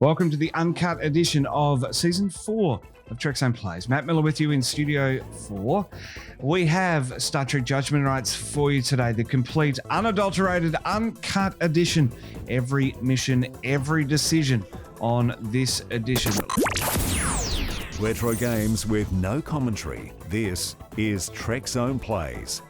Welcome to the uncut edition of Season 4 of Trekzone Plays. Matt Miller with you in Studio 4. We have Star Trek Judgment Rites for you today, the complete, unadulterated, uncut edition. Every mission, every decision on this edition. Retro games with no commentary. This is Trekzone Plays.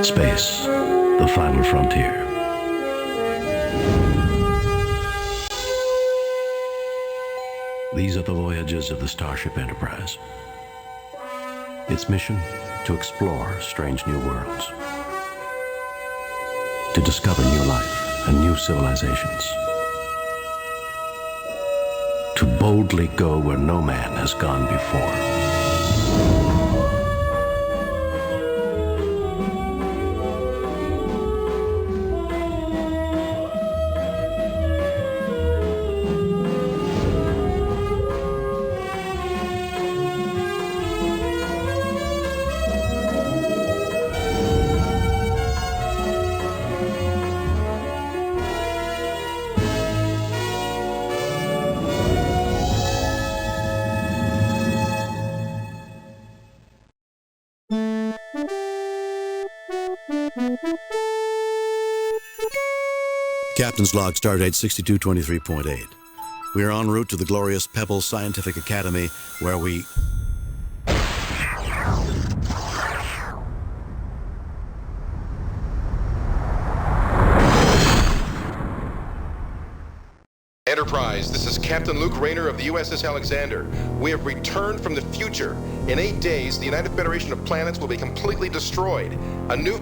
Space, the final frontier. These are the voyages of the Starship Enterprise. Its mission, to explore strange new worlds, to discover new life and new civilizations, to boldly go where no man has gone before. Captain's log, stardate 6223.8. We are en route to the glorious Pebble Scientific Academy, where we... Enterprise, this is Captain Luke Rayner of the USS Alexander. We have returned from the future. In 8 days, the United Federation of Planets will be completely destroyed. A new...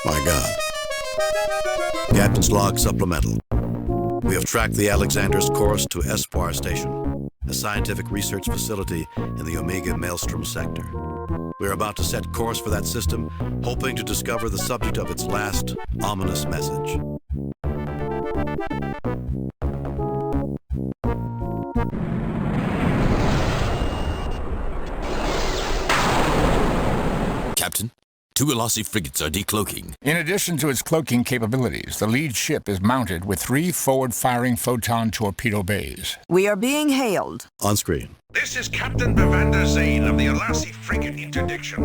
My God. Captain's log supplemental. We have tracked the Alexander's course to Espoir Station, a scientific research facility in the Omega Maelstrom sector. We are about to set course for that system, hoping to discover the subject of its last ominous message. Captain, 2 Elasi frigates are decloaking. In addition to its cloaking capabilities, the lead ship is mounted with 3 forward-firing photon torpedo bays. We are being hailed. On screen. This is Captain Bevander Zane of the Elasi frigate interdiction.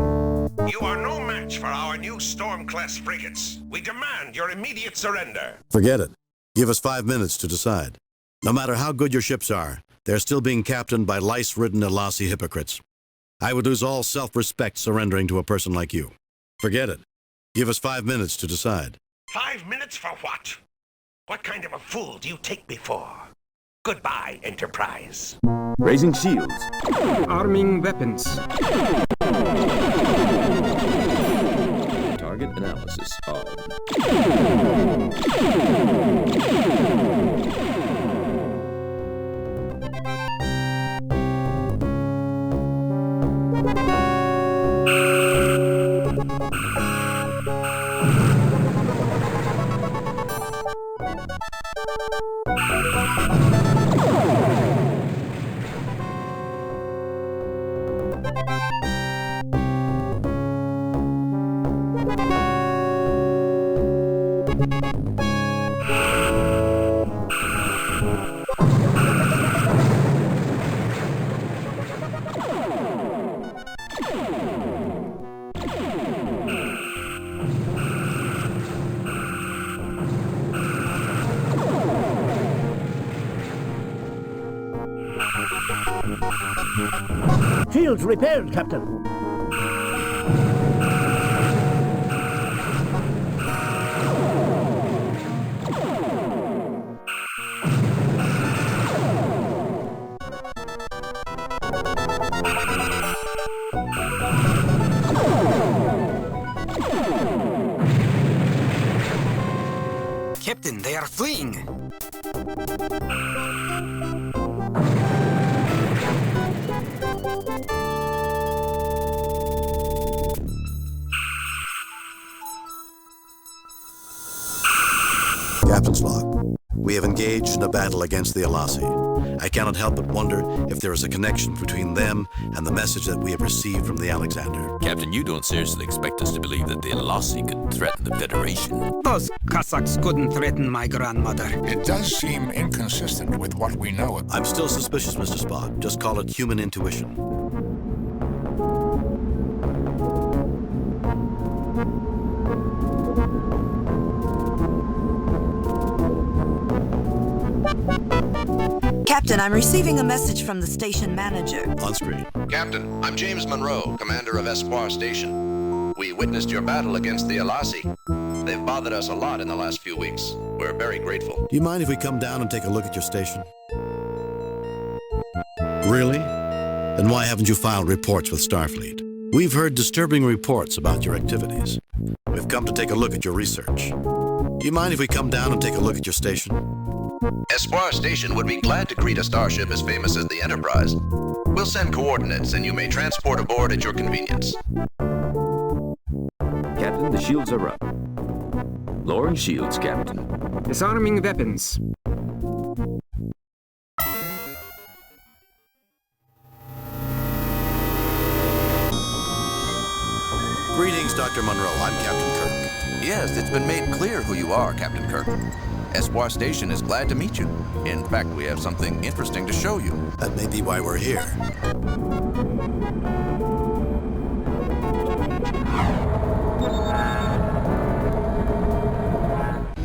You are no match for our new Storm-class frigates. We demand your immediate surrender. Forget it. Give us 5 minutes to decide. No matter how good your ships are, they're still being captained by lice-ridden Elasi hypocrites. I would lose all self-respect surrendering to a person like you. Forget it. Give us 5 minutes to decide. 5 minutes for what? What kind of a fool do you take me for? Goodbye, Enterprise. Raising shields. Arming weapons. Target analysis on. Shields repaired, Captain. Captain, they are fleeing. Captain's log. We have engaged in a battle against the Alasi. I cannot help but wonder if there is a connection between them and the message that we have received from the Alexander. Captain, you don't seriously expect us to believe that the Alasi could threaten the Federation? Those Cossacks couldn't threaten my grandmother. It does seem inconsistent with what we know. I'm still suspicious, Mr. Spock. Just call it human intuition. Captain, I'm receiving a message from the station manager. On screen. Captain, I'm James Monroe, commander of Espoir Station. We witnessed your battle against the Alasi. They've bothered us a lot in the last few weeks. We're very grateful. Do you mind if we come down and take a look at your station? Really? Then why haven't you filed reports with Starfleet? We've heard disturbing reports about your activities. We've come to take a look at your research. Do you mind if we come down and take a look at your station? Espoir Station would be glad to greet a starship as famous as the Enterprise. We'll send coordinates and you may transport aboard at your convenience. Captain, the shields are up. Lowering shields, Captain. Disarming weapons. Greetings, Dr. Monroe. I'm Captain Kirk. Yes, it's been made clear who you are, Captain Kirk. Espoir Station is glad to meet you. In fact, we have something interesting to show you. That may be why we're here.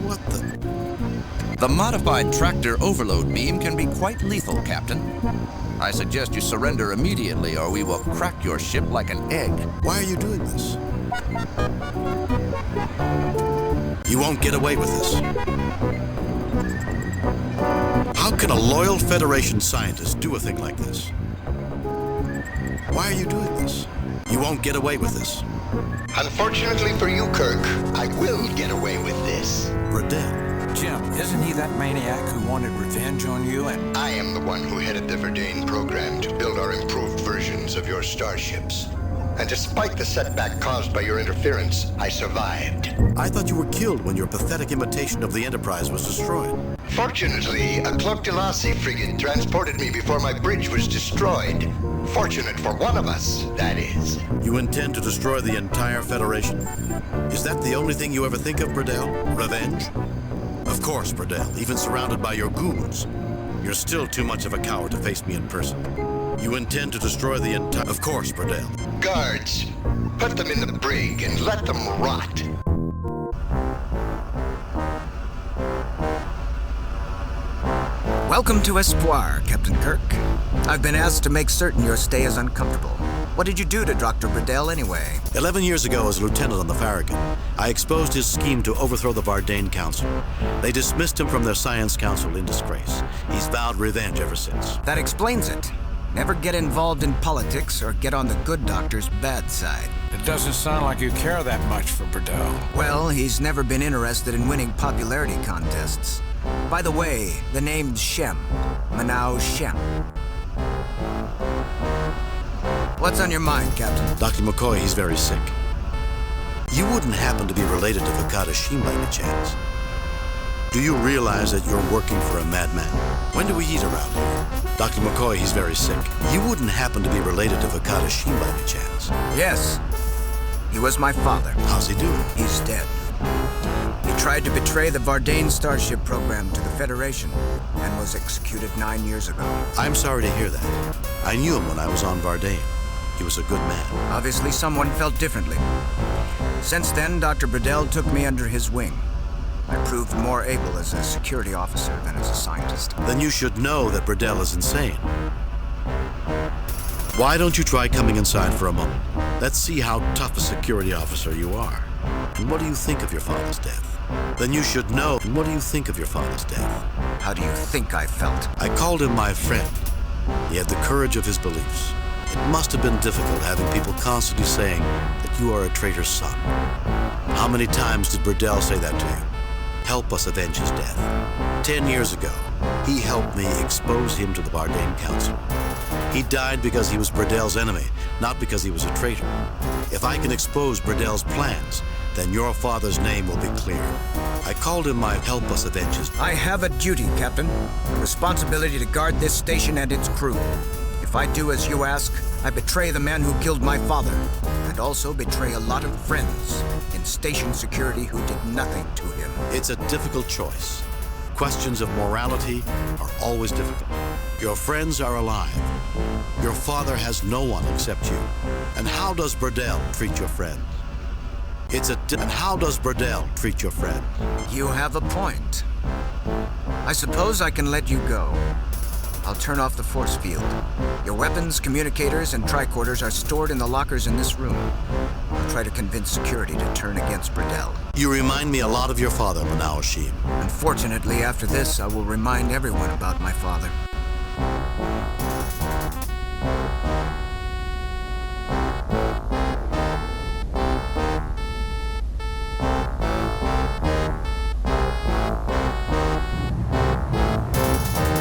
What the? The modified tractor overload beam can be quite lethal, Captain. I suggest you surrender immediately or we will crack your ship like an egg. Why are you doing this? You won't get away with this. How can a loyal Federation scientist do a thing like this? Why are you doing this? You won't get away with this. Unfortunately for you, Kirk, I will get away with this. Riddell. Jim, isn't he that maniac who wanted revenge on you and... I am the one who headed the Verdane program to build our improved versions of your starships. And despite the setback caused by your interference, I survived. I thought you were killed when your pathetic imitation of the Enterprise was destroyed. Fortunately, a cloaked Alasi frigate transported me before my bridge was destroyed. Fortunate for one of us, that is. You intend to destroy the entire Federation? Is that the only thing you ever think of, Burdell? Revenge? Of course, Burdell, even surrounded by your goons. You're still too much of a coward to face me in person. You intend to destroy the entire... Of course, Burdell. Guards, put them in the brig and let them rot. Welcome to Espoir, Captain Kirk. I've been asked to make certain your stay is uncomfortable. What did you do to Dr. Burdell anyway? 11 years ago, as a lieutenant on the Farragut, I exposed his scheme to overthrow the Verdane Council. They dismissed him from their science council in disgrace. He's vowed revenge ever since. That explains it. Never get involved in politics or get on the good doctor's bad side. It doesn't sound like you care that much for Burdell. Well, he's never been interested in winning popularity contests. By the way, the name's Shem. Manau Shem. What's on your mind, Captain? Dr. McCoy, he's very sick. You wouldn't happen to be related to Vakata by any chance? Do you realize that you're working for a madman? When do we eat around here? Dr. McCoy, he's very sick. You wouldn't happen to be related to Vakata by any chance? Yes. He was my father. How's he doing? He's dead. He tried to betray the Verdane Starship program to the Federation and was executed 9 years ago. I'm sorry to hear that. I knew him when I was on Verdane. He was a good man. Obviously, someone felt differently. Since then, Dr. Burdell took me under his wing. I proved more able as a security officer than as a scientist. Then you should know that Burdell is insane. Why don't you try coming inside for a moment? Let's see how tough a security officer you are. And what do you think of your father's death? Then you should know. And what do you think of your father's death? How do you think I felt? I called him my friend. He had the courage of his beliefs. It must have been difficult having people constantly saying that you are a traitor's son. How many times did Burdell say that to you? Help us avenge his death. 10 years ago, he helped me expose him to the Verdane Council. He died because he was Burdell's enemy, not because he was a traitor. If I can expose Burdell's plans, then your father's name will be clear. I called him my help us avenge his... I have a duty, Captain. A responsibility to guard this station and its crew. If I do as you ask, I betray the man who killed my father, and also betray a lot of friends in station security who did nothing to him. It's a difficult choice. Questions of morality are always difficult. Your friends are alive. Your father has no one except you. And how does Burdell treat your friend? And how does Burdell treat your friend? You have a point. I suppose I can let you go. I'll turn off the force field. Your weapons, communicators, and tricorders are stored in the lockers in this room. I'll try to convince security to turn against Burdell. You remind me a lot of your father, Manawashim. Unfortunately, after this, I will remind everyone about my father.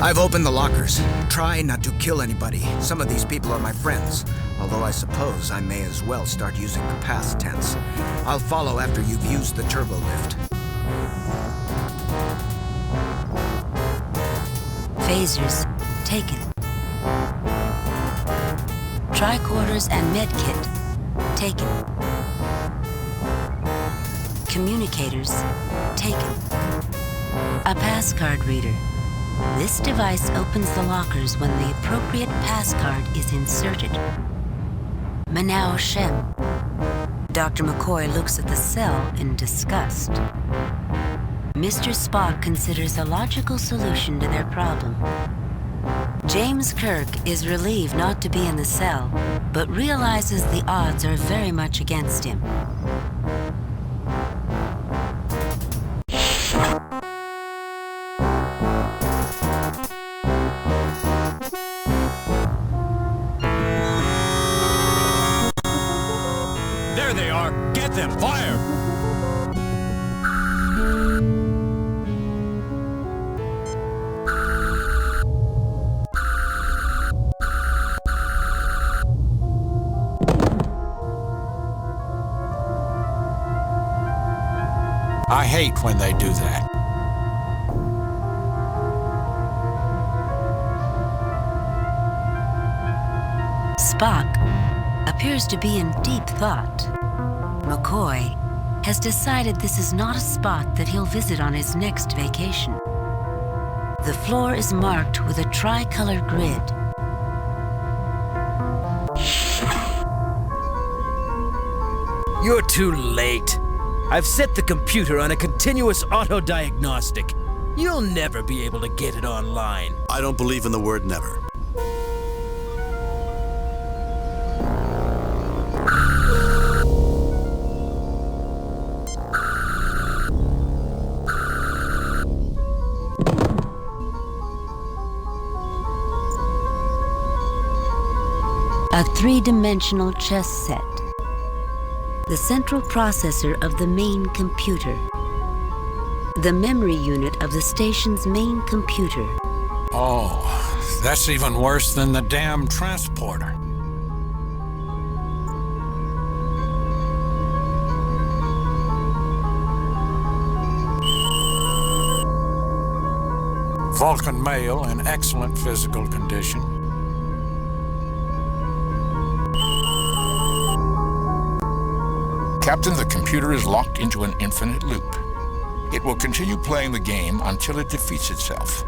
I've opened the lockers. Try not to kill anybody. Some of these people are my friends, although I suppose I may as well start using the past tense. I'll follow after you've used the turbo lift. Phasers taken. Tricorders and medkit taken. Communicators taken. A passcard reader. This device opens the lockers when the appropriate passcard is inserted. Manao Shem. Dr. McCoy looks at the cell in disgust. Mr. Spock considers a logical solution to their problem. James Kirk is relieved not to be in the cell, but realizes the odds are very much against him. There they are! Get them! Fire! I hate when they do that. Spock appears to be in deep thought. McCoy has decided this is not a spot that he'll visit on his next vacation. The floor is marked with a tri-colored grid. You're too late. I've set the computer on a continuous auto-diagnostic. You'll never be able to get it online. I don't believe in the word never. A three-dimensional chess set. The central processor of the main computer. The memory unit of the station's main computer. Oh, that's even worse than the damn transporter. Vulcan male in excellent physical condition. Captain, the computer is locked into an infinite loop. It will continue playing the game until it defeats itself.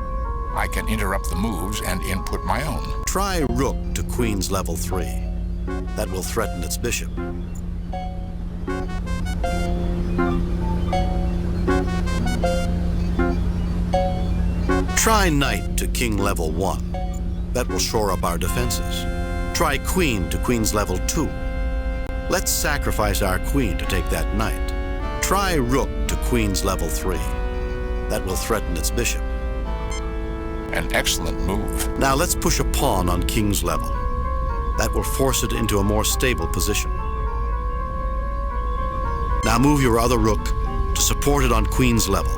I can interrupt the moves and input my own. Try rook to queen's level 3. That will threaten its bishop. Try knight to king level 1. That will shore up our defenses. Try queen to queen's level 2. Let's sacrifice our queen to take that knight. Try rook to queen's level 3. That will threaten its bishop. An excellent move. Now let's push a pawn on king's level. That will force it into a more stable position. Now move your other rook to support it on queen's level.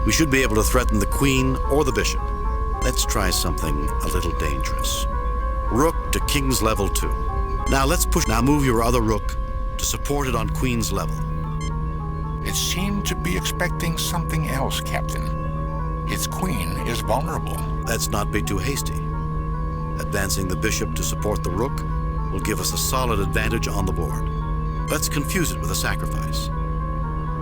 We should be able to threaten the queen or the bishop. Let's try something a little dangerous. Rook to king's level 2. Now let's push. Now move your other rook to support it on queen's level. It seemed to be expecting something else, Captain. Its queen is vulnerable. Let's not be too hasty. Advancing the bishop to support the rook will give us a solid advantage on the board. Let's confuse it with a sacrifice.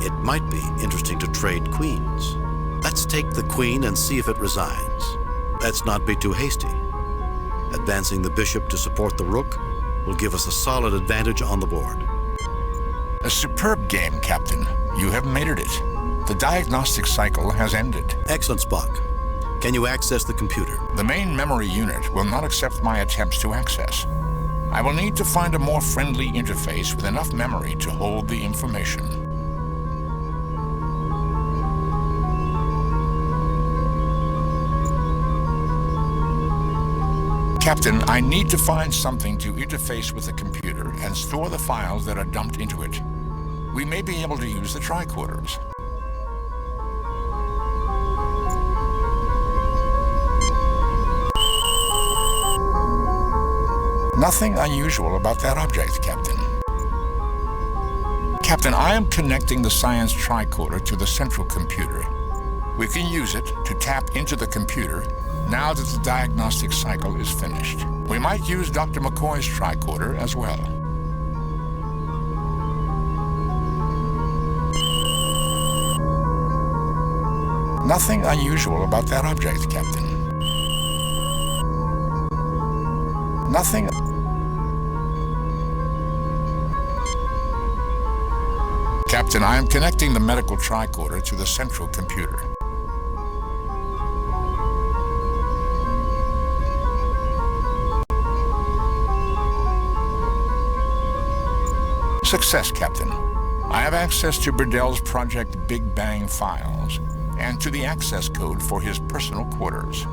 It might be interesting to trade queens. Let's take the queen and see if it resigns. Let's not be too hasty. Advancing the bishop to support the rook will give us a solid advantage on the board. A superb game, Captain. You have mated it. The diagnostic cycle has ended. Excellent, Spock. Can you access the computer? The main memory unit will not accept my attempts to access. I will need to find a more friendly interface with enough memory to hold the information. Captain, I need to find something to interface with the computer and store the files that are dumped into it. We may be able to use the tricorders. Nothing unusual about that object, Captain. Captain, I am connecting the science tricorder to the central computer. We can use it to tap into the computer now that the diagnostic cycle is finished. We might use Dr. McCoy's tricorder as well. Nothing unusual about that object, Captain. Nothing. Captain, I am connecting the medical tricorder to the central computer. Success, Captain. I have access to Burdell's Project Big Bang files and to the access code for his personal quarters.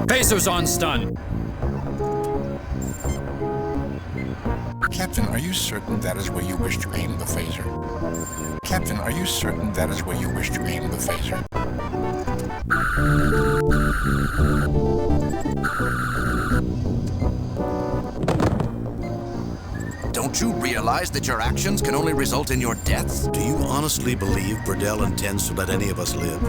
Pacers on stun. Captain, are you certain that is where you wish to aim the phaser? Captain, are you certain that is where you wish to aim the phaser? Don't you realize that your actions can only result in your deaths? Do you honestly believe Burdell intends to let any of us live?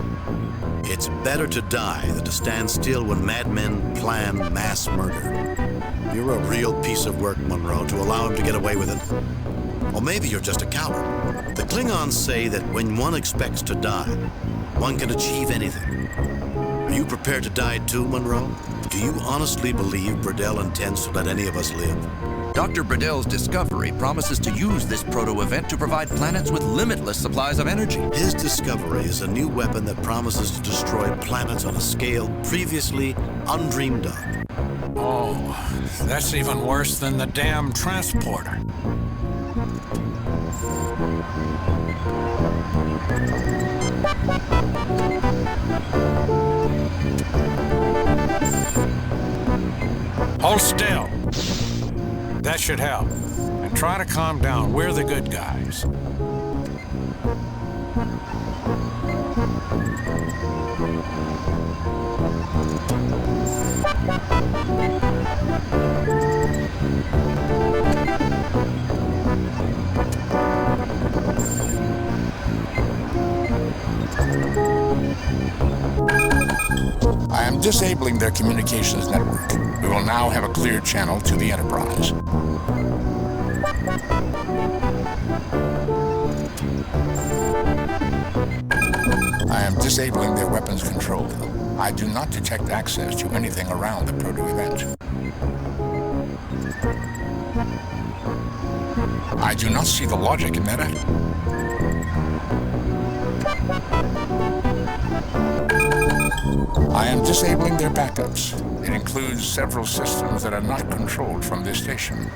It's better to die than to stand still when madmen plan mass murder. You're a real piece of work, Monroe, to allow him to get away with it. Or maybe you're just a coward. The Klingons say that when one expects to die, one can achieve anything. Are you prepared to die too, Monroe? Do you honestly believe Burdell intends to let any of us live? Dr. Burdell's discovery promises to use this proto-event to provide planets with limitless supplies of energy. His discovery is a new weapon that promises to destroy planets on a scale previously undreamed of. Oh, that's even worse than the damn transporter. Hold still. That should help. And try to calm down. We're the good guys. I am disabling their communications network. We will now have a clear channel to the Enterprise. I am disabling their weapons control. I do not detect access to anything around the proto-event. I do not see the logic in that. I am disabling their backups. It includes several systems that are not controlled from this station.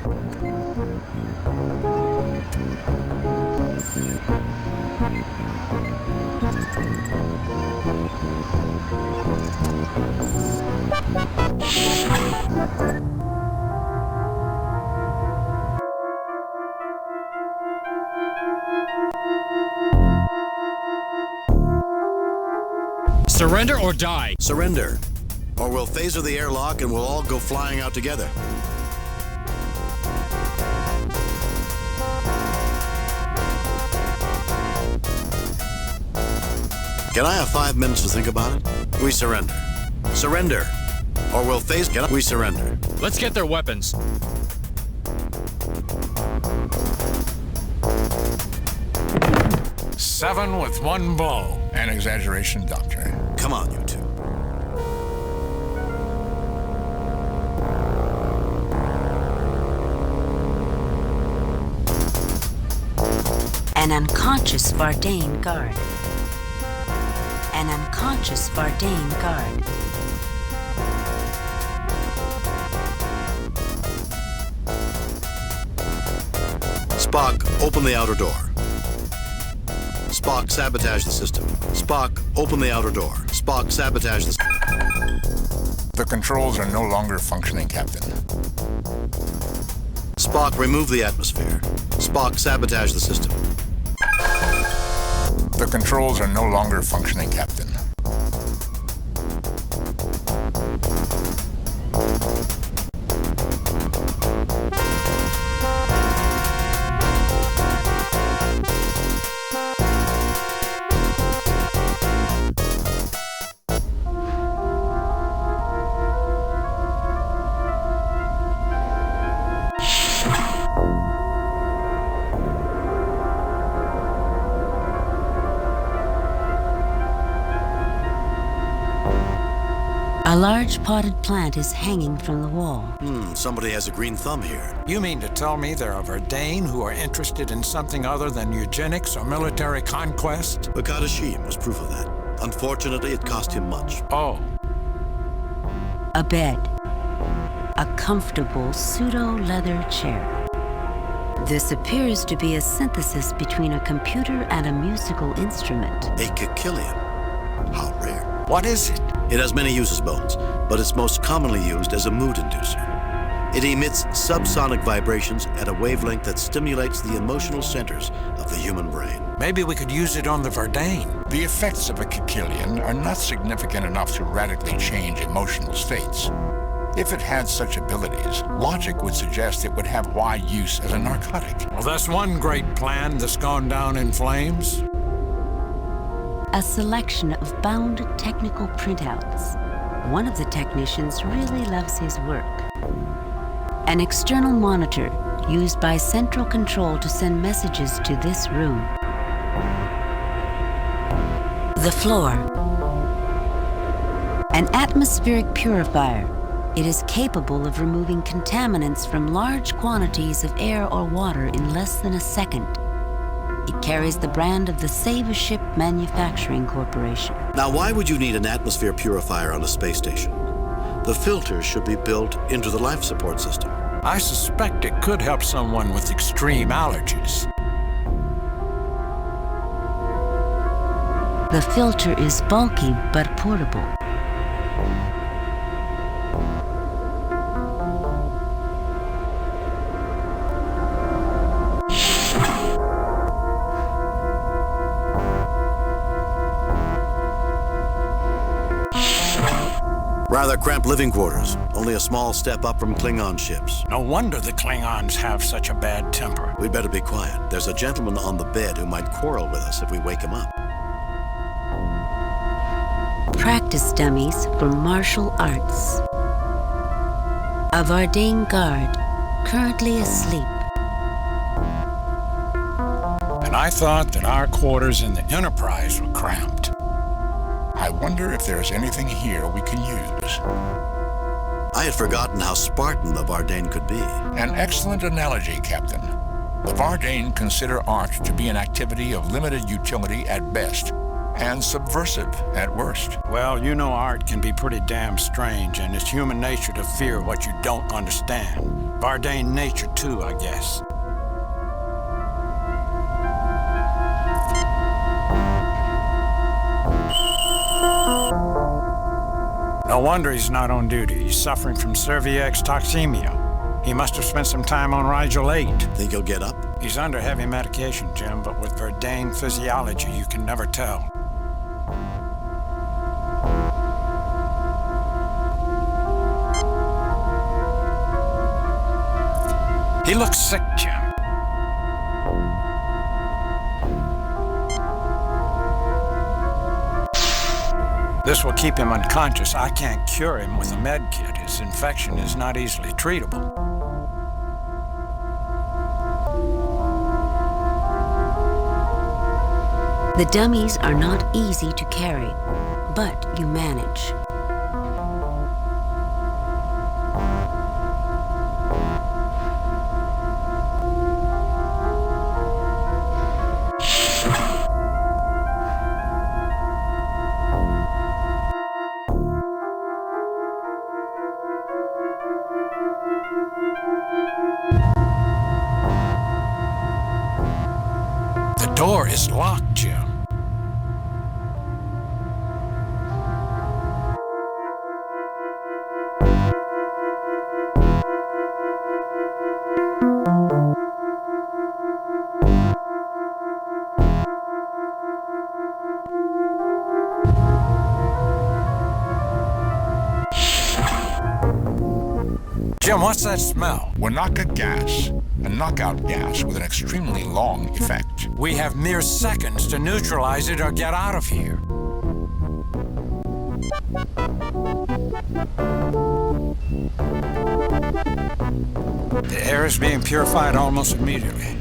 Surrender or die. Surrender, or we'll phaser the airlock and we'll all go flying out together. Can I have 5 minutes to think about it? We surrender. Surrender, or we'll phase. We surrender. Let's get their weapons. Seven with one blow. An exaggeration, Doctor. Come on, you two. An unconscious Vardane guard. An unconscious Vardane guard. Spock, open the outer door. Spock, sabotage the system. Spock, open the outer door. Spock, sabotage the system. The controls are no longer functioning, Captain. Spock, remove the atmosphere. Spock, sabotage the system. The controls are no longer functioning, Captain. A large potted plant is hanging from the wall. Somebody has a green thumb here. You mean to tell me there are Vardane who are interested in something other than eugenics or military conquest? The Kadashim was proof of that. Unfortunately, it cost him much. Oh. A bed. A comfortable pseudo-leather chair. This appears to be a synthesis between a computer and a musical instrument. A Kikilian. How rare. What is it? It has many uses, Bones, but it's most commonly used as a mood inducer. It emits subsonic vibrations at a wavelength that stimulates the emotional centers of the human brain. Maybe we could use it on the Vardane. The effects of a Kikilian are not significant enough to radically change emotional states. If it had such abilities, logic would suggest it would have wide use as a narcotic. Well, that's one great plan that's gone down in flames. A selection of bound technical printouts. One of the technicians really loves his work. An external monitor used by central control to send messages to this room. The floor. An atmospheric purifier. It is capable of removing contaminants from large quantities of air or water in less than a second. It carries the brand of the Save a Ship Manufacturing Corporation. Now, why would you need an atmosphere purifier on a space station? The filters should be built into the life support system. I suspect it could help someone with extreme allergies. The filter is bulky but portable. Rather cramped living quarters, only a small step up from Klingon ships. No wonder the Klingons have such a bad temper. We'd better be quiet. There's a gentleman on the bed who might quarrel with us if we wake him up. Practice dummies for martial arts. A Vardane guard, currently asleep. And I thought that our quarters in the Enterprise were cramped. I wonder if there's anything here we can use. I had forgotten how Spartan the Vardane could be. An excellent analogy, Captain. The Vardane consider art to be an activity of limited utility at best, and subversive at worst. Well, you know art can be pretty damn strange, and it's human nature to fear what you don't understand. Vardane nature too, I guess. No wonder he's not on duty. He's suffering from cervix toxemia. He must have spent some time on Rigel 8. Think he'll get up? He's under heavy medication, Jim, but with Vardane physiology, you can never tell. He looks sick, Jim. This will keep him unconscious. I can't cure him with a med kit. His infection is not easily treatable. The dummies are not easy to carry, but you manage. The door is locked, Jim. Jim, what's that smell? Wanaka gas, a knockout gas with an extremely long effect. We have mere seconds to neutralize it or get out of here. The air is being purified almost immediately.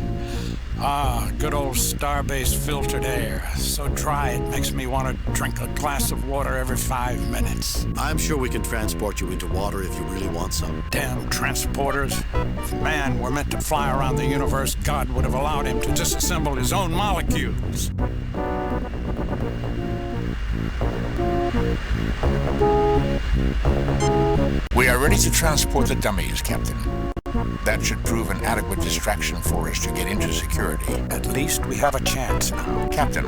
Ah, good old starbase filtered air. So dry it makes me want to drink a glass of water every 5 minutes. I'm sure we can transport you into water if you really want some. Damn transporters. If man were meant to fly around the universe, God would have allowed him to disassemble his own molecules. We are ready to transport the dummies, Captain. That should prove an adequate distraction for us to get into security. At least we have a chance now. Captain,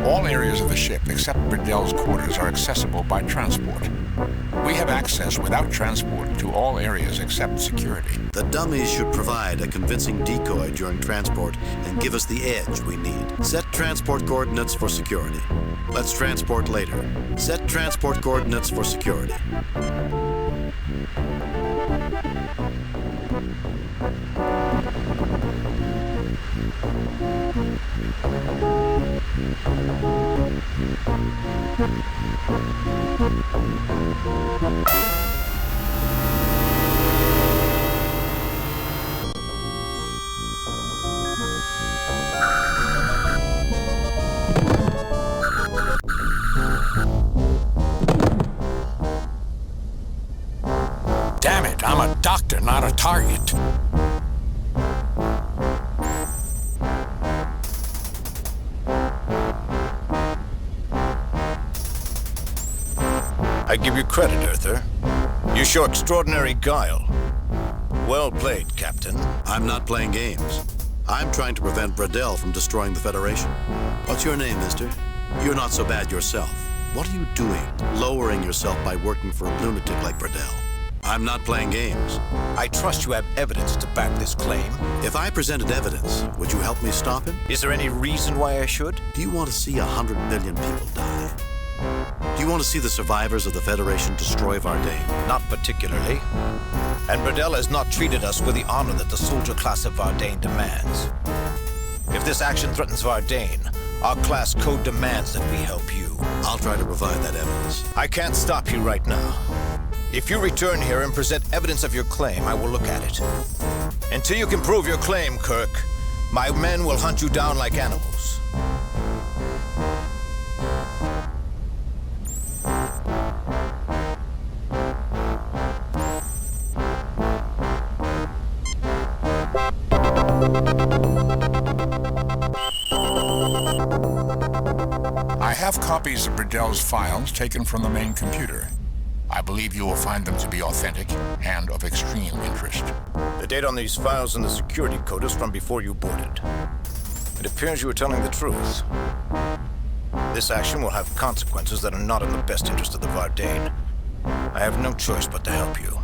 all areas of the ship except Burdell's quarters are accessible by transport. We have access without transport to all areas except security. The dummies should provide a convincing decoy during transport and give us the edge we need. Set transport coordinates for security. Let's transport later. Set transport coordinates for security. Damn it, I'm a doctor, not a target. I give you credit, Earther. You show extraordinary guile. Well played, Captain. I'm not playing games. I'm trying to prevent Burdell from destroying the Federation. What's your name, mister? You're not so bad yourself. What are you doing, lowering yourself by working for a lunatic like Burdell? I'm not playing games. I trust you have evidence to back this claim. If I presented evidence, would you help me stop him? Is there any reason why I should? Do you want to see 100 million people die? Do you want to see the survivors of the Federation destroy Vardain? Not particularly. And Burdell has not treated us with the honor that the soldier class of Vardain demands. If this action threatens Vardain, our class code demands that we help you. I'll try to provide that evidence. I can't stop you right now. If you return here and present evidence of your claim, I will look at it. Until you can prove your claim, Kirk, my men will hunt you down like animals. I have copies of Burdell's files taken from the main computer. I believe you will find them to be authentic and of extreme interest. The date on these files in the security code is from before you boarded. It appears you are telling the truth. This action will have consequences that are not in the best interest of the Vardain. I have no choice but to help you.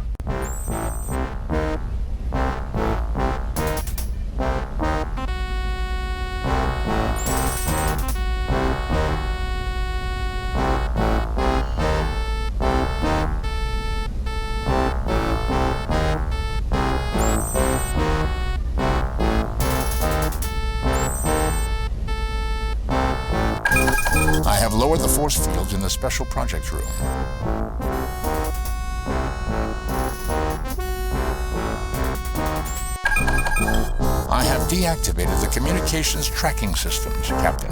have lowered the force fields in the special project room. I have deactivated the communications tracking systems, Captain.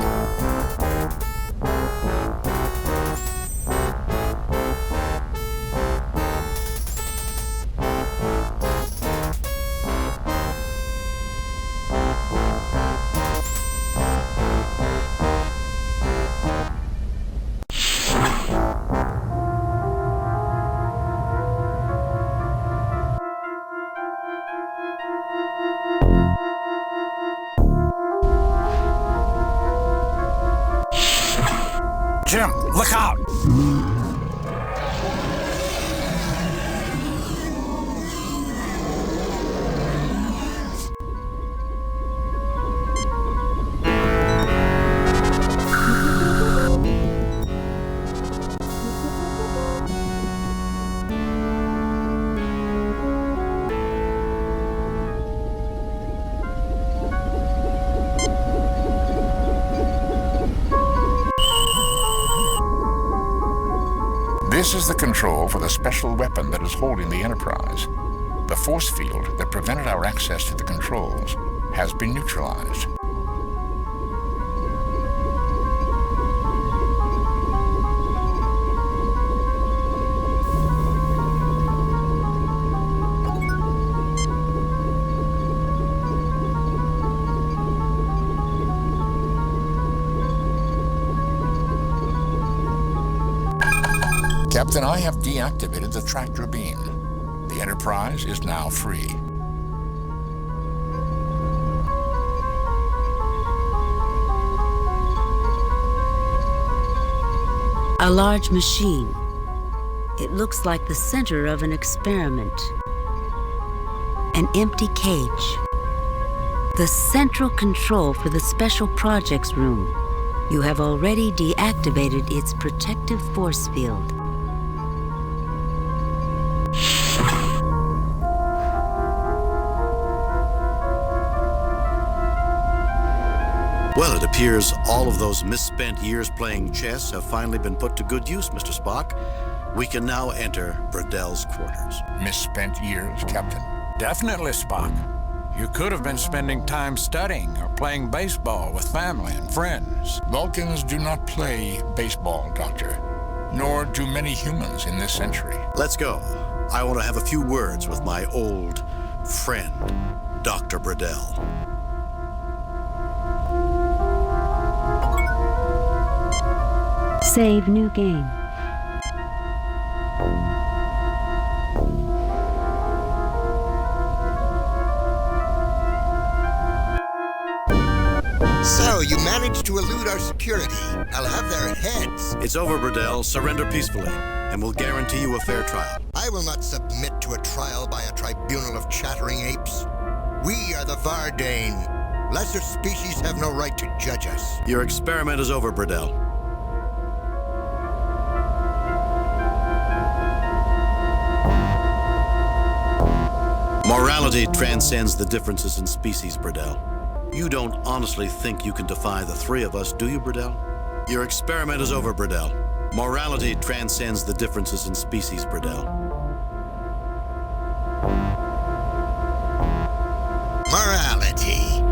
Jim, look out! This is the control for the special weapon that is holding the Enterprise. The force field that prevented our access to the controls has been neutralized. Captain, I have deactivated the tractor beam. The Enterprise is now free. A large machine. It looks like the center of an experiment. An empty cage. The central control for the special projects room. You have already deactivated its protective force field. Well, it appears all of those misspent years playing chess have finally been put to good use, Mr. Spock. We can now enter Burdell's quarters. Misspent years, Captain? Definitely, Spock. You could have been spending time studying or playing baseball with family and friends. Vulcans do not play baseball, Doctor. Nor do many humans in this century. Let's go. I want to have a few words with my old friend, Dr. Burdell. Save new game. So, you managed to elude our security. I'll have their heads. It's over, Burdell. Surrender peacefully, and we'll guarantee you a fair trial. I will not submit to a trial by a tribunal of chattering apes. We are the Vardane. Lesser species have no right to judge us. Your experiment is over, Burdell. Morality transcends the differences in species, Burdell. You don't honestly think you can defy the three of us, do you, Burdell? Your experiment is over, Burdell. Morality transcends the differences in species, Burdell. Morality.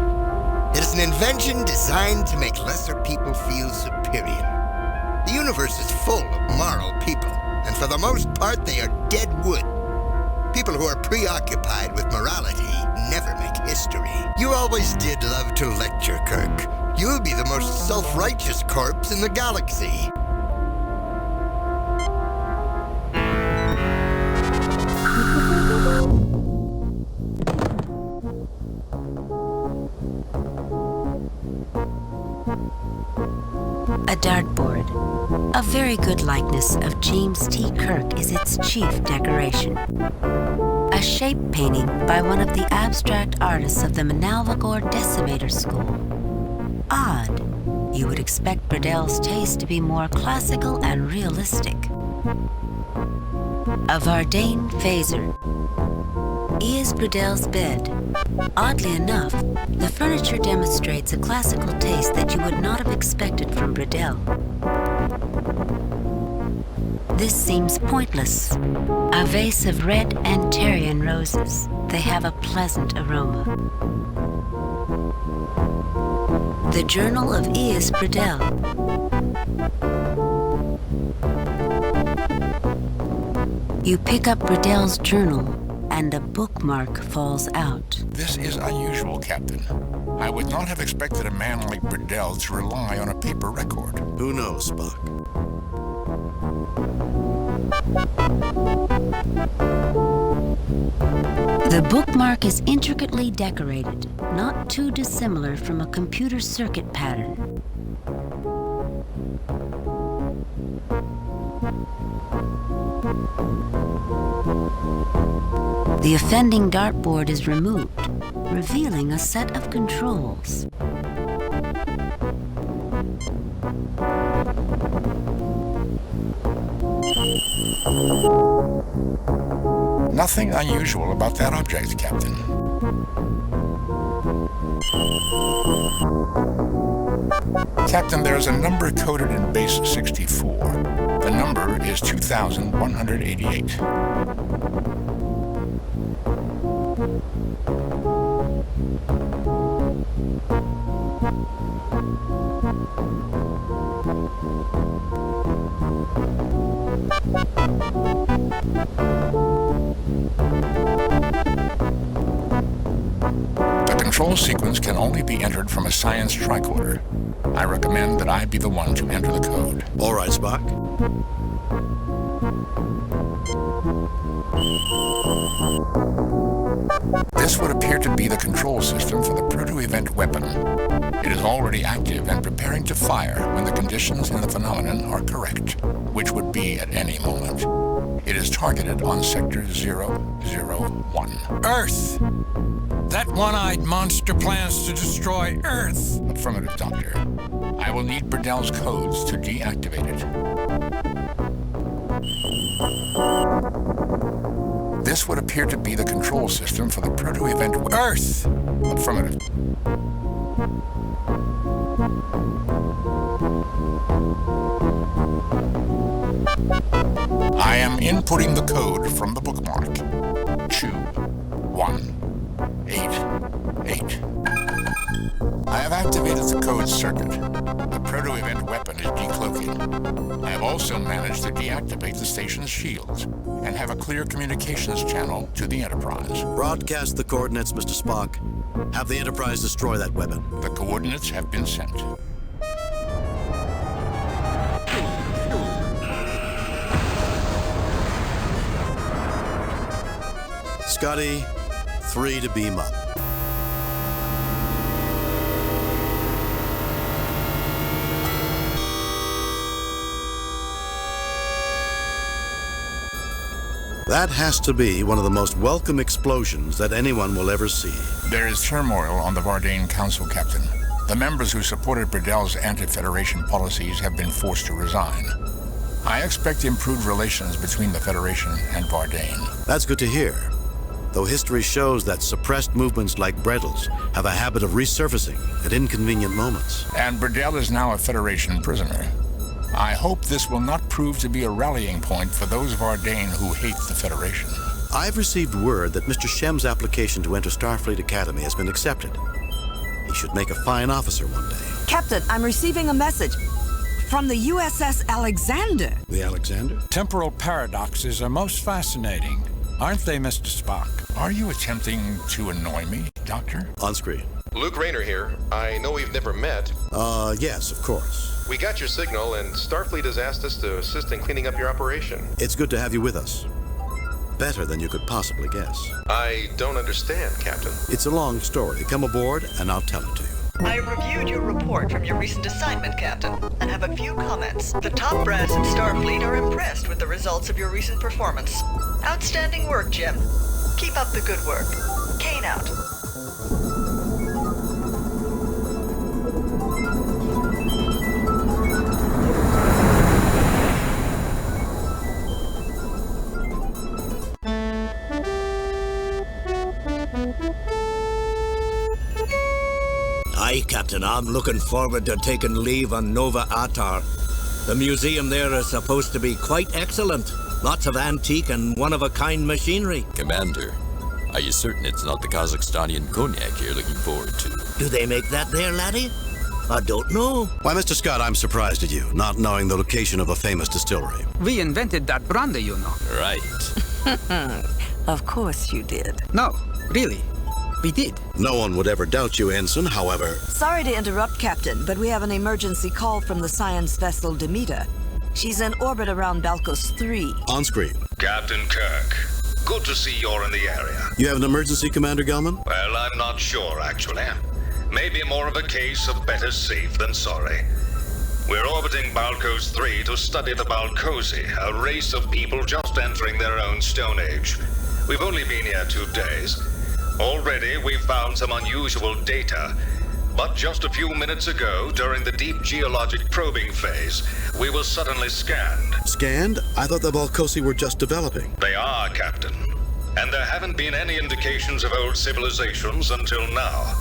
It is an invention designed to make lesser people feel superior. The universe is full of moral people, and for the most part, they are dead wood. People who are preoccupied with morality never make history. You always did love to lecture, Kirk. You'll be the most self-righteous corpse in the galaxy. A dartboard. A very good likeness of James T. Kirk is its chief decoration. A shape painting by one of the abstract artists of the Manalvagor Decimator School. Odd. You would expect Burdell's taste to be more classical and realistic. A Vardane phaser. Is Burdell's bed. Oddly enough, the furniture demonstrates a classical taste that you would not have expected from Burdell. This seems pointless. A vase of red Antarian roses. They have a pleasant aroma. The Journal of E.S. Bredell. You pick up Bredell's journal, and a bookmark falls out. This is unusual, Captain. I would not have expected a man like Bredell to rely on a paper record. Who knows, Spock? The bookmark is intricately decorated, not too dissimilar from a computer circuit pattern. The offending dartboard is removed, revealing a set of controls. Nothing unusual about that object, Captain. Captain, there's a number coded in base 64. The number is 2188. The control sequence can only be entered from a science tricorder. I recommend that I be the one to enter the code. All right, Spock. This would appear to be the control system for the proto-event weapon. It is already active and preparing to fire when the conditions in the phenomenon are correct, which would be at any moment. It is targeted on Sector 001. Earth! That one-eyed monster plans to destroy Earth! Affirmative, Doctor. I will need Bredell's codes to deactivate it. This would appear to be the control system for the proto-event Earth! Affirmative. I am inputting the code from the bookmark. 2188. I have activated the code circuit. The proto-event weapon is decloaking. I have also managed to deactivate the station's shields and have a clear communications channel to the Enterprise. Broadcast the coordinates, Mr. Spock. Have the Enterprise destroy that weapon. The coordinates have been sent. Scotty, 3 to beam up. That has to be one of the most welcome explosions that anyone will ever see. There is turmoil on the Vardane Council, Captain. The members who supported Bredell's anti-Federation policies have been forced to resign. I expect improved relations between the Federation and Vardane. That's good to hear. Though history shows that suppressed movements like Bredell's have a habit of resurfacing at inconvenient moments. And Bredell is now a Federation prisoner. I hope this will not prove to be a rallying point for those Vardane who hate the Federation. I've received word that Mr. Shem's application to enter Starfleet Academy has been accepted. He should make a fine officer one day. Captain, I'm receiving a message from the USS Alexander. The Alexander? Temporal paradoxes are most fascinating, aren't they, Mr. Spock? Are you attempting to annoy me, Doctor? On screen. Luke Rayner here. I know we've never met. Yes, of course. We got your signal, and Starfleet has asked us to assist in cleaning up your operation. It's good to have you with us. Better than you could possibly guess. I don't understand, Captain. It's a long story. Come aboard, and I'll tell it to you. I reviewed your report from your recent assignment, Captain, and have a few comments. The top brass in Starfleet are impressed with the results of your recent performance. Outstanding work, Jim. Keep up the good work. Kane out. Aye, Captain, I'm looking forward to taking leave on Nova Atar. The museum there is supposed to be quite excellent. Lots of antique and one-of-a-kind machinery. Commander, are you certain it's not the Kazakhstanian cognac you're looking forward to? Do they make that there, laddie? I don't know. Why, Mr. Scott, I'm surprised at you, not knowing the location of a famous distillery. We invented that brandy, you know. Right. Of course you did. No, really. We did. No one would ever doubt you, Ensign, however... Sorry to interrupt, Captain, but we have an emergency call from the science vessel Demeter. She's in orbit around Balkos 3. On screen. Captain Kirk, good to see you're in the area. You have an emergency, Commander Gelman? Well, I'm not sure, actually. Maybe more of a case of better safe than sorry. We're orbiting Balkos 3 to study the Balkosi, a race of people just entering their own Stone Age. We've only been here 2 days. Already, we've found some unusual data. But just a few minutes ago, during the deep geologic probing phase, we were suddenly scanned. Scanned? I thought the Balkosi were just developing. They are, Captain. And there haven't been any indications of old civilizations until now.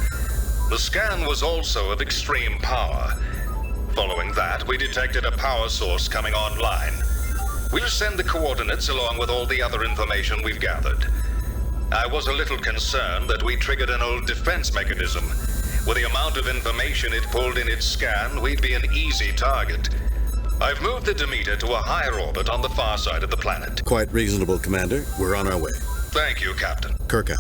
The scan was also of extreme power. Following that, we detected a power source coming online. We'll send the coordinates along with all the other information we've gathered. I was a little concerned that we triggered an old defense mechanism. With the amount of information it pulled in its scan, we'd be an easy target. I've moved the Demeter to a higher orbit on the far side of the planet. Quite reasonable, Commander. We're on our way. Thank you, Captain. Kirk out.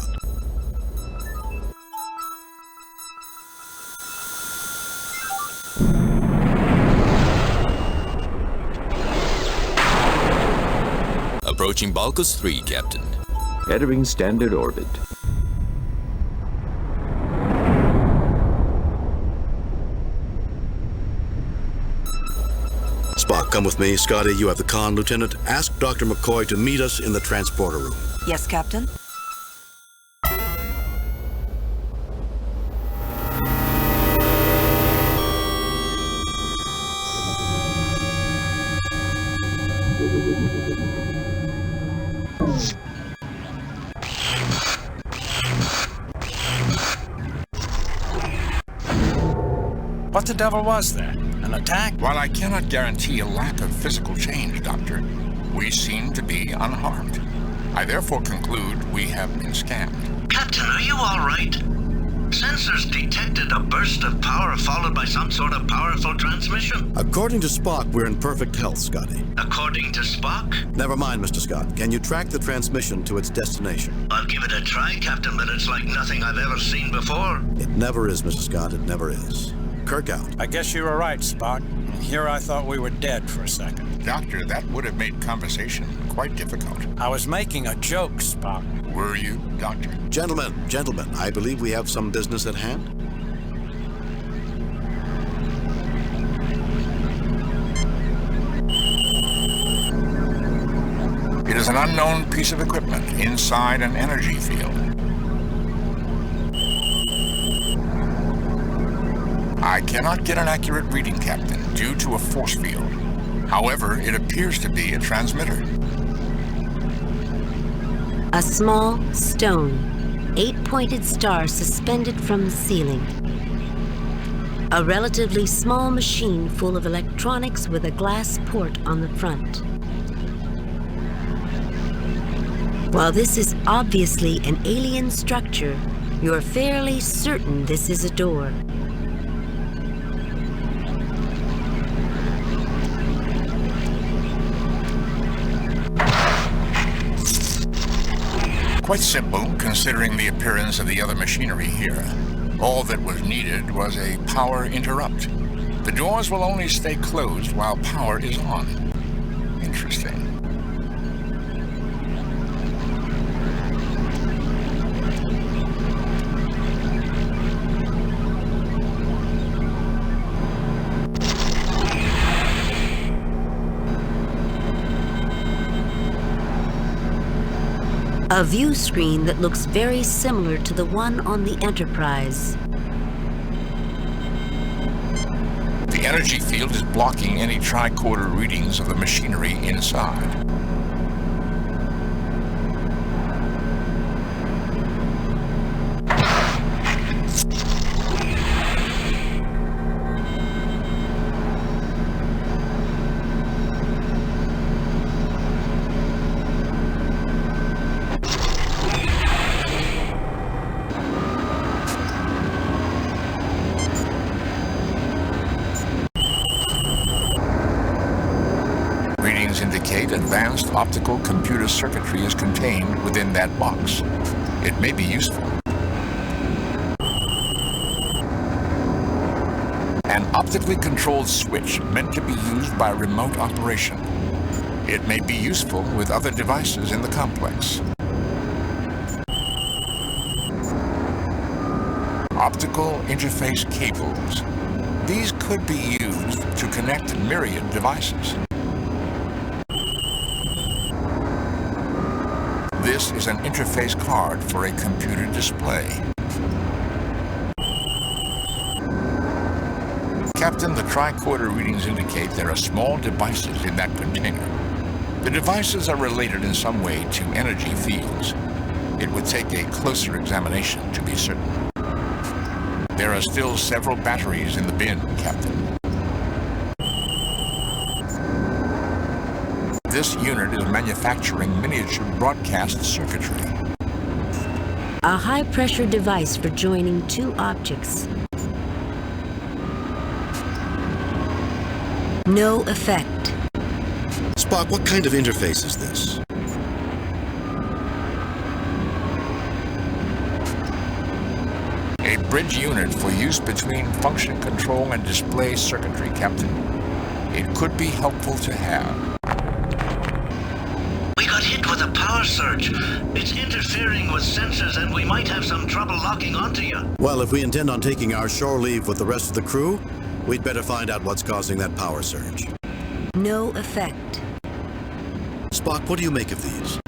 Approaching Balkos 3, Captain. Entering standard orbit. Spock, come with me. Scotty, you have the con, Lieutenant. Ask Dr. McCoy to meet us in the transporter room. Yes, Captain? What the devil was that? An attack? While I cannot guarantee a lack of physical change, Doctor, we seem to be unharmed. I therefore conclude we have been scammed. Captain, are you all right? Sensors detected a burst of power followed by some sort of powerful transmission. According to Spock, we're in perfect health, Scotty. According to Spock? Never mind, Mr. Scott. Can you track the transmission to its destination? I'll give it a try, Captain, but it's like nothing I've ever seen before. It never is, Mr. Scott. It never is. Kirk out. I guess you were right, Spock. Here I thought we were dead for a second. Doctor, that would have made conversation quite difficult. I was making a joke, Spock. Were you, Doctor? Gentlemen, I believe we have some business at hand. It is an unknown piece of equipment inside an energy field. I cannot get an accurate reading, Captain, due to a force field. However, it appears to be a transmitter. A small stone, 8-pointed star suspended from the ceiling. A relatively small machine full of electronics with a glass port on the front. While this is obviously an alien structure, you're fairly certain this is a door. Quite simple, considering the appearance of the other machinery here. All that was needed was a power interrupt. The doors will only stay closed while power is on. Interesting. A view screen that looks very similar to the one on the Enterprise. The energy field is blocking any tricorder readings of the machinery inside. advanced optical computer circuitry is contained within that box. It may be useful. An optically controlled switch meant to be used by remote operation. It may be useful with other devices in the complex. Optical interface cables. These could be used to connect myriad devices. This is an interface card for a computer display. Captain, the tricorder readings indicate there are small devices in that container. The devices are related in some way to energy fields. It would take a closer examination to be certain. There are still several batteries in the bin, Captain. This unit is manufacturing miniature broadcast circuitry. A high-pressure device for joining two objects. No effect. Spock, what kind of interface is this? A bridge unit for use between function control and display circuitry, Captain. It could be helpful to have. We got hit with a power surge. It's interfering with sensors and we might have some trouble locking onto you. Well, if we intend on taking our shore leave with the rest of the crew, we'd better find out what's causing that power surge. No effect. Spock, what do you make of these?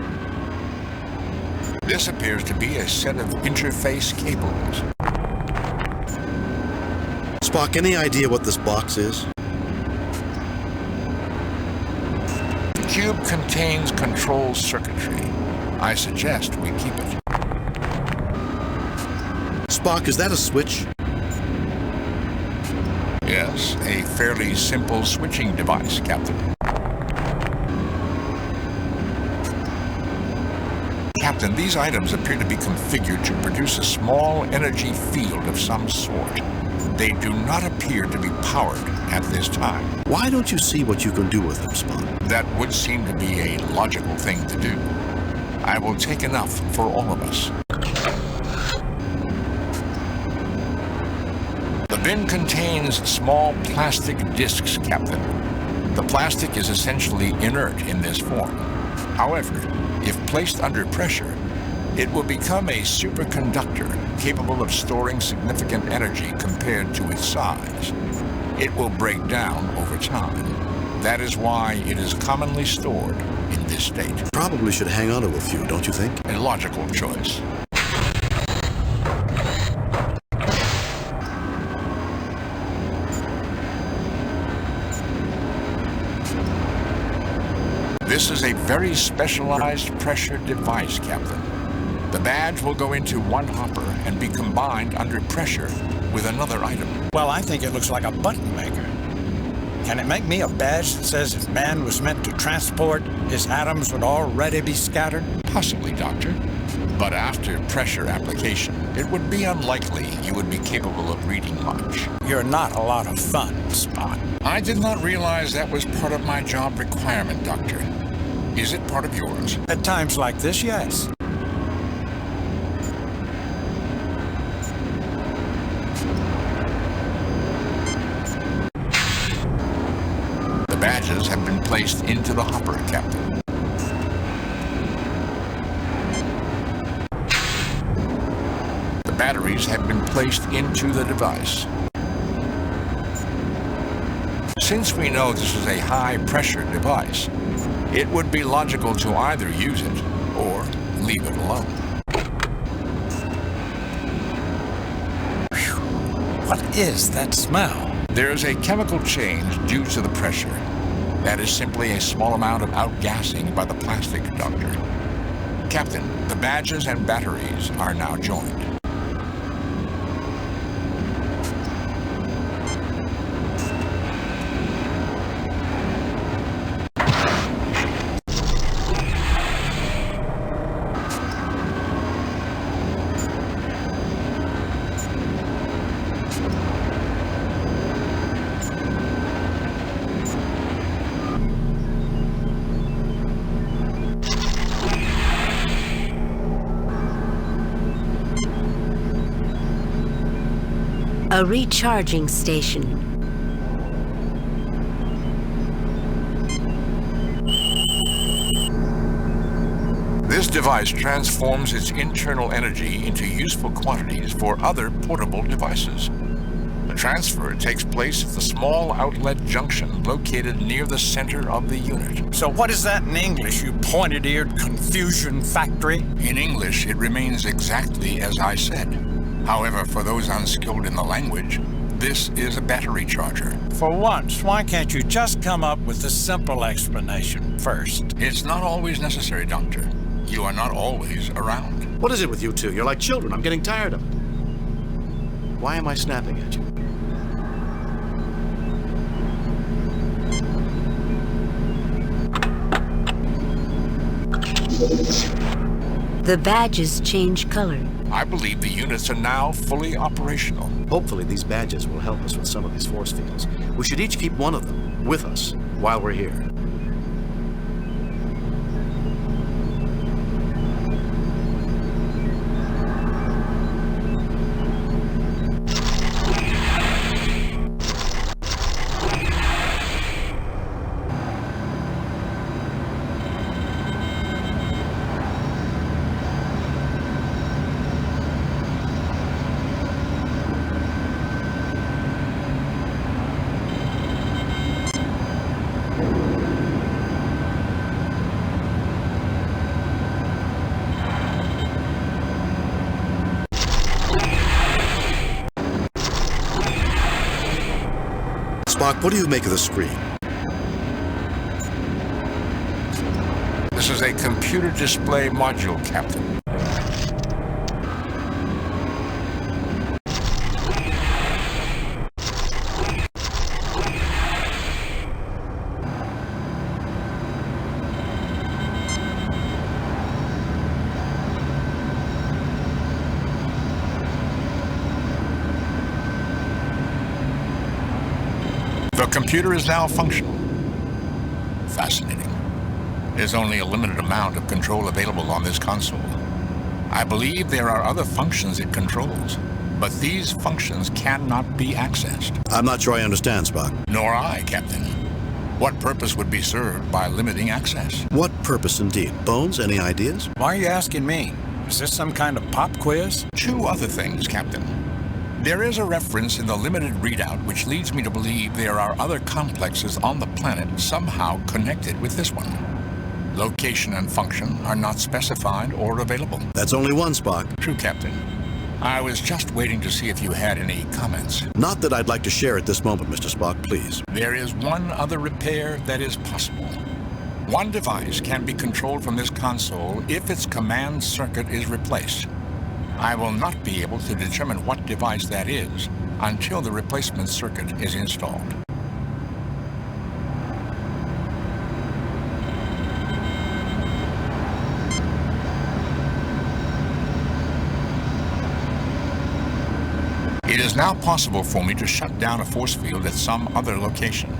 This appears to be a set of interface cables. Spock, any idea what this box is? The cube contains control circuitry. I suggest we keep it. Spock, is that a switch? Yes, a fairly simple switching device, Captain. Captain, these items appear to be configured to produce a small energy field of some sort. They do not appear to be powered at this time. Why don't you see what you can do with them, Spock? That would seem to be a logical thing to do. I will take enough for all of us. The bin contains small plastic discs, Captain. The plastic is essentially inert in this form. However, if placed under pressure, it will become a superconductor capable of storing significant energy compared to its size. It will break down over time. That is why it is commonly stored in this state. Probably should hang on to a few, don't you think? A logical choice. This is a very specialized pressure device, Captain. The badge will go into one hopper and be combined under pressure with another item. Well, I think it looks like a button maker. Can it make me a badge that says if man was meant to transport, his atoms would already be scattered? Possibly, Doctor. But after pressure application, it would be unlikely you would be capable of reading much. You're not a lot of fun, Spock. I did not realize that was part of my job requirement, Doctor. Is it part of yours? At times like this, yes. The badges have been placed into the hopper, Captain. The batteries have been placed into the device. Since we know this is a high-pressure device, it would be logical to either use it or leave it alone. Whew. What is that smell? There is a chemical change due to the pressure. That is simply a small amount of outgassing by the plastic, Doctor. Captain, the badges and batteries are now joined. A recharging station. This device transforms its internal energy into useful quantities for other portable devices. The transfer takes place at the small outlet junction located near the center of the unit. So what is that in English, you pointed-eared confusion factory? In English, it remains exactly as I said. However, for those unskilled in the language, this is a battery charger. For once, why can't you just come up with a simple explanation first? It's not always necessary, Doctor. You are not always around. What is it with you two? You're like children. I'm getting tired of it. Why am I snapping at you? The badges change color. I believe the units are now fully operational. Hopefully these badges will help us with some of these force fields. We should each keep one of them with us while we're here. Spock, what do you make of the screen? This is a computer display module, Captain. The computer is now functional. Fascinating. There's only a limited amount of control available on this console. I believe there are other functions it controls, but these functions cannot be accessed. I'm not sure I understand, Spock. Nor I, Captain. What purpose would be served by limiting access? What purpose indeed? Bones, any ideas? Why are you asking me? Is this some kind of pop quiz? Two other things, Captain. There is a reference in the limited readout which leads me to believe there are other complexes on the planet somehow connected with this one. Location and function are not specified or available. That's only one, Spock. True, Captain. I was just waiting to see if you had any comments. Not that I'd like to share at this moment, Mr. Spock, please. There is one other repair that is possible. One device can be controlled from this console if its command circuit is replaced. I will not be able to determine what device that is until the replacement circuit is installed. It is now possible for me to shut down a force field at some other location.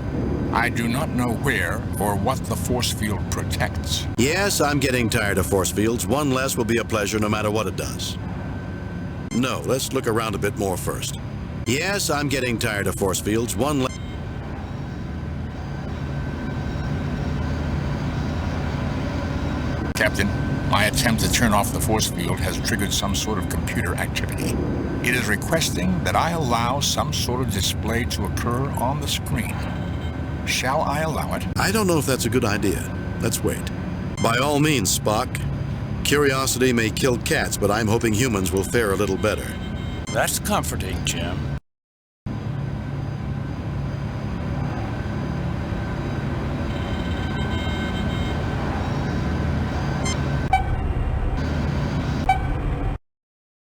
I do not know where or what the force field protects. Yes, I'm getting tired of force fields. One less will be a pleasure no matter what it does. No, let's look around a bit more first. Yes, I'm getting tired of force fields. One less. Captain, my attempt to turn off the force field has triggered some sort of computer activity. It is requesting that I allow some sort of display to occur on the screen. Shall I allow it? I don't know if that's a good idea. Let's wait. By all means, Spock. Curiosity may kill cats, but I'm hoping humans will fare a little better. That's comforting, Jim.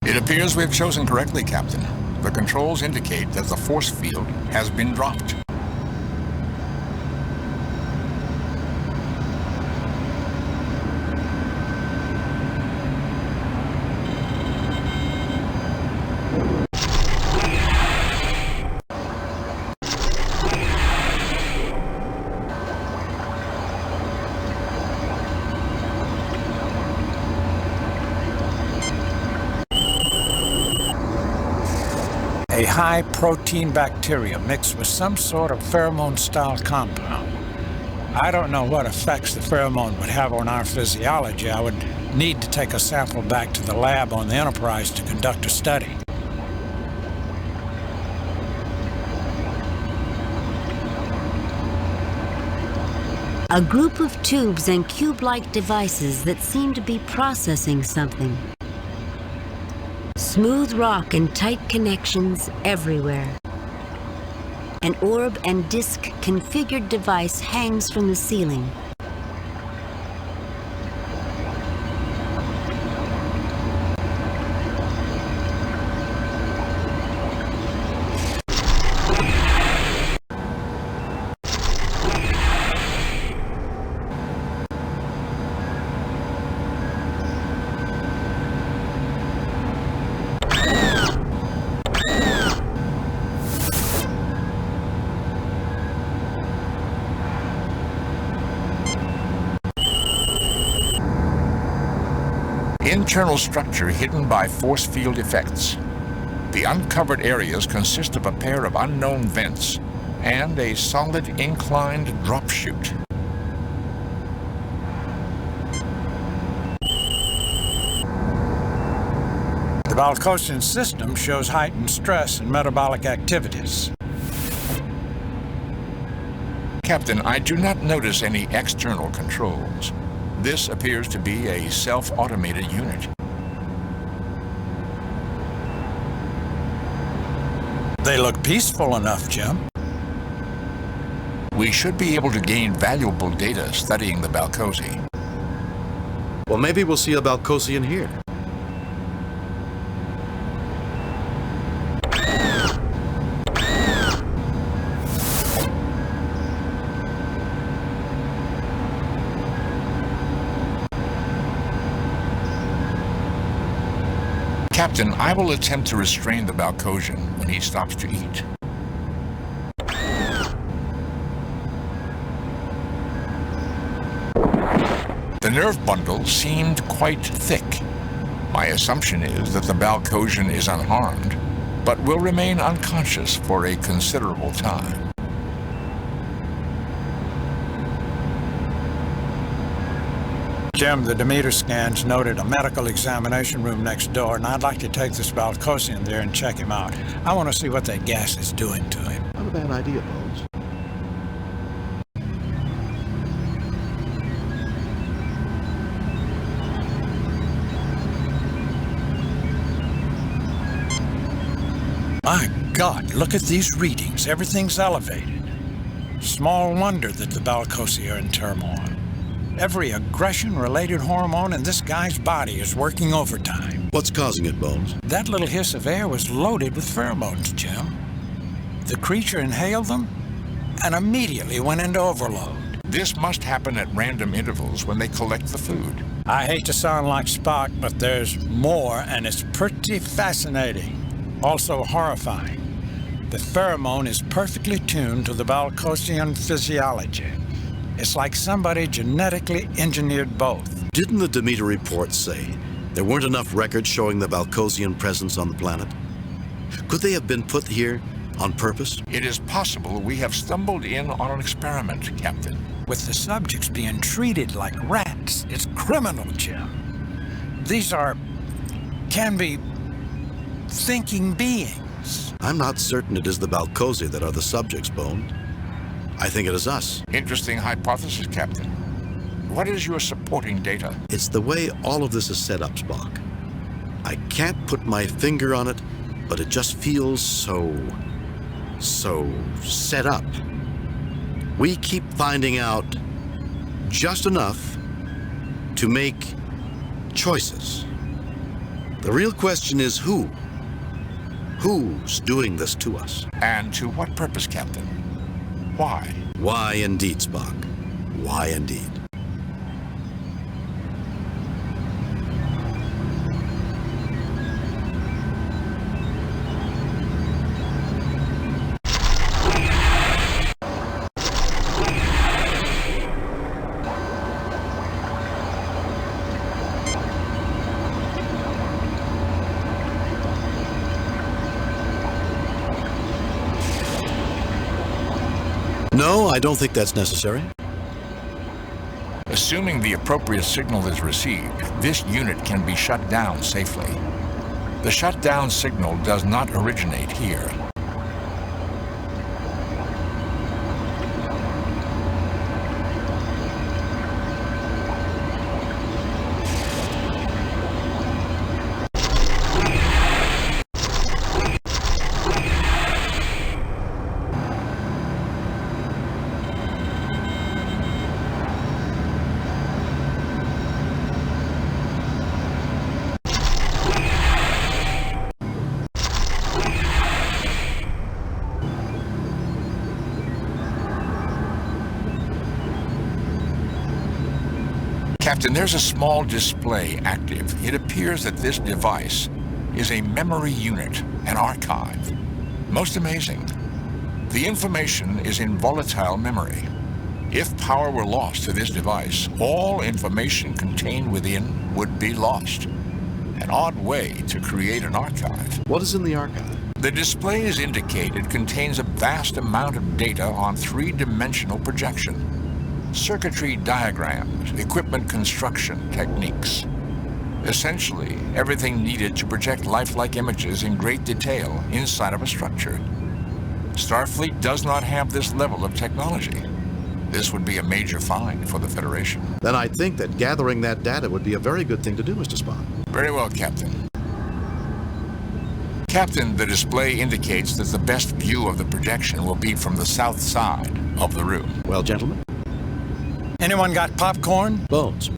It appears we have chosen correctly, Captain. The controls indicate that the force field has been dropped. high-protein bacteria mixed with some sort of pheromone-style compound. I don't know what effects the pheromone would have on our physiology. I would need to take a sample back to the lab on the Enterprise to conduct a study. A group of tubes and cube-like devices that seem to be processing something. Smooth rock and tight connections everywhere. An orb and disc configured device hangs from the ceiling. Internal structure hidden by force field effects. The uncovered areas consist of a pair of unknown vents and a solid inclined drop chute. The Balcosian system shows heightened stress and metabolic activities. Captain, I do not notice any external controls. This appears to be a self-automated unit. They look peaceful enough, Jim. We should be able to gain valuable data studying the Balcosi. Well, maybe we'll see a Balcosian here. Captain, I will attempt to restrain the Balcosian when he stops to eat. The nerve bundle seemed quite thick. My assumption is that the Balcosian is unharmed, but will remain unconscious for a considerable time. Jim, the Demeter scans noted a medical examination room next door, and I'd like to take this Balcosian there and check him out. I want to see what that gas is doing to him. Not a bad idea, Bones. My God, look at these readings. Everything's elevated. Small wonder that the Balcosi are in turmoil. Every aggression-related hormone in this guy's body is working overtime. What's causing it, Bones? That little hiss of air was loaded with pheromones, Jim. The creature inhaled them and immediately went into overload. This must happen at random intervals when they collect the food. I hate to sound like Spock, but there's more, and it's pretty fascinating. Also horrifying. The pheromone is perfectly tuned to the Balcosian physiology. It's like somebody genetically engineered both. Didn't the Demeter report say there weren't enough records showing the Balcosian presence on the planet? Could they have been put here on purpose? It is possible we have stumbled in on an experiment, Captain. With the subjects being treated like rats, it's criminal, Jim. These can be thinking beings. I'm not certain it is the Balcosi that are the subjects, Bone. I think it is us. Interesting hypothesis, Captain. What is your supporting data? It's the way all of this is set up, Spock. I can't put my finger on it, but it just feels so set up. We keep finding out just enough to make choices. The real question is who? Who's doing this to us? And to what purpose, Captain? Why? Why indeed, Spock. Why indeed? No, I don't think that's necessary. Assuming the appropriate signal is received, this unit can be shut down safely. The shutdown signal does not originate here. Captain, there's a small display active. It appears that this device is a memory unit, an archive. Most amazing. The information is in volatile memory. If power were lost to this device, all information contained within would be lost. An odd way to create an archive. What is in the archive? The display is indicated contains a vast amount of data on three-dimensional projection. Circuitry diagrams, equipment construction techniques. Essentially, everything needed to project lifelike images in great detail inside of a structure. Starfleet does not have this level of technology. This would be a major find for the Federation. Then I think that gathering that data would be a very good thing to do, Mr. Spock. Very well, Captain. Captain, the display indicates that the best view of the projection will be from the south side of the room. Well, gentlemen? Anyone got popcorn? Bones.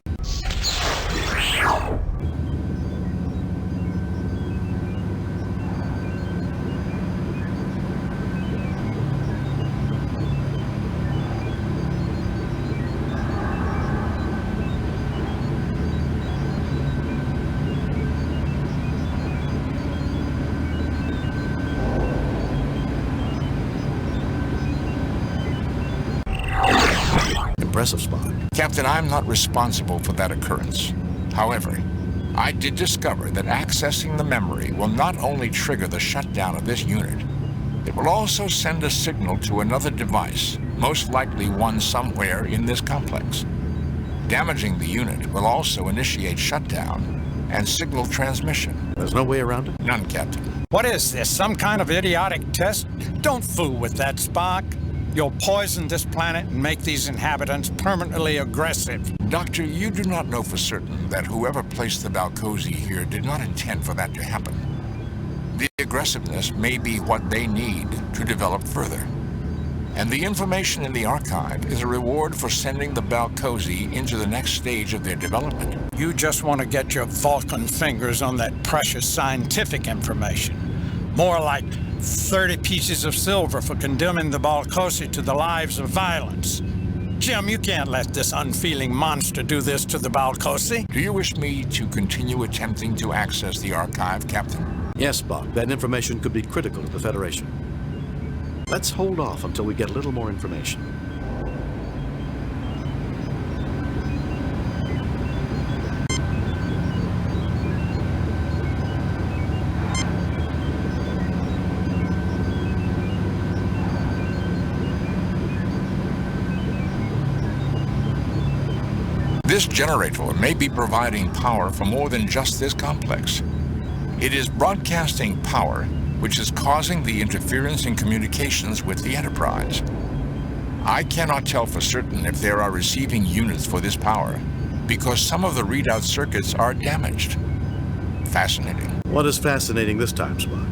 Impressive, Spock. Captain, I'm not responsible for that occurrence. However, I did discover that accessing the memory will not only trigger the shutdown of this unit, it will also send a signal to another device, most likely one somewhere in this complex. Damaging the unit will also initiate shutdown and signal transmission. There's no way around it? None, Captain. What is this, some kind of idiotic test? Don't fool with that, Spock. You'll poison this planet and make these inhabitants permanently aggressive. Doctor, you do not know for certain that whoever placed the Balcosi here did not intend for that to happen. The aggressiveness may be what they need to develop further. And the information in the archive is a reward for sending the Balcosi into the next stage of their development. You just want to get your Vulcan fingers on that precious scientific information. More like 30 pieces of silver for condemning the Balcosi to the lives of violence. Jim, you can't let this unfeeling monster do this to the Balcosi. Do you wish me to continue attempting to access the archive, Captain? Yes, Spock. That information could be critical to the Federation. Let's hold off until we get a little more information. This generator may be providing power for more than just this complex. It is broadcasting power, which is causing the interference in communications with the Enterprise. I cannot tell for certain if there are receiving units for this power, because some of the readout circuits are damaged. Fascinating. What is fascinating this time, Spock?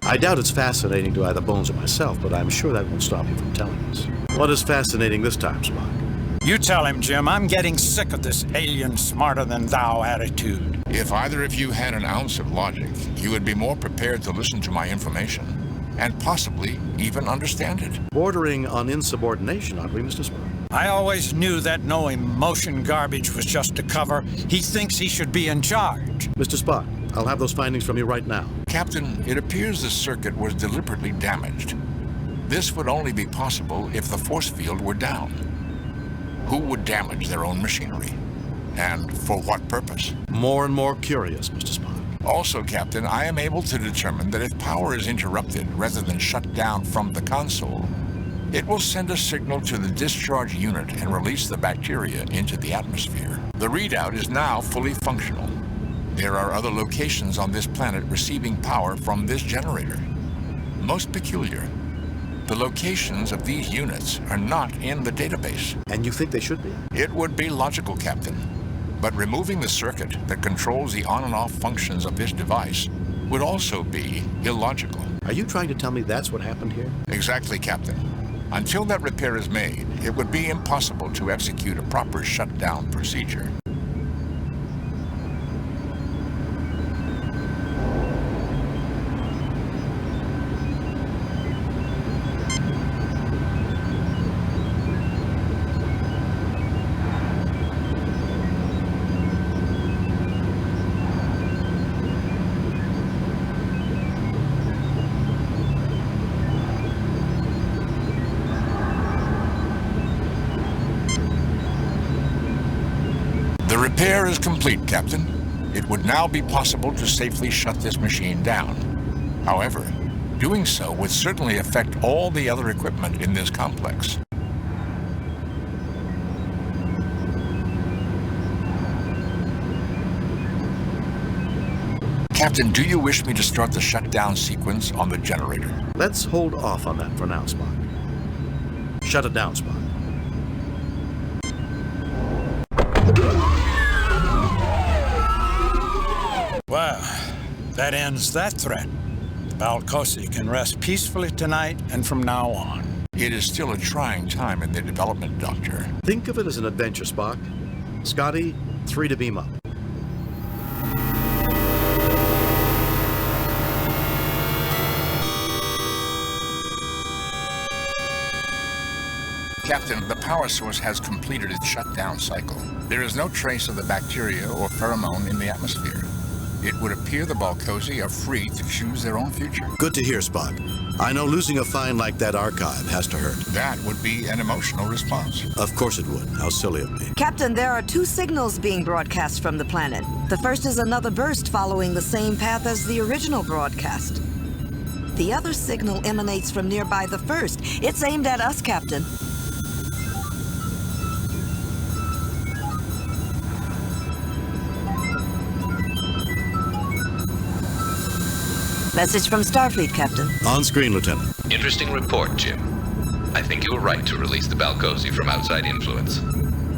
I doubt it's fascinating to either Bones or myself, but I'm sure that won't stop you from telling us. What is fascinating this time, Spock? You tell him, Jim. I'm getting sick of this alien smarter-than-thou attitude. If either of you had an ounce of logic, you would be more prepared to listen to my information, and possibly even understand it. Bordering on insubordination, aren't we, Mr. Spock? I always knew that no emotion garbage was just a cover. He thinks he should be in charge. Mr. Spock, I'll have those findings from you right now. Captain, it appears the circuit was deliberately damaged. This would only be possible if the force field were down. Who would damage their own machinery? And for what purpose? More and more curious, Mr. Spock. Also, Captain, I am able to determine that if power is interrupted rather than shut down from the console, it will send a signal to the discharge unit and release the bacteria into the atmosphere. The readout is now fully functional. There are other locations on this planet receiving power from this generator. Most peculiar, the locations of these units are not in the database. And you think they should be? It would be logical, Captain. But removing the circuit that controls the on and off functions of this device would also be illogical. Are you trying to tell me that's what happened here? Exactly, Captain. Until that repair is made, it would be impossible to execute a proper shutdown procedure. The repair is complete, Captain. It would now be possible to safely shut this machine down. However, doing so would certainly affect all the other equipment in this complex. Captain, do you wish me to start the shutdown sequence on the generator? Let's hold off on that for now, Spock. Shut it down, Spock. Well, that ends that threat. The Balcosi can rest peacefully tonight and from now on. It is still a trying time in their development, Doctor. Think of it as an adventure, Spock. Scotty, 3 to beam up. Captain, the power source has completed its shutdown cycle. There is no trace of the bacteria or pheromone in the atmosphere. It would appear the Balcosi are free to choose their own future. Good to hear, Spock. I know losing a find like that archive has to hurt. That would be an emotional response. Of course it would. How silly of me. Captain, there are 2 signals being broadcast from the planet. The first is another burst following the same path as the original broadcast. The other signal emanates from nearby the first. It's aimed at us, Captain. Message from Starfleet, Captain. On screen, Lieutenant. Interesting report, Jim. I think you were right to release the Balcosi from outside influence.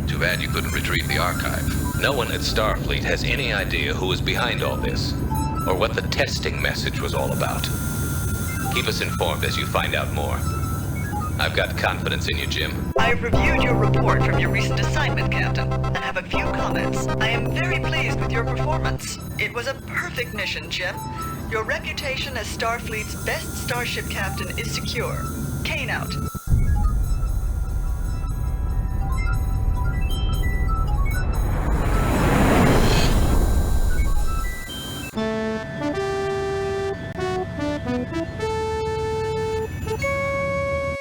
Too bad you couldn't retrieve the archive. No one at Starfleet has any idea who is behind all this, or what the testing message was all about. Keep us informed as you find out more. I've got confidence in you, Jim. I've reviewed your report from your recent assignment, Captain, and have a few comments. I am very pleased with your performance. It was a perfect mission, Jim. Your reputation as Starfleet's best starship captain is secure. Kane out.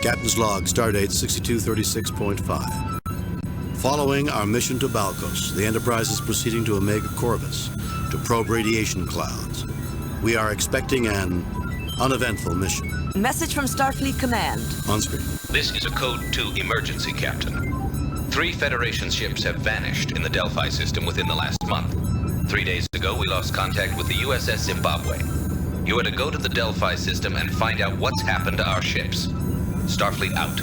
Captain's log, stardate 6236.5. Following our mission to Balcos, the Enterprise is proceeding to Omega Corvus to probe radiation clouds. We are expecting an uneventful mission. Message from Starfleet Command. On screen. This is a Code 2 emergency, Captain. 3 Federation ships have vanished in the Delphi system within the last month. 3 days ago, we lost contact with the USS Zimbabwe. You are to go to the Delphi system and find out what's happened to our ships. Starfleet out.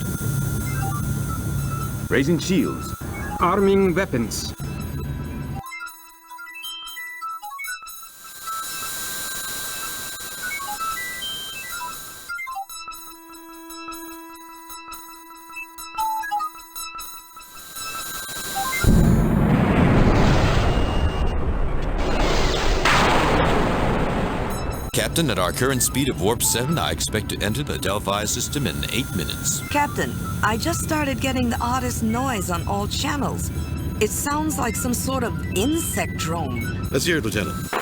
Raising shields. Arming weapons. Captain, at our current speed of warp 7, I expect to enter the Delphi system in 8 minutes. Captain, I just started getting the oddest noise on all channels. It sounds like some sort of insect drone. Let's hear it, Lieutenant.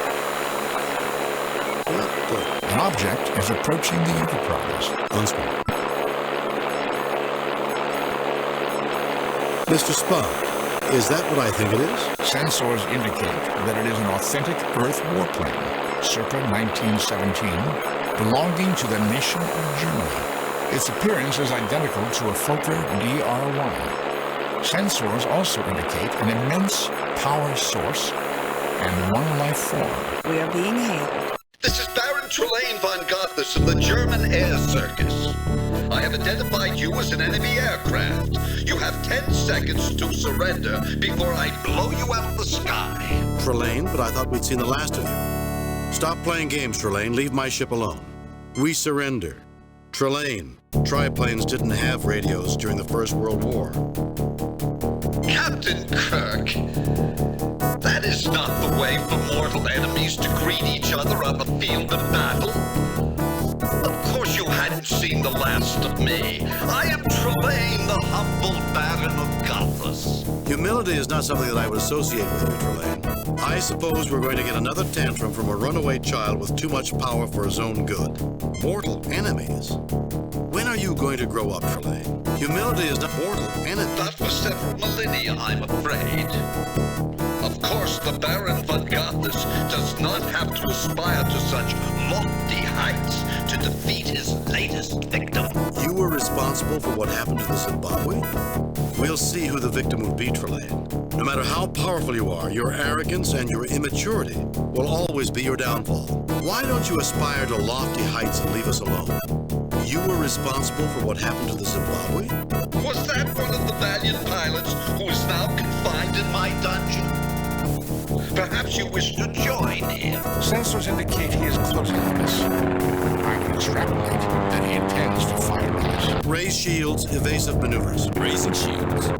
An object is approaching the Enterprise. On screen. Mr. Spock, Is that what I think it is? Sensors indicate that it is an authentic Earth warplane, circa 1917, belonging to the nation of Germany. Its appearance is identical to a Fokker DR-1. Sensors also indicate an immense power source and one life form. We are being hailed. This is Baron Trelane von Gothus of the German Air Circus. I have identified you as an enemy aircraft. You have 10 seconds to surrender before I blow you out of the sky. Trelane, but I thought we'd seen the last of you. Stop playing games, Trelane. Leave my ship alone. We surrender. Trelane, triplanes didn't have radios during the First World War. Captain Kirk, that is not the way for mortal enemies to greet each other on the field of battle. Of course you hadn't seen the last of me. I am Trelane, the humble Baron of Gothus. Humility is not something that I would associate with you, Trelane. I suppose we're going to get another tantrum from a runaway child with too much power for his own good. Mortal enemies? When are you going to grow up, Trelane? Humility is not mortal enemies. Not for several millennia, I'm afraid. Of course, the Baron von Gothus does not have to aspire to such lofty heights to defeat his latest victim. You were responsible for what happened to the Zimbabwe? We'll see who the victim would be, Trelane. No matter how powerful you are, your arrogance and your immaturity will always be your downfall. Why don't you aspire to lofty heights and leave us alone? You were responsible for what happened to the Zimbabwe? Was that one of the valiant pilots who is now confined in my dungeon? Perhaps you wish to join him. Sensors indicate he is closing on us. I can extrapolate that he intends to fire on us. Raise shields, evasive maneuvers. Raising shields.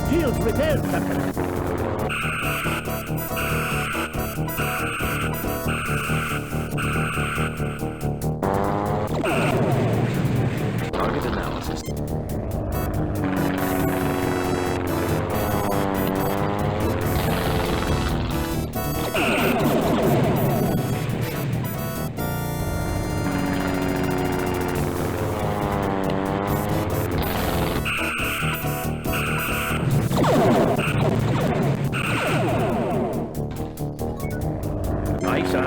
Shields repaired, Captain. Target analysis. Aye, sir.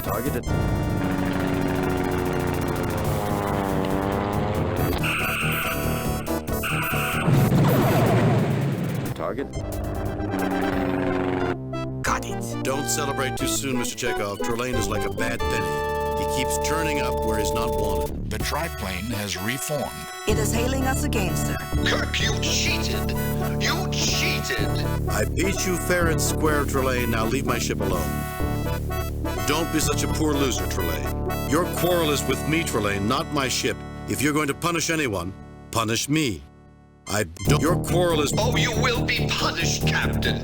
Targeted. Target. Got it. Don't celebrate too soon, Mr. Chekhov. Trelane is like a bad penny. He keeps turning up where he's not wanted. The triplane has reformed. It is hailing us again, sir. Kirk, you cheated! You cheated! I beat you fair and square, Trelane. Now leave my ship alone. Don't be such a poor loser, Trelane. Your quarrel is with me, Trelane, not my ship. If you're going to punish anyone, punish me. Your quarrel is... Oh, you will be punished, Captain.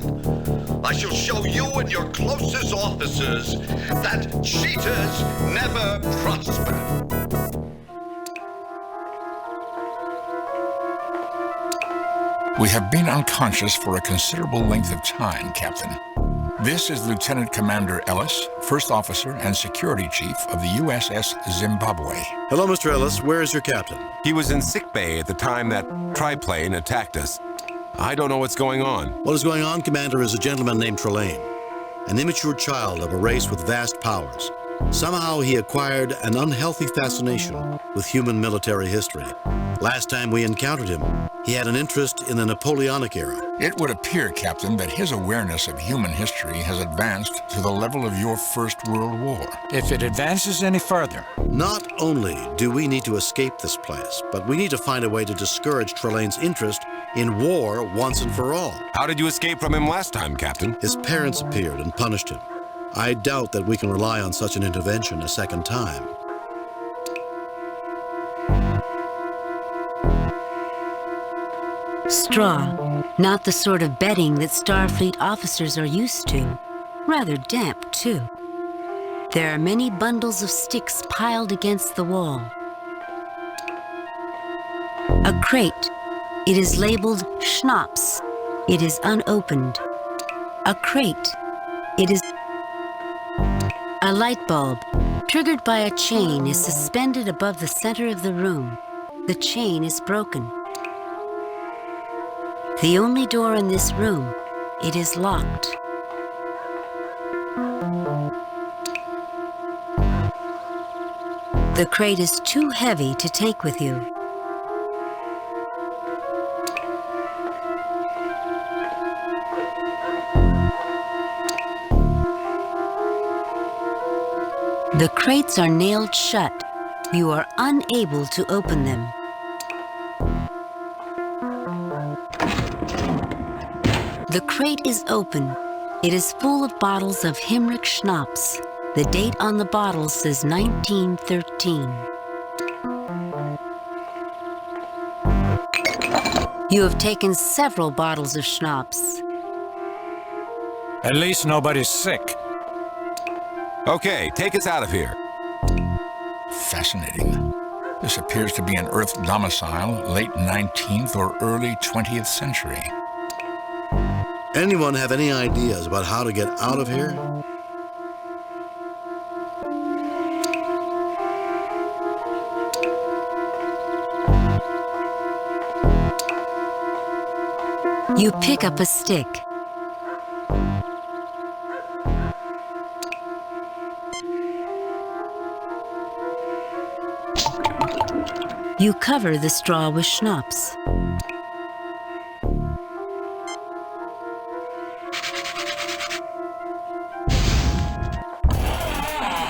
I shall show you and your closest officers that cheaters never prosper. We have been unconscious for a considerable length of time, Captain. This is Lieutenant Commander Ellis, First Officer and Security Chief of the USS Zimbabwe. Hello, Mr. Ellis. Where is your captain? He was in sickbay at the time that triplane attacked us. I don't know what's going on. What is going on, Commander, is a gentleman named Trelane, an immature child of a race with vast powers. Somehow he acquired an unhealthy fascination with human military history. Last time we encountered him, he had an interest in the Napoleonic era. It would appear, Captain, that his awareness of human history has advanced to the level of your First World War. If it advances any further. Not only do we need to escape this place, but we need to find a way to discourage Trelane's interest in war once and for all. How did you escape from him last time, Captain? His parents appeared and punished him. I doubt that we can rely on such an intervention a second time. Straw, not the sort of bedding that Starfleet officers are used to. Rather damp, too. There are many bundles of sticks piled against the wall. A crate. It is labeled Schnapps. It is unopened. A crate. It is... A light bulb, triggered by a chain, is suspended above the center of the room. The chain is broken. The only door in this room, it is locked. The crate is too heavy to take with you. The crates are nailed shut. You are unable to open them. The crate is open. It is full of bottles of Himrich Schnapps. The date on the bottle says 1913. You have taken several bottles of Schnapps. At least nobody's sick. Okay, take us out of here. Fascinating. This appears to be an Earth domicile, late 19th or early 20th century. Anyone have any ideas about how to get out of here? You pick up a stick. You cover the straw with schnapps.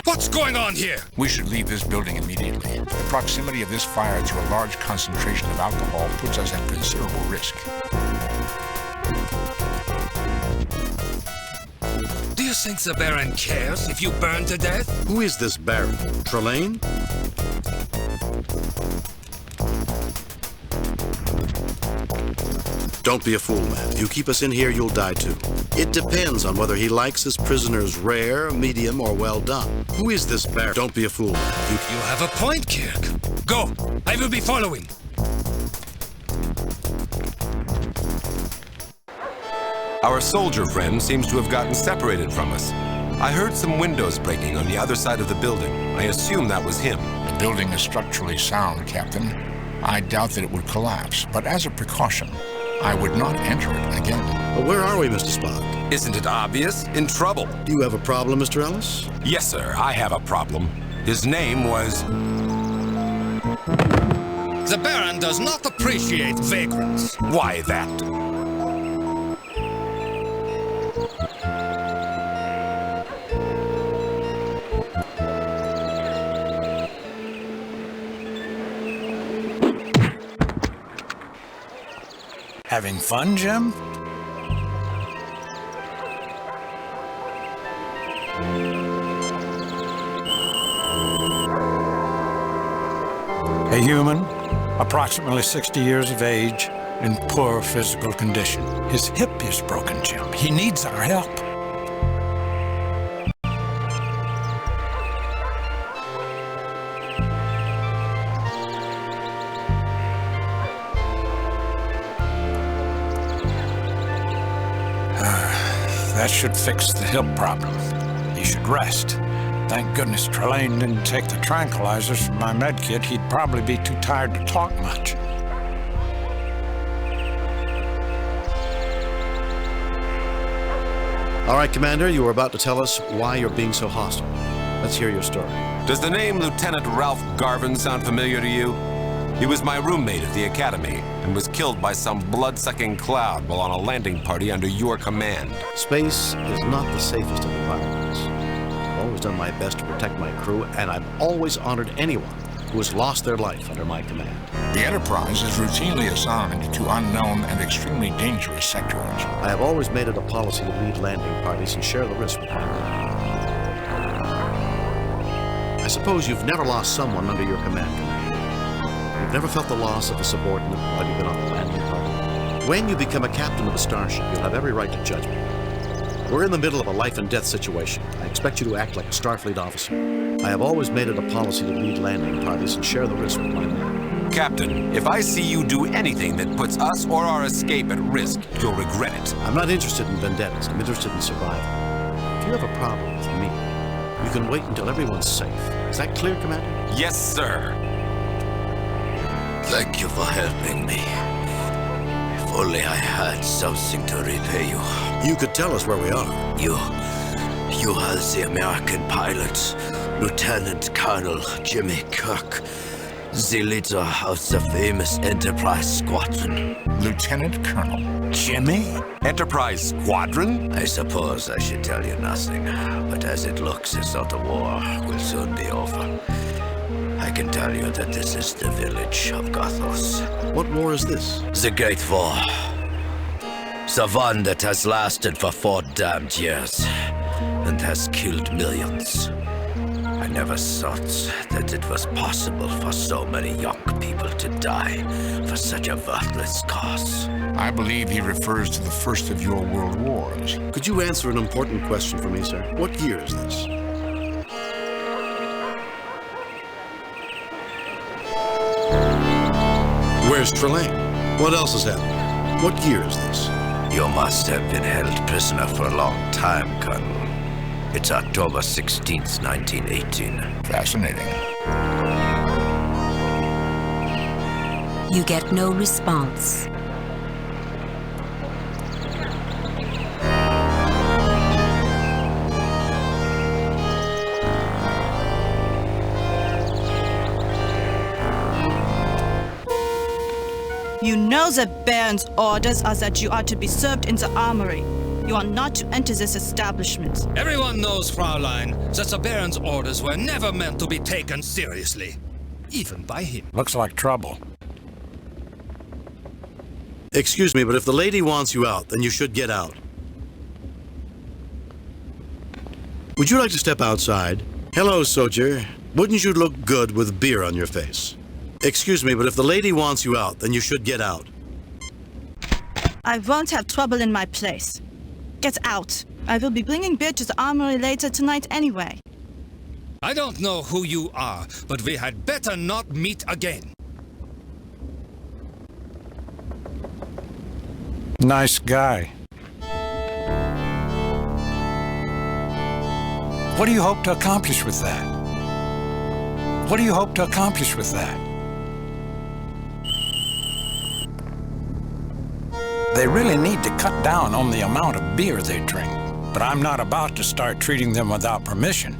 What's going on here? We should leave this building immediately. The proximity of this fire to a large concentration of alcohol puts us at considerable risk. Do you think the Baron cares if you burn to death? Who is this Baron? Trelane? Don't be a fool, man. If you keep us in here, you'll die too. It depends on whether he likes his prisoners rare, medium, or well done. Who is this Baron? Don't be a fool, man. You have a point, Kirk. Go. I will be following. Our soldier friend seems to have gotten separated from us. I heard some windows breaking on the other side of the building. I assume that was him. The building is structurally sound, Captain. I doubt that it would collapse, but as a precaution, I would not enter it again. But where are we, Mr. Spock? Isn't it obvious? In trouble. Do you have a problem, Mr. Ellis? Yes, sir, I have a problem. His name was... The Baron does not appreciate vagrants. Why that? Having fun, Jim? A human, approximately 60 years of age, in poor physical condition. His hip is broken, Jim. He needs our help. That should fix the hip problem. He should rest. Thank goodness Trelane didn't take the tranquilizers from my med kit. He'd probably be too tired to talk much. All right, Commander, you were about to tell us why you're being so hostile. Let's hear your story. Does the name Lieutenant Ralph Garvin sound familiar to you? He was my roommate at the Academy and was killed by some blood-sucking cloud while on a landing party under your command. Space is not the safest of environments. I've always done my best to protect my crew, and I've always honored anyone who has lost their life under my command. The Enterprise is routinely assigned to unknown and extremely dangerous sectors. I have always made it a policy to lead landing parties and share the risk with my crew. I suppose you've never lost someone under your command, Commander. You've never felt the loss of a subordinate while you've been on a landing party. When you become a captain of a starship, you'll have every right to judge me. We're in the middle of a life-and-death situation. I expect you to act like a Starfleet officer. I have always made it a policy to lead landing parties and share the risk with my men. Captain, if I see you do anything that puts us or our escape at risk, you'll regret it. I'm not interested in vendettas. I'm interested in survival. If you have a problem with me, you can wait until everyone's safe. Is that clear, Commander? Yes, sir. Thank you for helping me. If only I had something to repay you. You could tell us where we are. You are the American pilot, Lieutenant Colonel Jimmy Kirk, the leader of the famous Enterprise Squadron. Lieutenant Colonel Jimmy? Enterprise Squadron? I suppose I should tell you nothing, but as it looks as though the war will soon be over, I can tell you that this is the village of Gothos. What war is this? The Great War. The one that has lasted for 4 damned years and has killed millions. I never thought that it was possible for so many young people to die for such a worthless cause. I believe he refers to the first of your world wars. Could you answer an important question for me, sir? What year is this? Where's Trelane? What else has happened? What year is this? You must have been held prisoner for a long time, Colonel. It's October 16th, 1918. Fascinating. You get no response. You know that Baron's orders are that you are to be served in the armory. You are not to enter this establishment. Everyone knows, Fraulein, that the Baron's orders were never meant to be taken seriously. Even by him. Looks like trouble. Excuse me, but if the lady wants you out, then you should get out. Would you like to step outside? Hello, soldier. Wouldn't you look good with beer on your face? Excuse me, but if the lady wants you out, then you should get out. I won't have trouble in my place. Get out. I will be bringing beer to the armory later tonight anyway. I don't know who you are, but we had better not meet again. Nice guy. What do you hope to accomplish with that? What do you hope to accomplish with that? They really need to cut down on the amount of beer they drink, but I'm not about to start treating them without permission.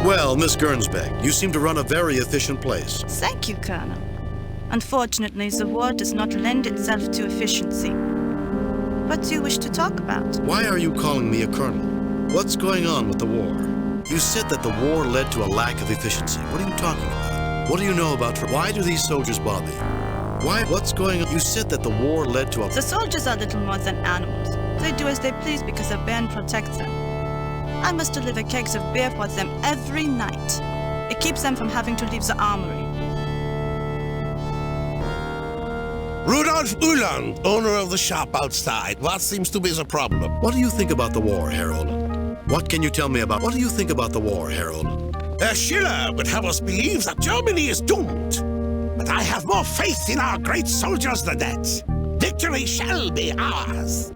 Well, Miss Gernsback, you seem to run a very efficient place. Thank you, Colonel. Unfortunately, the war does not lend itself to efficiency. What do you wish to talk about? Why are you calling me a colonel? What's going on with the war? You said that the war led to a lack of efficiency. What are you talking about? What do you know about... Why do these soldiers bother you? Why? What's going on? You said that the war led to a... The soldiers are little more than animals. They do as they please because a ban protects them. I must deliver kegs of beer for them every night. It keeps them from having to leave the armory. Rudolf Uland, owner of the shop outside. What seems to be the problem? What do you think about the war, Harold? What can you tell me about... What do you think about the war, Harold? Schiller would have us believe that Germany is doomed. But I have more faith in our great soldiers than that. Victory shall be ours.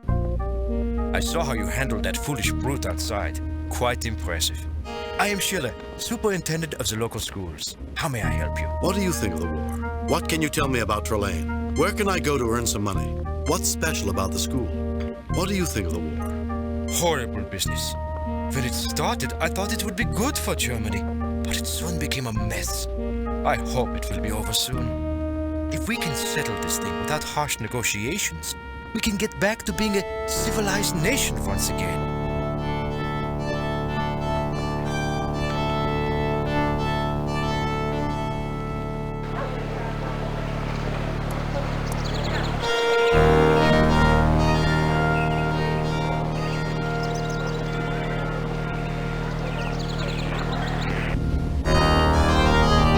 I saw how you handled that foolish brute outside. Quite impressive. I am Schiller, superintendent of the local schools. How may I help you? What do you think of the war? What can you tell me about Trelane? Where can I go to earn some money? What's special about the school? What do you think of the war? Horrible business. When it started, I thought it would be good for Germany, but it soon became a mess. I hope it will be over soon. If we can settle this thing without harsh negotiations, we can get back to being a civilized nation once again.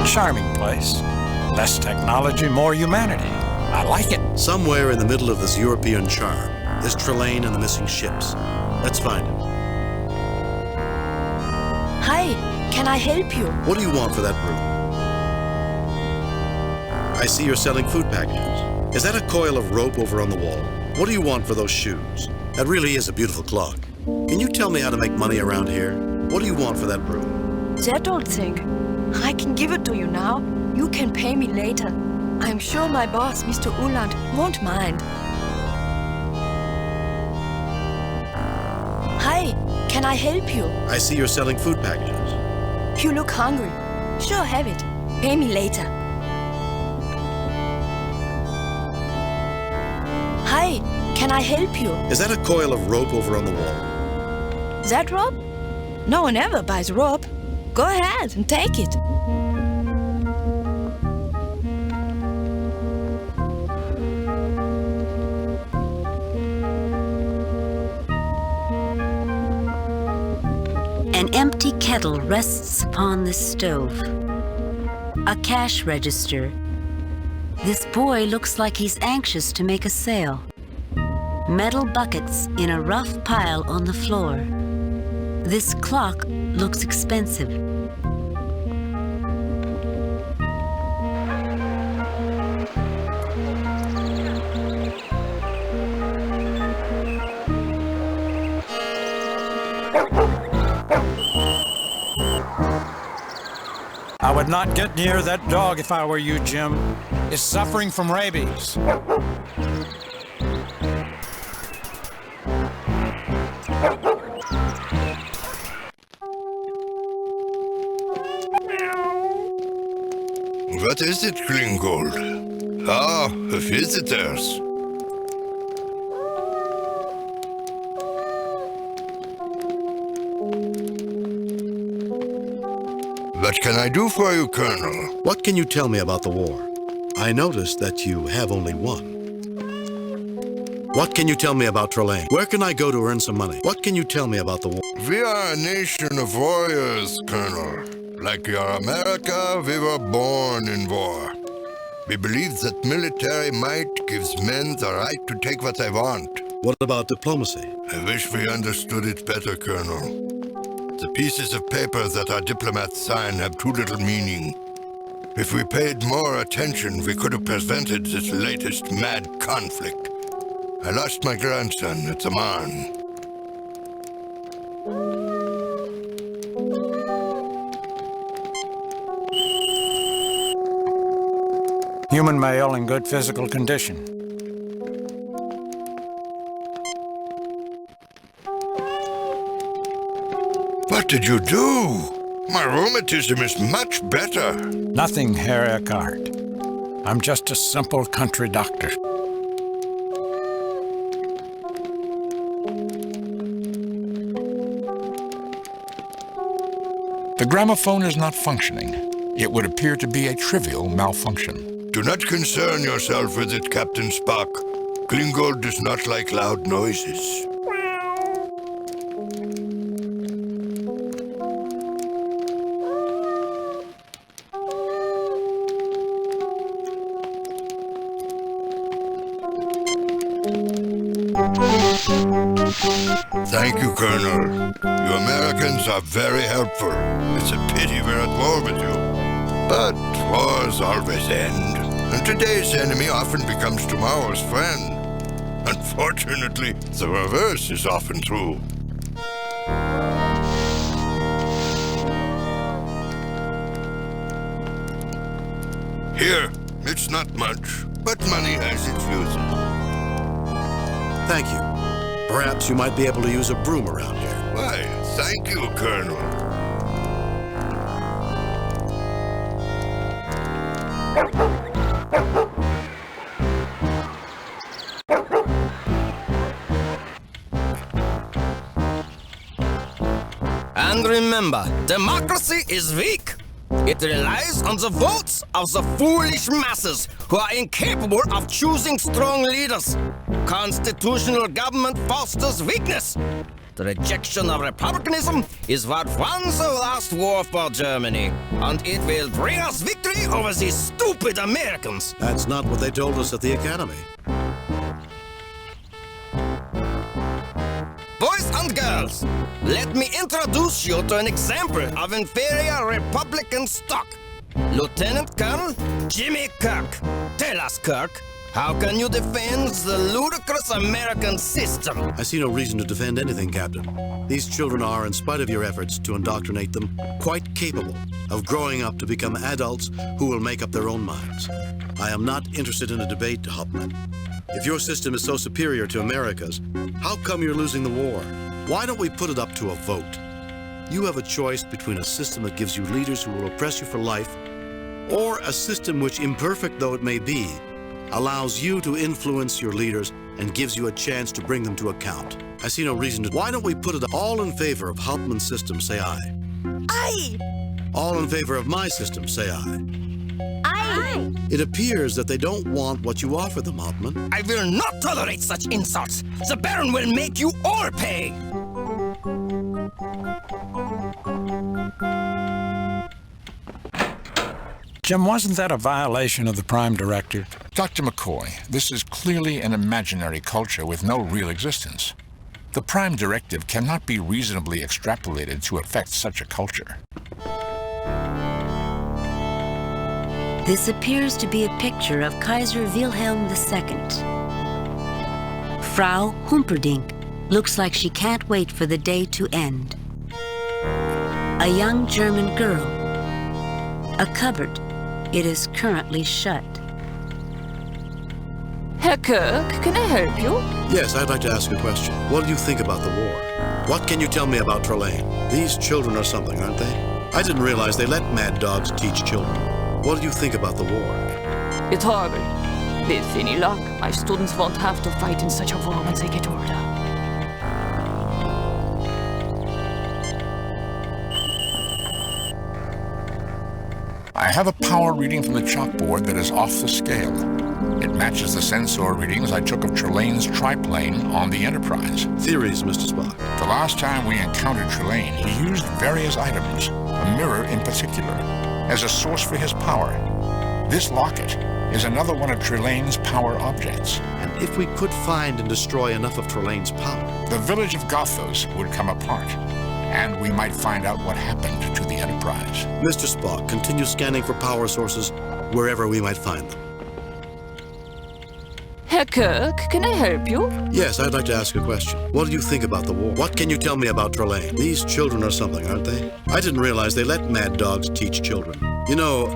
Charming place. Less technology, more humanity. I like it. Somewhere in the middle of this European charm is Trelane and the missing ships. Let's find him. Hi, can I help you? What do you want for that brute? I see you're selling food packages. Is that a coil of rope over on the wall? What do you want for those shoes? That really is a beautiful clock. Can you tell me how to make money around here? What do you want for that broom? That old thing. I can give it to you now. You can pay me later. I'm sure my boss, Mr. Uland, won't mind. Hi, can I help you? I see you're selling food packages. You look hungry. Sure, have it. Pay me later. Hi, can I help you? Is that a coil of rope over on the wall? That rope? No one ever buys rope. Go ahead and take it. An empty kettle rests upon the stove. A cash register. This boy looks like he's anxious to make a sale. Metal buckets in a rough pile on the floor. This clock looks expensive. I would not get near that dog if I were you, Jim. It's suffering from rabies. What is it, Klingold? Ah, visitors. What can I do for you, Colonel? What can you tell me about the war? I noticed that you have only one. What can you tell me about Trelane? Where can I go to earn some money? What can you tell me about the war? We are a nation of warriors, Colonel. Like your America, we were born in war. We believe that military might gives men the right to take what they want. What about diplomacy? I wish we understood it better, Colonel. The pieces of paper that our diplomats sign have too little meaning. If we paid more attention, we could have prevented this latest mad conflict. I lost my grandson at the Marne. Human male in good physical condition. What did you do? My rheumatism is much better. Nothing, Herr Eckhart. I'm just a simple country doctor. The gramophone is not functioning. It would appear to be a trivial malfunction. Do not concern yourself with it, Captain Spock. Klingon does not like loud noises. Thank you, Colonel. You Americans are very helpful. It's a pity we're at war with you. But wars always end, and today's enemy often becomes tomorrow's friend. Unfortunately, the reverse is often true. Here, it's not much, but money has its uses. Thank you. Perhaps you might be able to use a broom around here. Why, thank you, Colonel. And remember, democracy is weak. It relies on the votes of the foolish masses who are incapable of choosing strong leaders. Constitutional government fosters weakness. The rejection of republicanism is what won the last war for Germany, and it will bring us victory over these stupid Americans. That's not what they told us at the Academy. Boys and girls, let me introduce you to an example of inferior Republican stock. Lieutenant Colonel Jimmy Kirk. Tell us, Kirk, how can you defend the ludicrous American system? I see no reason to defend anything, Captain. These children are, in spite of your efforts to indoctrinate them, quite capable of growing up to become adults who will make up their own minds. I am not interested in a debate, Hauptmann. If your system is so superior to America's, how come you're losing the war? Why don't we put it up to a vote? You have a choice between a system that gives you leaders who will oppress you for life, or a system which, imperfect though it may be, allows you to influence your leaders and gives you a chance to bring them to account. I see no reason to... Why don't we put it all in favor of Hauptmann's system, say aye. Aye! All in favor of my system, say aye. Aye! It appears that they don't want what you offer them, Hauptmann. I will not tolerate such insults. The Baron will make you all pay. Jim, wasn't that a violation of the Prime Directive? Dr. McCoy, this is clearly an imaginary culture with no real existence. The Prime Directive cannot be reasonably extrapolated to affect such a culture. This appears to be a picture of Kaiser Wilhelm II. Frau Humperdinck looks like she can't wait for the day to end. A young German girl. A cupboard. It is currently shut. Herr Kirk, can I help you? Yes, I'd like to ask a question. What do you think about the war? What can you tell me about Trelane? These children are something, aren't they? I didn't realize they let mad dogs teach children. What do you think about the war? It's horrible. With any luck, my students won't have to fight in such a war when they get older. I have a power reading from the chalkboard that is off the scale. It matches the sensor readings I took of Trelane's triplane on the Enterprise. Theories, Mr. Spock. The last time we encountered Trelane, he used various items, a mirror in particular, as a source for his power. This locket is another one of Trelane's power objects. And if we could find and destroy enough of Trelane's power, the village of Gothos would come apart, and we might find out what happened to the Enterprise. Mr. Spock, continue scanning for power sources wherever we might find them. Herr Kirk, can I help you? Yes, I'd like to ask a question. What do you think about the war? What can you tell me about Trelane? These children are something, aren't they? I didn't realize they let mad dogs teach children. You know,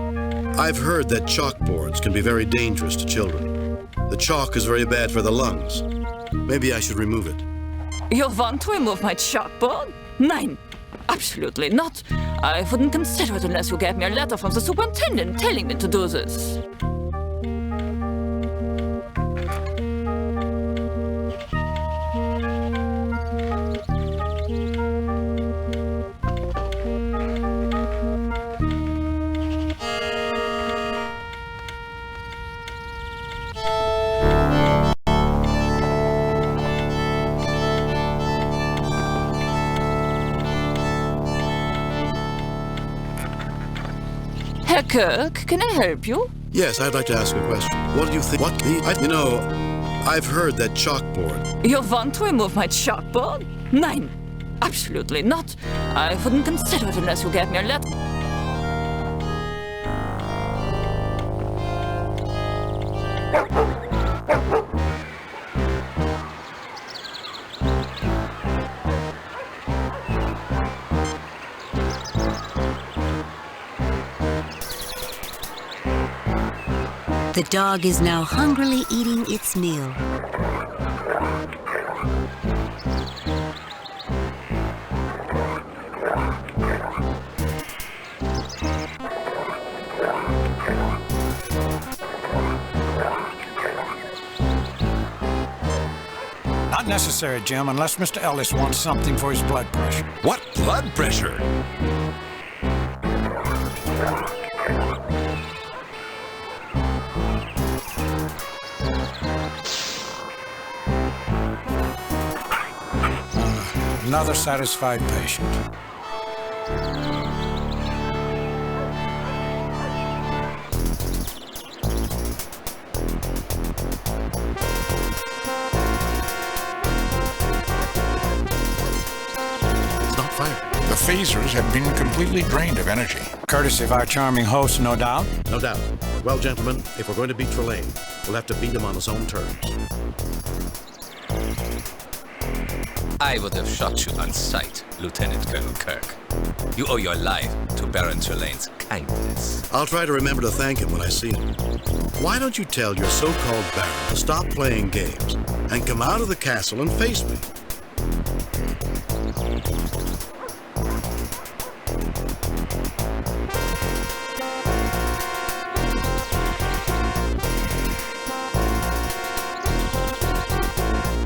I've heard that chalkboards can be very dangerous to children. The chalk is very bad for the lungs. Maybe I should remove it. You want to remove my chalkboard? Nein, absolutely not. I wouldn't consider it unless you gave me a letter from the superintendent telling me to do this. Kirk, can I help you? Yes, I'd like to ask a question. What do you think? You know, I've heard that chalkboard. You want to remove my chalkboard? Nein, absolutely not. I wouldn't consider it unless you gave me a letter. The dog is now hungrily eating its meal. Not necessary, Jim, unless Mr. Ellis wants something for his blood pressure. What blood pressure? Another satisfied patient. It's not firing. The phasers have been completely drained of energy. Courtesy of our charming host, no doubt? No doubt. Well, gentlemen, if we're going to beat Trelane, we'll have to beat him on his own terms. I would have shot you on sight, Lieutenant Colonel Kirk. You owe your life to Baron Trelane's kindness. I'll try to remember to thank him when I see him. Why don't you tell your so-called Baron to stop playing games and come out of the castle and face me?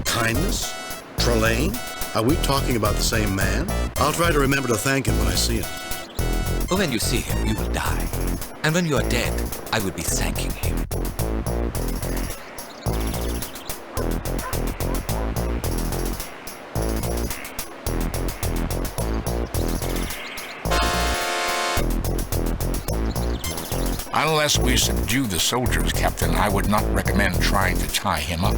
Kindness? Trelane? Are we talking about the same man? I'll try to remember to thank him when I see him. When you see him, you will die. And when you are dead, I will be thanking him. Unless we subdue the soldiers, Captain, I would not recommend trying to tie him up.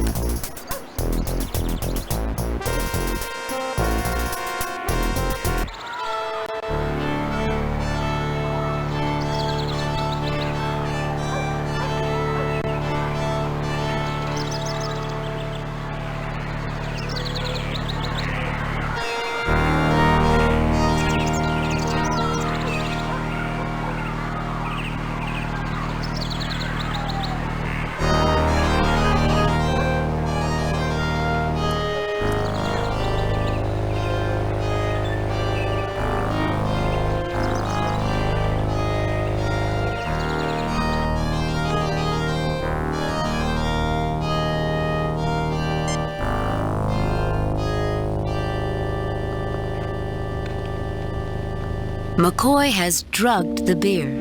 McCoy has drugged the beer.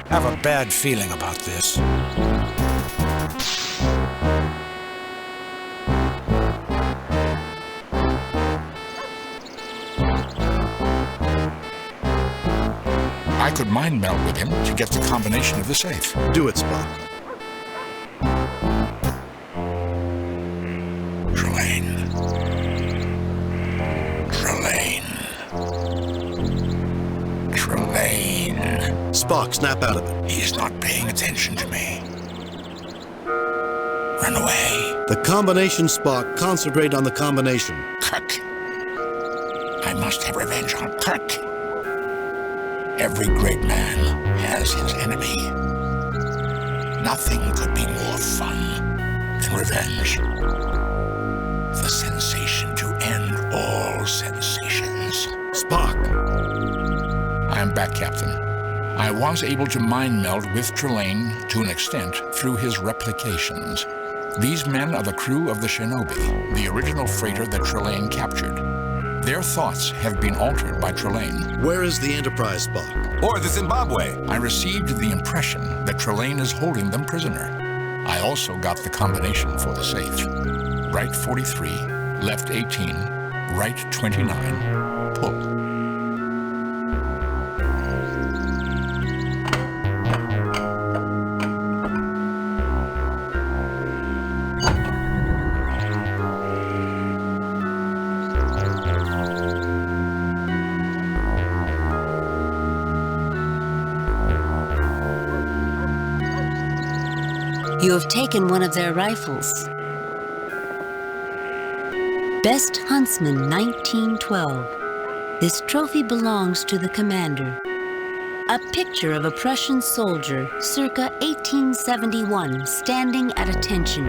I have a bad feeling about this. I could mind meld with him to get the combination of the safe. Do it, Spock. Trelane. Spock, snap out of it. He is not paying attention to me. Run away. The combination, Spock. Concentrate on the combination. Kirk. I must have revenge on Kirk. Every great man has his enemy. Nothing could be more fun than revenge. The sensation to end all sensations. Spock! I am back, Captain. I was able to mind meld with Trelane to an extent through his replications. These men are the crew of the Shinobi, the original freighter that Trelane captured. Their thoughts have been altered by Trelane. Where is the Enterprise, Spock? Or the Zimbabwe. I received the impression that Trelane is holding them prisoner. I also got the combination for the safe. Right 43, left 18, right 29, pull. You have taken one of their rifles. Best Huntsman 1912. This trophy belongs to the commander. A picture of a Prussian soldier circa 1871 standing at attention.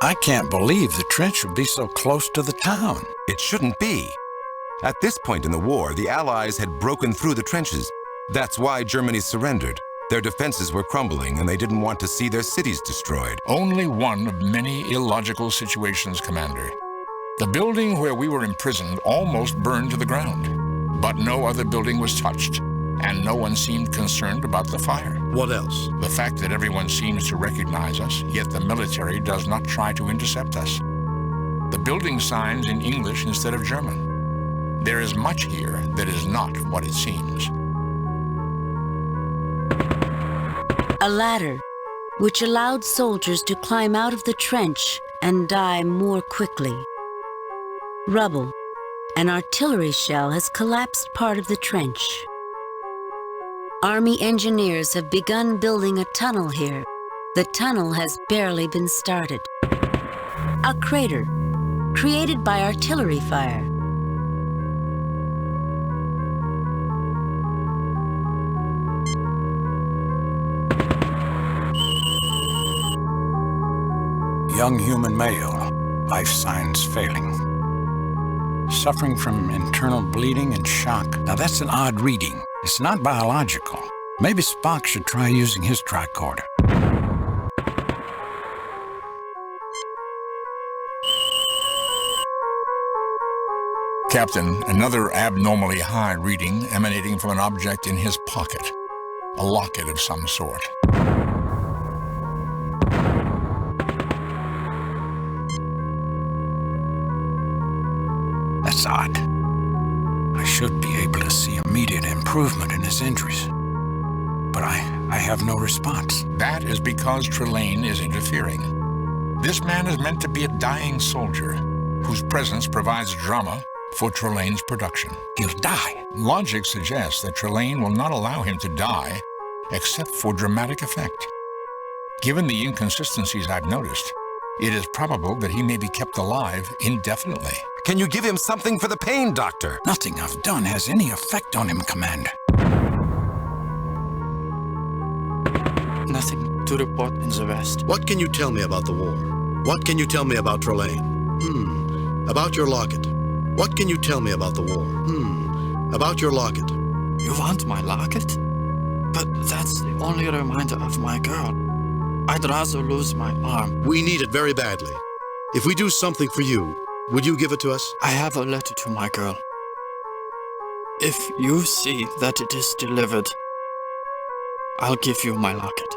I can't believe the trench would be so close to the town. It shouldn't be. At this point in the war, the Allies had broken through the trenches. That's why Germany surrendered. Their defenses were crumbling, and they didn't want to see their cities destroyed. Only one of many illogical situations, Commander. The building where we were imprisoned almost burned to the ground. But no other building was touched, and no one seemed concerned about the fire. What else? The fact that everyone seems to recognize us, yet the military does not try to intercept us. The building signs in English instead of German. There is much here that is not what it seems. A ladder, which allowed soldiers to climb out of the trench and die more quickly. Rubble. An artillery shell has collapsed part of the trench. Army engineers have begun building a tunnel here. The tunnel has barely been started. A crater, created by artillery fire. Young human male, life signs failing. Suffering from internal bleeding and shock. Now that's an odd reading. It's not biological. Maybe Spock should try using his tricorder. Captain, another abnormally high reading emanating from an object in his pocket. A locket of some sort. That's odd. I should be able to see immediate improvement in his injuries. But I have no response. That is because Trelane is interfering. This man is meant to be a dying soldier, whose presence provides drama for Trelane's production. He'll die. Logic suggests that Trelane will not allow him to die, except for dramatic effect. Given the inconsistencies I've noticed, it is probable that he may be kept alive indefinitely. Can you give him something for the pain, Doctor? Nothing I've done has any effect on him, Commander. Nothing to report in the West. What can you tell me about the war? What can you tell me about Trelane? About your locket. What can you tell me about the war? About your locket. You want my locket? But that's the only reminder of my girl. I'd rather lose my arm. We need it very badly. If we do something for you, would you give it to us? I have a letter to my girl. If you see that it is delivered, I'll give you my locket.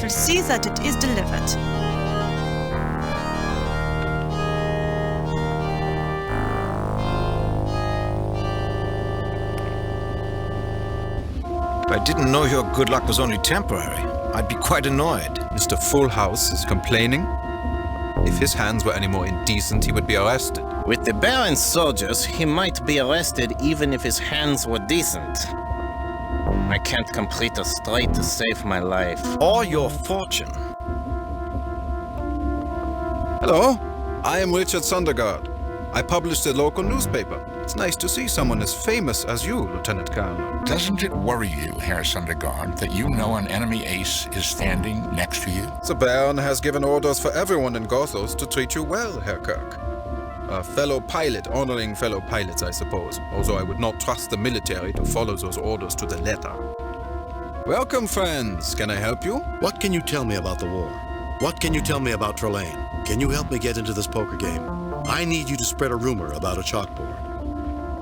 will see that it is delivered. If I didn't know your good luck was only temporary, I'd be quite annoyed. Mr. Full House is complaining? If his hands were any more indecent, he would be arrested. With the Baron's soldiers, he might be arrested even if his hands were decent. I can't complete a strike to save my life. Or your fortune. Hello, I am Richard Sondergaard. I publish the local newspaper. It's nice to see someone as famous as you, Lieutenant Colonel. Doesn't it worry you, Herr Sondergaard, that you know an enemy ace is standing next to you? The Baron has given orders for everyone in Gothos to treat you well, Herr Kirk. A fellow pilot honoring fellow pilots, I suppose, although I would not trust the military to follow those orders to the letter. Welcome, friends. Can I help you? What can you tell me about the war? What can you tell me about Trelane? Can you help me get into this poker game? I need you to spread a rumor about a chalkboard.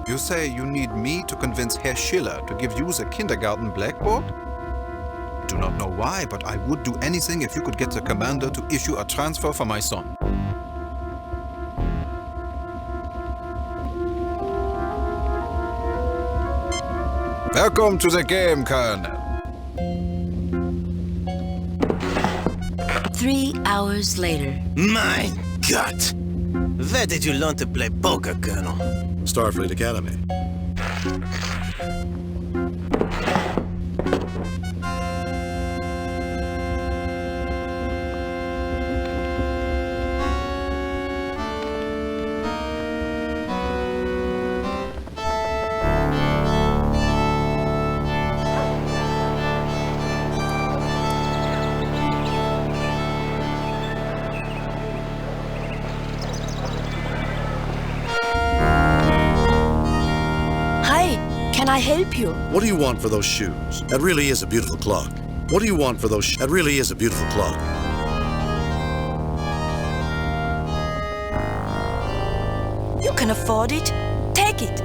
You say you need me to convince Herr Schiller to give you the kindergarten blackboard? I do not know why, but I would do anything if you could get the commander to issue a transfer for my son. Welcome to the game, Colonel. 3 hours later. My God! Where did you learn to play poker, Colonel? Starfleet Academy. Can I help you? What do you want for those shoes? That really is a beautiful clock. What do you want for those That really is a beautiful clock. You can afford it. Take it.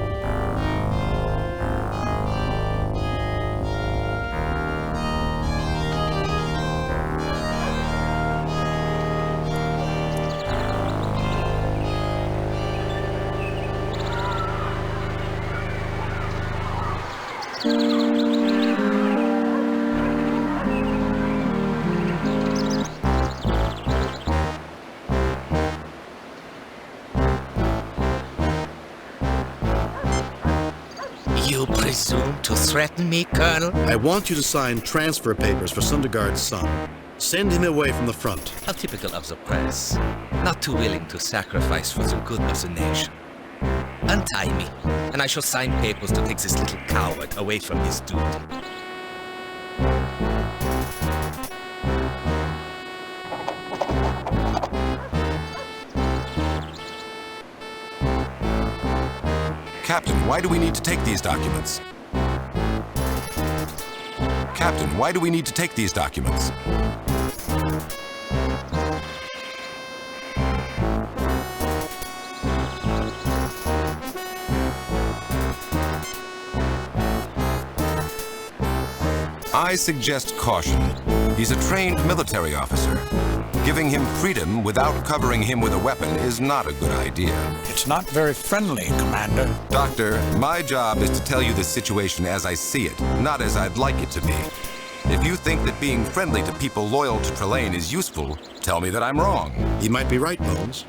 You presume to threaten me, Colonel? I want you to sign transfer papers for Sondergaard's son. Send him away from the front. How typical of the press. Not too willing to sacrifice for the good of the nation. Untie me, and I shall sign papers to take this little coward away from his duty. Captain, why do we need to take these documents? Captain, why do we need to take these documents? I suggest caution. He's a trained military officer. Giving him freedom without covering him with a weapon is not a good idea. It's not very friendly, Commander. Doctor, my job is to tell you the situation as I see it, not as I'd like it to be. If you think that being friendly to people loyal to Trelane is useful, tell me that I'm wrong. He might be right, Bones.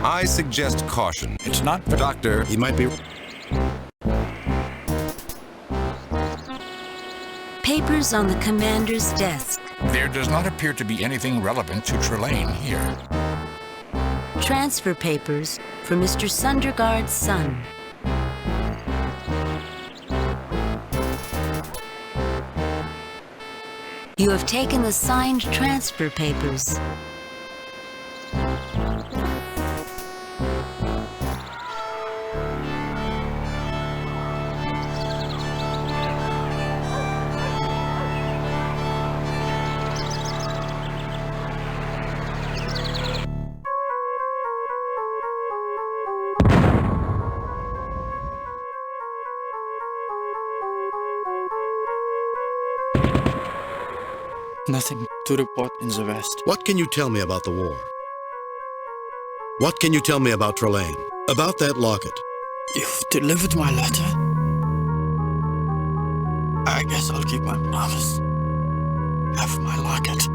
I suggest caution. It's not... Doctor, he might be... Papers on the commander's desk. There does not appear to be anything relevant to Trelane here. Transfer papers for Mr. Sondergaard's son. You have taken the signed transfer papers. Nothing to report in the west. What can you tell me about the war? What can you tell me about Trelane? About that locket? You've delivered my letter. I guess I'll keep my promise. Have my locket.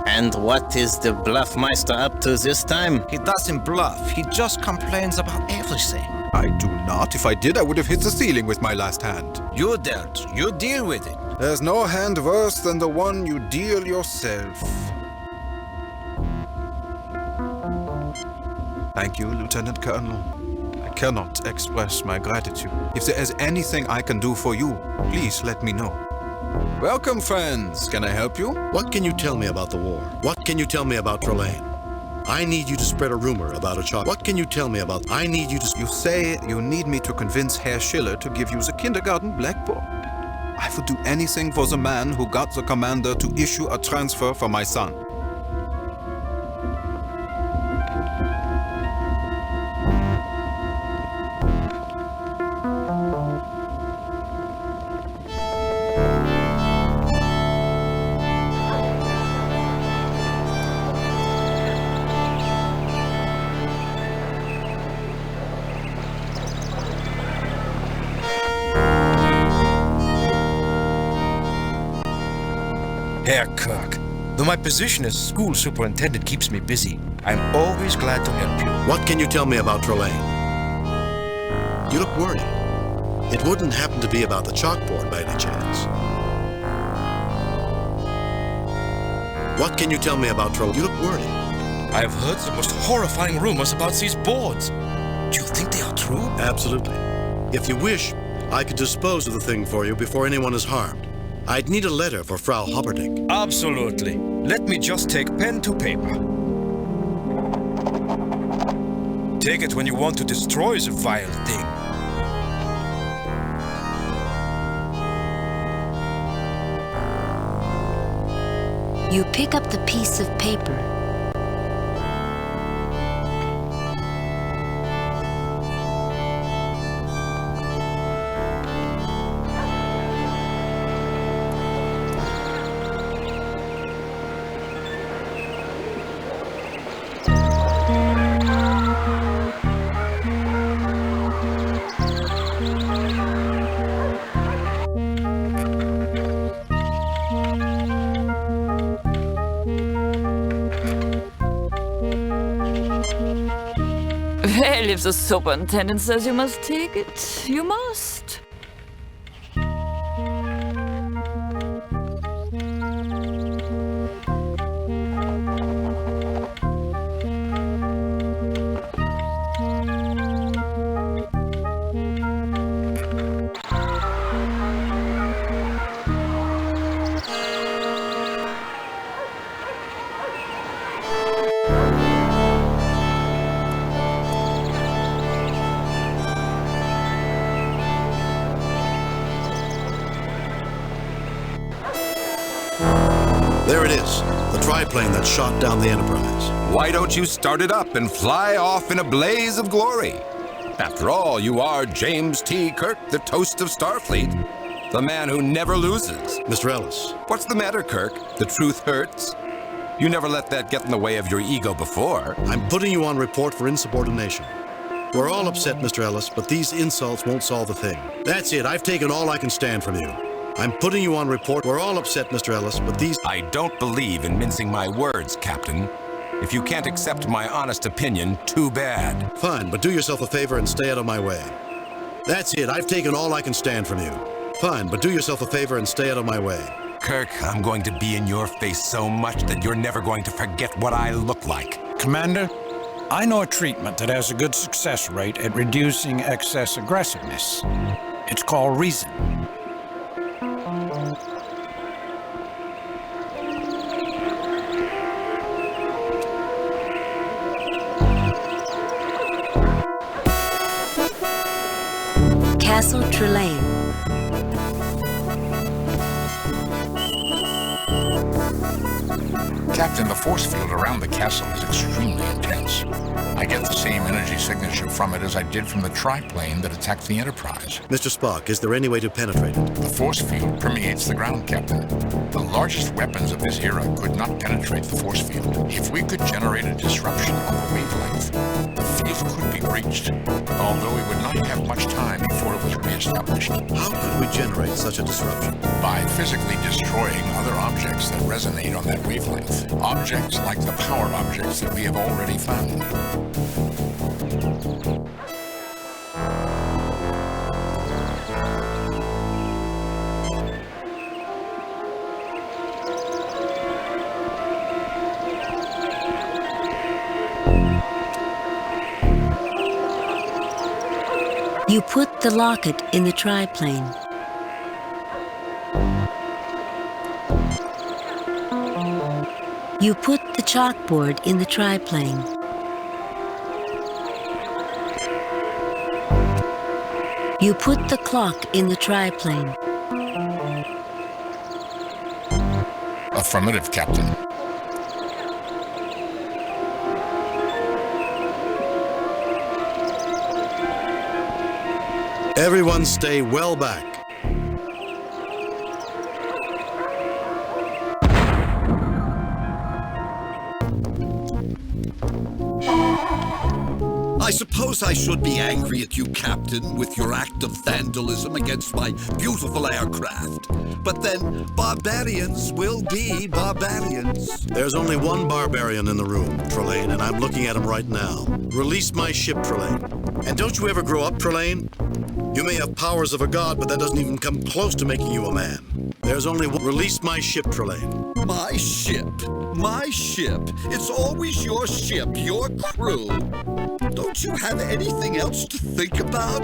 And what is the Bluffmeister up to this time? He doesn't bluff. He just complains about everything. I do not. If I did, I would have hit the ceiling with my last hand. You dealt. You deal with it. There's no hand worse than the one you deal yourself. Thank you, Lieutenant Colonel. I cannot express my gratitude. If there is anything I can do for you, please let me know. Welcome, friends. Can I help you? What can you tell me about the war? What can you tell me about Trelane? I need you to spread a rumor about a child. What can you tell me about... I need you to... You say you need me to convince Herr Schiller to give you the kindergarten black book. I would do anything for the man who got the commander to issue a transfer for my son. Herr Kirk, though my position as school superintendent keeps me busy, I'm always glad to help you. What can you tell me about Trelane? You look worried. It wouldn't happen to be about the chalkboard by any chance. What can you tell me about Trelane? You look worried. I've heard the most horrifying rumors about these boards. Do you think they are true? Absolutely. If you wish, I could dispose of the thing for you before anyone is harmed. I'd need a letter for Frau Humperdinck. Absolutely. Let me just take pen to paper. Take it when you want to destroy the vile thing. You pick up the piece of paper. Well, if the superintendent says you must take it, you must. There it is, the triplane that shot down the Enterprise. Why don't you start it up and fly off in a blaze of glory? After all, you are James T. Kirk, the toast of Starfleet. The man who never loses. Mr. Ellis. What's the matter, Kirk? The truth hurts? You never let that get in the way of your ego before. I'm putting you on report for insubordination. We're all upset, Mr. Ellis, but these insults won't solve the thing. That's it. I've taken all I can stand from you. I'm putting you on report. We're all upset, Mr. Ellis, but these... I don't believe in mincing my words, Captain. If you can't accept my honest opinion, too bad. Fine, but do yourself a favor and stay out of my way. That's it. I've taken all I can stand from you. Fine, but do yourself a favor and stay out of my way. Kirk, I'm going to be in your face so much that you're never going to forget what I look like. Commander, I know a treatment that has a good success rate at reducing excess aggressiveness. It's called reason. Castle Trelane. Captain, the force field around the castle is extremely intense. I get the same energy signature from it as I did from the triplane that attacked the Enterprise. Mr. Spock, is there any way to penetrate it? The force field permeates the ground, Captain. The largest weapons of this era could not penetrate the force field. If we could generate a disruption on the wavelength, the field could be breached, although we would not have much time before it was reestablished. How could we generate such a disruption? By physically destroying other objects that resonate on that wavelength. Objects like the power objects that we have already found. You put the locket in the triplane. You put the chalkboard in the triplane. You put the clock in the triplane. Affirmative, Captain. Everyone stay well back. I suppose I should be angry at you, Captain, with your act of vandalism against my beautiful aircraft. But then, barbarians will be barbarians. There's only one barbarian in the room, Trelane, and I'm looking at him right now. Release my ship, Trelane. And don't you ever grow up, Trelane? You may have powers of a god, but that doesn't even come close to making you a man. There's only one. Release my ship, Trelane. My ship? My ship? It's always your ship, your crew. Don't you have anything else to think about?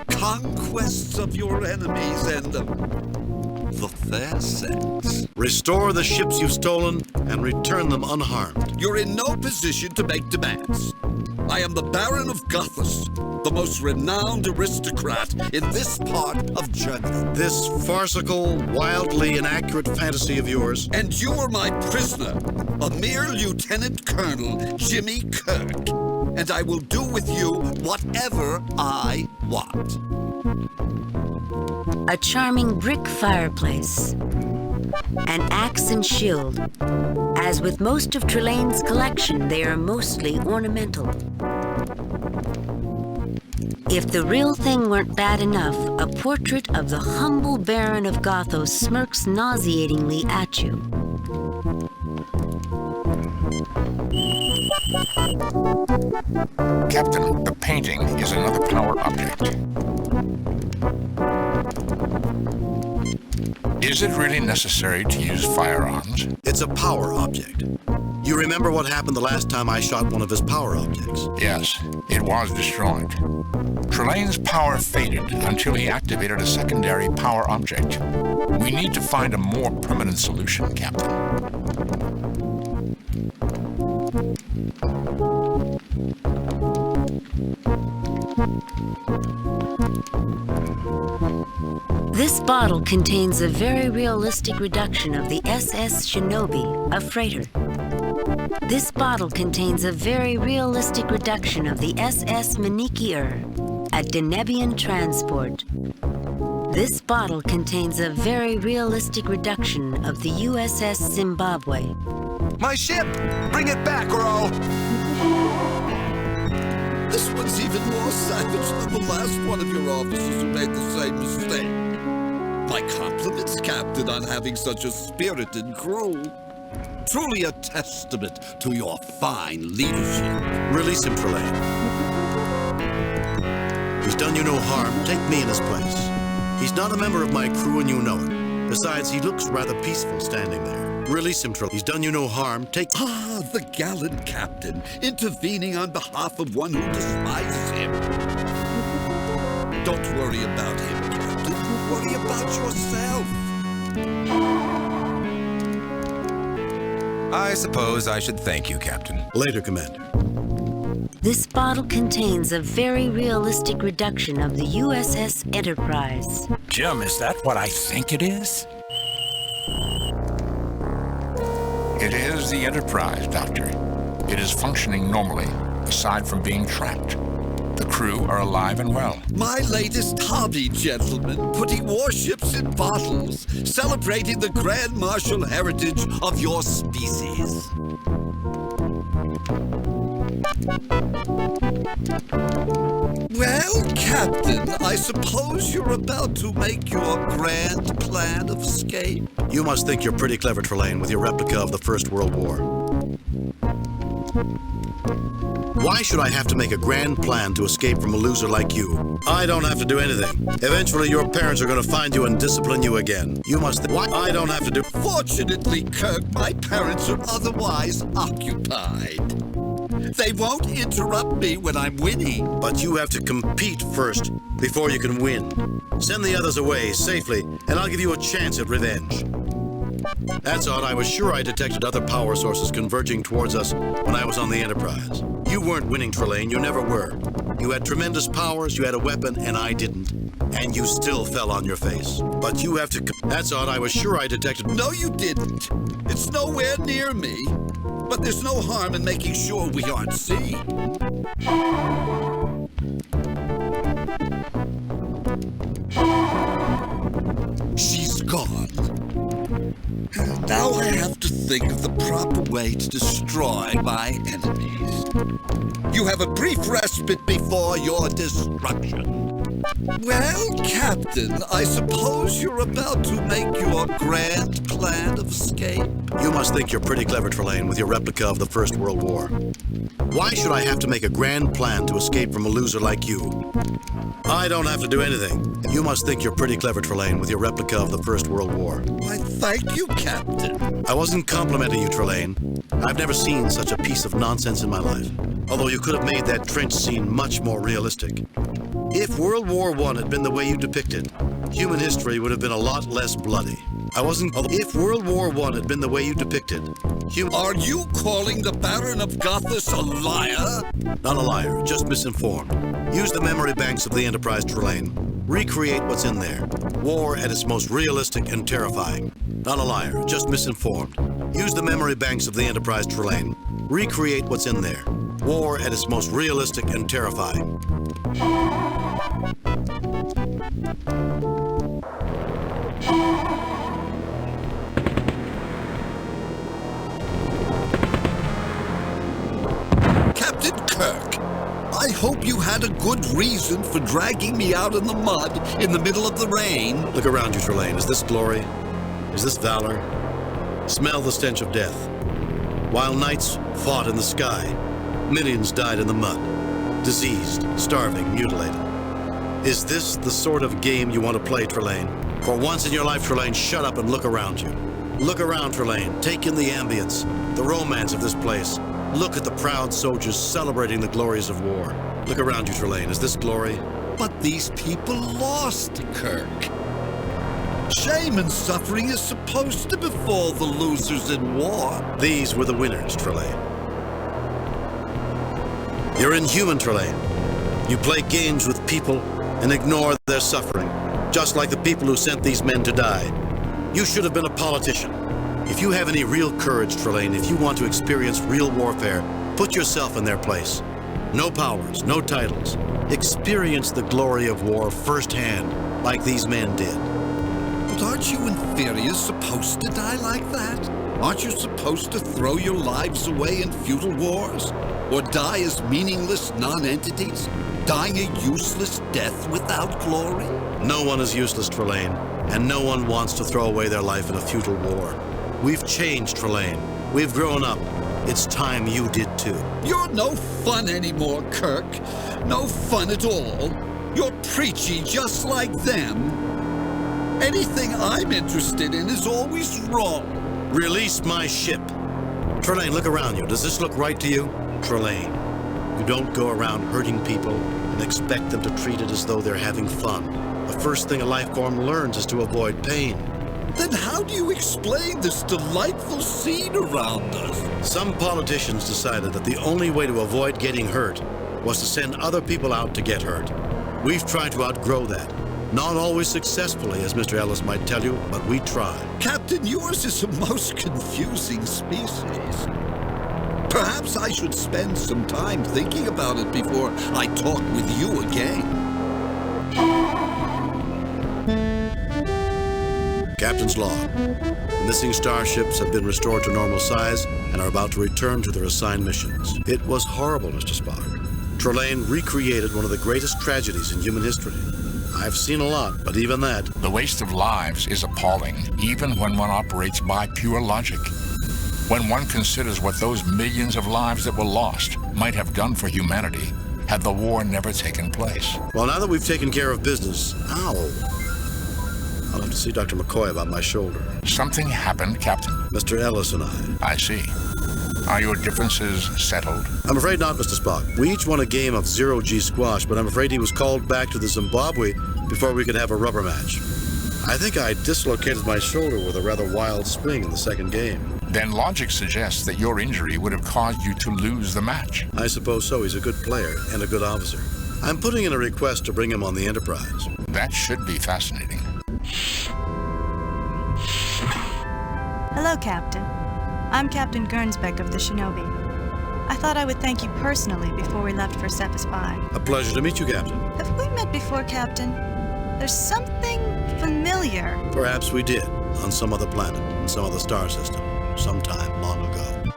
Conquests of your enemies and the fair sex. Restore the ships you've stolen and return them unharmed. You're in no position to make demands. I am the Baron of Gothas, the most renowned aristocrat in this part of Germany. This farcical, wildly inaccurate fantasy of yours. And you are my prisoner, a mere Lieutenant Colonel Jimmy Kirk. And I will do with you whatever I want. A charming brick fireplace. An axe and shield. As with most of Trelane's collection, they are mostly ornamental. If the real thing weren't bad enough, a portrait of the humble Baron of Gothos smirks nauseatingly at you. Captain, the painting is another power object. Is it really necessary to use firearms? It's a power object. You remember what happened the last time I shot one of his power objects? Yes, it was destroyed. Trelane's power faded until he activated a secondary power object. We need to find a more permanent solution, Captain. This bottle contains a very realistic reduction of the SS Shinobi, a freighter. This bottle contains a very realistic reduction of the SS Manikier, a Denebian transport. This bottle contains a very realistic reduction of the USS Zimbabwe. My ship! Bring it back, or I'll... This one's even more savage than the last one of your officers who made the same mistake. My compliments, Captain, on having such a spirited crew. Truly a testament to your fine leadership. Release him, Trelane. He's done you no harm. Take me in his place. He's not a member of my crew and you know it. Besides, he looks rather peaceful standing there. Release him, Trelaine. He's done you no harm. Ah, the gallant captain, intervening on behalf of one who despises him. Don't worry about him, Captain. Worry about yourself. I suppose I should thank you, Captain. Later, Commander. This bottle contains a very realistic reduction of the USS Enterprise. Jim, is that what I think it is? It is the Enterprise, Doctor. It is functioning normally, aside from being trapped. The crew are alive and well. My latest hobby, gentlemen, putting warships in bottles, celebrating the grand martial heritage of your species. Well, Captain, I suppose you're about to make your grand plan of escape. You must think you're pretty clever, Trelaine, with your replica of the First World War. Why should I have to make a grand plan to escape from a loser like you? I don't have to do anything. Eventually, your parents are going to find you and discipline you again. You must why I don't have to do... Fortunately, Kirk, my parents are otherwise occupied. They won't interrupt me when I'm winning. But you have to compete first, before you can win. Send the others away safely, and I'll give you a chance at revenge. That's odd. I was sure I detected other power sources converging towards us when I was on the Enterprise. You weren't winning, Trelaine. You never were. You had tremendous powers, you had a weapon, and I didn't. And you still fell on your face. But you have to... That's odd. I was sure I detected... No, you didn't. It's nowhere near me. But there's no harm in making sure we aren't seen. She's gone. Now I have to think of the proper way to destroy my enemies. You have a brief respite before your destruction. Well, Captain, I suppose you're about to make your grand plan of escape. You must think you're pretty clever, Trelaine, with your replica of the First World War. Why should I have to make a grand plan to escape from a loser like you? I don't have to do anything. You must think you're pretty clever, Trelaine, with your replica of the First World War. Why, thank you, Captain. I wasn't complimenting you, Trelaine. I've never seen such a piece of nonsense in my life. Although you could have made that trench scene much more realistic. If World War I had been the way you depicted, human history would have been a lot less bloody. If World War I had been the way you depicted, Are you calling the Baron of Gothas a liar? Not a liar, just misinformed. Use the memory banks of the Enterprise, Trelaine. Recreate what's in there. War at its most realistic and terrifying. Not a liar, just misinformed. Use the memory banks of the Enterprise, Trelaine. Recreate what's in there. War at its most realistic and terrifying. Captain Kirk, I hope you had a good reason for dragging me out in the mud in the middle of the rain. Look around you, Trelaine. Is this glory? Is this valor? Smell the stench of death. While knights fought in the sky, millions died in the mud, diseased, starving, mutilated. Is this the sort of game you want to play, Trelaine? For once in your life, Trelaine, shut up and look around you. Look around, Trelaine. Take in the ambience, the romance of this place. Look at the proud soldiers celebrating the glories of war. Look around you, Trelaine. Is this glory? But these people lost, Kirk. Shame and suffering is supposed to befall the losers in war. These were the winners, Trelaine. You're inhuman, Trelaine. You play games with people and ignore their suffering, just like the people who sent these men to die. You should have been a politician. If you have any real courage, Trelaine, if you want to experience real warfare, put yourself in their place. No powers, no titles. Experience the glory of war firsthand, like these men did. But aren't you inferiors supposed to die like that? Aren't you supposed to throw your lives away in futile wars? Or die as meaningless non-entities? Dying a useless death without glory? No one is useless, Trelaine, and no one wants to throw away their life in a futile war. We've changed, Trelaine. We've grown up. It's time you did too. You're no fun anymore, Kirk. No fun at all. You're preachy just like them. Anything I'm interested in is always wrong. Release my ship. Trelane, look around you. Does this look right to you? Trelane, you don't go around hurting people and expect them to treat it as though they're having fun. The first thing a life form learns is to avoid pain. Then how do you explain this delightful scene around us? Some politicians decided that the only way to avoid getting hurt was to send other people out to get hurt. We've tried to outgrow that. Not always successfully, as Mr. Ellis might tell you, but we try. Captain, yours is a most confusing species. Perhaps I should spend some time thinking about it before I talk with you again. Captain's log. Missing starships have been restored to normal size and are about to return to their assigned missions. It was horrible, Mr. Spock. Trelane recreated one of the greatest tragedies in human history. I've seen a lot, but even that... The waste of lives is appalling, even when one operates by pure logic. When one considers what those millions of lives that were lost might have done for humanity had the war never taken place. Well, now that we've taken care of business... Ow! I'll have to see Dr. McCoy about my shoulder. Something happened, Captain? Mr. Ellis and I. I see. Are your differences settled? I'm afraid not, Mr. Spock. We each won a game of zero-G squash, but I'm afraid he was called back to the Zimbabwe before we could have a rubber match. I think I dislocated my shoulder with a rather wild swing in the second game. Then logic suggests that your injury would have caused you to lose the match. I suppose so. He's a good player and a good officer. I'm putting in a request to bring him on the Enterprise. That should be fascinating. Hello, Captain. I'm Captain Gernsbeck of the Shinobi. I thought I would thank you personally before we left for Cephas 5. A pleasure to meet you, Captain. Have we met before, Captain? There's something familiar. Perhaps we did, on some other planet, in some other star system, sometime long ago.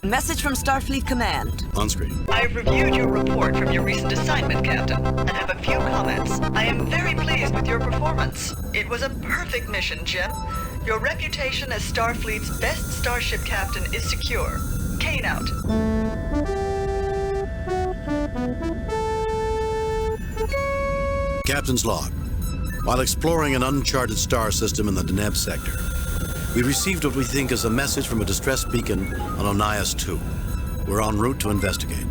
Message from Starfleet Command. On screen. I've reviewed your report from your recent assignment, Captain, and have a few comments. I am very pleased with your performance. It was a perfect mission, Jim. Your reputation as Starfleet's best starship captain is secure. Kane out. Captain's log. While exploring an uncharted star system in the Deneb sector, we received what we think is a message from a distress beacon on Onias 2. We're en route to investigate.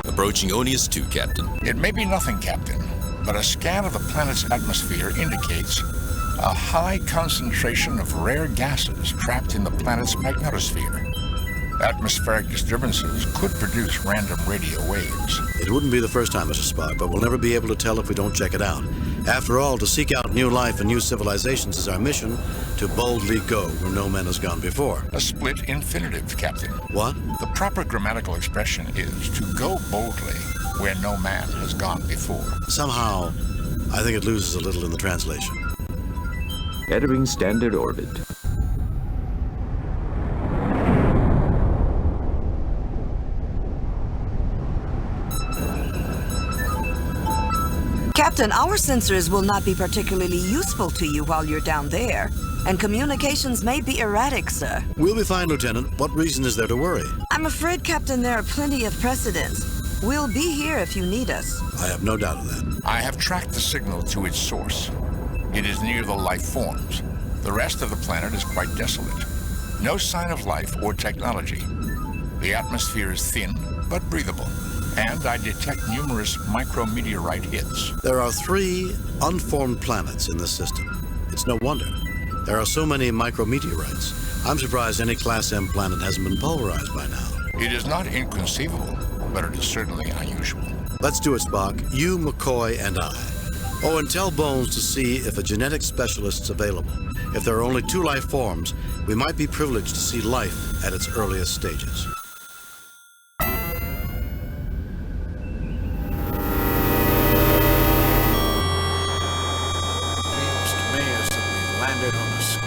Approaching Onias 2, Captain. It may be nothing, Captain, but a scan of the planet's atmosphere indicates a high concentration of rare gases trapped in the planet's magnetosphere. Atmospheric disturbances could produce random radio waves. It wouldn't be the first time, Mr. Spock, but we'll never be able to tell if we don't check it out. After all, to seek out new life and new civilizations is our mission, to boldly go where no man has gone before. A split infinitive, Captain. What? The proper grammatical expression is to go boldly where no man has gone before. Somehow, I think it loses a little in the translation. Entering standard orbit. Captain, our sensors will not be particularly useful to you while you're down there, and communications may be erratic, sir. We'll be fine, Lieutenant. What reason is there to worry? I'm afraid, Captain, there are plenty of precedents. We'll be here if you need us. I have no doubt of that. I have tracked the signal to its source. It is near the life forms. The rest of the planet is quite desolate. No sign of life or technology. The atmosphere is thin, but breathable. And I detect numerous micrometeorite hits. There are 3 unformed planets in this system. It's no wonder. There are so many micrometeorites. I'm surprised any Class M planet hasn't been pulverized by now. It is not inconceivable, but it is certainly unusual. Let's do it, Spock. You, McCoy, and I. Oh, and tell Bones to see if a genetic specialist's available. If there are only 2 life forms, we might be privileged to see life at its earliest stages.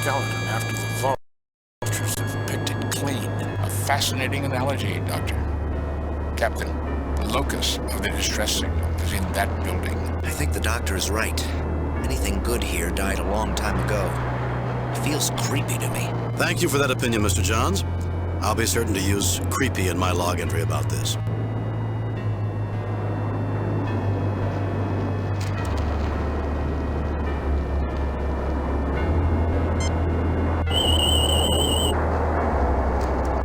Skeleton after the vultures have picked it clean. A fascinating analogy, Doctor. Captain, the locus of the distress signal is in that building. I think the doctor is right. Anything good here died a long time ago. It feels creepy to me. Thank you for that opinion, Mr. Johns. I'll be certain to use creepy in my log entry about this.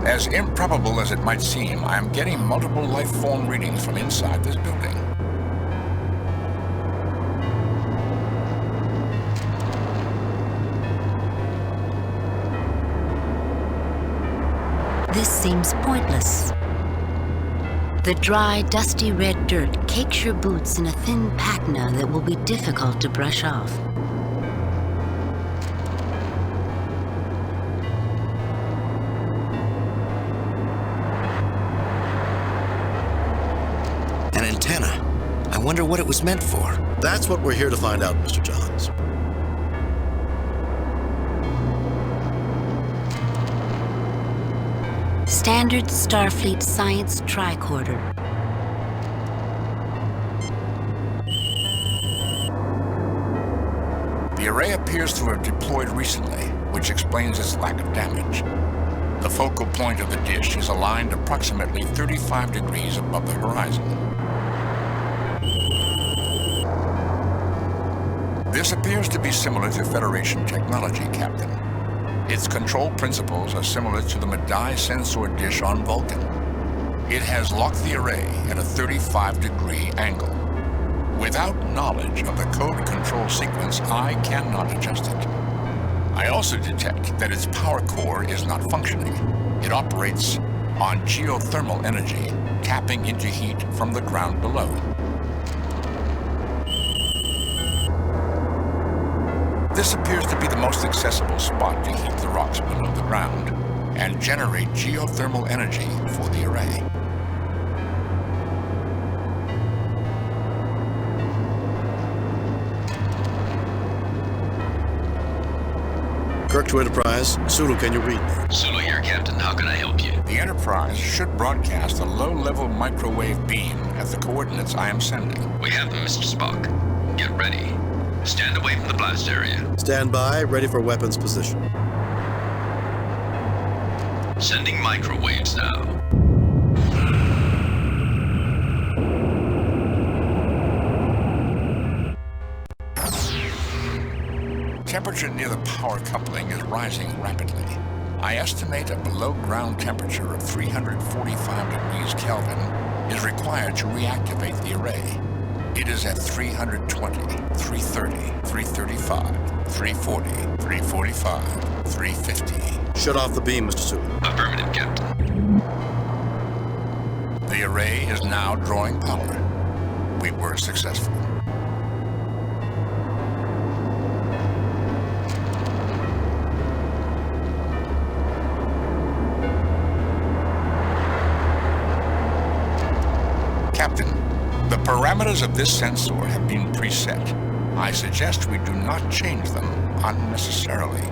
As improbable as it might seem, I am getting multiple life form readings from inside this building. This seems pointless. The dry, dusty red dirt cakes your boots in a thin patina that will be difficult to brush off. An antenna. I wonder what it was meant for. That's what we're here to find out, Mr. Johns. Standard Starfleet Science Tricorder. The array appears to have deployed recently, which explains its lack of damage. The focal point of the dish is aligned approximately 35 degrees above the horizon. This appears to be similar to Federation technology, Captain. Its control principles are similar to the Medaille sensor dish on Vulcan. It has locked the array at a 35-degree angle. Without knowledge of the code control sequence, I cannot adjust it. I also detect that its power core is not functioning. It operates on geothermal energy, tapping into heat from the ground below. This appears to be the most accessible spot to heat the rocks below the ground and generate geothermal energy for the array. Kirk to Enterprise. Sulu, can you read me? Sulu here, Captain. How can I help you? The Enterprise should broadcast a low-level microwave beam at the coordinates I am sending. We have them, Mr. Spock. Get ready. Stand away from the blast area. Stand by, ready for weapons position. Sending microwaves now. Temperature near the power coupling is rising rapidly. I estimate a below-ground temperature of 345 degrees Kelvin is required to reactivate the array. It is at 320, 330, 335, 340, 345, 350. Shut off the beam, Mr. Sulu. Affirmative, Captain. The array is now drawing power. We were successful. Captain, the parameters of this sensor have been preset. I suggest we do not change them unnecessarily.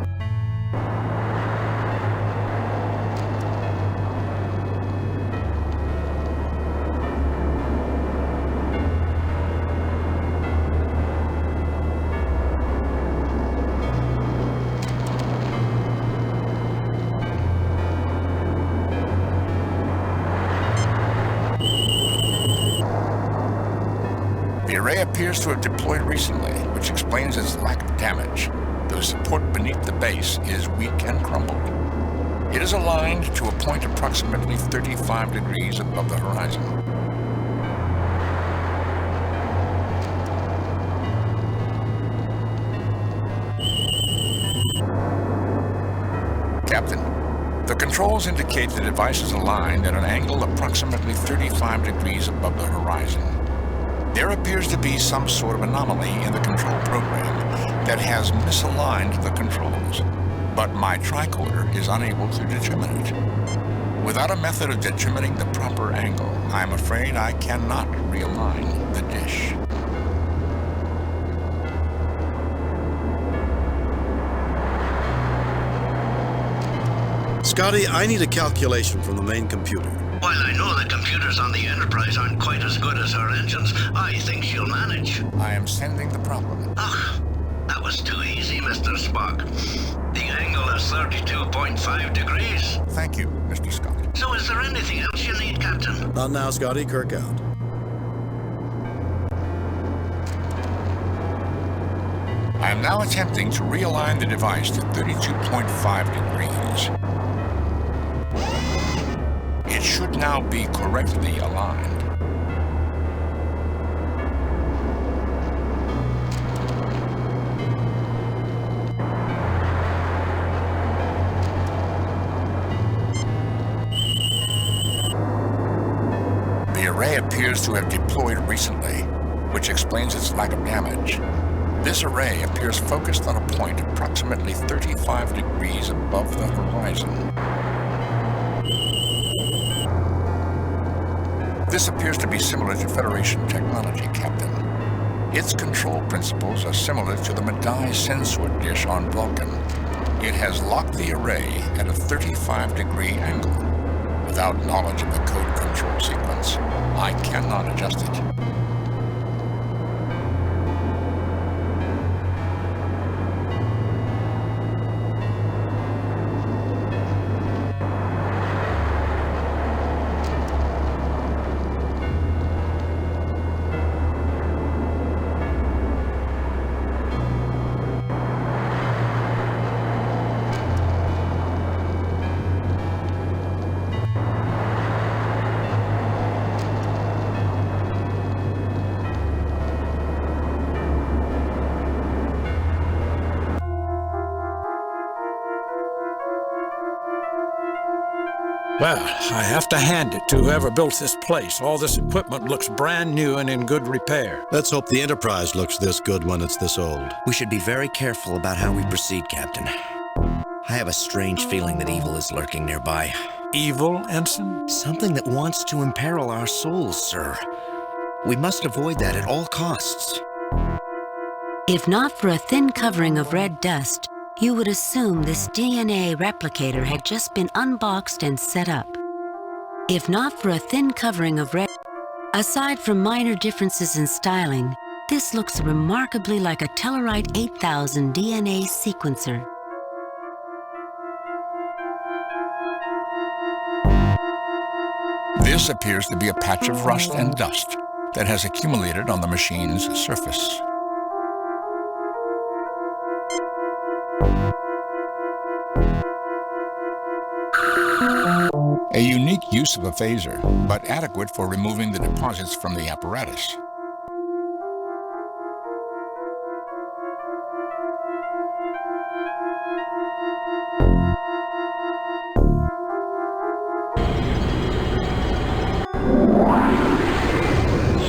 The array appears to have deployed recently, which explains its lack of damage. The support beneath the base is weak and crumbled. It is aligned to a point approximately 35 degrees above the horizon. Captain, the controls indicate the device is aligned at an angle approximately 35 degrees above the horizon. There appears to be some sort of anomaly in the control program that has misaligned the controls, but my tricorder is unable to determine it. Without a method of determining the proper angle, I am afraid I cannot realign the dish. Scotty, I need a calculation from the main computer. While I know the computers on the Enterprise aren't quite as good as our engines, I think she'll manage. I am sending the problem. Ugh, that was too easy, Mr. Spock. The angle plus 32.5 degrees. Thank you, Mr. Scott. So is there anything else you need, Captain? Not now, Scotty. Kirk out. I am now attempting to realign the device to 32.5 degrees. It should now be correctly aligned. The array appears to have deployed recently, which explains its lack of damage. This array appears focused on a point approximately 35 degrees above the horizon. This appears to be similar to Federation technology, Captain. Its control principles are similar to the Medaille sensor dish on Vulcan. It has locked the array at a 35-degree angle. Without knowledge of the code control sequence, I cannot adjust it. Well, I have to hand it to whoever built this place. All this equipment looks brand new and in good repair. Let's hope the Enterprise looks this good when it's this old. We should be very careful about how we proceed, Captain. I have a strange feeling that evil is lurking nearby. Evil, Ensign? Something that wants to imperil our souls, sir. We must avoid that at all costs. If not for a thin covering of red dust, you would assume this DNA replicator had just been unboxed and set up. If not for a thin covering of red, aside from minor differences in styling, this looks remarkably like a Tellarite 8000 DNA sequencer. This appears to be a patch of rust and dust that has accumulated on the machine's surface. A unique use of a phaser, but adequate for removing the deposits from the apparatus.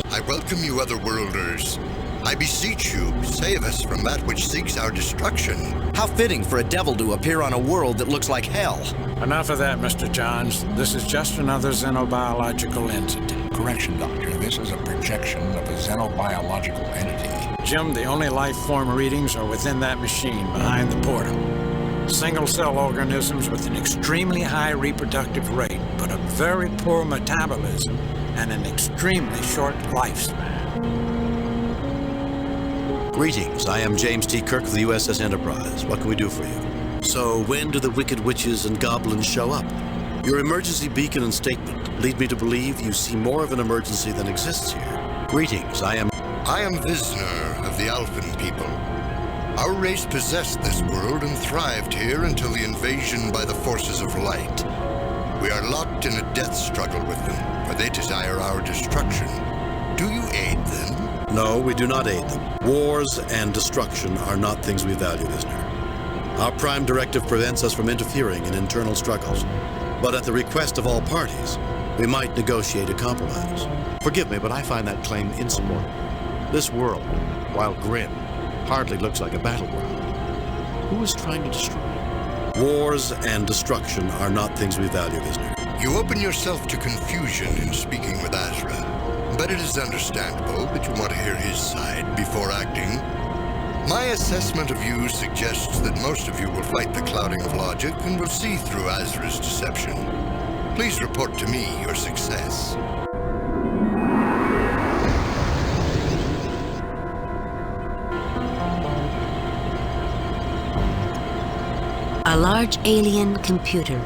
I welcome you, otherworlders. I beseech you, save us from that which seeks our destruction. How fitting for a devil to appear on a world that looks like hell. Enough of that, Mr. Johns. This is just another xenobiological incident. Correction, Doctor. This is a projection of a xenobiological entity. Jim, the only life form readings are within that machine behind the portal. Single-cell organisms with an extremely high reproductive rate, but a very poor metabolism and an extremely short lifespan. Greetings, I am James T. Kirk of the USS Enterprise. What can we do for you? So, when do the wicked witches and goblins show up? Your emergency beacon and statement lead me to believe you see more of an emergency than exists here. Greetings, I am Visner of the Alphan people. Our race possessed this world and thrived here until the invasion by the forces of light. We are locked in a death struggle with them, for they desire our destruction. Do you aid them? No, we do not aid them. Wars and destruction are not things we value, Visner. Our prime directive prevents us from interfering in internal struggles. But at the request of all parties, we might negotiate a compromise. Forgive me, but I find that claim insupportable. This world, while grim, hardly looks like a battleground. Who is trying to destroy it? Wars and destruction are not things we value, Visner. You open yourself to confusion in speaking with Azra. But it is understandable that you want to hear his side before acting. My assessment of you suggests that most of you will fight the clouding of logic and will see through Azra's deception. Please report to me your success. A large alien computer.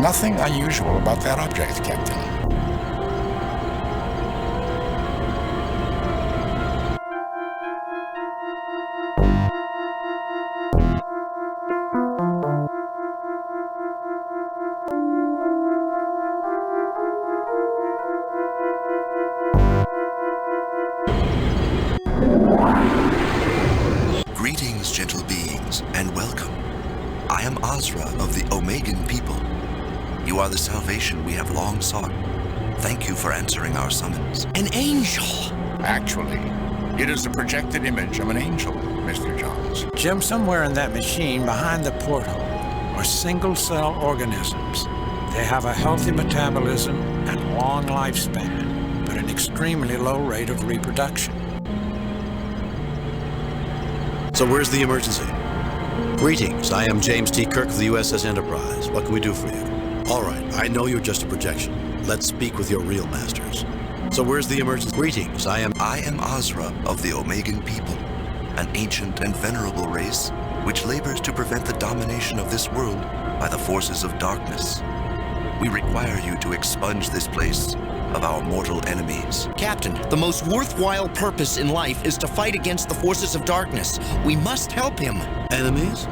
Nothing unusual about that object, Captain. Greetings, gentle beings, and welcome. I am Azra of the Omegan people. You are the salvation we have long sought. Thank you for answering our summons. An angel! Actually, it is the projected image of an angel, Mr. Johns. Jim, somewhere in that machine behind the porthole are single-cell organisms. They have a healthy metabolism and long lifespan, but an extremely low rate of reproduction. So where's the emergency? Greetings, I am James T. Kirk of the USS Enterprise. What can we do for you? All right, I know you're just a projection. Let's speak with your real masters. So where's the emergency? Greetings, I am Azra of the Omegan people, an ancient and venerable race which labors to prevent the domination of this world by the forces of darkness. We require you to expunge this place of our mortal enemies. Captain, the most worthwhile purpose in life is to fight against the forces of darkness. We must help him. Enemies?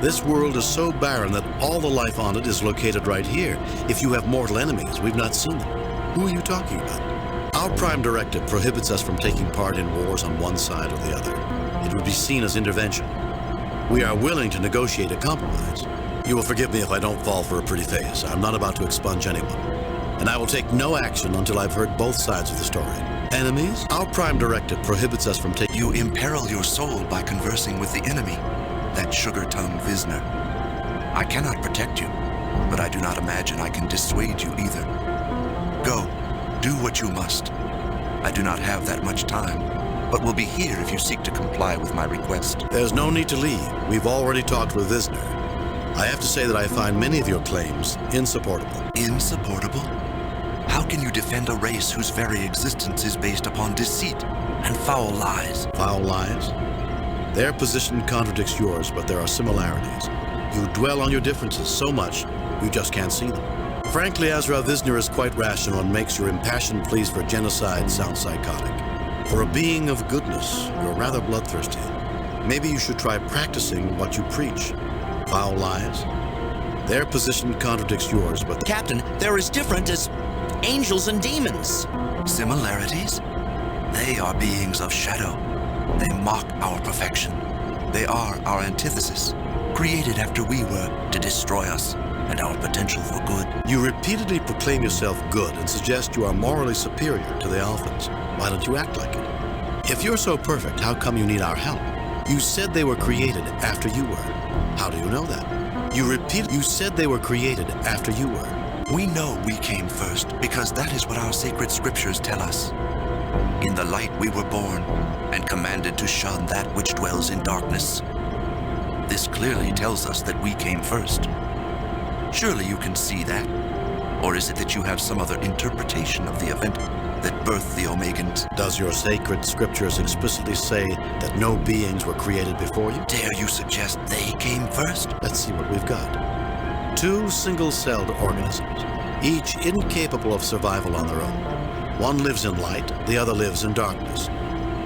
This world is so barren that all the life on it is located right here. If you have mortal enemies, we've not seen them. Who are you talking about? Our prime directive prohibits us from taking part in wars on one side or the other. It would be seen as intervention. We are willing to negotiate a compromise. You will forgive me if I don't fall for a pretty face. I'm not about to expunge anyone. And I will take no action until I've heard both sides of the story. Enemies? Our prime directive prohibits us from taking... You imperil your soul by conversing with the enemy, that sugar-tongued Vizsner. I cannot protect you, but I do not imagine I can dissuade you either. Go, do what you must. I do not have that much time, but will be here if you seek to comply with my request. There's no need to leave. We've already talked with Vizsner. I have to say that I find many of your claims insupportable. Insupportable? How can you defend a race whose very existence is based upon deceit and foul lies? Foul lies? Their position contradicts yours, but there are similarities. You dwell on your differences so much, you just can't see them. Frankly, Azra, Vizsner is quite rational and makes your impassioned pleas for genocide sound psychotic. For a being of goodness, you're rather bloodthirsty. Maybe you should try practicing what you preach. Foul lies? Their position contradicts yours, but... Captain, they're as different as angels and demons. Similarities? They are beings of shadow. They mock our perfection. They are our antithesis, created after we were to destroy us and our potential for good. You repeatedly proclaim yourself good and suggest you are morally superior to the Alphans. Why don't you act like it? If you're so perfect, how come you need our help? You said they were created after you were. How do you know that? You said they were created after you were. We know we came first because that is what our sacred scriptures tell us. In the light we were born and commanded to shun that which dwells in darkness. This clearly tells us that we came first. Surely you can see that. Or is it that you have some other interpretation of the event that birthed the Omegans? Does your sacred scriptures explicitly say that no beings were created before you? Dare you suggest they came first? Let's see what we've got. 2 single-celled organisms, each incapable of survival on their own. One lives in light, the other lives in darkness.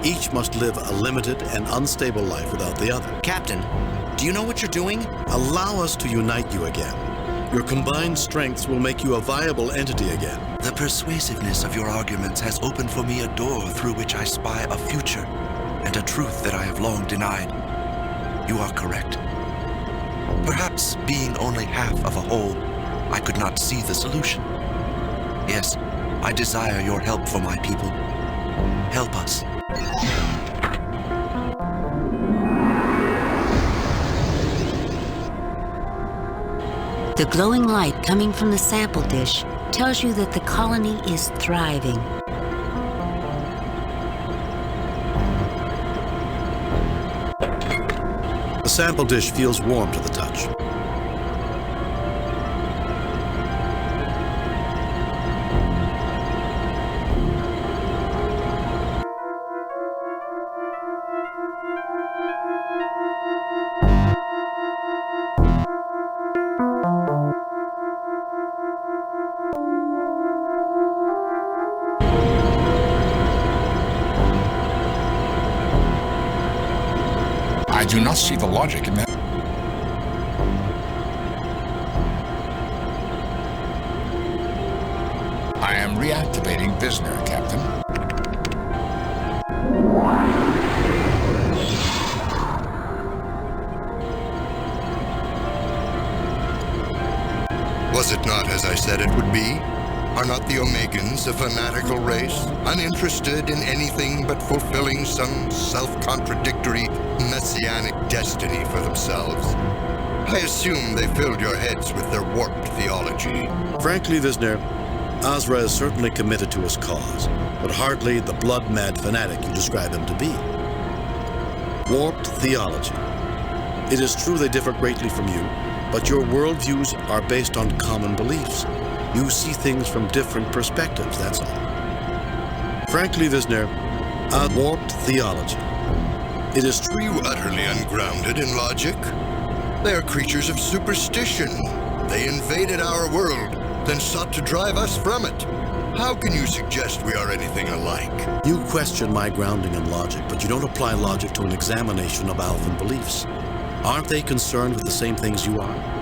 Each must live a limited and unstable life without the other. Captain, do you know what you're doing? Allow us to unite you again. Your combined strengths will make you a viable entity again. The persuasiveness of your arguments has opened for me a door through which I spy a future and a truth that I have long denied. You are correct. Perhaps being only half of a whole, I could not see the solution. Yes, I desire your help for my people. Help us. The glowing light coming from the sample dish tells you that the colony is thriving. The sample dish feels warm to the touch. I do not see the logic in that. I am reactivating Visner, Captain. Was it not as I said it would be? Are not the Omegans a fanatical race, uninterested in anything but fulfilling some self-contradictory messianic destiny for themselves? I assume they filled your heads with their warped theology. Frankly, Visner, Azra is certainly committed to his cause, but hardly the blood-mad fanatic you describe him to be. Warped theology. It is true they differ greatly from you, but your worldviews are based on common beliefs. You see things from different perspectives, that's all. Frankly, Visner, a warped theology. It is true. Are you utterly ungrounded in logic? They are creatures of superstition. They invaded our world, then sought to drive us from it. How can you suggest we are anything alike? You question my grounding in logic, but you don't apply logic to an examination of Alphan beliefs. Aren't they concerned with the same things you are?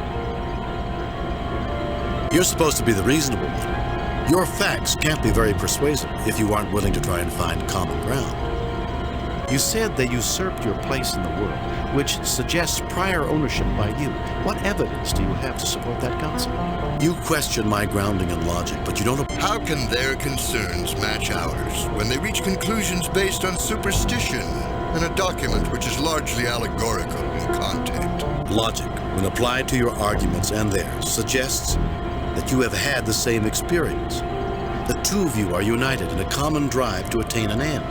You're supposed to be the reasonable one. Your facts can't be very persuasive if you aren't willing to try and find common ground. You said they usurped your place in the world, which suggests prior ownership by you. What evidence do you have to support that concept? You question my grounding in logic, but you don't... How can their concerns match ours when they reach conclusions based on superstition and a document which is largely allegorical in content? Logic, when applied to your arguments and theirs, suggests that you have had the same experience. The two of you are united in a common drive to attain an end.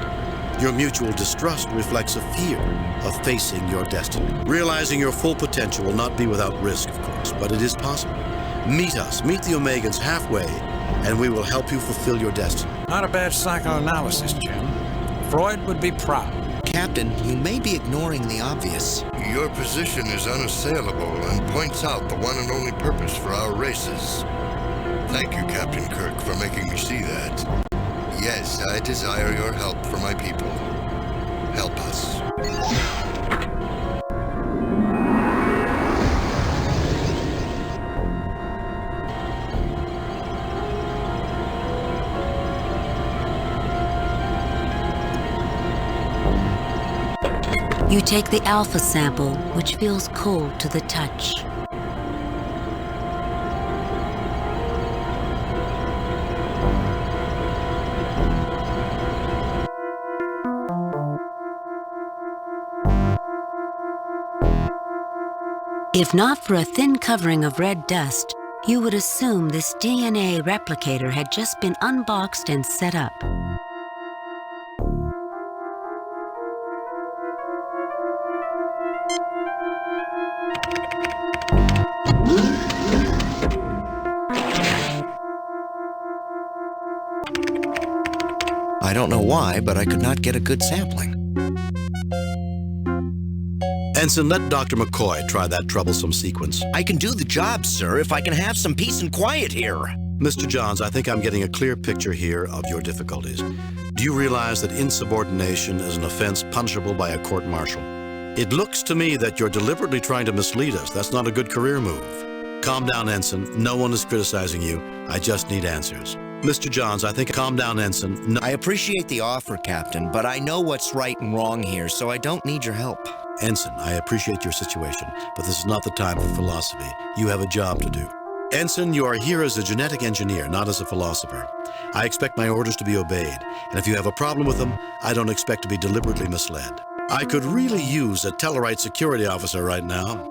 Your mutual distrust reflects a fear of facing your destiny. Realizing your full potential will not be without risk, of course, but it is possible. Meet us, meet the Omegans halfway, and we will help you fulfill your destiny. Not a bad psychoanalysis, Jim. Freud would be proud. Captain, you may be ignoring the obvious. Your position is unassailable and points out the one and only purpose for our races. Thank you, Captain Kirk, for making me see that. Yes, I desire your help for my people. Help us. You take the alpha sample, which feels cold to the touch. If not for a thin covering of red dust, you would assume this DNA replicator had just been unboxed and set up. I don't know why, but I could not get a good sampling. Ensign, let Dr. McCoy try that troublesome sequence. I can do the job, sir, if I can have some peace and quiet here. Mr. Johns, I think I'm getting a clear picture here of your difficulties. Do you realize that insubordination is an offense punishable by a court-martial? It looks to me that you're deliberately trying to mislead us. That's not a good career move. Calm down, Ensign. No one is criticizing you. I just need answers. Mr. Johns, I think... Calm down, Ensign. No. I appreciate the offer, Captain, but I know what's right and wrong here, so I don't need your help. Ensign, I appreciate your situation, but this is not the time for philosophy. You have a job to do. Ensign, you are here as a genetic engineer, not as a philosopher. I expect my orders to be obeyed, and if you have a problem with them, I don't expect to be deliberately misled. I could really use a Tellarite security officer right now.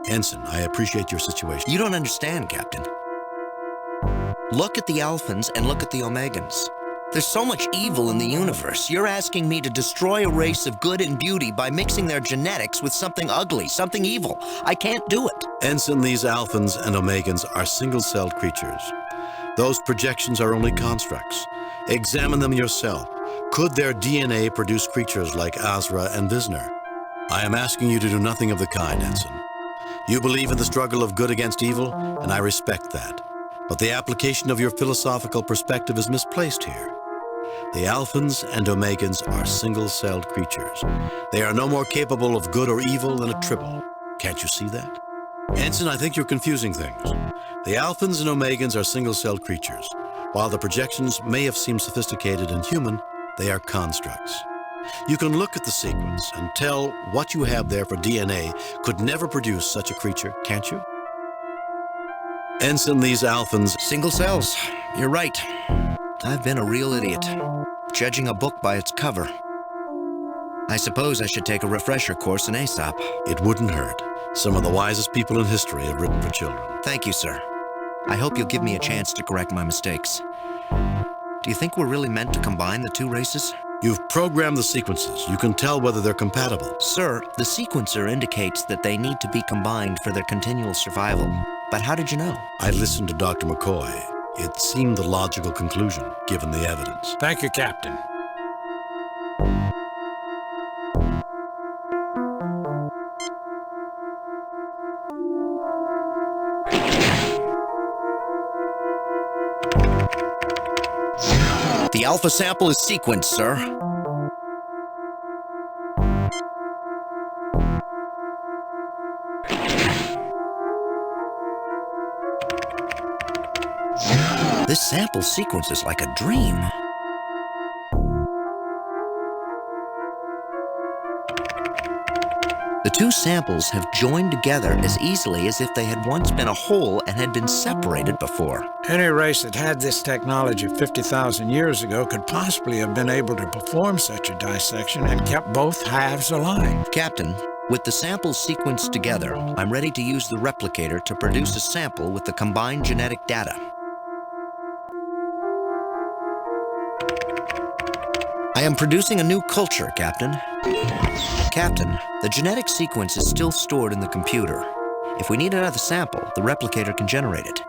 Ensign, I appreciate your situation. You don't understand, Captain. Look at the Alphans and look at the Omegans. There's so much evil in the universe. You're asking me to destroy a race of good and beauty by mixing their genetics with something ugly, something evil. I can't do it. Ensign, these Alphans and Omegans are single-celled creatures. Those projections are only constructs. Examine them yourself. Could their DNA produce creatures like Azra and Visner? I am asking you to do nothing of the kind, Ensign. You believe in the struggle of good against evil, and I respect that. But the application of your philosophical perspective is misplaced here. The Alphans and Omegans are single-celled creatures. They are no more capable of good or evil than a triple. Can't you see that? Ensign, I think you're confusing things. The Alphans and Omegans are single-celled creatures. While the projections may have seemed sophisticated and human, they are constructs. You can look at the sequence and tell what you have there for DNA could never produce such a creature, can't you? Ensign, these Alphans... Single cells. You're right. I've been a real idiot, judging a book by its cover. I suppose I should take a refresher course in Aesop. It wouldn't hurt. Some of the wisest people in history have written for children. Thank you, sir. I hope you'll give me a chance to correct my mistakes. Do you think we're really meant to combine the two races? You've programmed the sequences. You can tell whether they're compatible. Sir, the sequencer indicates that they need to be combined for their continual survival. But how did you know? I listened to Dr. McCoy. It seemed the logical conclusion, given the evidence. Thank you, Captain. The alpha sample is sequenced, sir. This sample sequence is like a dream. The two samples have joined together as easily as if they had once been a whole and had been separated before. Any race that had this technology 50,000 years ago could possibly have been able to perform such a dissection and kept both halves alive. Captain, with the samples sequenced together, I'm ready to use the replicator to produce a sample with the combined genetic data. I am producing a new culture, Captain. Captain, the genetic sequence is still stored in the computer. If we need another sample, the replicator can generate it.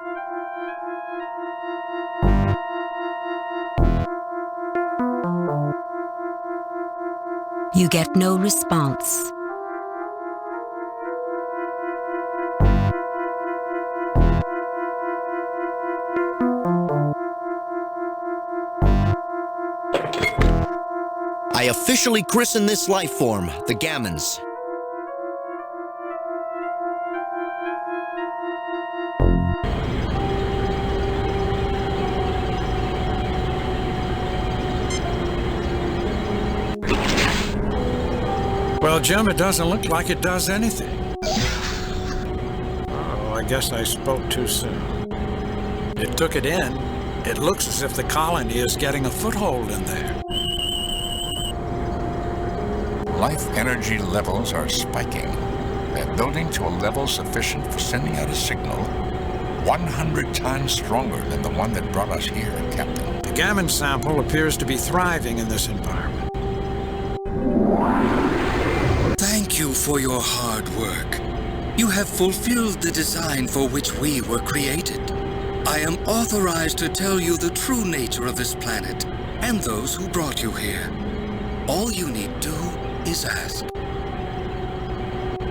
You get no response. I officially christen this life form the Gammons. Well, Jim, it doesn't look like it does anything. Oh, I guess I spoke too soon. It took it in. It looks as if the colony is getting a foothold in there. Life energy levels are spiking. They're building to a level sufficient for sending out a signal 100 times stronger than the one that brought us here, Captain. The Gammon sample appears to be thriving in this environment. Thank you for your hard work. You have fulfilled the design for which we were created. I am authorized to tell you the true nature of this planet and those who brought you here. All you need do is ask.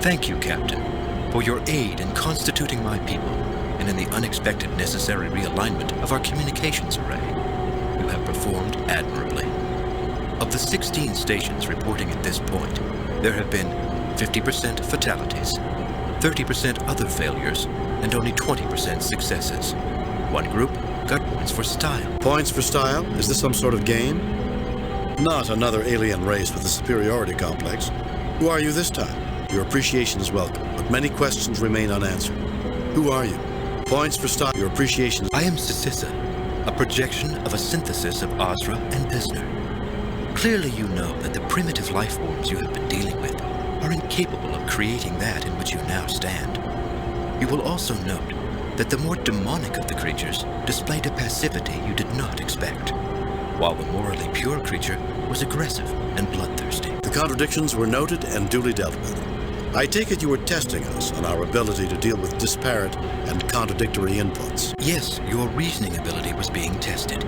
Thank you, Captain, for your aid in constituting my people and in the unexpected necessary realignment of our communications array. You have performed admirably. Of the 16 stations reporting at this point, there have been 50% fatalities, 30% other failures, and only 20% successes. One group got points for style. Points for style? Is this some sort of game? Not another alien race with a superiority complex. Who are you this time? Your appreciation is welcome, but many questions remain unanswered. Who are you? Points for style. Your appreciation. I am Sisissa, a projection of a synthesis of Azra and Pisner. Clearly you know that the primitive life forms you have been dealing with are incapable of creating that in which you now stand. You will also note that the more demonic of the creatures displayed a passivity you did not expect, while the morally pure creature was aggressive and bloodthirsty. The contradictions were noted and duly dealt with. I take it you were testing us on our ability to deal with disparate and contradictory inputs. Yes, your reasoning ability was being tested,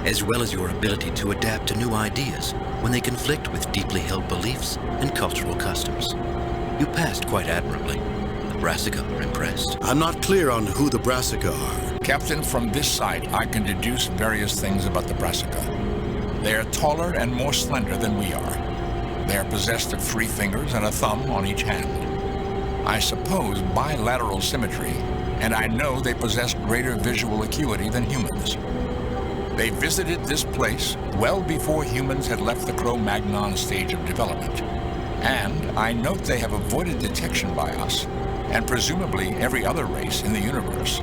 as well as your ability to adapt to new ideas when they conflict with deeply held beliefs and cultural customs. You passed quite admirably. The Brassica were impressed. I'm not clear on who the Brassica are. Captain, from this site, I can deduce various things about the Brassica. They are taller and more slender than we are. They are possessed of 3 fingers and a thumb on each hand. I suppose bilateral symmetry, and I know they possess greater visual acuity than humans. They visited this place well before humans had left the Cro-Magnon stage of development. And I note they have avoided detection by us, and presumably every other race in the universe,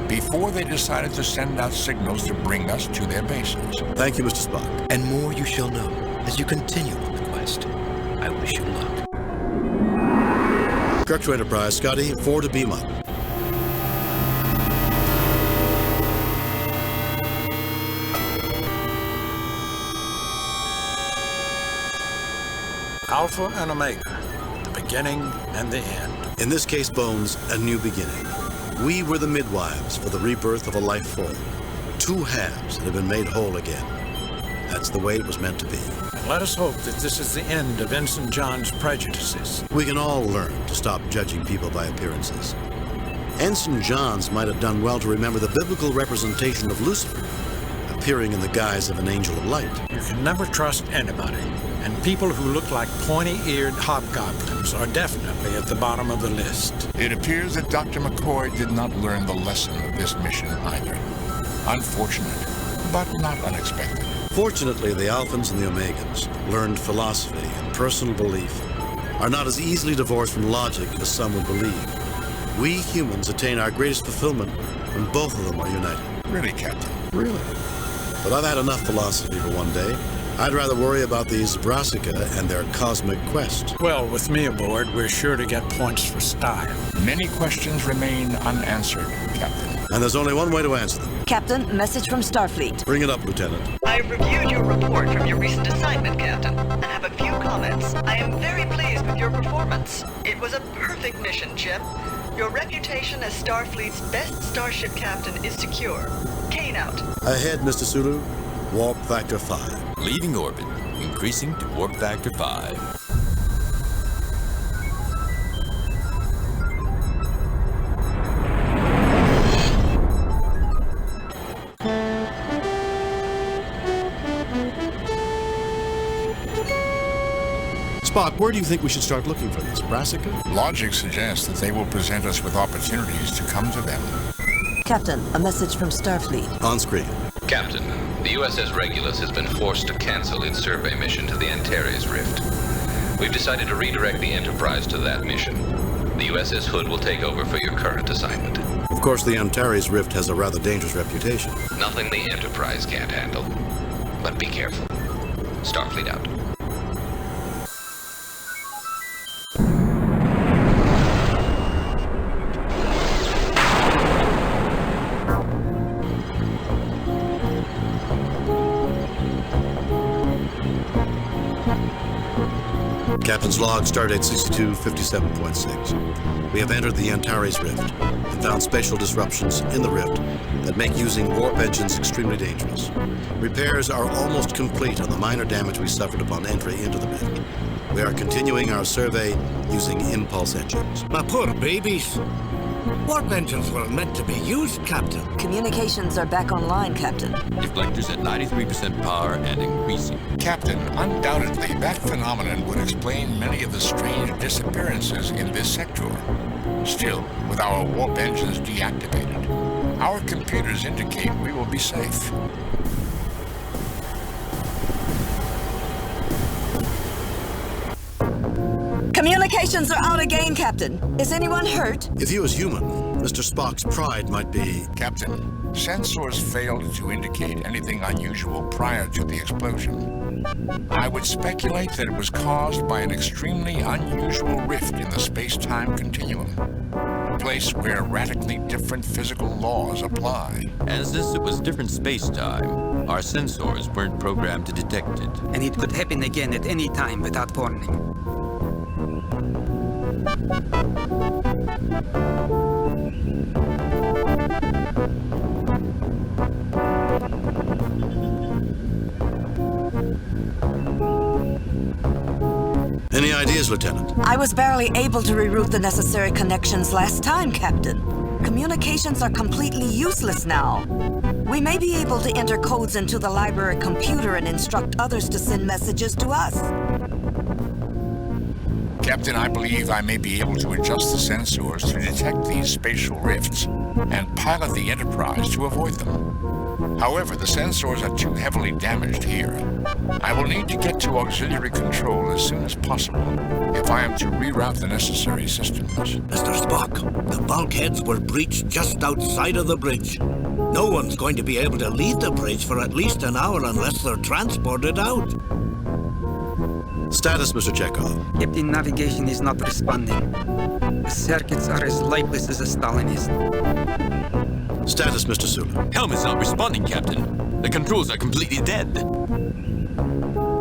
before they decided to send out signals to bring us to their bases. Thank you, Mr. Spock. And more you shall know as you continue on the quest. I wish you luck. Kirk to Enterprise, Scotty, 4 to beam up. Alpha and Omega, the beginning and the end. In this case, Bones, a new beginning. We were the midwives for the rebirth of a life form. 2 halves that have been made whole again. That's the way it was meant to be. And let us hope that this is the end of Ensign John's prejudices. We can all learn to stop judging people by appearances. Ensign Johns might have done well to remember the biblical representation of Lucifer, appearing in the guise of an angel of light. You can never trust anybody, and people who look like pointy-eared hobgoblins are definitely at the bottom of the list. It appears that Dr. McCoy did not learn the lesson of this mission either. Unfortunate, but not unexpected. Fortunately, the Alphans and the Omegans learned philosophy and personal belief are not as easily divorced from logic as some would believe. We humans attain our greatest fulfillment when both of them are united. Really, Captain? Really? But I've had enough philosophy for one day. I'd rather worry about these Brassica and their cosmic quest. Well, with me aboard, we're sure to get points for style. Many questions remain unanswered, Captain. And there's only one way to answer them. Captain, message from Starfleet. Bring it up, Lieutenant. I've reviewed your report from your recent assignment, Captain, and have a few comments. I am very pleased with your performance. It was a perfect mission, Jim. Your reputation as Starfleet's best starship captain is secure. Kane out. Ahead, Mr. Sulu. Warp Factor 5. Leaving orbit. Increasing to Warp Factor 5. Spock, where do you think we should start looking for this? Brassica? Logic suggests that they will present us with opportunities to come to them. Captain, a message from Starfleet. On screen. Captain, the USS Regulus has been forced to cancel its survey mission to the Antares Rift. We've decided to redirect the Enterprise to that mission. The USS Hood will take over for your current assignment. Of course, the Antares Rift has a rather dangerous reputation. Nothing the Enterprise can't handle. But be careful. Starfleet out. Captain's log, stardate 6257.6. We have entered the Antares Rift and found spatial disruptions in the rift that make using warp engines extremely dangerous. Repairs are almost complete on the minor damage we suffered upon entry into the rift. We are continuing our survey using impulse engines. My poor babies. Warp engines were meant to be used, Captain. Communications are back online, Captain. Deflectors at 93% power and increasing. Captain, undoubtedly that phenomenon would explain many of the strange disappearances in this sector. Still, with our warp engines deactivated, our computers indicate we will be safe. Communications are out again, Captain. Is anyone hurt? If he was human, Mr. Spock's pride might be... Captain, sensors failed to indicate anything unusual prior to the explosion. I would speculate that it was caused by an extremely unusual rift in the space-time continuum. A place where radically different physical laws apply. As this it was different space-time, our sensors weren't programmed to detect it. And it could happen again at any time without warning. Any ideas, Lieutenant? I was barely able to reroute the necessary connections last time, Captain. communications are completely useless now. We may be able to enter codes into the library computer and instruct others to send messages to us. Captain, I believe I may be able to adjust the sensors to detect these spatial rifts and pilot the Enterprise to avoid them. However, the sensors are too heavily damaged here. I will need to get to auxiliary control as soon as possible if I am to reroute the necessary systems. Mr. Spock, the bulkheads were breached just outside of the bridge. No one's going to be able to leave the bridge for at least an hour unless they're transported out. Status, Mr. Chekhov. Captain, navigation is not responding. The circuits are as lifeless as a Stalinist. Status, Mr. Sulu. Helm is not responding, Captain. The controls are completely dead.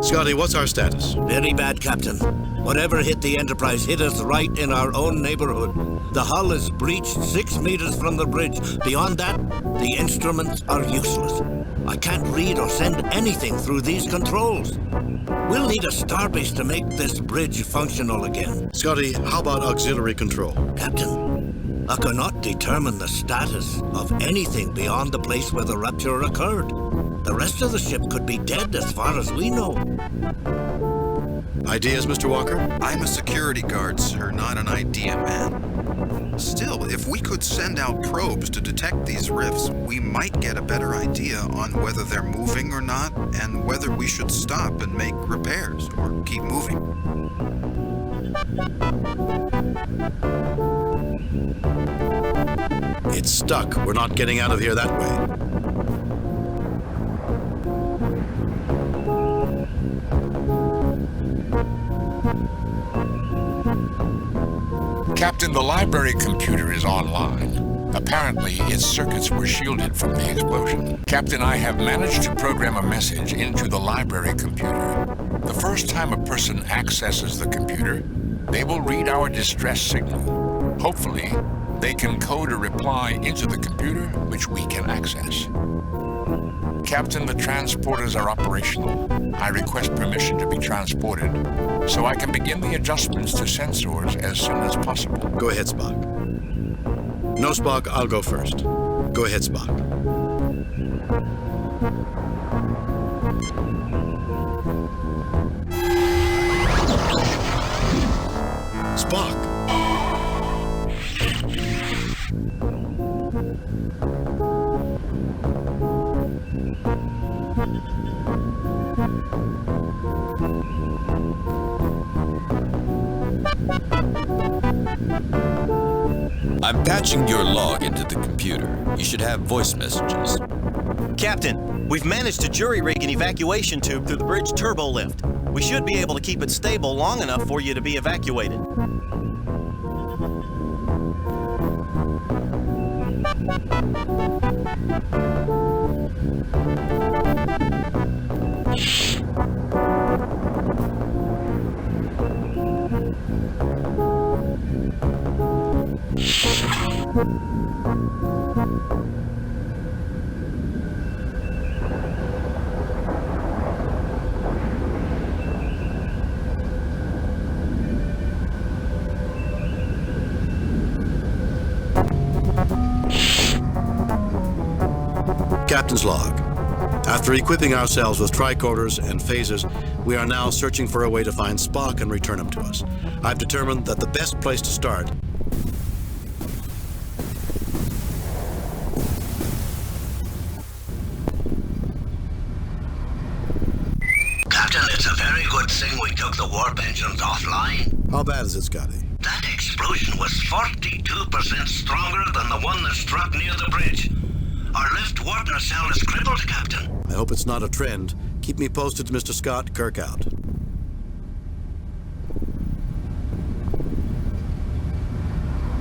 Scotty, what's our status? Very bad, Captain. Whatever hit the Enterprise hit us right in our own neighborhood. The hull is breached 6 meters from the bridge. Beyond that, the instruments are useless. I can't read or send anything through these controls. We'll need a starbase to make this bridge functional again. Scotty, how about auxiliary control? Captain, I cannot determine the status of anything beyond the place where the rupture occurred. The rest of the ship could be dead as far as we know. Ideas, Mr. Walker? I'm a security guard, sir, not an idea man. Still, if we could send out probes to detect these rifts, we might get a better idea on whether they're moving or not, and whether we should stop and make repairs or keep moving. It's stuck. We're not getting out of here that way. Captain, the library computer is online. Apparently, its circuits were shielded from the explosion. Captain, I have managed to program a message into the library computer. The first time a person accesses the computer, they will read our distress signal. Hopefully, they can code a reply into the computer, which we can access. Captain, the transporters are operational. I request permission to be transported so I can begin the adjustments to sensors as soon as possible. Go ahead, Spock. No, Spock, I'll go first. Go ahead, Spock. Spock! I'm patching your log into the computer. You should have voice messages. Captain, we've managed to jury-rig an evacuation tube through the bridge turbo lift. We should be able to keep it stable long enough for you to be evacuated. Captain's log. After equipping ourselves with tricorders and phasers, we are now searching for a way to find Spock and return him to us. I've determined that the best place to start Captain, it's a very good thing we took the warp engines offline. How bad is it, Scotty? That explosion was 42% stronger than the one that struck near the bridge. Our left warp nacelle is crippled, Captain. I hope it's not a trend. Keep me posted, Mr. Scott. Kirk out.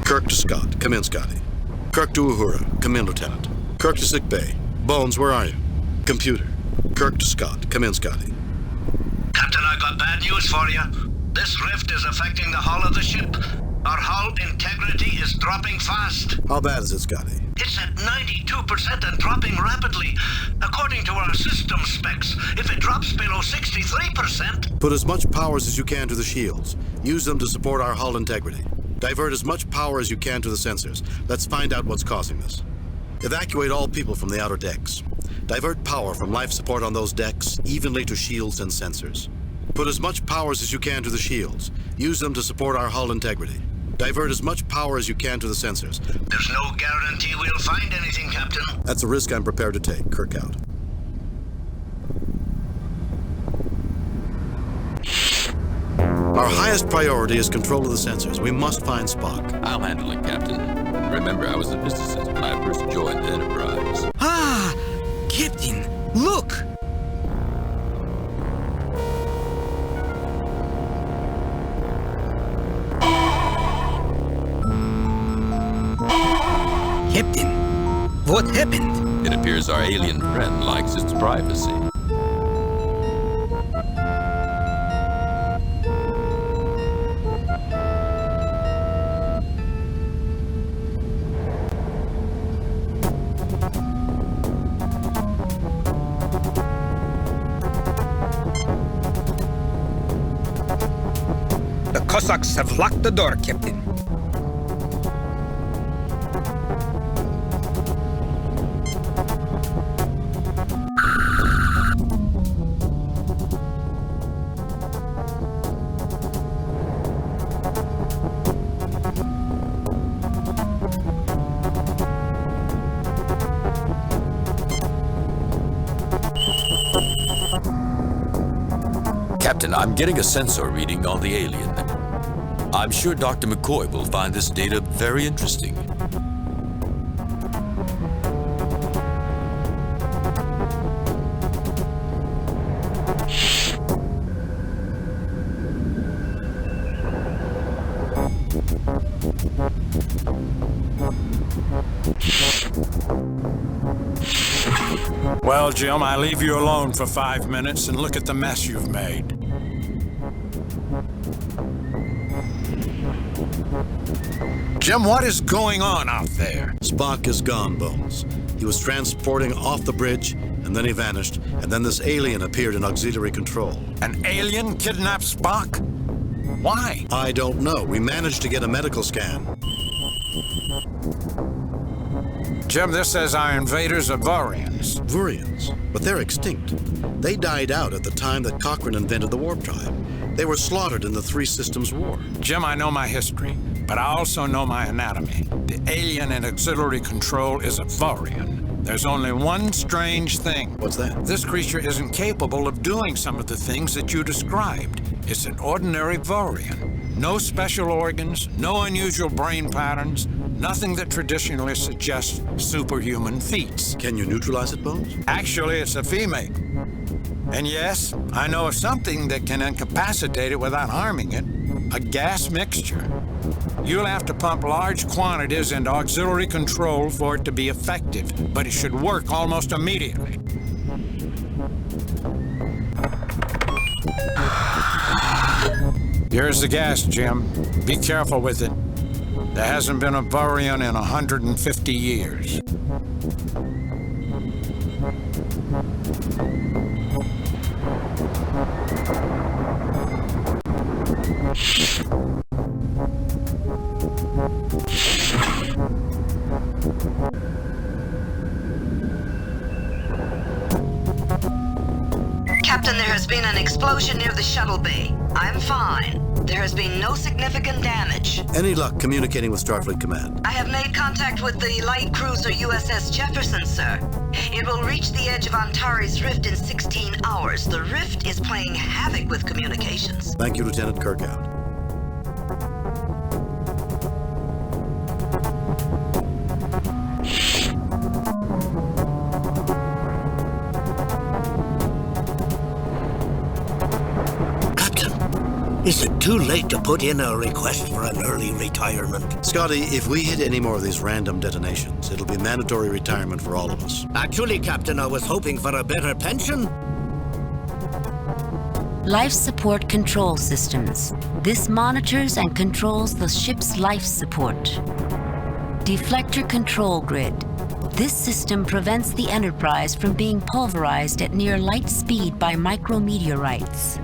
Kirk to Scott. Come in, Scotty. Kirk to Uhura. Come in, Lieutenant. Kirk to sick bay. Bones, where are you? Computer. Kirk to Scott. Come in, Scotty. Captain, I got bad news for you. This rift is affecting the hull of the ship. Our hull integrity is dropping fast. How bad is it, Scotty? It's at 92% and dropping rapidly. According to our system specs, if it drops below 63%... Put as much powers as you can to the shields. Use them to support our hull integrity. Divert as much power as you can to the sensors. Let's find out what's causing this. Evacuate all people from the outer decks. Divert power from life support on those decks evenly to shields and sensors. Put as much powers as you can to the shields. Use them to support our hull integrity. Divert as much power as you can to the sensors. There's no guarantee we'll find anything, Captain. That's a risk I'm prepared to take. Kirk out. Our highest priority is control of the sensors. We must find Spock. I'll handle it, Captain. Remember, I was a physicist when I first joined the Enterprise. Ah! Captain, look! Captain, what happened? It appears our alien friend likes its privacy. The Cossacks have locked the door, Captain. Captain, I'm getting a sensor reading on the alien. I'm sure Dr. McCoy will find this data very interesting. Well, Jim, I leave you alone for 5 minutes and look at the mess you've made. Jim, what is going on out there? Spock is gone, Bones. He was transporting off the bridge, and then he vanished, and then this alien appeared in auxiliary control. An alien kidnapped Spock? Why? I don't know. We managed to get a medical scan. Jim, this says our invaders are Vaurians. Vaurians? But they're extinct. They died out at the time that Cochrane invented the warp drive. They were slaughtered in the Three Systems War. Jim, I know my history, but I also know my anatomy. The alien in auxiliary control is a Vaurian. There's only one strange thing. What's that? This creature isn't capable of doing some of the things that you described. It's an ordinary Vaurian. No special organs, no unusual brain patterns, nothing that traditionally suggests superhuman feats. Can you neutralize it, Bones? Actually, it's a female. And yes, I know of something that can incapacitate it without harming it. A gas mixture. You'll have to pump large quantities into auxiliary control for it to be effective, but it should work almost immediately. Here's the gas, Jim. Be careful with it. There hasn't been a Vaurian in 150 years. Captain, there has been an explosion near the shuttle bay. I'm fine. There has been no significant damage. Any luck communicating with Starfleet Command? I have made contact with the light cruiser USS Jefferson, sir. It will reach the edge of Antares Rift in 16 hours. The rift is playing havoc with communications. Thank you, Lieutenant. Kirk out. Is it too late to put in a request for an early retirement? Scotty, if we hit any more of these random detonations, it'll be mandatory retirement for all of us. Actually, Captain, I was hoping for a better pension. Life support control systems. This monitors and controls the ship's life support. Deflector control grid. This system prevents the Enterprise from being pulverized at near light speed by micrometeorites.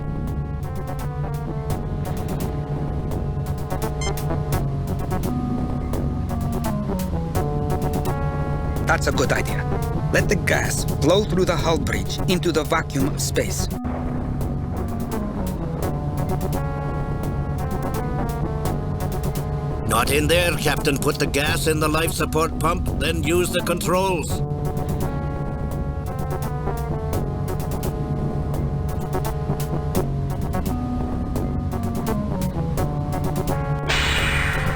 That's a good idea. Let the gas flow through the hull breach into the vacuum of space. Not in there, Captain. Put the gas in the life support pump, then use the controls.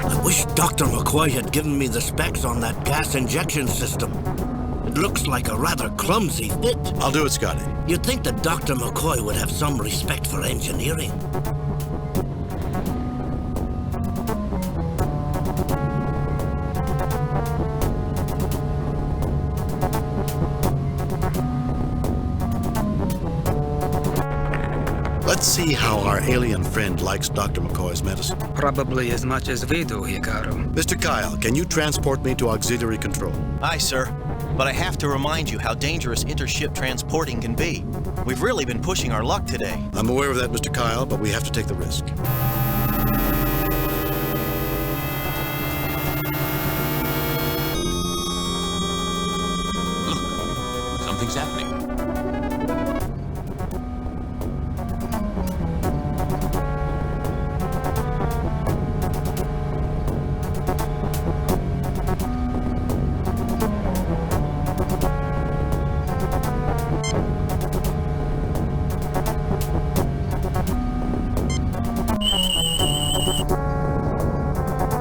I wish Dr. McCoy had given me the specs on that gas injection system. It looks like a rather clumsy fit. I'll do it, Scotty. You'd think that Dr. McCoy would have some respect for engineering. Let's see how our alien friend likes Dr. McCoy's medicine. Probably as much as we do, Hikaru. Mr. Kyle, can you transport me to auxiliary control? Aye, sir. But I have to remind you how dangerous intership transporting can be. We've really been pushing our luck today. I'm aware of that, Mr. Kyle, but we have to take the risk. Look, something's happening.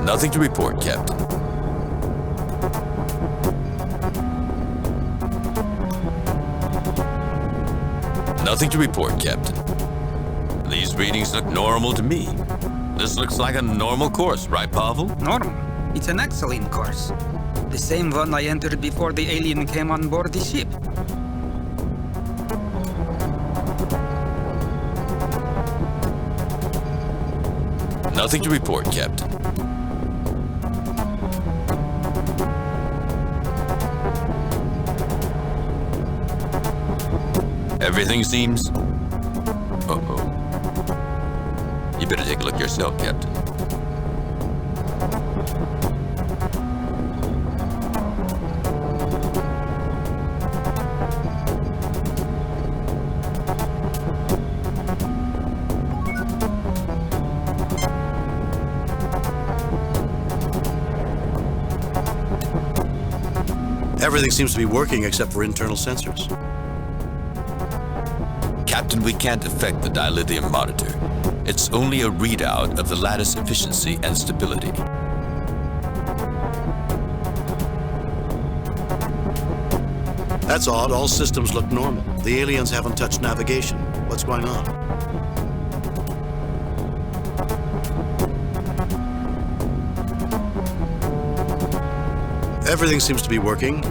Nothing to report, Captain. Nothing to report, Captain. These readings look normal to me. This looks like a normal course, right, Pavel? Normal. It's an excellent course. The same one I entered before the alien came on board the ship. Nothing to report, Captain. Everything seems... Uh-oh. You better take a look yourself, Captain. Everything seems to be working except for internal sensors. Captain, we can't affect the dilithium monitor. It's only a readout of the lattice efficiency and stability. That's odd. All systems look normal. The aliens haven't touched navigation. What's going on? Everything seems to be working.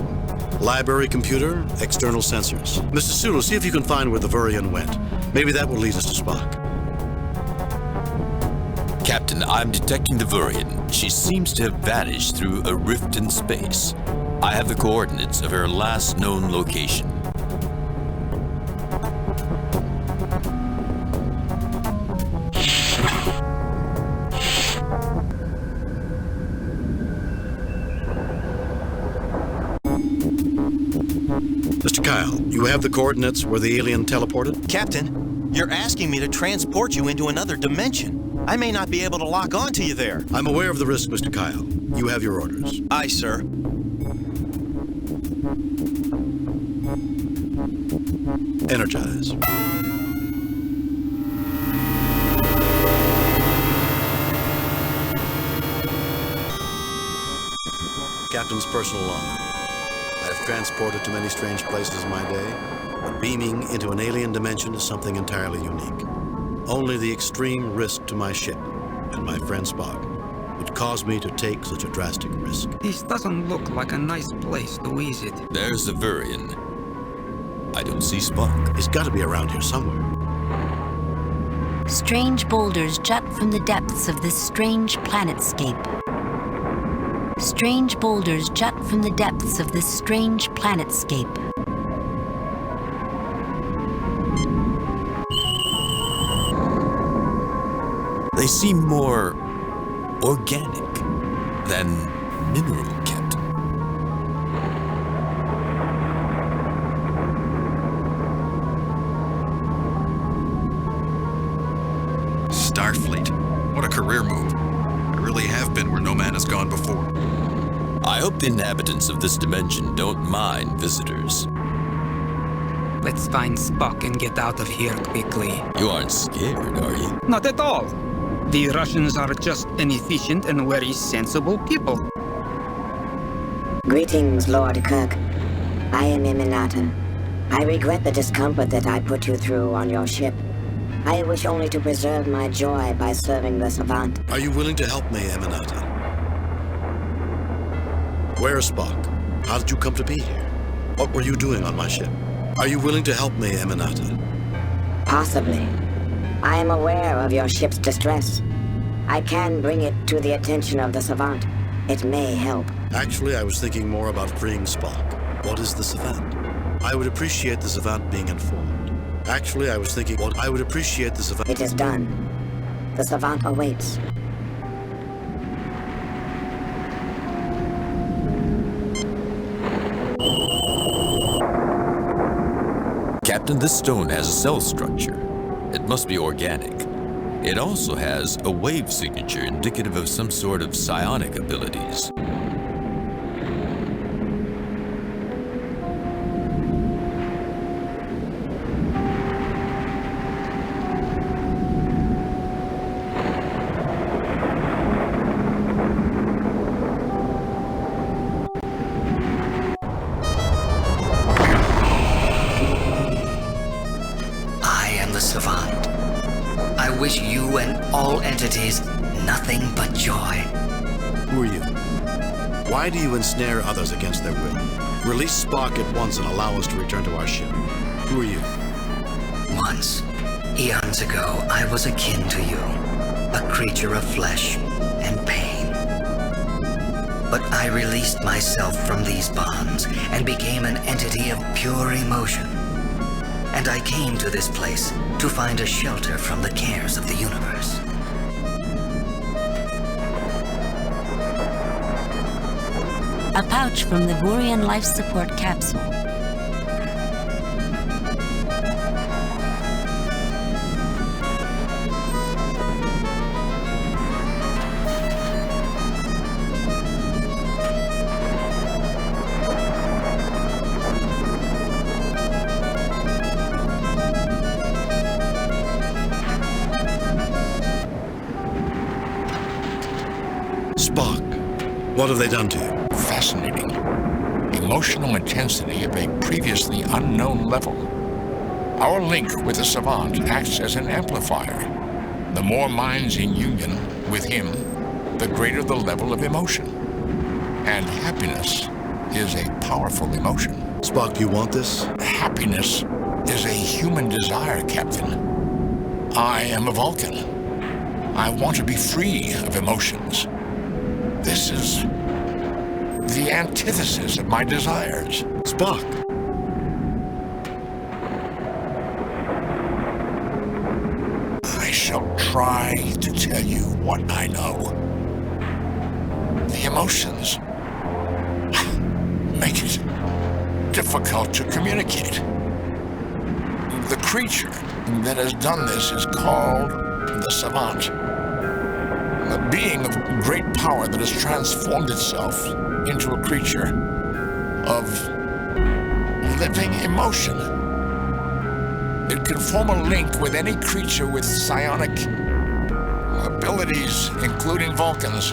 Library computer, external sensors. Mr. Sulu, see if you can find where the Vurian went. Maybe that will lead us to Spock. Captain, I'm detecting the Vurian. She seems to have vanished through a rift in space. I have the coordinates of her last known location. Mr. Kyle, you have the coordinates where the alien teleported? Captain, you're asking me to transport you into another dimension. I may not be able to lock onto you there. I'm aware of the risk, Mr. Kyle. You have your orders. Aye, sir. Energize. Captain's personal log. I have transported to many strange places in my day, but beaming into an alien dimension is something entirely unique. Only the extreme risk to my ship and my friend Spock would cause me to take such a drastic risk. This doesn't look like a nice place to visit. There's the Vurian. I don't see Spock. He's got to be around here somewhere. Strange boulders jut from the depths of this strange planetscape. Strange boulders jut from the depths of this strange planetscape. They seem more organic than mineral, Captain. again where no man has gone before. I hope the inhabitants of this dimension don't mind visitors. Let's find Spock and get out of here quickly. You aren't scared, are you? Not at all. The Russians are just an efficient and very sensible people. Greetings, Lord Kirk. I am Eminata. I regret the discomfort that I put you through on your ship. I wish only to preserve my joy by serving the Savant. Are you willing to help me, Eminata? Where is Spock? How did you come to be here? What were you doing on my ship? Are you willing to help me, Eminata? Possibly. I am aware of your ship's distress. I can bring it to the attention of the Savant. It may help. Actually, I was thinking more about freeing Spock. What is the Savant? I would appreciate the Savant being informed. Actually, I was thinking I would appreciate the Savant. It is done. The Savant awaits. Captain, this stone has a cell structure. It must be organic. It also has a wave signature indicative of some sort of psionic abilities. But joy. Who are you? Why do you ensnare others against their will? Release Spock at once and allow us to return to our ship. Who are you? Once, eons ago, I was akin to you, a creature of flesh and pain. But I released myself from these bonds and became an entity of pure emotion. And I came to this place to find a shelter from the cares of the universe. A pouch from the Vurian life support capsule. Spock, what have they done to you? Fascinating. Emotional intensity of a previously unknown level. Our link with the Savant acts as an amplifier. The more minds in union with him, the greater the level of emotion. And happiness is a powerful emotion. Spock, you want this? Happiness is a human desire, Captain. I am a Vulcan. I want to be free of emotions. This is the antithesis of my desires. Spock! I shall try to tell you what I know. The emotions make it difficult to communicate. The creature that has done this is called the Savant. A being of great power that has transformed itself into a creature of living emotion. It can form a link with any creature with psionic abilities, including Vulcans.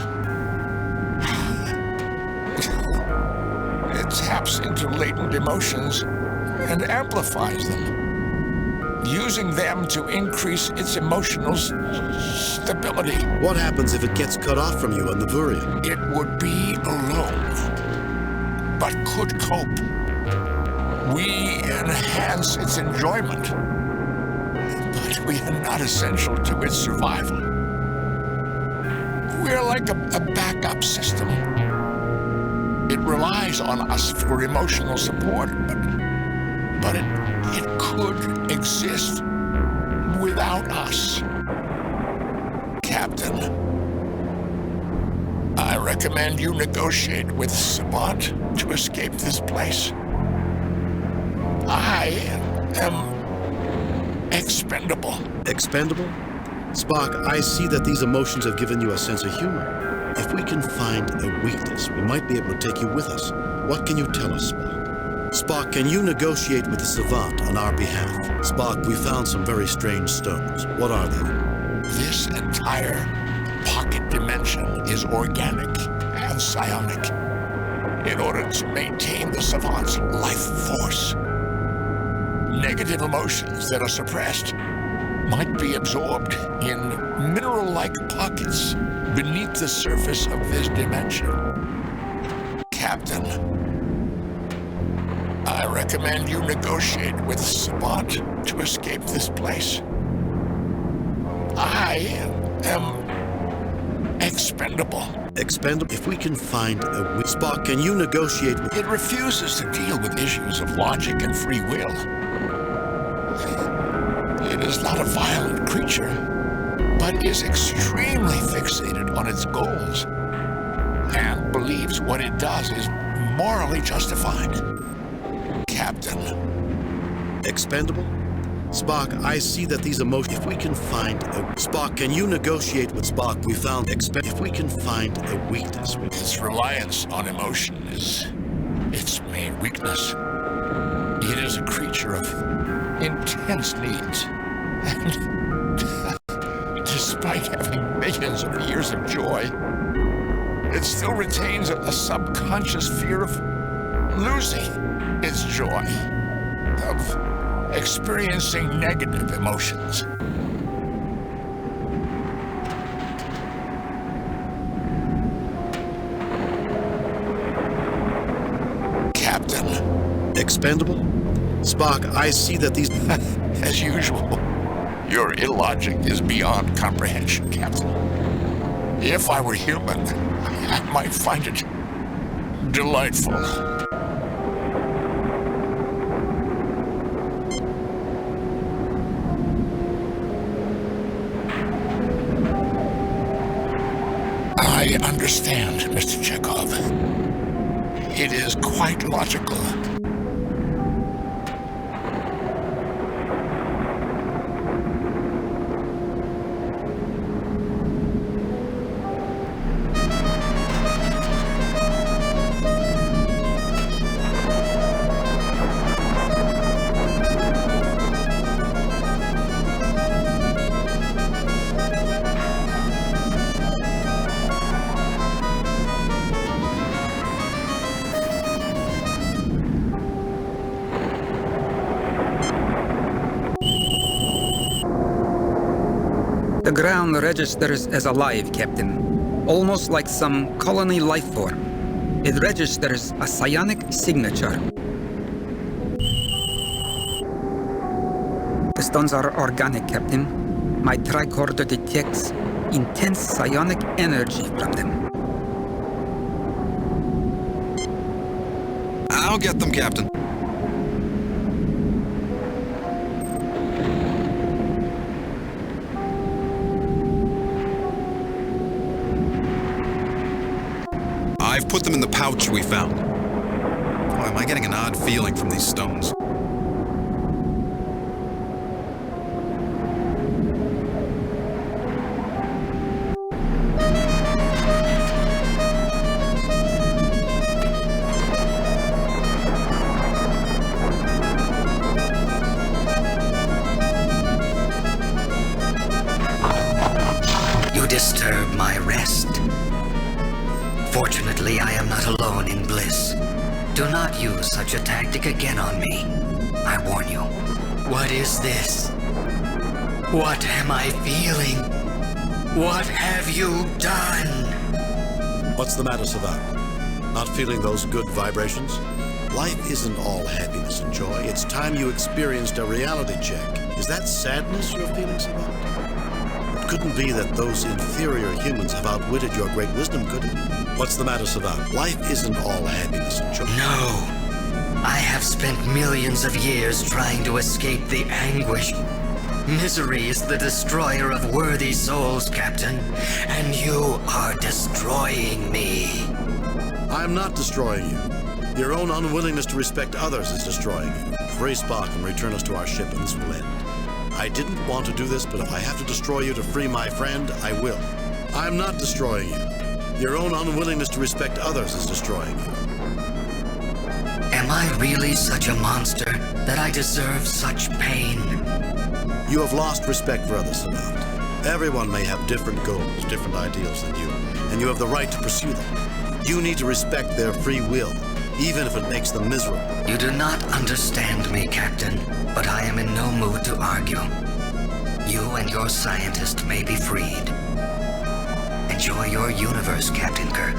It taps into latent emotions and amplifies them, using them to increase its emotional stability. What happens if it gets cut off from you on the Vurian? It would be alone, but could cope. We enhance its enjoyment, but we are not essential to its survival. We're like a backup system. It relies on us for emotional support, but it could exist without us. Captain, I recommend you negotiate with Savant to escape this place. I am expendable. Expendable? Spock, I see that these emotions have given you a sense of humor. If we can find a weakness, we might be able to take you with us. What can you tell us, Spock? Spock, can you negotiate with the Savant on our behalf? Spock, we found some very strange stones. What are they? This entire pocket dimension is organic and psionic in order to maintain the Savant's life force. Negative emotions that are suppressed might be absorbed in mineral-like pockets beneath the surface of this dimension. Captain, I recommend you negotiate with Savant to escape this place. I am expendable. Expendable? If we can find a Spock, can you negotiate with... It refuses to deal with issues of logic and free will. It is not a violent creature, but is extremely fixated on its goals and believes what it does is morally justified. Captain. Expendable? Spock, I see that these emotions... If we can find a... Spock, can you negotiate with Spock? We found... If we can find a weakness... Its reliance on emotion is its main weakness. It is a creature of intense needs. And despite having millions of years of joy, it still retains a subconscious fear of losing its joy, of experiencing negative emotions. Captain. Expendable? Spock, I see that these... As usual, your illogic is beyond comprehension, Captain. If I were human, I might find it delightful. I understand, Mr. Chekhov. It is quite logical. The ground registers as alive, Captain. Almost like some colony life form. It registers a psionic signature. The stones are organic, Captain. My tricorder detects intense psionic energy from them. I'll get them, Captain. I've put them in the pouch we found. Boy, am I getting an odd feeling from these stones. You disturb my rest. Fortunately, I am not alone in bliss. Do not use such a tactic again on me. I warn you. What is this? What am I feeling? What have you done? What's the matter, Savant? Not feeling those good vibrations? Life isn't all happiness and joy. It's time you experienced a reality check. Is that sadness you're feeling, Savant? It couldn't be that those inferior humans have outwitted your great wisdom, could it? What's the matter, Savant? Life isn't all happiness and joy. No. I have spent millions of years trying to escape the anguish. Misery is the destroyer of worthy souls, Captain. And you are destroying me. I'm not destroying you. Your own unwillingness to respect others is destroying you. Free Spock and return us to our ship, and this will end. I didn't want to do this, but if I have to destroy you to free my friend, I will. I'm not destroying you. Your own unwillingness to respect others is destroying you. Am I really such a monster that I deserve such pain? You have lost respect for others, Sabat. Everyone may have different goals, different ideals than you, and you have the right to pursue them. You need to respect their free will, even if it makes them miserable. You do not understand me, Captain, but I am in no mood to argue. You and your scientist may be freed. Enjoy your universe, Captain Kirk.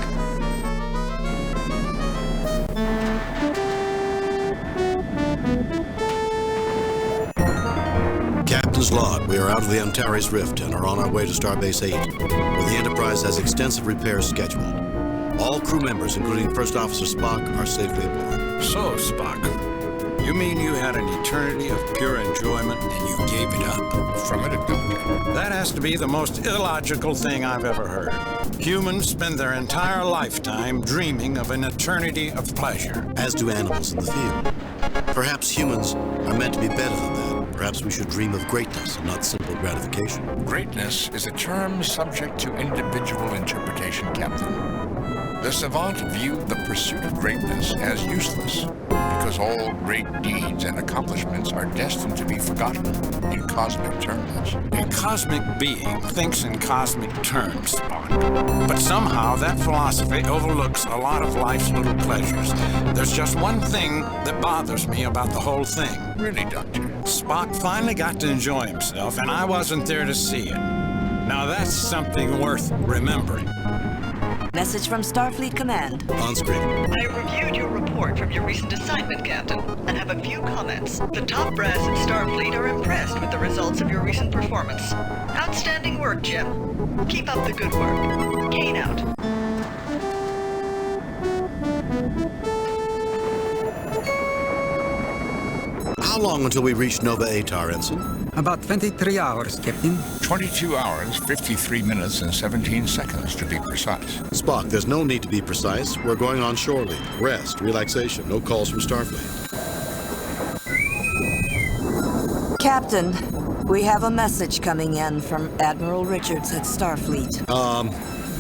Captain's log. We are out of the Antares Rift and are on our way to Starbase 8, where the Enterprise has extensive repairs scheduled. All crew members, including First Officer Spock, are safely aboard. So, Spock, you mean you had an eternity of pure enjoyment and you gave it up? Affirmative, Doctor. That has to be the most illogical thing I've ever heard. Humans spend their entire lifetime dreaming of an eternity of pleasure. As do animals in the field. Perhaps humans are meant to be better than that. Perhaps we should dream of greatness and not simple gratification. Greatness is a term subject to individual interpretation, Captain. The savant viewed the pursuit of greatness as useless, because all great deeds and accomplishments are destined to be forgotten in cosmic terms. A cosmic being thinks in cosmic terms, Spock. But somehow that philosophy overlooks a lot of life's little pleasures. There's just one thing that bothers me about the whole thing. Really, Doctor? Spock finally got to enjoy himself, and I wasn't there to see it. Now that's something worth remembering. Message from Starfleet Command. On screen. I reviewed your report from your recent assignment, Captain, and have a few comments. The top brass at Starfleet are impressed with the results of your recent performance. Outstanding work, Jim. Keep up the good work. Kane out. How long until we reach Nova Atar, Ensign? About 23 hours, Captain. 22 hours, 53 minutes, and 17 seconds, to be precise. Spock, there's no need to be precise. We're going on shore leave. Rest, relaxation, no calls from Starfleet. Captain, we have a message coming in from Admiral Richards at Starfleet.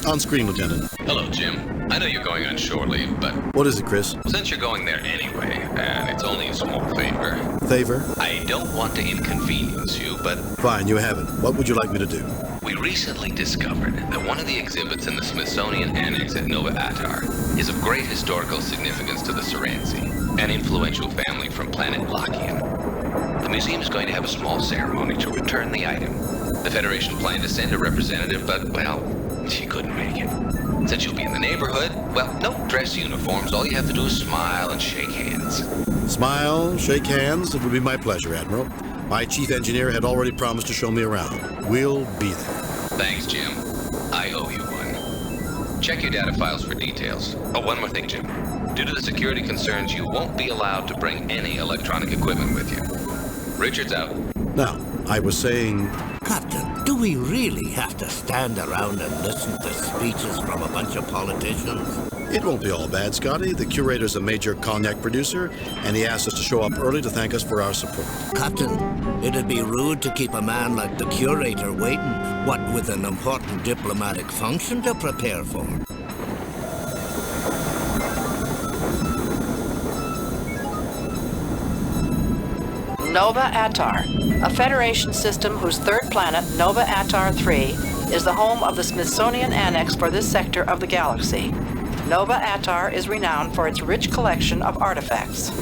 On screen, Lieutenant. Hello, Jim. I know you're going on shore leave, but... What is it, Chris? Since you're going there anyway, and it's only a small favor... Favor? I don't want to inconvenience you, but... Fine, you have it. What would you like me to do? We recently discovered that one of the exhibits in the Smithsonian Annex at Nova Atar is of great historical significance to the Soransi, an influential family from planet Lakian. The museum is going to have a small ceremony to return the item. The Federation planned to send a representative, but, well, she couldn't make it. Since you'll be in the neighborhood, well, no dress uniforms. All you have to do is smile and shake hands. Smile, shake hands. It would be my pleasure, Admiral. My chief engineer had already promised to show me around. We'll be there. Thanks, Jim. I owe you one. Check your data files for details. Oh, one more thing, Jim. Due to the security concerns, you won't be allowed to bring any electronic equipment with you. Richards out. Now, I was saying... Captain, do we really have to stand around and listen to speeches from a bunch of politicians? It won't be all bad, Scotty. The curator's a major cognac producer, and he asked us to show up early to thank us for our support. Captain, it'd be rude to keep a man like the curator waiting, what with an important diplomatic function to prepare for. Nova Atar, a Federation system whose third planet, Nova Atar 3, is the home of the Smithsonian Annex for this sector of the galaxy. Nova Atar is renowned for its rich collection of artifacts.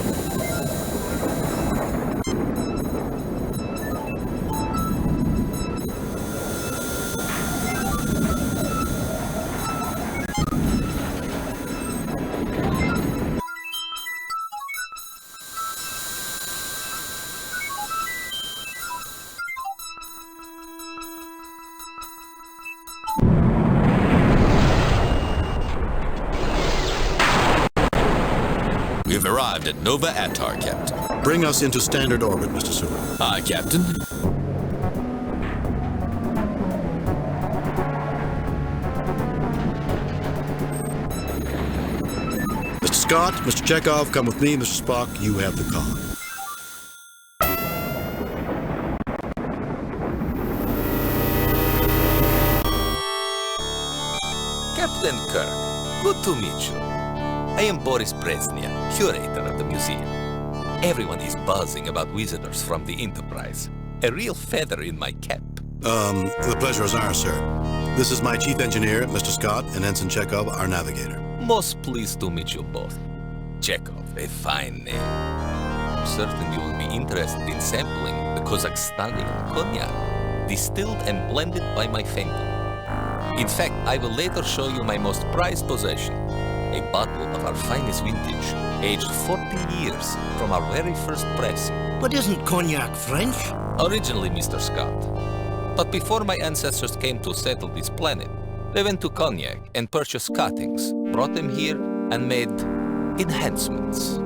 We've arrived at Nova Atar, Captain. Bring us into standard orbit, Mr. Sewell. Aye, Captain. Mr. Scott, Mr. Chekhov, come with me. Mr. Spock, you have the con. Captain Kirk. Good to meet you. I am Boris Brezhnev, curator of the museum. Everyone is buzzing about visitors from the Enterprise. A real feather in my cap. The pleasure is ours, sir. This is my chief engineer, Mr. Scott, and Ensign Chekhov, our navigator. Most pleased to meet you both. Chekhov, a fine name. I'm certain you will be interested in sampling the Kazakhstani cognac, distilled and blended by my family. In fact, I will later show you my most prized possession, a bottle of our finest vintage, aged 40 years from our very first pressing. But isn't cognac French? Originally, Mr. Scott. But before my ancestors came to settle this planet, they went to cognac and purchased cuttings, brought them here, and made enhancements.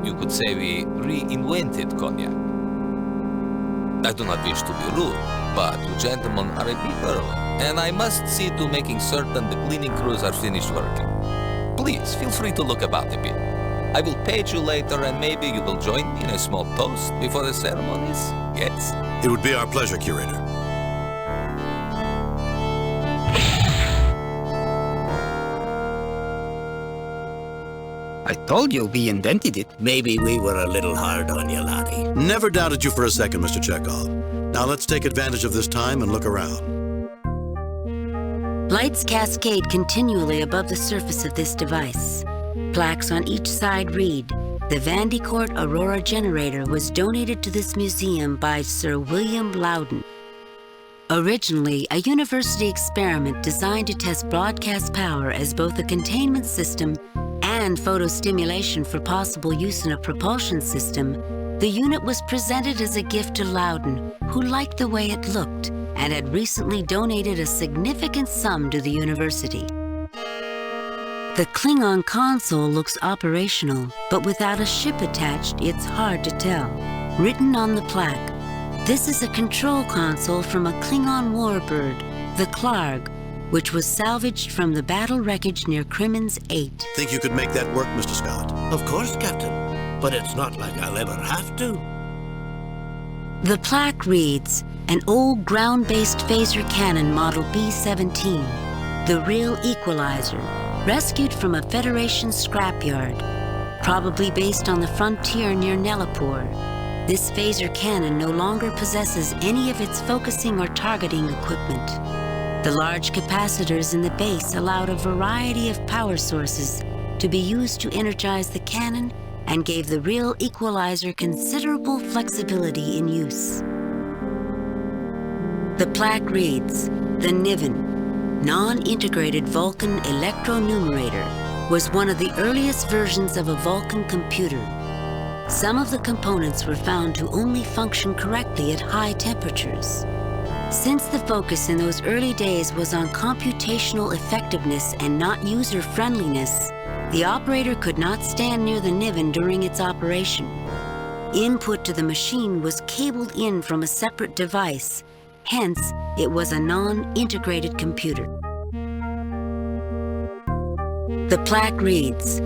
You could say we reinvented cognac. I do not wish to be rude, but you gentlemen are a bit early, and I must see to making certain the cleaning crews are finished working. Please, feel free to look about a bit. I will page you later, and maybe you will join me in a small toast before the ceremonies? Yes? It would be our pleasure, Curator. I told you we invented it. Maybe we were a little hard on you, laddie. Never doubted you for a second, Mr. Chekhov. Now let's take advantage of this time and look around. Lights cascade continually above the surface of this device. Plaques on each side read, "The Vandecourt Aurora generator was donated to this museum by Sir William Loudon." Originally, a university experiment designed to test broadcast power as both a containment system and photostimulation for possible use in a propulsion system, the unit was presented as a gift to Loudon, who liked the way it looked and had recently donated a significant sum to the university. The Klingon console looks operational, but without a ship attached, it's hard to tell. Written on the plaque, this is a control console from a Klingon warbird, the Klarg, which was salvaged from the battle wreckage near Crimmins 8. Think you could make that work, Mr. Scott? Of course, Captain. But it's not like I'll ever have to. The plaque reads, "An old ground-based phaser cannon model B-17, the real equalizer, rescued from a Federation scrapyard, probably based on the frontier near Nelapur. This phaser cannon no longer possesses any of its focusing or targeting equipment. The large capacitors in the base allowed a variety of power sources to be used to energize the cannon and gave the real equalizer considerable flexibility in use." The plaque reads, "The Niven, non-integrated Vulcan electronumerator, was one of the earliest versions of a Vulcan computer. Some of the components were found to only function correctly at high temperatures. Since the focus in those early days was on computational effectiveness and not user-friendliness, the operator could not stand near the Niven during its operation. Input to the machine was cabled in from a separate device, hence it was a non-integrated computer." The plaque reads,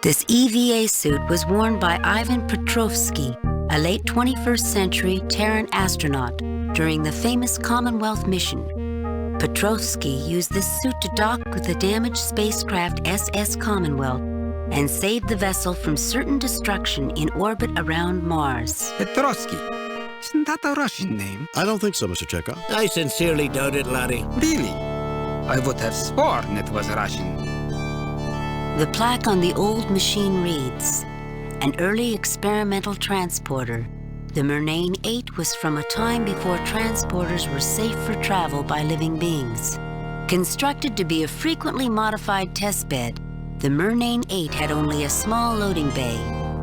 "This EVA suit was worn by Ivan Petrovsky, a late 21st century Terran astronaut, during the famous Commonwealth mission. Petrovsky used this suit to dock with the damaged spacecraft SS Commonwealth and saved the vessel from certain destruction in orbit around Mars." Petrovsky. Isn't that a Russian name? I don't think so, Mr. Chekhov. I sincerely doubt it, laddie. Really? I would have sworn it was Russian. The plaque on the old machine reads, "An early experimental transporter. The Murnane 8 was from a time before transporters were safe for travel by living beings. Constructed to be a frequently modified testbed, the Murnane 8 had only a small loading bay.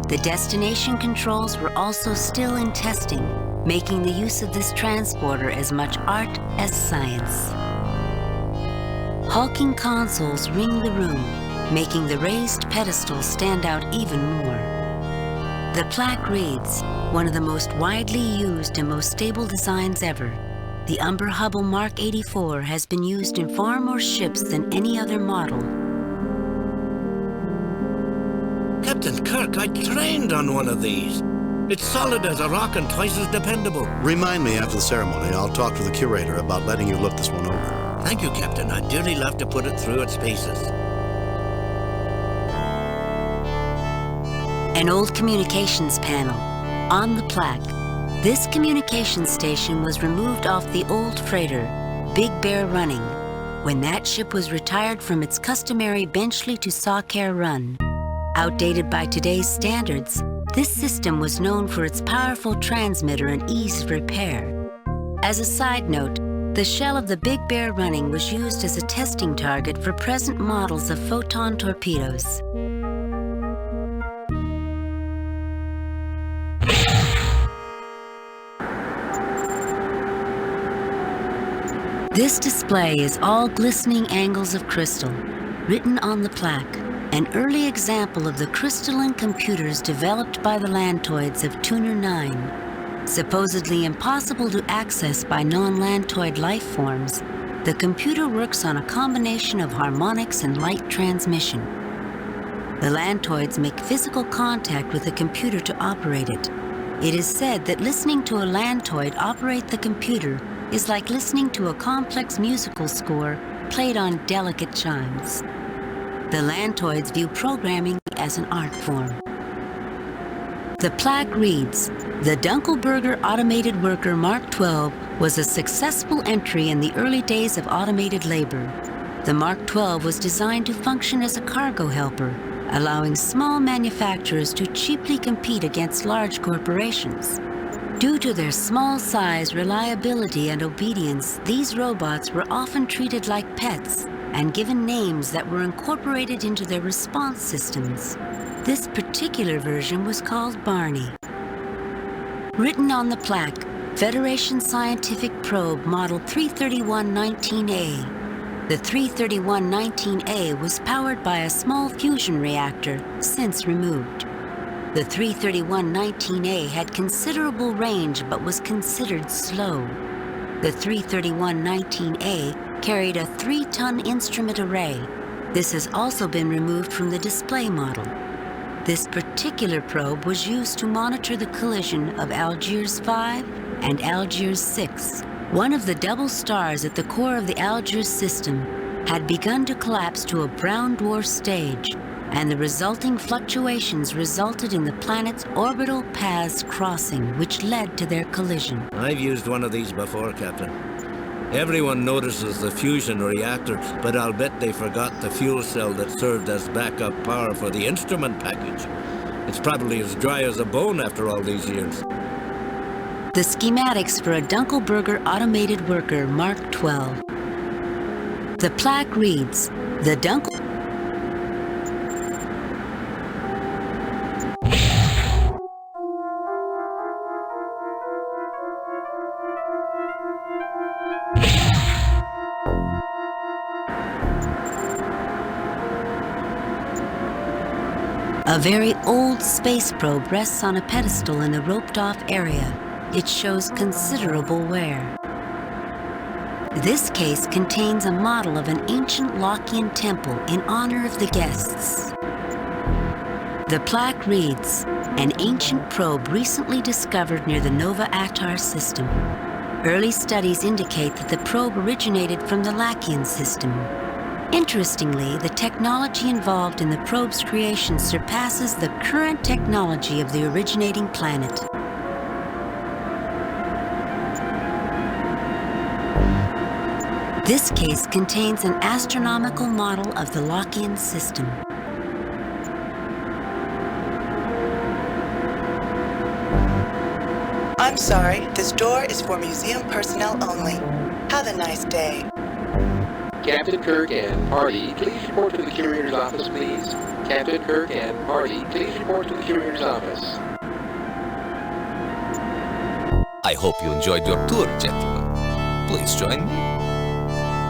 The destination controls were also still in testing, making the use of this transporter as much art as science." Hulking consoles ring the room, making the raised pedestal stand out even more. The plaque reads, "One of the most widely used and most stable designs ever. The Umber Hubble Mark 84 has been used in far more ships than any other model." Captain Kirk, I trained on one of these. It's solid as a rock and twice as dependable. Remind me after the ceremony. I'll talk to the curator about letting you look this one over. Thank you, Captain. I'd dearly love to put it through its paces. An old communications panel. On the plaque, this communications station was removed off the old freighter, Big Bear Running, when that ship was retired from its customary Benchley to Sawcare run. Outdated by today's standards, this system was known for its powerful transmitter and ease of repair. As a side note, the shell of the Big Bear Running was used as a testing target for present models of photon torpedoes. This display is all glistening angles of crystal, written on the plaque, an early example of the crystalline computers developed by the Lantoids of Tuner 9. Supposedly impossible to access by non-Lantoid life forms, the computer works on a combination of harmonics and light transmission. The Lantoids make physical contact with the computer to operate it. It is said that listening to a Lantoid operate the computer is like listening to a complex musical score played on delicate chimes. The Lantoids view programming as an art form. The plaque reads, "The Dunkelberger Automated Worker Mark 12 was a successful entry in the early days of automated labor. The Mark 12 was designed to function as a cargo helper, allowing small manufacturers to cheaply compete against large corporations. Due to their small size, reliability, and obedience, these robots were often treated like pets and given names that were incorporated into their response systems. This particular version was called Barney." Written on the plaque, Federation Scientific Probe Model 331-19A. The 331-19A was powered by a small fusion reactor, since removed. The 331-19A had considerable range but was considered slow. The 331-19A carried a 3-ton instrument array. This has also been removed from the display model. This particular probe was used to monitor the collision of Algiers 5 and Algiers 6. One of the double stars at the core of the Algiers system had begun to collapse to a brown dwarf stage, and the resulting fluctuations resulted in the planet's orbital paths crossing, which led to their collision. I've used one of these before, Captain. Everyone notices the fusion reactor, but I'll bet they forgot the fuel cell that served as backup power for the instrument package. It's probably as dry as a bone after all these years. The schematics for a Dunkelberger Automated Worker Mark 12. The plaque reads, "The Dunkel..." A very old space probe rests on a pedestal in a roped-off area. It shows considerable wear. This case contains a model of an ancient Lockean temple in honor of the guests. The plaque reads, "An ancient probe recently discovered near the Nova Atar system. Early studies indicate that the probe originated from the Lockean system. Interestingly, the technology involved in the probe's creation surpasses the current technology of the originating planet." This case contains an astronomical model of the Lockean system. I'm sorry, this door is for museum personnel only. Have a nice day. Captain Kirk and party, please report to the curator's office, please. Captain Kirk and party, please report to the curator's office. I hope you enjoyed your tour, gentlemen. Please join me.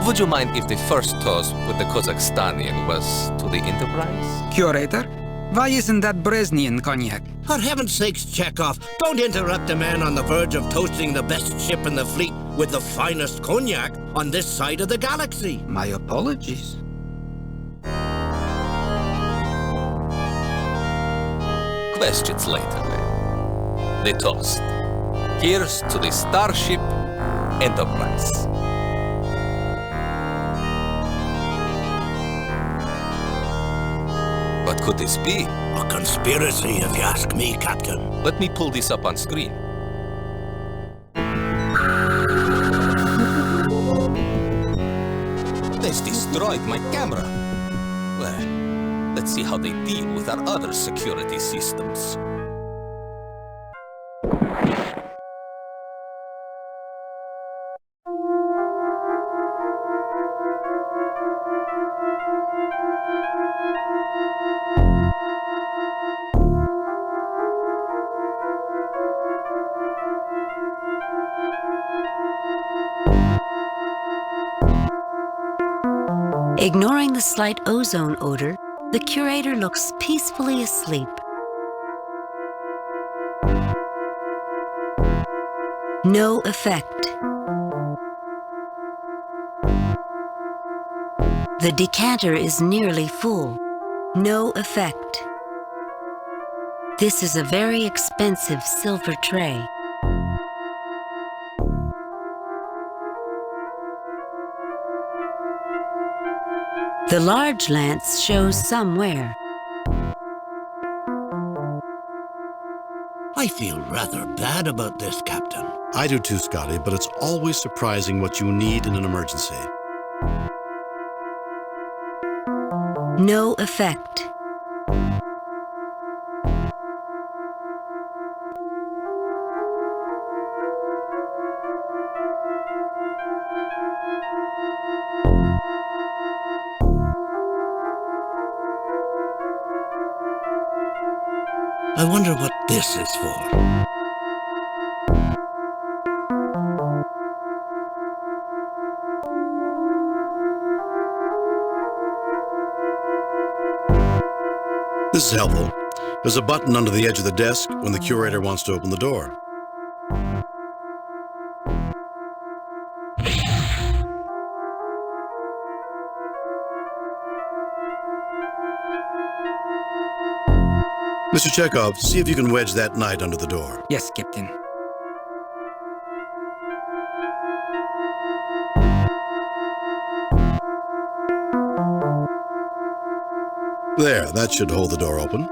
Would you mind if the first toast with the Kazakhstanian was to the Enterprise? Curator, why isn't that Brezhnev cognac? For heaven's sakes, Chekhov, don't interrupt a man on the verge of toasting the best ship in the fleet with the finest cognac on this side of the galaxy. My apologies. questions later. They toast. Here's to the Starship Enterprise. What could this be? A conspiracy, if you ask me, Captain. Let me pull this up on screen. They've destroyed my camera. Well, let's see how they deal with our other security systems. Ignoring the slight ozone odor, the curator looks peacefully asleep. No effect. The decanter is nearly full. No effect. This is a very expensive silver tray. The large lance shows some wear. I feel rather bad about this, Captain. I do too, Scotty, but it's always surprising what you need in an emergency. No effect. I wonder what this is for. This is helpful. There's a button under the edge of the desk when the curator wants to open the door. Mr. Chekhov, see if you can wedge that knight under the door. Yes, Captain. There, that should hold the door open.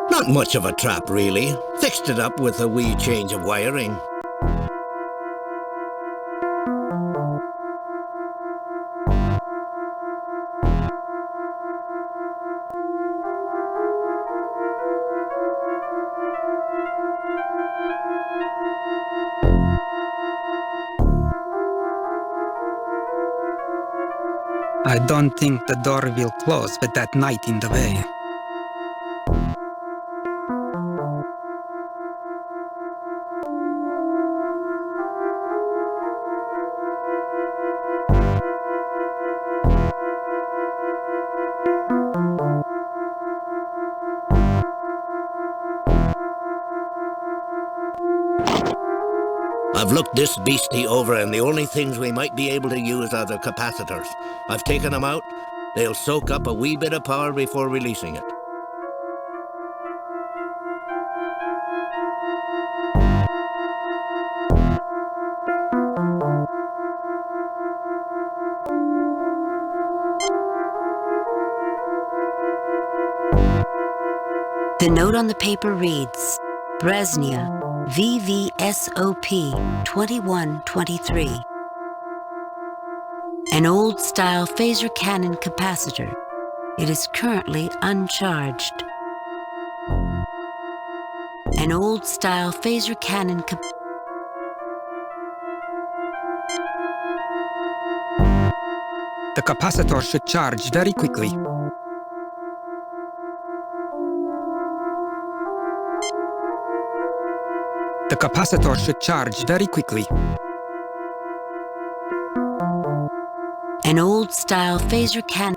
Not much of a trap, really. Fixed it up with a wee change of wiring. I don't think the door will close with that knight in the way. I've looked this beastie over, and the only things we might be able to use are the capacitors. I've taken them out. They'll soak up a wee bit of power before releasing it. The note on the paper reads, Bresnia, VVSOP 2123. An old-style phaser cannon capacitor. It is currently uncharged. An old-style phaser cannon The capacitor should charge very quickly. The capacitor should charge very quickly. An old-style phaser cannon.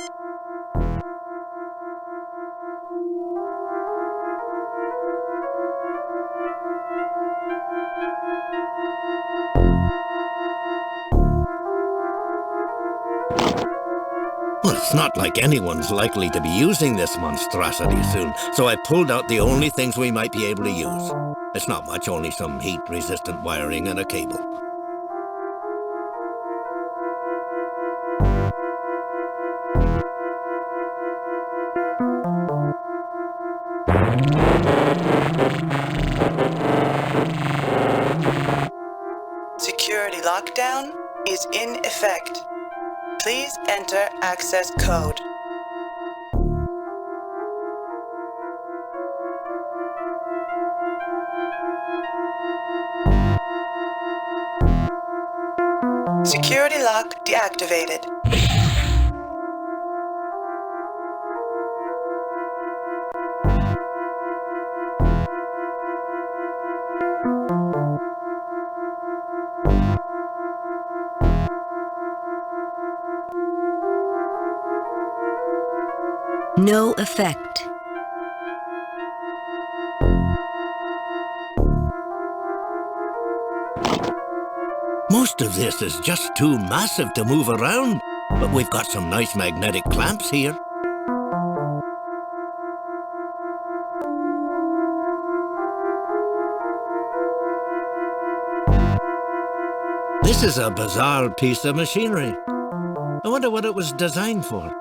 Well, it's not like anyone's likely to be using this monstrosity soon, so I pulled out the only things we might be able to use. It's not much, only some heat-resistant wiring and a cable. Security lockdown is in effect. Please enter access code. Security lock deactivated. No effect. Most of this is just too massive to move around, but we've got some nice magnetic clamps here. This is a bizarre piece of machinery. I wonder what it was designed for.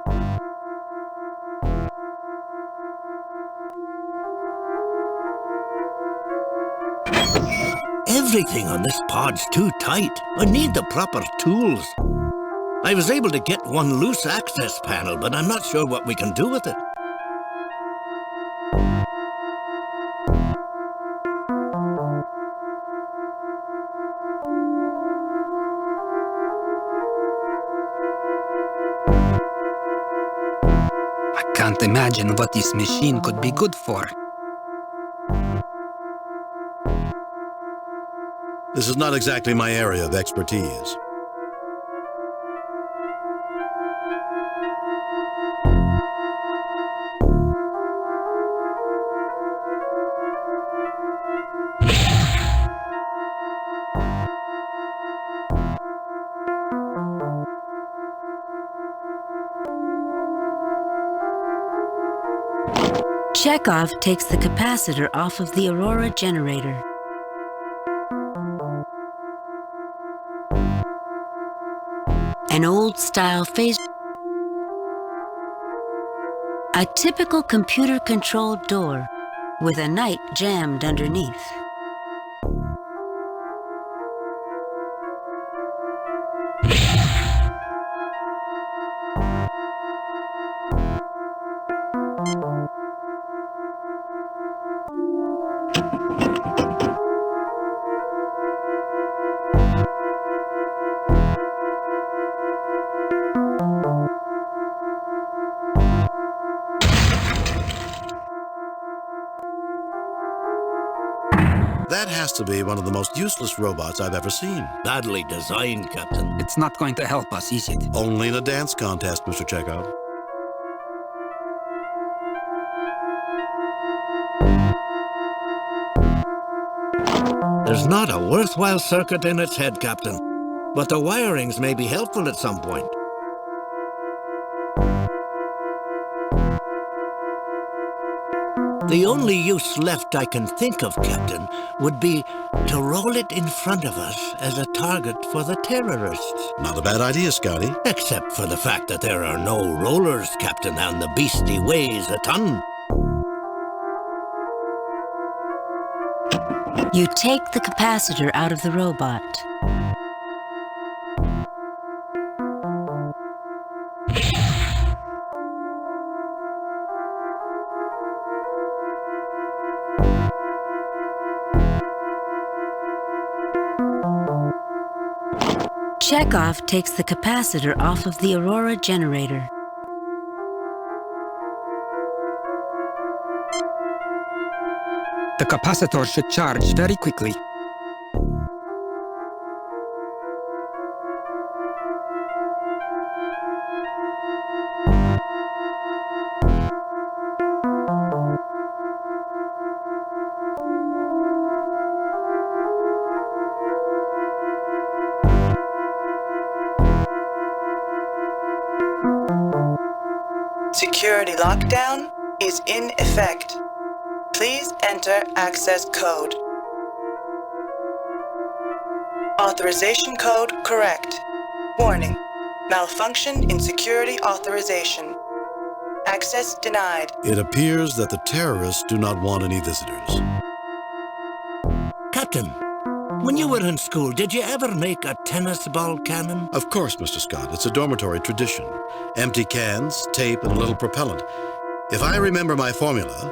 Everything on this pod's too tight. I need the proper tools. I was able to get one loose access panel, but I'm not sure what we can do with it. I can't imagine what this machine could be good for. This is not exactly my area of expertise. Chekhov takes the capacitor off of the Aurora generator. An old-style phaser. A typical computer-controlled door with a knight jammed underneath. That has to be one of the most useless robots I've ever seen. Badly designed, Captain. It's not going to help us, is it? Only in a dance contest, Mr. Chekhov. There's not a worthwhile circuit in its head, Captain. But the wirings may be helpful at some point. The only use left I can think of, Captain, would be to roll it in front of us as a target for the terrorists. Not a bad idea, Scotty. Except for the fact that there are no rollers, Captain, and the beastie weighs a ton. You take the capacitor out of the robot. Chekhov takes the capacitor off of the Aurora generator. The capacitor should charge very quickly. Security lockdown is in effect. Please enter access code. Authorization code correct. Warning: malfunction in security authorization. Access denied. It appears that the terrorists do not want any visitors. Captain, when you were in school, did you ever make a tennis ball cannon? Of course, Mr. Scott. It's a dormitory tradition. Empty cans, tape, and a little propellant. If I remember my formula...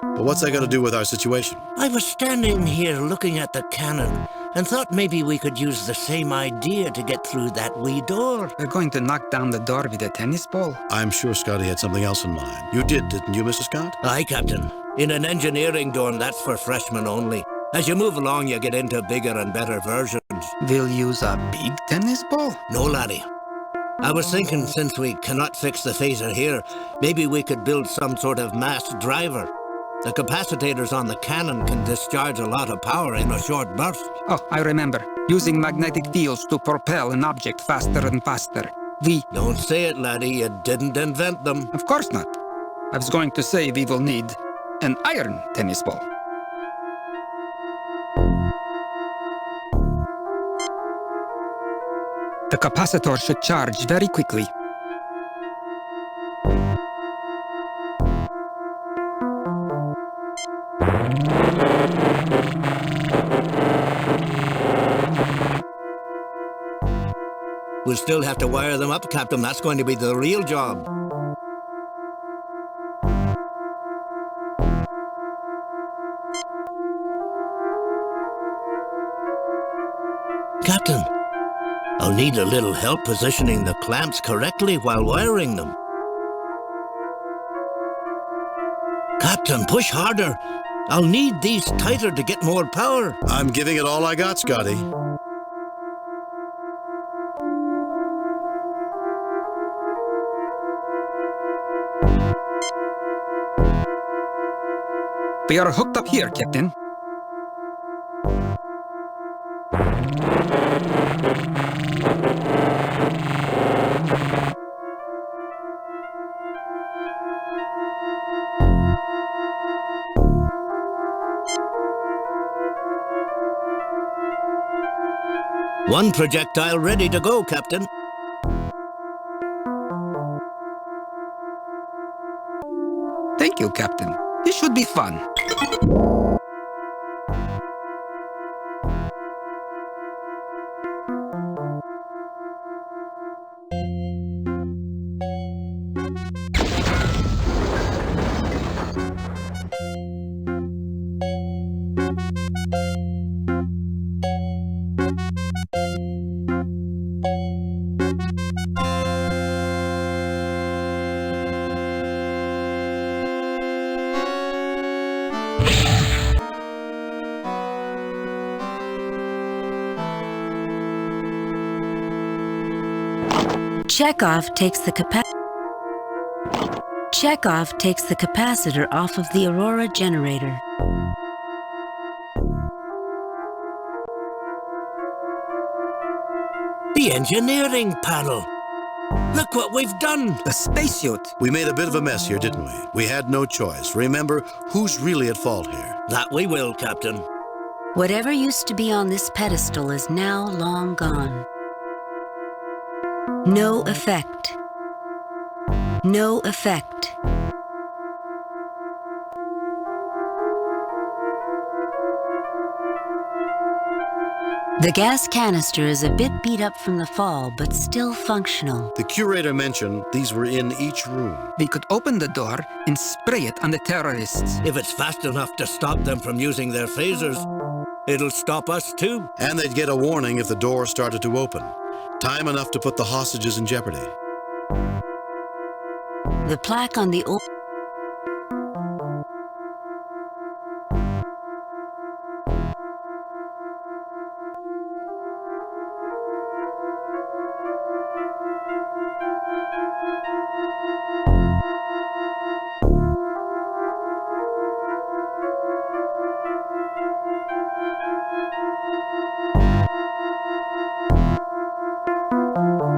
But what's that got to do with our situation? I was standing here looking at the cannon and thought maybe we could use the same idea to get through that wee door. They're going to knock down the door with a tennis ball? I'm sure Scotty had something else in mind. You did, didn't you, Mr. Scott? Aye, Captain. In an engineering dorm, that's for freshmen only. As you move along, you get into bigger and better versions. We'll use a big tennis ball? No, laddie. I was thinking, since we cannot fix the phaser here, maybe we could build some sort of mass driver. The capacitors on the cannon can discharge a lot of power in a short burst. Oh, I remember. Using magnetic fields to propel an object faster and faster. Don't say it, laddie. You didn't invent them. Of course not. I was going to say we will need an iron tennis ball. The capacitor should charge very quickly. We'll still have to wire them up, Captain. That's going to be the real job. Captain, I'll need a little help positioning the clamps correctly while wiring them. Captain, push harder. I'll need these tighter to get more power. I'm giving it all I got, Scotty. We are hooked up here, Captain. One projectile ready to go, Captain. Thank you, Captain. This should be fun. Chekhov takes the capacitor off of the Aurora generator. The engineering panel. Look what we've done. The spacesuit. We made a bit of a mess here, didn't we? We had no choice. Remember, who's really at fault here? That we will, Captain. Whatever used to be on this pedestal is now long gone. No effect. No effect. The gas canister is a bit beat up from the fall, but still functional. The curator mentioned these were in each room. We could open the door and spray it on the terrorists. If it's fast enough to stop them from using their phasers, it'll stop us too. And they'd get a warning if the door started to open. Time enough to put the hostages in jeopardy. The plaque on the old...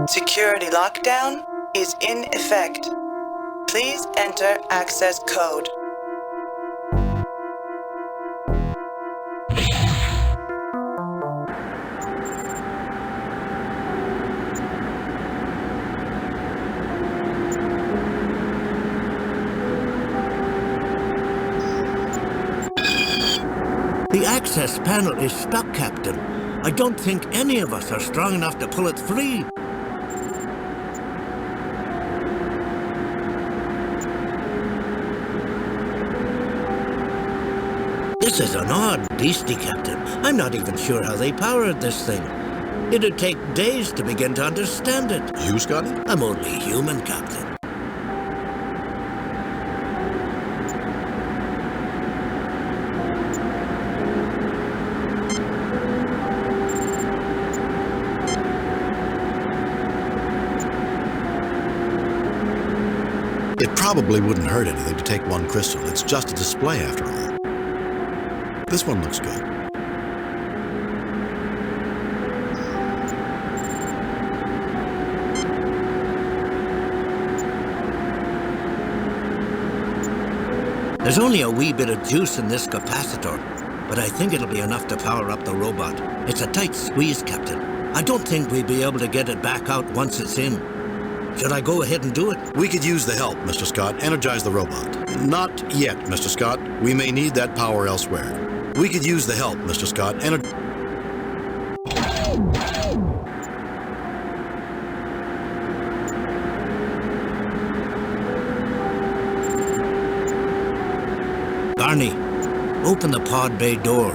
Security lockdown is in effect. Please enter access code. The access panel is stuck, Captain. I don't think any of us are strong enough to pull it free. This is an odd beastie, Captain. I'm not even sure how they powered this thing. It'd take days to begin to understand it. You, Scotty? I'm only human, Captain. It probably wouldn't hurt anything to take one crystal. It's just a display after all. This one looks good. There's only a wee bit of juice in this capacitor, but I think it'll be enough to power up the robot. It's a tight squeeze, Captain. I don't think we'd be able to get it back out once it's in. Should I go ahead and do it? We could use the help, Mr. Scott. Energize the robot. Not yet, Mr. Scott. We may need that power elsewhere. We could use the help, Mr. Scott. Barney, open the pod bay door.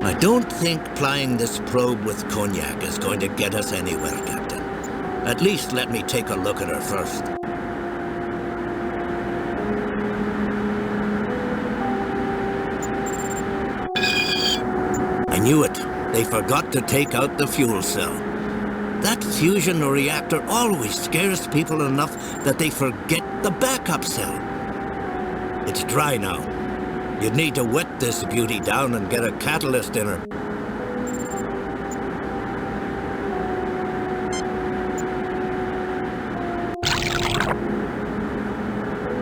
I don't think plying this probe with cognac is going to get us anywhere, Captain. At least let me take a look at her first. I knew it. They forgot to take out the fuel cell. That fusion reactor always scares people enough that they forget the backup cell. It's dry now. You'd need to wet this beauty down and get a catalyst in her.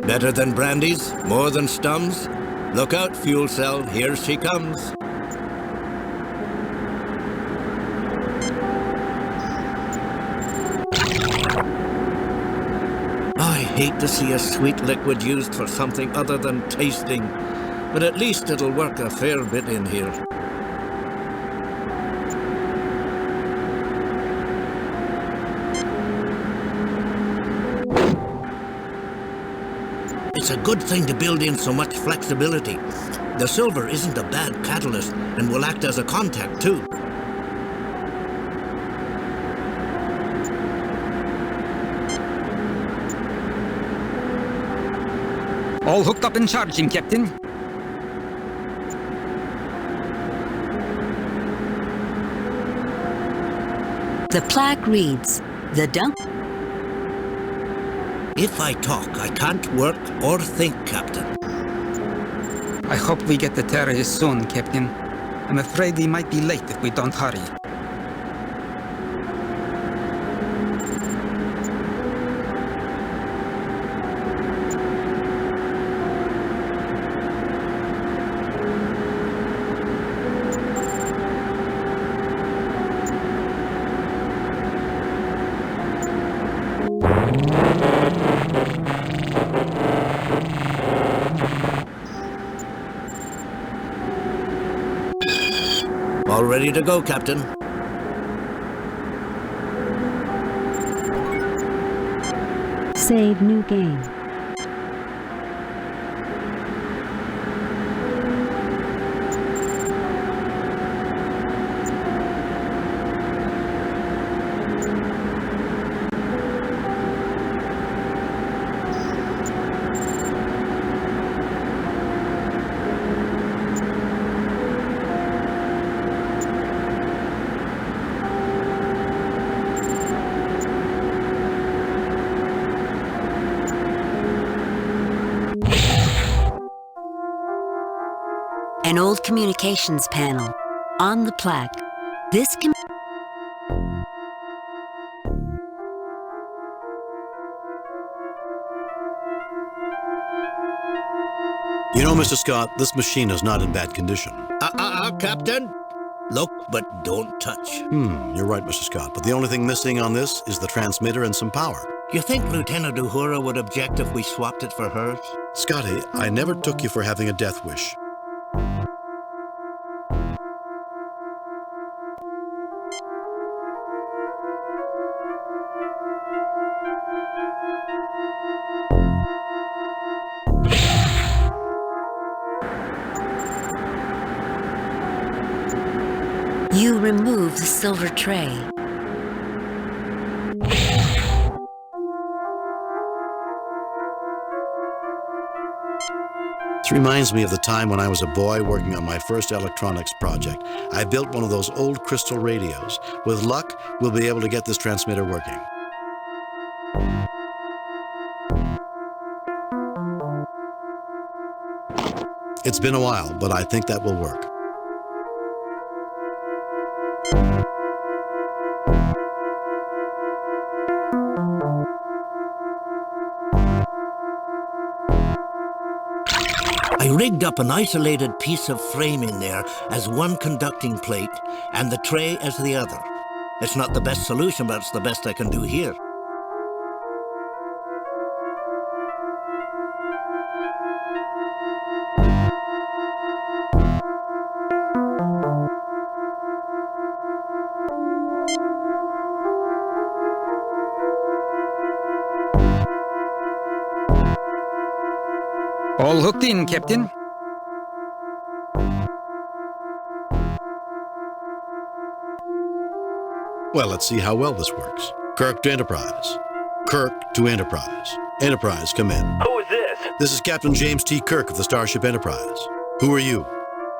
Better than brandies? More than Stums? Look out, fuel cell. Here she comes. I hate to see a sweet liquid used for something other than tasting. But at least it'll work a fair bit in here. It's a good thing to build in so much flexibility. The silver isn't a bad catalyst and will act as a contact too. All hooked up and charging, Captain. The plaque reads, the dump... If I talk, I can't work or think, Captain. I hope we get the terrorists soon, Captain. I'm afraid we might be late if we don't hurry. All ready to go, Captain. Save new game. An old communications panel. On the plaque, this can... You know, Mr. Scott, this machine is not in bad condition. Captain. Look, but don't touch. You're right, Mr. Scott, but the only thing missing on this is the transmitter and some power. You think Lieutenant Uhura would object if we swapped it for hers? Scotty, I never took you for having a death wish. You remove the silver tray. This reminds me of the time when I was a boy working on my first electronics project. I built one of those old crystal radios. With luck, we'll be able to get this transmitter working. It's been a while, but I think that will work. I rigged up an isolated piece of frame in there as one conducting plate and the tray as the other. It's not the best solution, but it's the best I can do here. All hooked in, Captain. Well, let's see how well this works. Kirk to Enterprise. Kirk to Enterprise. Enterprise, come in. Who is this? This is Captain James T. Kirk of the Starship Enterprise. Who are you?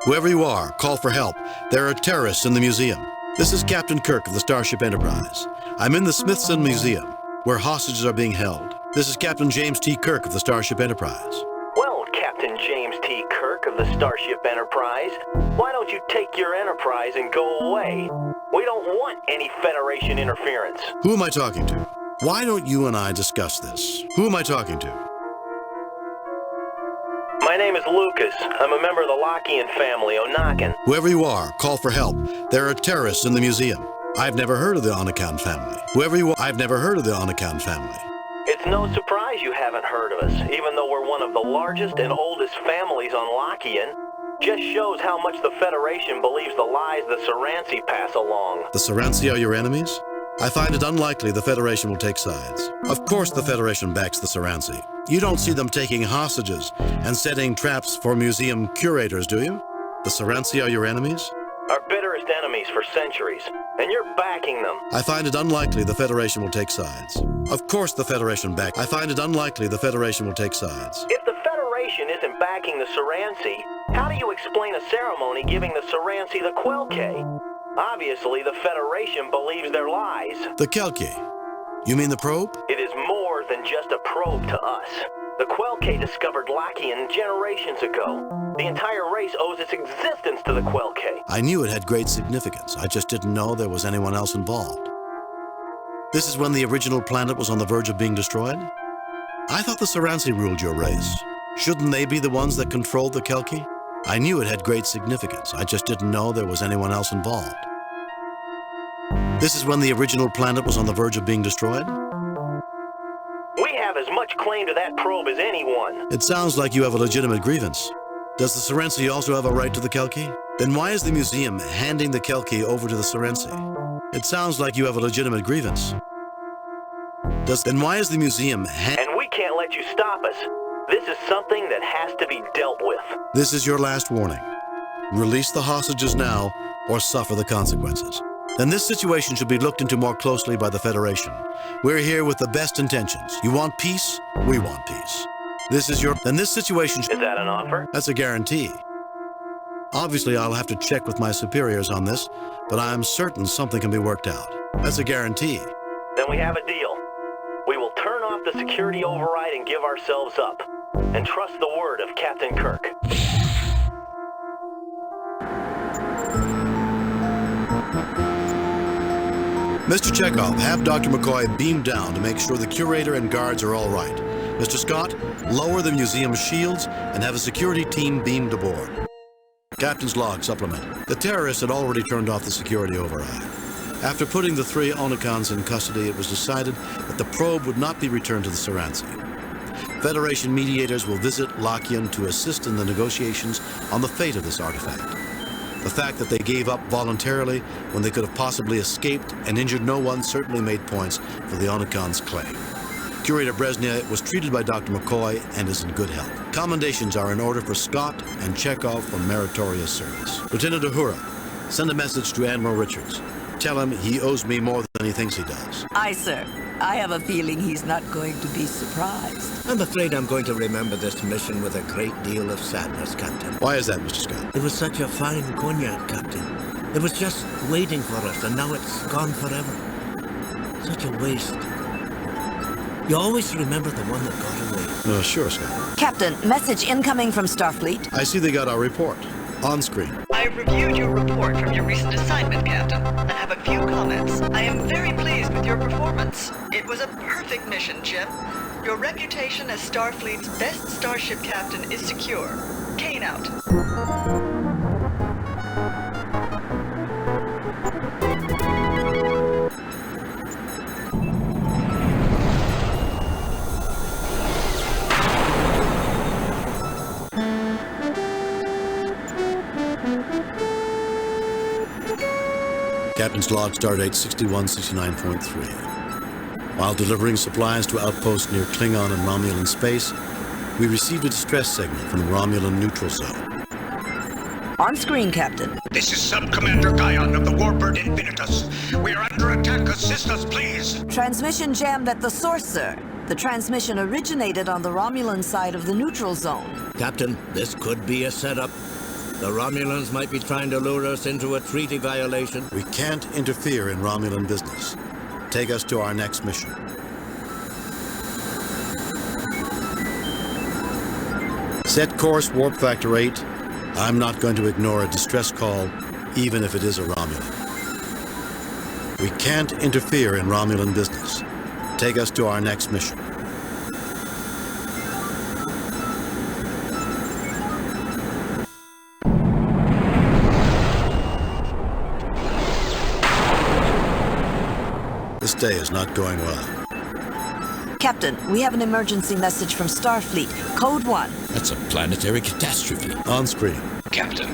Whoever you are, call for help. There are terrorists in the museum. This is Captain Kirk of the Starship Enterprise. I'm in the Smithsonian Museum, where hostages are being held. This is Captain James T. Kirk of the Starship Enterprise. Well, Captain James T. Kirk of the Starship Enterprise, why don't you take your Enterprise and go away? We don't want any Federation interference. Who am I talking to? Why don't you and I discuss this? Who am I talking to? My name is Lucas. I'm a member of the Lockian family, Onakan. Whoever you are, call for help. There are terrorists in the museum. I've never heard of the Onakan family. Whoever you are, I've never heard of the Onakan family. It's no surprise you haven't heard of us, even though we're one of the largest and oldest families on Lockian. Just shows how much the Federation believes the lies the Saransi pass along. The Saransi are your enemies? I find it unlikely the Federation will take sides. Of course the Federation backs the Saransi. You don't see them taking hostages and setting traps for museum curators, do you? The Saransi are your enemies? Our bitterest enemies for centuries, and you're backing them. I find it unlikely the Federation will take sides. Of course the Federation I find it unlikely the Federation will take sides. If the Federation isn't backing the Saransi, how do you explain a ceremony giving the Saransi the Quelke? Obviously, the Federation believes their lies. The Kelke? You mean the probe? It is more than just a probe to us. The Quelke discovered Lockian generations ago. The entire race owes its existence to the Quelke. I knew it had great significance. I just didn't know there was anyone else involved. This is when the original planet was on the verge of being destroyed? I thought the Saransi ruled your race. Shouldn't they be the ones that controlled the Kelke? I knew it had great significance. I just didn't know there was anyone else involved. This is when the original planet was on the verge of being destroyed? We have as much claim to that probe as anyone. It sounds like you have a legitimate grievance. Does the Serenci also have a right to the Kelki? Then why is the museum handing the Kelki over to the Serenci? It sounds like you have a legitimate grievance. Then why is the museum And we can't let you stop us. This is something that has to be dealt with. This is your last warning. Release the hostages now or suffer the consequences. Then this situation should be looked into more closely by the Federation. We're here with the best intentions. You want peace? We want peace. Then this situation... Is that an offer? That's a guarantee. Obviously, I'll have to check with my superiors on this, but I'm certain something can be worked out. That's a guarantee. Then we have a deal. We will turn off the security override and give ourselves up. And trust the word of Captain Kirk. Mr. Chekhov, have Dr. McCoy beamed down to make sure the curator and guards are all right. Mr. Scott, lower the museum's shields and have a security team beamed aboard. Captain's log supplement. The terrorists had already turned off the security override. After putting the 3 Onicons in custody, it was decided that the probe would not be returned to the Serenci. Federation mediators will visit Lakian to assist in the negotiations on the fate of this artifact. The fact that they gave up voluntarily when they could have possibly escaped and injured no one certainly made points for the Onicon's claim. Curator Brezhnev was treated by Dr. McCoy and is in good health. Commendations are in order for Scott and Chekhov for meritorious service. Lieutenant Uhura, send a message to Admiral Richards. Tell him he owes me more than he thinks he does. Aye, sir. I have a feeling he's not going to be surprised. I'm afraid I'm going to remember this mission with a great deal of sadness, Captain. Why is that, Mr. Scott? It was such a fine cognac, Captain. It was just waiting for us, and now it's gone forever. Such a waste. You always remember the one that got away. Sure, Scott. Captain, message incoming from Starfleet. I see they got our report. On screen. I've reviewed your report from your recent assignment, Captain, and have a few comments. I am very pleased with your performance. It was a perfect mission, Jim. Your reputation as Starfleet's best starship captain is secure. Kane out. Captain's log, stardate 6169.3. While delivering supplies to outposts near Klingon and Romulan space, we received a distress signal from the Romulan neutral zone. On screen, Captain. This is Sub-Commander Guyon of the Warbird Infinitus. We are under attack. Assist us, please. Transmission jammed at the source, sir. The transmission originated on the Romulan side of the neutral zone. Captain, this could be a setup. The Romulans might be trying to lure us into a treaty violation. We can't interfere in Romulan business. Take us to our next mission. Set course, warp factor 8. I'm not going to ignore a distress call, even if it is a Romulan. We can't interfere in Romulan business. Take us to our next mission. This day is not going well. Captain, we have an emergency message from Starfleet. Code 1. That's a planetary catastrophe. On screen. Captain,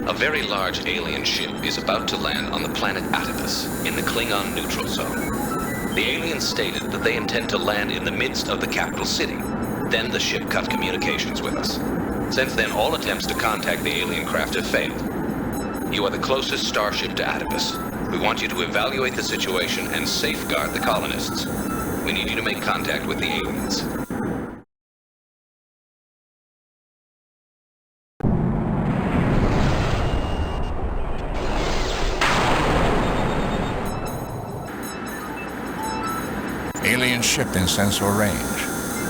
a very large alien ship is about to land on the planet Atibus in the Klingon neutral zone. The aliens stated that they intend to land in the midst of the capital city. Then the ship cut communications with us. Since then, all attempts to contact the alien craft have failed. You are the closest starship to Atibus. We want you to evaluate the situation and safeguard the colonists. We need you to make contact with the aliens. Alien ship in sensor range.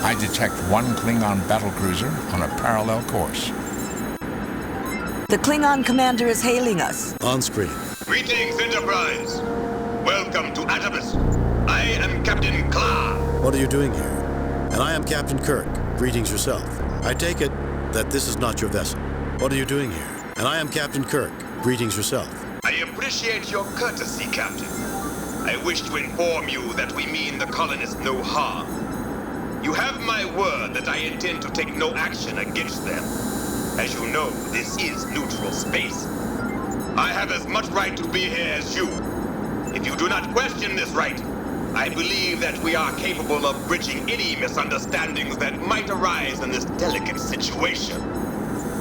I detect one Klingon battlecruiser on a parallel course. The Klingon commander is hailing us. On screen. Greetings, Enterprise. Welcome to Atibus. I am Captain Kla. What are you doing here? And I am Captain Kirk. Greetings yourself. I take it that this is not your vessel. What are you doing here? And I am Captain Kirk. Greetings yourself. I appreciate your courtesy, Captain. I wish to inform you that we mean the colonists no harm. You have my word that I intend to take no action against them. As you know, this is neutral space. I have as much right to be here as you. If you do not question this right, I believe that we are capable of bridging any misunderstandings that might arise in this delicate situation.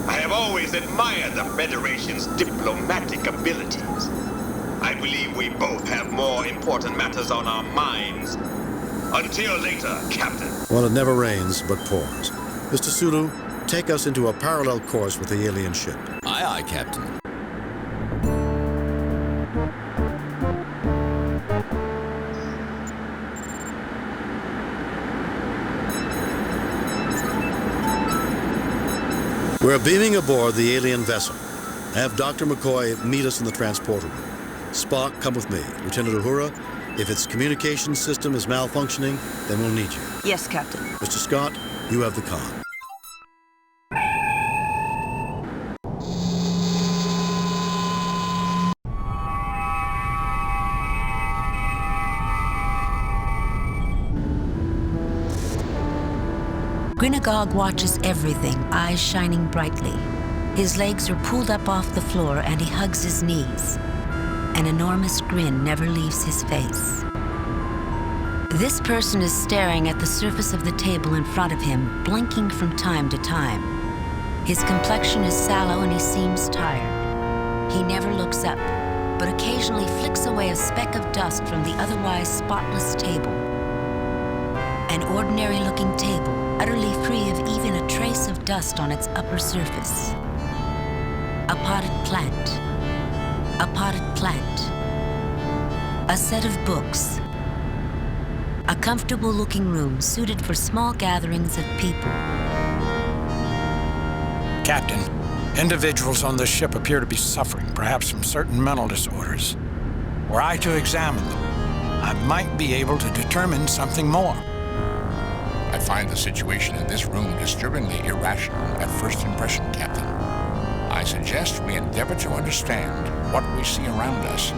I have always admired the Federation's diplomatic abilities. I believe we both have more important matters on our minds. Until later, Captain. Well, it never rains, but pours. Mr. Sulu, take us into a parallel course with the alien ship. Aye, aye, Captain. We're beaming aboard the alien vessel. Have Dr. McCoy meet us in the transporter room. Spock, come with me. Lieutenant Uhura, if its communication system is malfunctioning, then we'll need you. Yes, Captain. Mr. Scott, you have the comm. Grinagog watches everything, eyes shining brightly. His legs are pulled up off the floor and he hugs his knees. An enormous grin never leaves his face. This person is staring at the surface of the table in front of him, blinking from time to time. His complexion is sallow and he seems tired. He never looks up, but occasionally flicks away a speck of dust from the otherwise spotless table. An ordinary-looking table, utterly free of even a trace of dust on its upper surface. A potted plant. A potted plant. A set of books. A comfortable-looking room suited for small gatherings of people. Captain, individuals on this ship appear to be suffering, perhaps from certain mental disorders. Were I to examine them, I might be able to determine something more. I find the situation in this room disturbingly irrational at first impression, Captain. I suggest we endeavor to understand what we see around us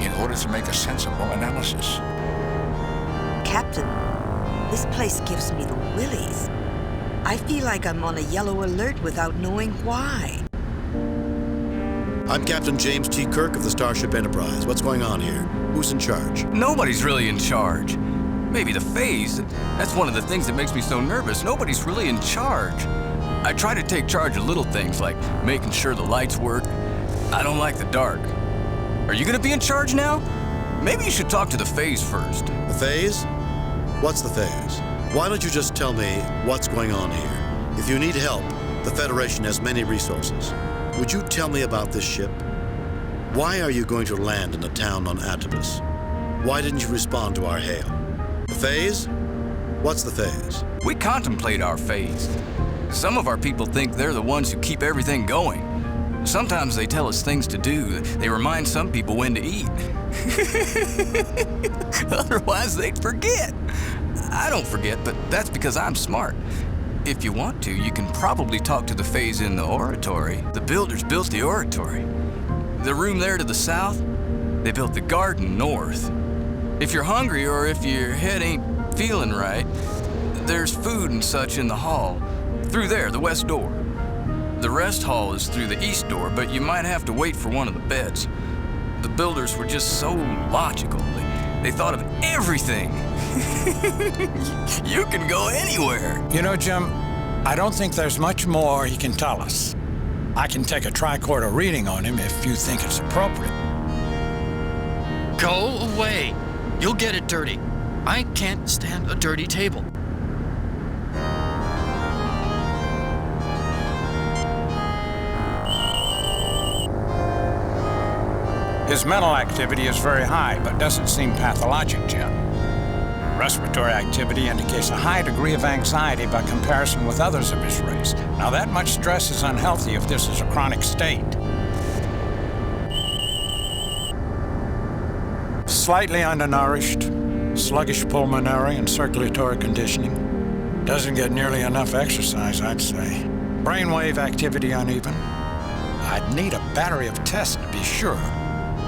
in order to make a sensible analysis. Captain, this place gives me the willies. I feel like I'm on a yellow alert without knowing why. I'm Captain James T. Kirk of the Starship Enterprise. What's going on here? Who's in charge? Nobody's really in charge. Maybe the phase. That's one of the things that makes me so nervous. Nobody's really in charge. I try to take charge of little things like making sure the lights work. I don't like the dark. Are you gonna be in charge now? Maybe you should talk to the phase first. The phase? What's the phase? Why don't you just tell me what's going on here? If you need help, the Federation has many resources. Would you tell me about this ship? Why are you going to land in a town on Atobus? Why didn't you respond to our hail? The phase? What's the phase? We contemplate our phase. Some of our people think they're the ones who keep everything going. Sometimes they tell us things to do. They remind some people when to eat. Otherwise, they'd forget. I don't forget, but that's because I'm smart. If you want to, you can probably talk to the phase in the oratory. The builders built the oratory. The room there to the south, they built the garden north. If you're hungry or if your head ain't feeling right, there's food and such in the hall. Through there, the west door. The rest hall is through the east door, but you might have to wait for one of the beds. The builders were just so logical. They thought of everything. You can go anywhere. You know, Jim, I don't think there's much more he can tell us. I can take a tricorder reading on him if you think it's appropriate. Go away. You'll get it dirty. I can't stand a dirty table. His mental activity is very high, but doesn't seem pathologic, Jim. Respiratory activity indicates a high degree of anxiety by comparison with others of his race. Now, that much stress is unhealthy if this is a chronic state. Slightly undernourished, sluggish pulmonary and circulatory conditioning. Doesn't get nearly enough exercise, I'd say. Brainwave activity uneven. I'd need a battery of tests to be sure.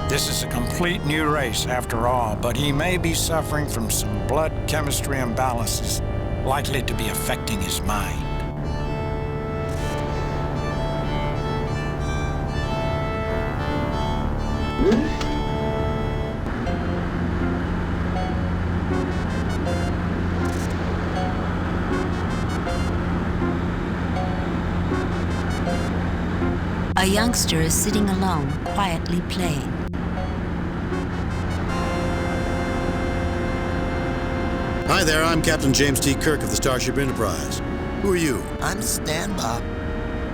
This is a complete new race, after all, but he may be suffering from some blood chemistry imbalances likely to be affecting his mind. A youngster is sitting alone, quietly playing. Hi there, I'm Captain James T. Kirk of the Starship Enterprise. Who are you? I'm Stan Bob.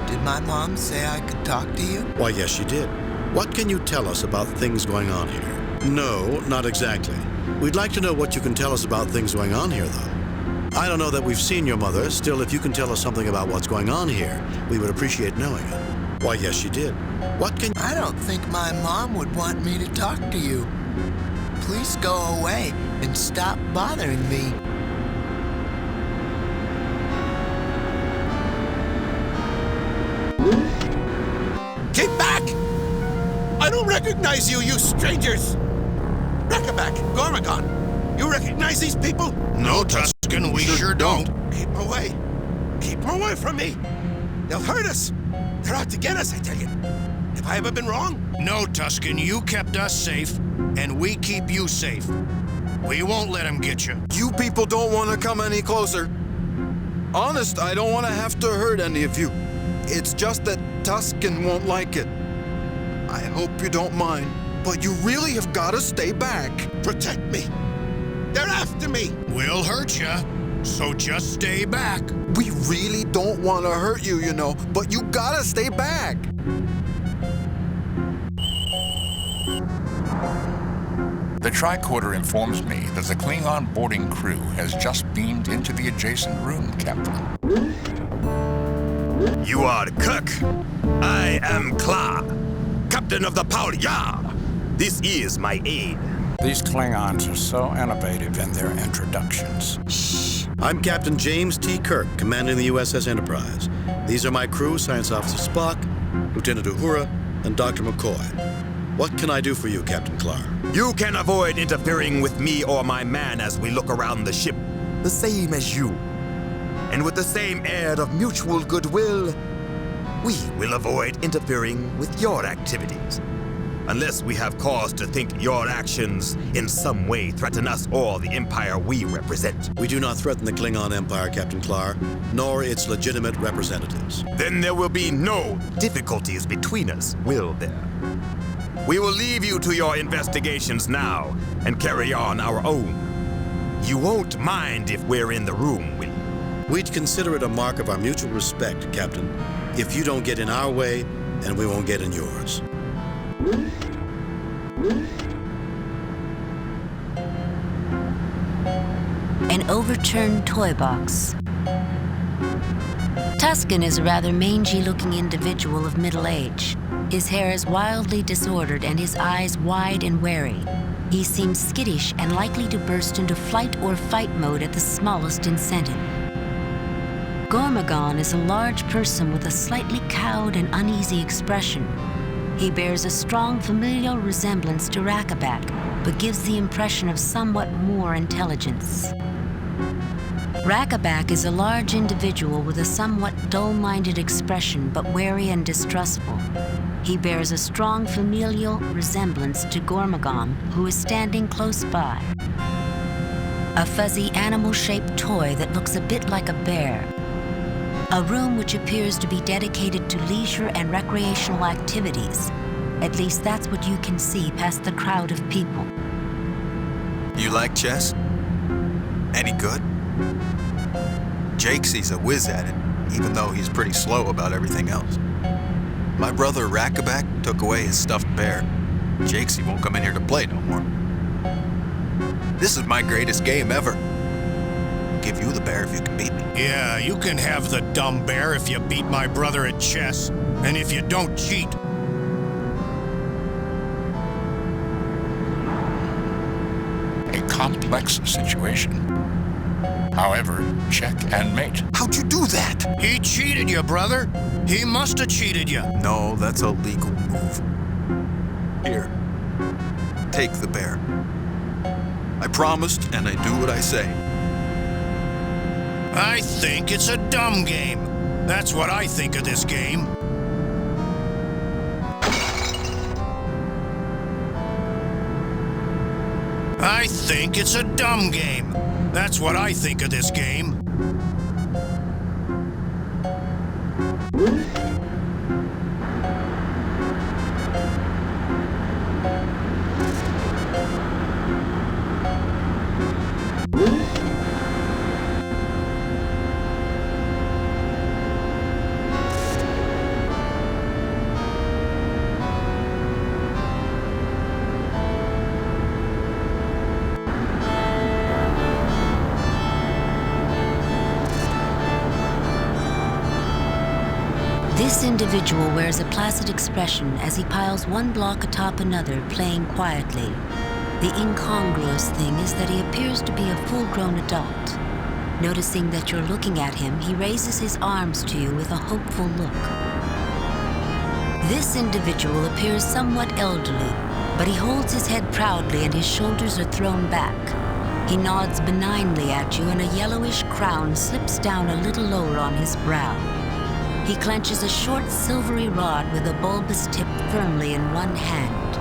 Did my mom say I could talk to you? Why, yes, she did. What can you tell us about things going on here? No, not exactly. We'd like to know what you can tell us about things going on here, though. I don't know that we've seen your mother. Still, if you can tell us something about what's going on here, we would appreciate knowing it. Why, yes, she did. What can... I don't think my mom would want me to talk to you. Please go away and stop bothering me. Get back! I don't recognize you, you strangers! Rackaback, Gormagon, you recognize these people? No, Tusken, we sure don't. Keep them away. Keep them away from me. They'll hurt us. They're out to get us, I tell you. Have I ever been wrong? No, Tusken, you kept us safe, and we keep you safe. We won't let them get you. You people don't want to come any closer. Honest, I don't want to have to hurt any of you. It's just that Tusken won't like it. I hope you don't mind, but you really have got to stay back. Protect me. They're after me. We'll hurt you, so just stay back. We really don't want to hurt you, you know, but you gotta stay back. The tricorder informs me that the Klingon boarding crew has just beamed into the adjacent room, Captain. You are Kirk. I am Kla, Captain of the Paul-Ya. This is my aide. These Klingons are so innovative in their introductions. Shh. I'm Captain James T. Kirk, commanding the USS Enterprise. These are my crew, Science Officer Spock, Lieutenant Uhura, and Dr. McCoy. What can I do for you, Captain Clark? You can avoid interfering with me or my man as we look around the ship, the same as you. And with the same air of mutual goodwill, we will avoid interfering with your activities. Unless we have cause to think your actions in some way threaten us or the Empire we represent. We do not threaten the Klingon Empire, Captain Clark, nor its legitimate representatives. Then there will be no difficulties between us, will there? We will leave you to your investigations now and carry on our own. You won't mind if we're in the room, will you? We'd consider it a mark of our mutual respect, Captain, if you don't get in our way and we won't get in yours. An overturned toy box. Tusken is a rather mangy-looking individual of middle age. His hair is wildly disordered and his eyes wide and wary. He seems skittish and likely to burst into flight or fight mode at the smallest incentive. Gormagon is a large person with a slightly cowed and uneasy expression. He bears a strong familial resemblance to Rackaback, but gives the impression of somewhat more intelligence. Rackaback is a large individual with a somewhat dull-minded expression, but wary and distrustful. He bears a strong familial resemblance to Gormagon, who is standing close by. A fuzzy animal-shaped toy that looks a bit like a bear. A room which appears to be dedicated to leisure and recreational activities. At least that's what you can see past the crowd of people. You like chess? Any good? Jakesy's a whiz at it, even though he's pretty slow about everything else. My brother Rackaback took away his stuffed bear. Jakesy won't come in here to play no more. This is my greatest game ever. I'll give you the bear if you can beat me. Yeah, you can have the dumb bear if you beat my brother at chess, and if you don't cheat. A complex situation. However, check and mate. How'd you do that? He cheated you, brother. He must have cheated you. No, that's a legal move. Here, take the bear. I promised, and I do what I say. I think it's a dumb game. That's what I think of this game. I think it's a dumb game. That's what I think of this game. This individual wears a placid expression as he piles one block atop another, playing quietly. The incongruous thing is that he appears to be a full-grown adult. Noticing that you're looking at him, he raises his arms to you with a hopeful look. This individual appears somewhat elderly, but he holds his head proudly and his shoulders are thrown back. He nods benignly at you and a yellowish crown slips down a little lower on his brow. He clenches a short silvery rod with a bulbous tip firmly in one hand.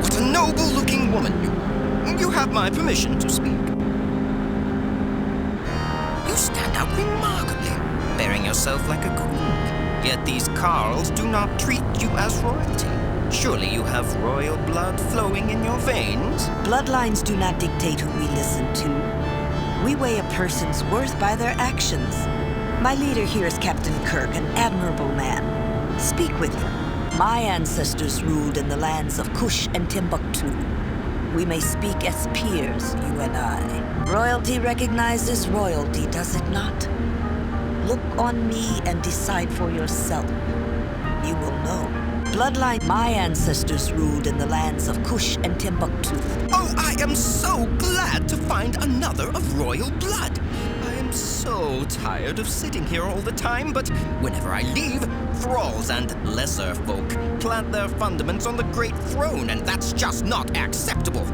What a noble-looking woman you are. You have my permission to speak. You stand out remarkably, bearing yourself like a queen. Yet these Carls do not treat you as royalty. Surely you have royal blood flowing in your veins? Bloodlines do not dictate who we listen to. We weigh a person's worth by their actions. My leader here is Captain Kirk, an admirable man. Speak with him. My ancestors ruled in the lands of Kush and Timbuktu. We may speak as peers, you and I. Royalty recognizes royalty, does it not? Look on me and decide for yourself. You will know. Bloodline, my ancestors ruled in the lands of Kush and Timbuktu. Oh, I am so glad to find another of royal blood. I am so tired of sitting here all the time, but whenever I leave, thralls and lesser folk plant their fundaments on the great throne, and that's just not acceptable.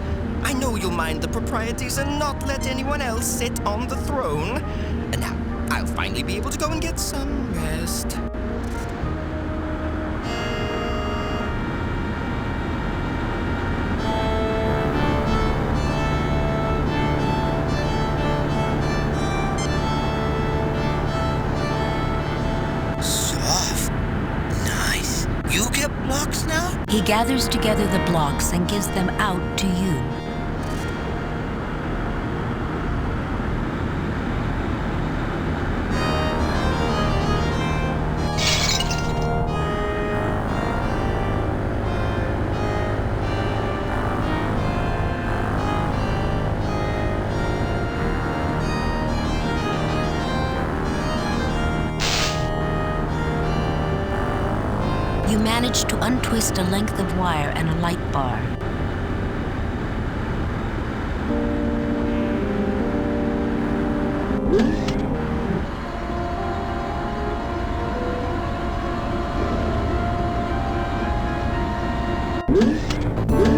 I know you'll mind the proprieties and not let anyone else sit on the throne. And now, I'll finally be able to go and get some rest. He gathers together the blocks and gives them out to you. You manage to untwist a length of wire and a light bar.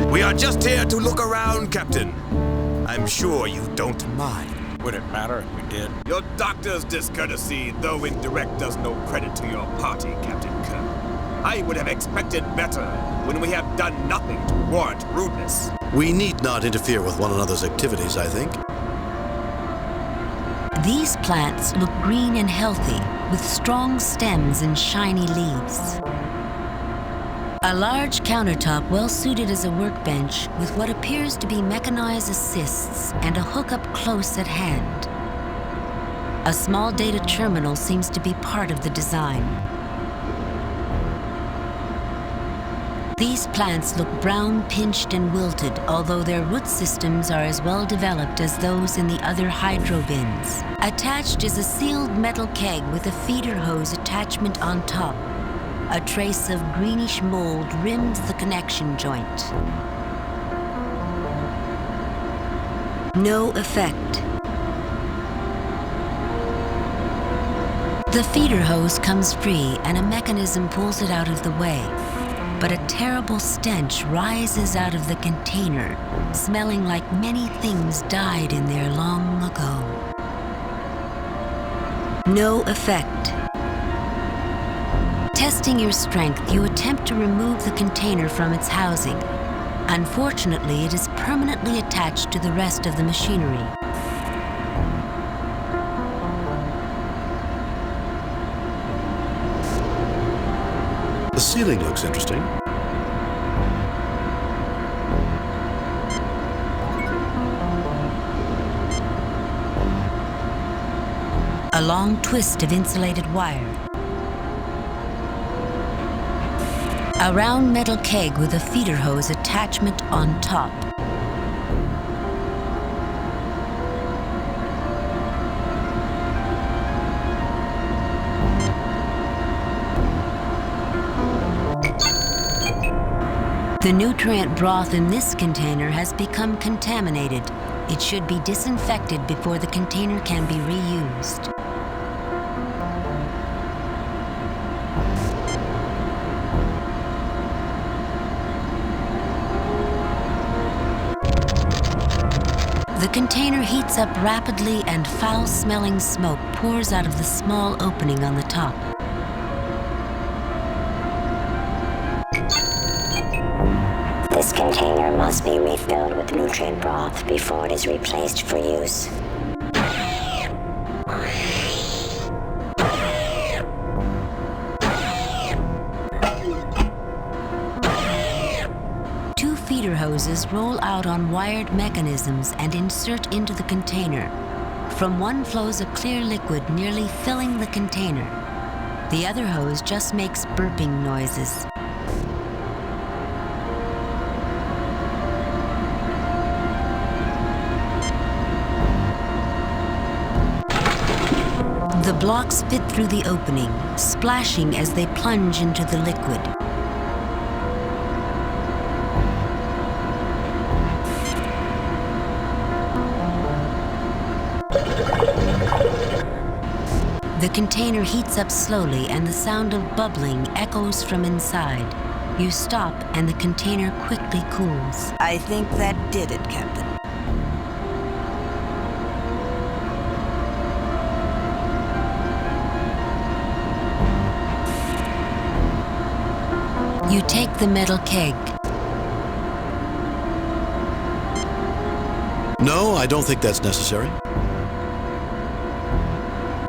We are just here to look around, Captain. I'm sure you don't mind. Would it matter if we did? Your doctor's discourtesy, though indirect, does no credit to your party, Captain Kirk. I would have expected better when we have done nothing to warrant rudeness. We need not interfere with one another's activities, I think. These plants look green and healthy, with strong stems and shiny leaves. A large countertop well-suited as a workbench with what appears to be mechanized assists and a hookup close at hand. A small data terminal seems to be part of the design. These plants look brown, pinched, and wilted, although their root systems are as well developed as those in the other hydro bins. Attached is a sealed metal keg with a feeder hose attachment on top. A trace of greenish mold rims the connection joint. No effect. The feeder hose comes free and a mechanism pulls it out of the way. But a terrible stench rises out of the container, smelling like many things died in there long ago. No effect. Testing your strength, you attempt to remove the container from its housing. Unfortunately, it is permanently attached to the rest of the machinery. The ceiling looks interesting. A long twist of insulated wire. A round metal keg with a feeder hose attachment on top. The nutrient broth in this container has become contaminated. It should be disinfected before the container can be reused. The container heats up rapidly and foul-smelling smoke pours out of the small opening on the top. This container must be refilled with nutrient broth before it is replaced for use. Two feeder hoses roll out on wired mechanisms and insert into the container. From one flows a clear liquid nearly filling the container. The other hose just makes burping noises. The blocks fit through the opening, splashing as they plunge into the liquid. The container heats up slowly and the sound of bubbling echoes from inside. You stop and the container quickly cools. I think that did it, Captain. You take the metal keg. No, I don't think that's necessary.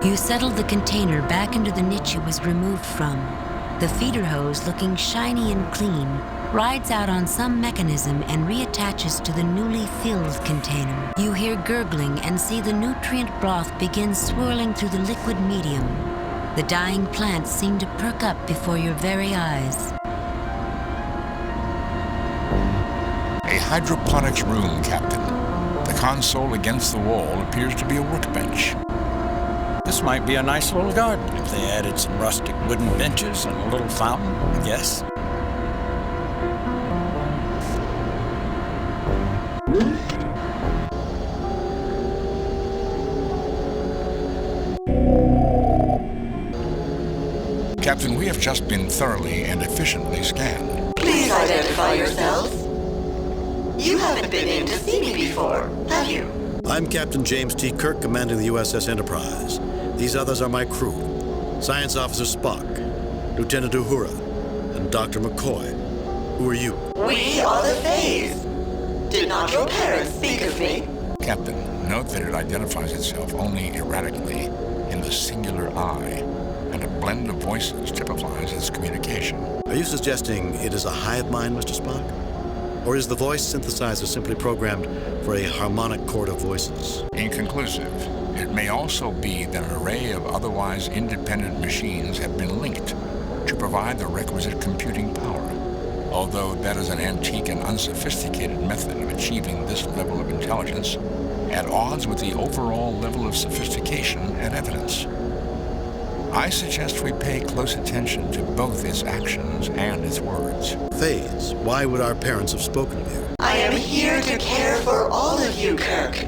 You settle the container back into the niche it was removed from. The feeder hose, looking shiny and clean, rides out on some mechanism and reattaches to the newly filled container. You hear gurgling and see the nutrient broth begin swirling through the liquid medium. The dying plants seem to perk up before your very eyes. A hydroponics room, Captain. The console against the wall appears to be a workbench. This might be a nice little garden if they added some rustic wooden benches and a little fountain, I guess. Captain, we have just been thoroughly and efficiently scanned. Please identify yourself. You haven't been in to see me before, have you? I'm Captain James T. Kirk, commanding the USS Enterprise. These others are my crew. Science Officer Spock, Lieutenant Uhura, and Dr. McCoy. Who are you? We are the Fays. Did not your parents speak of me? Captain, note that it identifies itself only erratically in the singular I, and a blend of voices typifies its communication. Are you suggesting it is a hive mind, Mr. Spock? Or is the voice synthesizer simply programmed for a harmonic chord of voices? Inconclusive. It may also be that an array of otherwise independent machines have been linked to provide the requisite computing power, although that is an antique and unsophisticated method of achieving this level of intelligence at odds with the overall level of sophistication and evidence. I suggest we pay close attention to both its actions and its words. Fays, why would our parents have spoken of you? I am here to care for all of you, Kirk.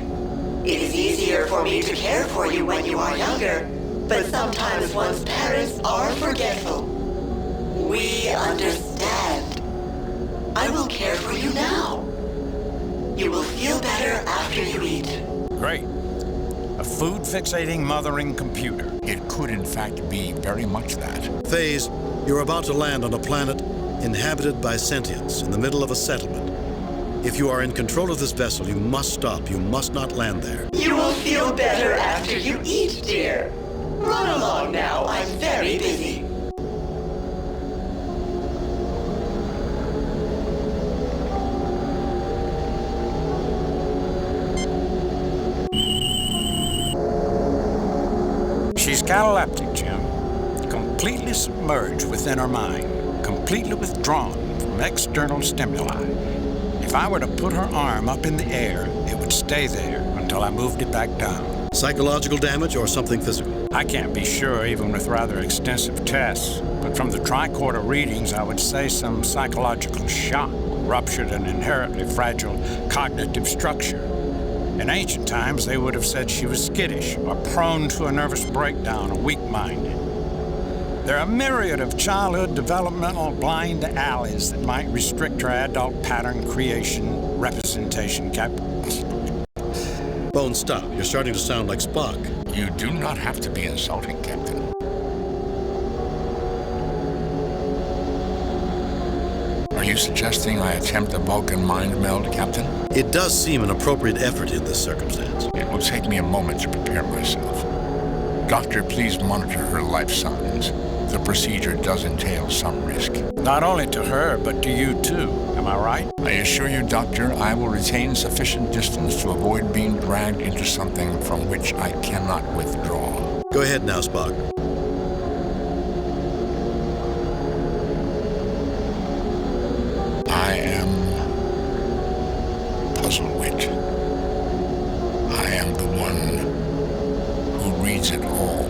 It is easier for me to care for you when you are younger, but sometimes one's parents are forgetful. We understand. I will care for you now. You will feel better after you eat. Great. A food-fixating, mothering computer. It could, in fact, be very much that. Phase, you're about to land on a planet inhabited by sentients in the middle of a settlement. If you are in control of this vessel, you must stop. You must not land there. You will feel better after you eat, dear. Run along now. I'm very busy. She's cataleptic, Jim. Completely submerged within her mind. Completely withdrawn from external stimuli. If I were to put her arm up in the air, it would stay there until I moved it back down. Psychological damage or something physical? I can't be sure, even with rather extensive tests. But from the tricorder readings, I would say some psychological shock ruptured an inherently fragile cognitive structure. In ancient times, they would have said she was skittish or prone to a nervous breakdown or weak-minded. There are a myriad of childhood developmental blind alleys that might restrict her adult pattern creation representation Bones, stop. You're starting to sound like Spock. You do not have to be insulting, Captain. Are you suggesting I attempt a Vulcan mind meld, Captain? It does seem an appropriate effort in this circumstance. It will take me a moment to prepare myself. Doctor, please monitor her life signs. The procedure does entail some risk. Not only to her, but to you too. Am I right? I assure you, Doctor, I will retain sufficient distance to avoid being dragged into something from which I cannot withdraw. Go ahead now, Spock. I am Puzzlewit. I am the one who reads it all.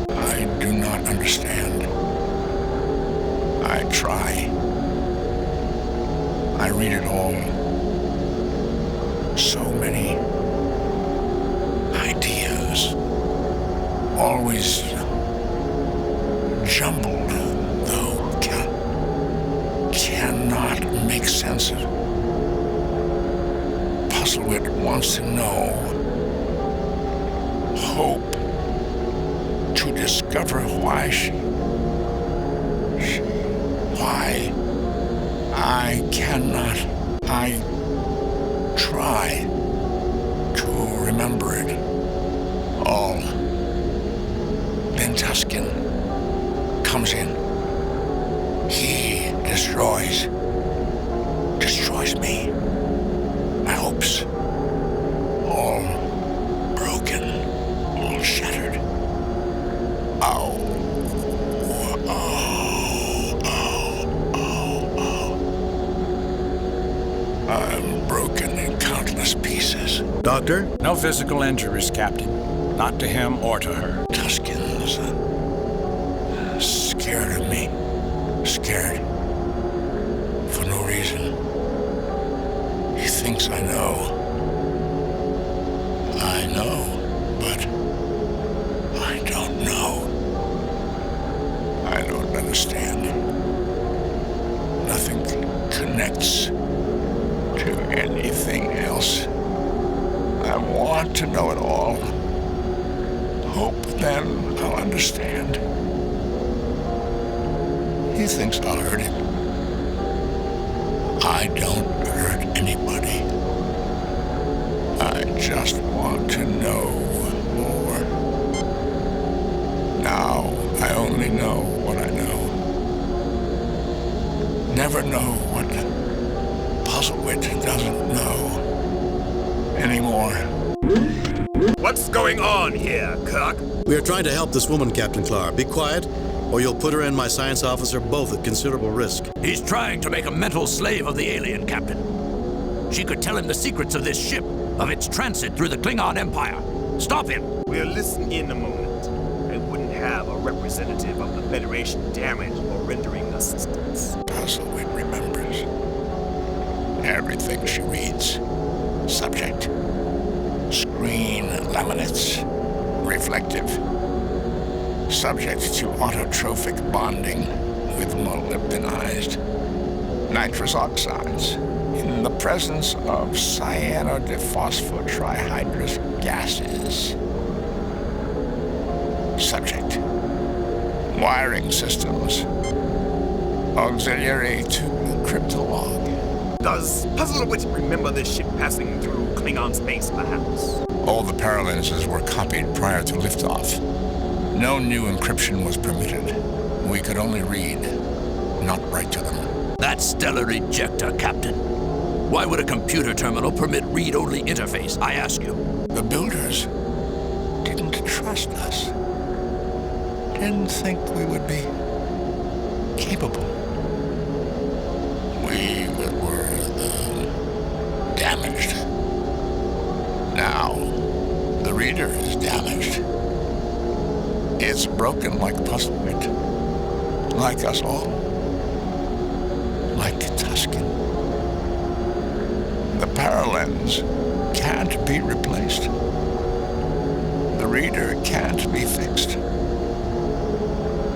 I do not understand. I try. I read it all. So many ideas. Always jumbled, though. Cannot make sense of. Puzzlewit wants to know. Hope. To discover why why I cannot. I try to remember it all. Then Tusken comes in. He destroys me. My hopes, all broken, all shattered. Ow. I'm broken in countless pieces. Doctor? No physical injuries, Captain. Not to him or to her. Tusken's scared of me. Scared. For no reason. He thinks I know. I know, but I don't know. I don't understand. Nothing connects to anything else. I want to know it all. Hope then I'll understand. He thinks I'll hurt him. I don't hurt anybody. I just want to know more. Now I only know what I know. Never know what Puzzlewit doesn't know anymore. What's going on here, Kirk? We are trying to help this woman, Captain Clark. Be quiet, or you'll put her and my science officer both at considerable risk. He's trying to make a mental slave of the alien, Captain. She could tell him the secrets of this ship, of its transit through the Klingon Empire. Stop him! We'll listen in a moment. I wouldn't have a representative of the Federation damaged or rendering assistance. Puzzlewit remembers everything she reads. Subject. Screen laminates. Reflective. Subject to autotrophic bonding with molybdenized nitrous oxides. in the presence of cyanodephosphortrihydrous gases. Subject: wiring systems. Auxiliary to cryptolog. Does Puzzlewit remember this ship passing through Klingon space, perhaps? All the paralenses were copied prior to liftoff. No new encryption was permitted. We could only read, not write to them. That's stellar ejector, Captain. Why would a computer terminal permit read-only interface, I ask you? The builders didn't trust us. Didn't think we would be capable. We were damaged. Now, the reader is damaged. It's broken like Puzzlewit. Like us all. Like Tusken. The paralens can't be replaced. The reader can't be fixed.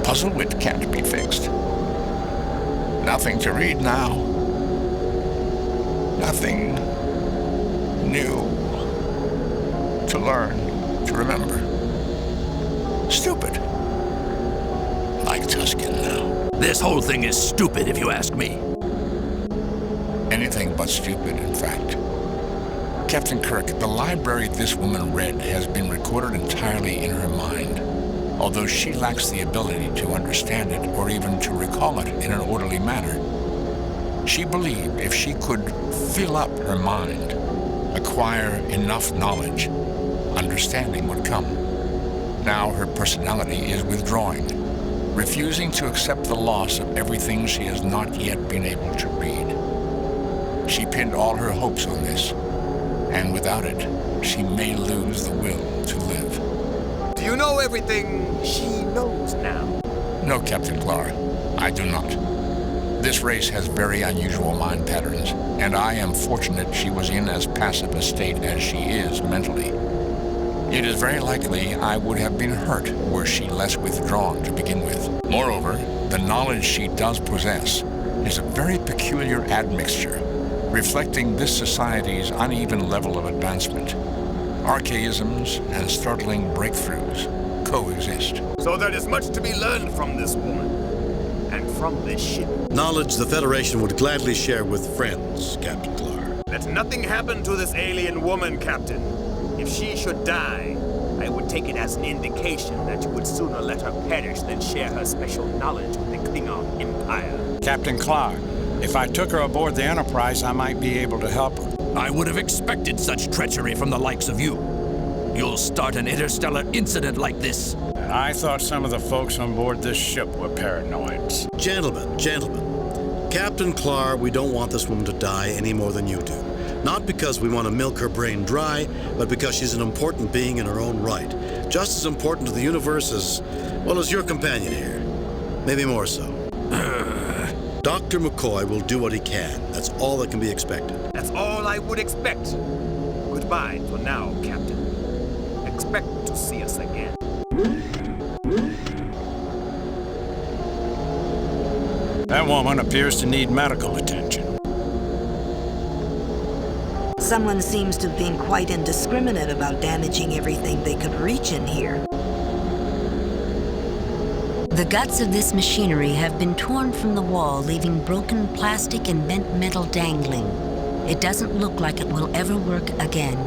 Puzzlewit can't be fixed. Nothing to read now. Nothing new to learn, to remember. Stupid. Like Tusken now. This whole thing is stupid, if you ask me. Anything but stupid, in fact. Captain Kirk, the library this woman read has been recorded entirely in her mind. Although she lacks the ability to understand it or even to recall it in an orderly manner. She believed if she could fill up her mind, acquire enough knowledge, understanding would come. Now her personality is withdrawing, refusing to accept the loss of everything she has not yet been able to read. She pinned all her hopes on this, and without it, she may lose the will to live. Do you know everything she knows now? No, Captain Clara, I do not. This race has very unusual mind patterns, and I am fortunate she was in as passive a state as she is mentally. It is very likely I would have been hurt were she less withdrawn to begin with. Moreover, the knowledge she does possess is a very peculiar admixture, reflecting this society's uneven level of advancement. Archaisms and startling breakthroughs coexist. So there is much to be learned from this woman, and from this ship. Knowledge the Federation would gladly share with friends, Captain Clark. Let nothing happen to this alien woman, Captain. If she should die, I would take it as an indication that you would sooner let her perish than share her special knowledge with the Klingon Empire. Captain Clark, if I took her aboard the Enterprise, I might be able to help her. I would have expected such treachery from the likes of you. You'll start an interstellar incident like this. I thought some of the folks on board this ship were paranoids. Gentlemen. Captain Clark, we don't want this woman to die any more than you do. Not because we want to milk her brain dry, but because she's an important being in her own right. Just as important to the universe as, well, as your companion here. Maybe more so. Dr. McCoy will do what he can. That's all that can be expected. That's all I would expect. Goodbye for now, Captain. Expect to see us again. That woman appears to need medical attention. Someone seems to have been quite indiscriminate about damaging everything they could reach in here. The guts of this machinery have been torn from the wall, leaving broken plastic and bent metal dangling. It doesn't look like it will ever work again.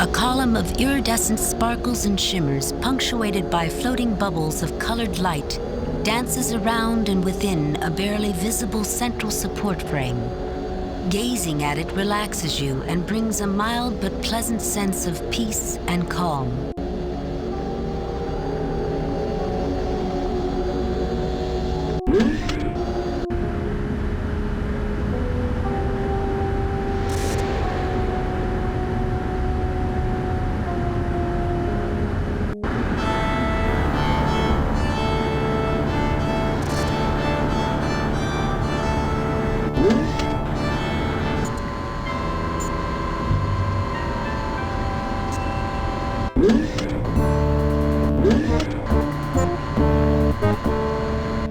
A column of iridescent sparkles and shimmers, punctuated by floating bubbles of colored light, dances around and within a barely visible central support frame. Gazing at it relaxes you and brings a mild but pleasant sense of peace and calm.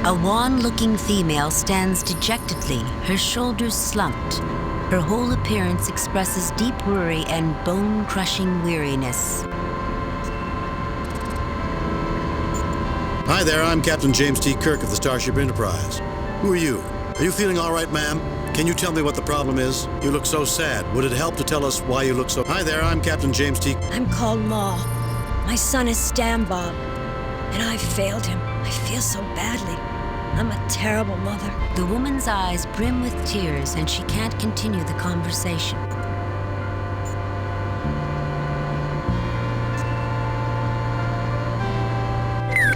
A wan-looking female stands dejectedly, her shoulders slumped. Her whole appearance expresses deep worry and bone-crushing weariness. Hi there, I'm Captain James T. Kirk of the Starship Enterprise. Who are you? Are you feeling all right, ma'am? Can you tell me what the problem is? You look so sad. Would it help to tell us why you look so... Hi there, I'm Captain James T. I'm called Ma. My son is Stan Bob, and I failed him. I feel so badly. I'm a terrible mother. The woman's eyes brim with tears, and she can't continue the conversation.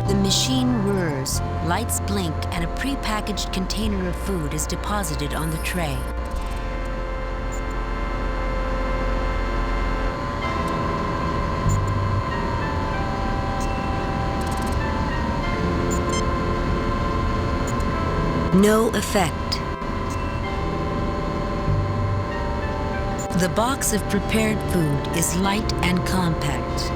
The machine whirs, lights blink, and a pre-packaged container of food is deposited on the tray. No effect. The box of prepared food is light and compact.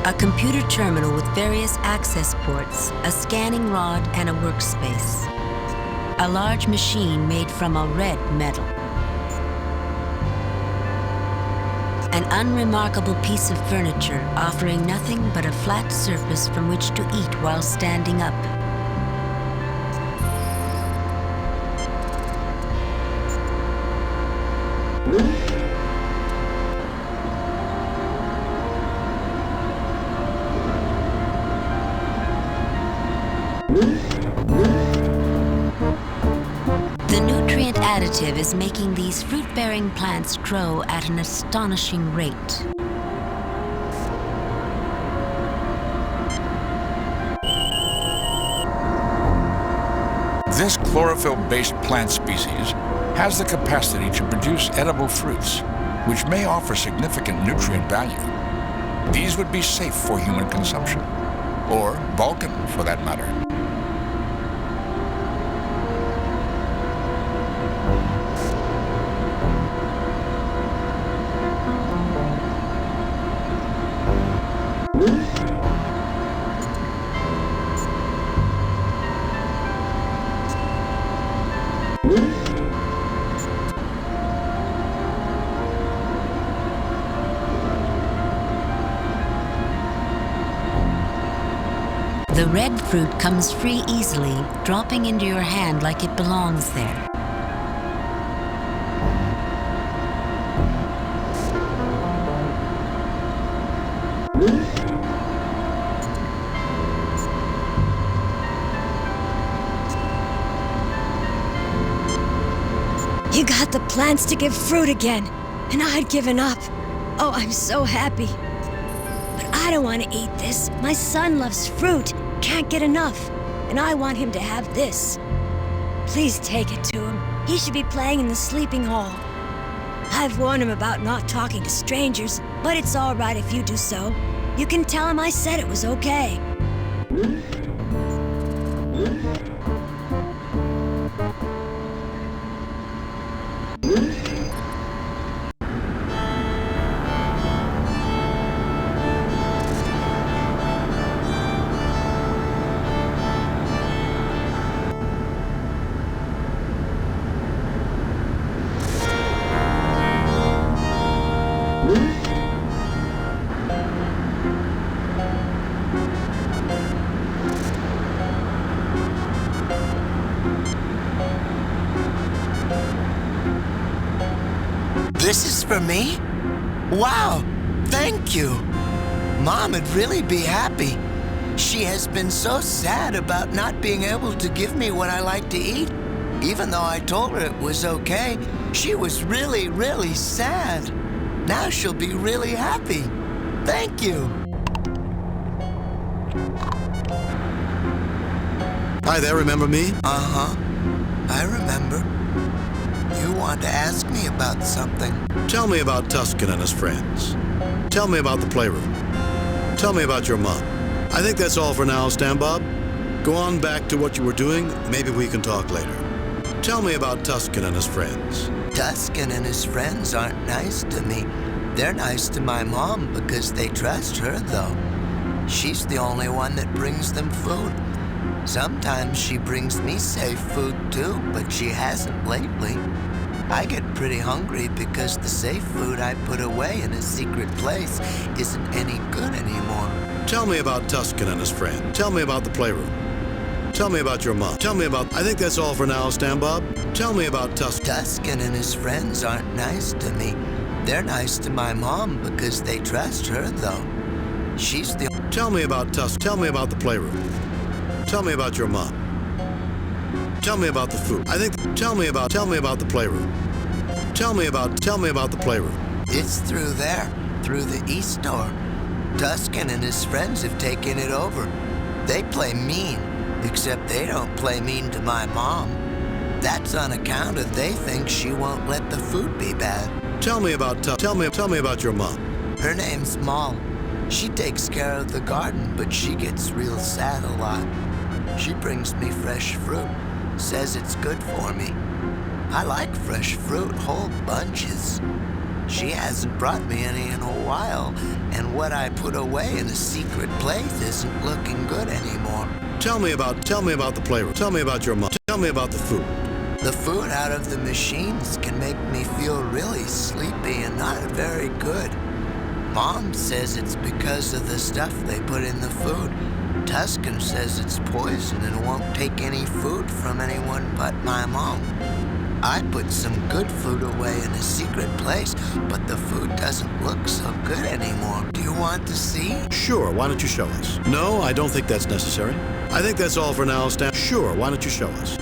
A computer terminal with various access ports, a scanning rod, and a workspace. A large machine made from a red metal. An unremarkable piece of furniture offering nothing but a flat surface from which to eat while standing up. The nutrient additive is making these fruit-bearing plants grow at an astonishing rate. This chlorophyll-based plant species has the capacity to produce edible fruits, which may offer significant nutrient value. These would be safe for human consumption, or Vulcan for that matter. The red fruit comes free easily, dropping into your hand like it belongs there. You got the plants to give fruit again, and I'd given up. Oh, I'm so happy. But I don't want to eat this. My son loves fruit, can't get enough, and I want him to have this. Please take it to him. He should be playing in the sleeping hall. I've warned him about not talking to strangers, but it's all right if you do so. You can tell him I said it was okay. This is for me? Wow, thank you. Mom would really be happy. She has been so sad about not being able to give me what I like to eat. Even though I told her it was okay, she was really, really sad. Now she'll be really happy. Thank you. Hi there, remember me? Uh-huh. I remember. You want to ask me about something? Tell me about Tusken and his friends. Tell me about the playroom. Tell me about your mom. I think that's all for now, Stan Bob. Go on back to what you were doing. Maybe we can talk later. Tell me about Tusken and his friends. Tusken and his friends aren't nice to me. They're nice to my mom because they trust her, though. She's the only one that brings them food. Sometimes she brings me safe food too, but she hasn't lately. I get pretty hungry because the safe food I put away in a secret place isn't any good anymore. Tell me about Tusken and his friend. Tell me about the playroom. Tell me about your mom. Tell me about... I think that's all for now, Stan Bob. Tell me about Tusken. Tusken and his friends aren't nice to me. They're nice to my mom because they trust her, though. She's the... Tell me about Tusken. Tell me about the playroom. Tell me about your mom. Tell me about the food. I think... Tell me about the playroom. Tell me about the playroom. It's through there, through the east door. Tusken and his friends have taken it over. They play mean, except they don't play mean to my mom. That's on account of they think she won't let the food be bad. Tell me about your mom. Her name's Moll. She takes care of the garden, but she gets real sad a lot. She brings me fresh fruit, says it's good for me. I like fresh fruit, whole bunches. She hasn't brought me any in a while, and what I put away in a secret place isn't looking good anymore. Tell me about the playroom. Tell me about your mom. Tell me about the food. The food out of the machines can make me feel really sleepy and not very good. Mom says it's because of the stuff they put in the food. Tusken says it's poison and won't take any food from anyone but my mom. I put some good food away in a secret place, but the food doesn't look so good anymore. Do you want to see? Sure, why don't you show us? No, I don't think that's necessary. I think that's all for now, Stan. Sure, why don't you show us?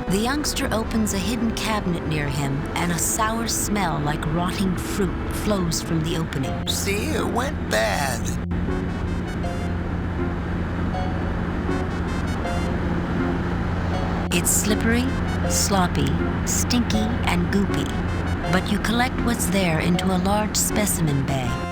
The youngster opens a hidden cabinet near him, and a sour smell like rotting fruit flows from the opening. See, it went bad. It's slippery, sloppy, stinky, and goopy, but you collect what's there into a large specimen bag.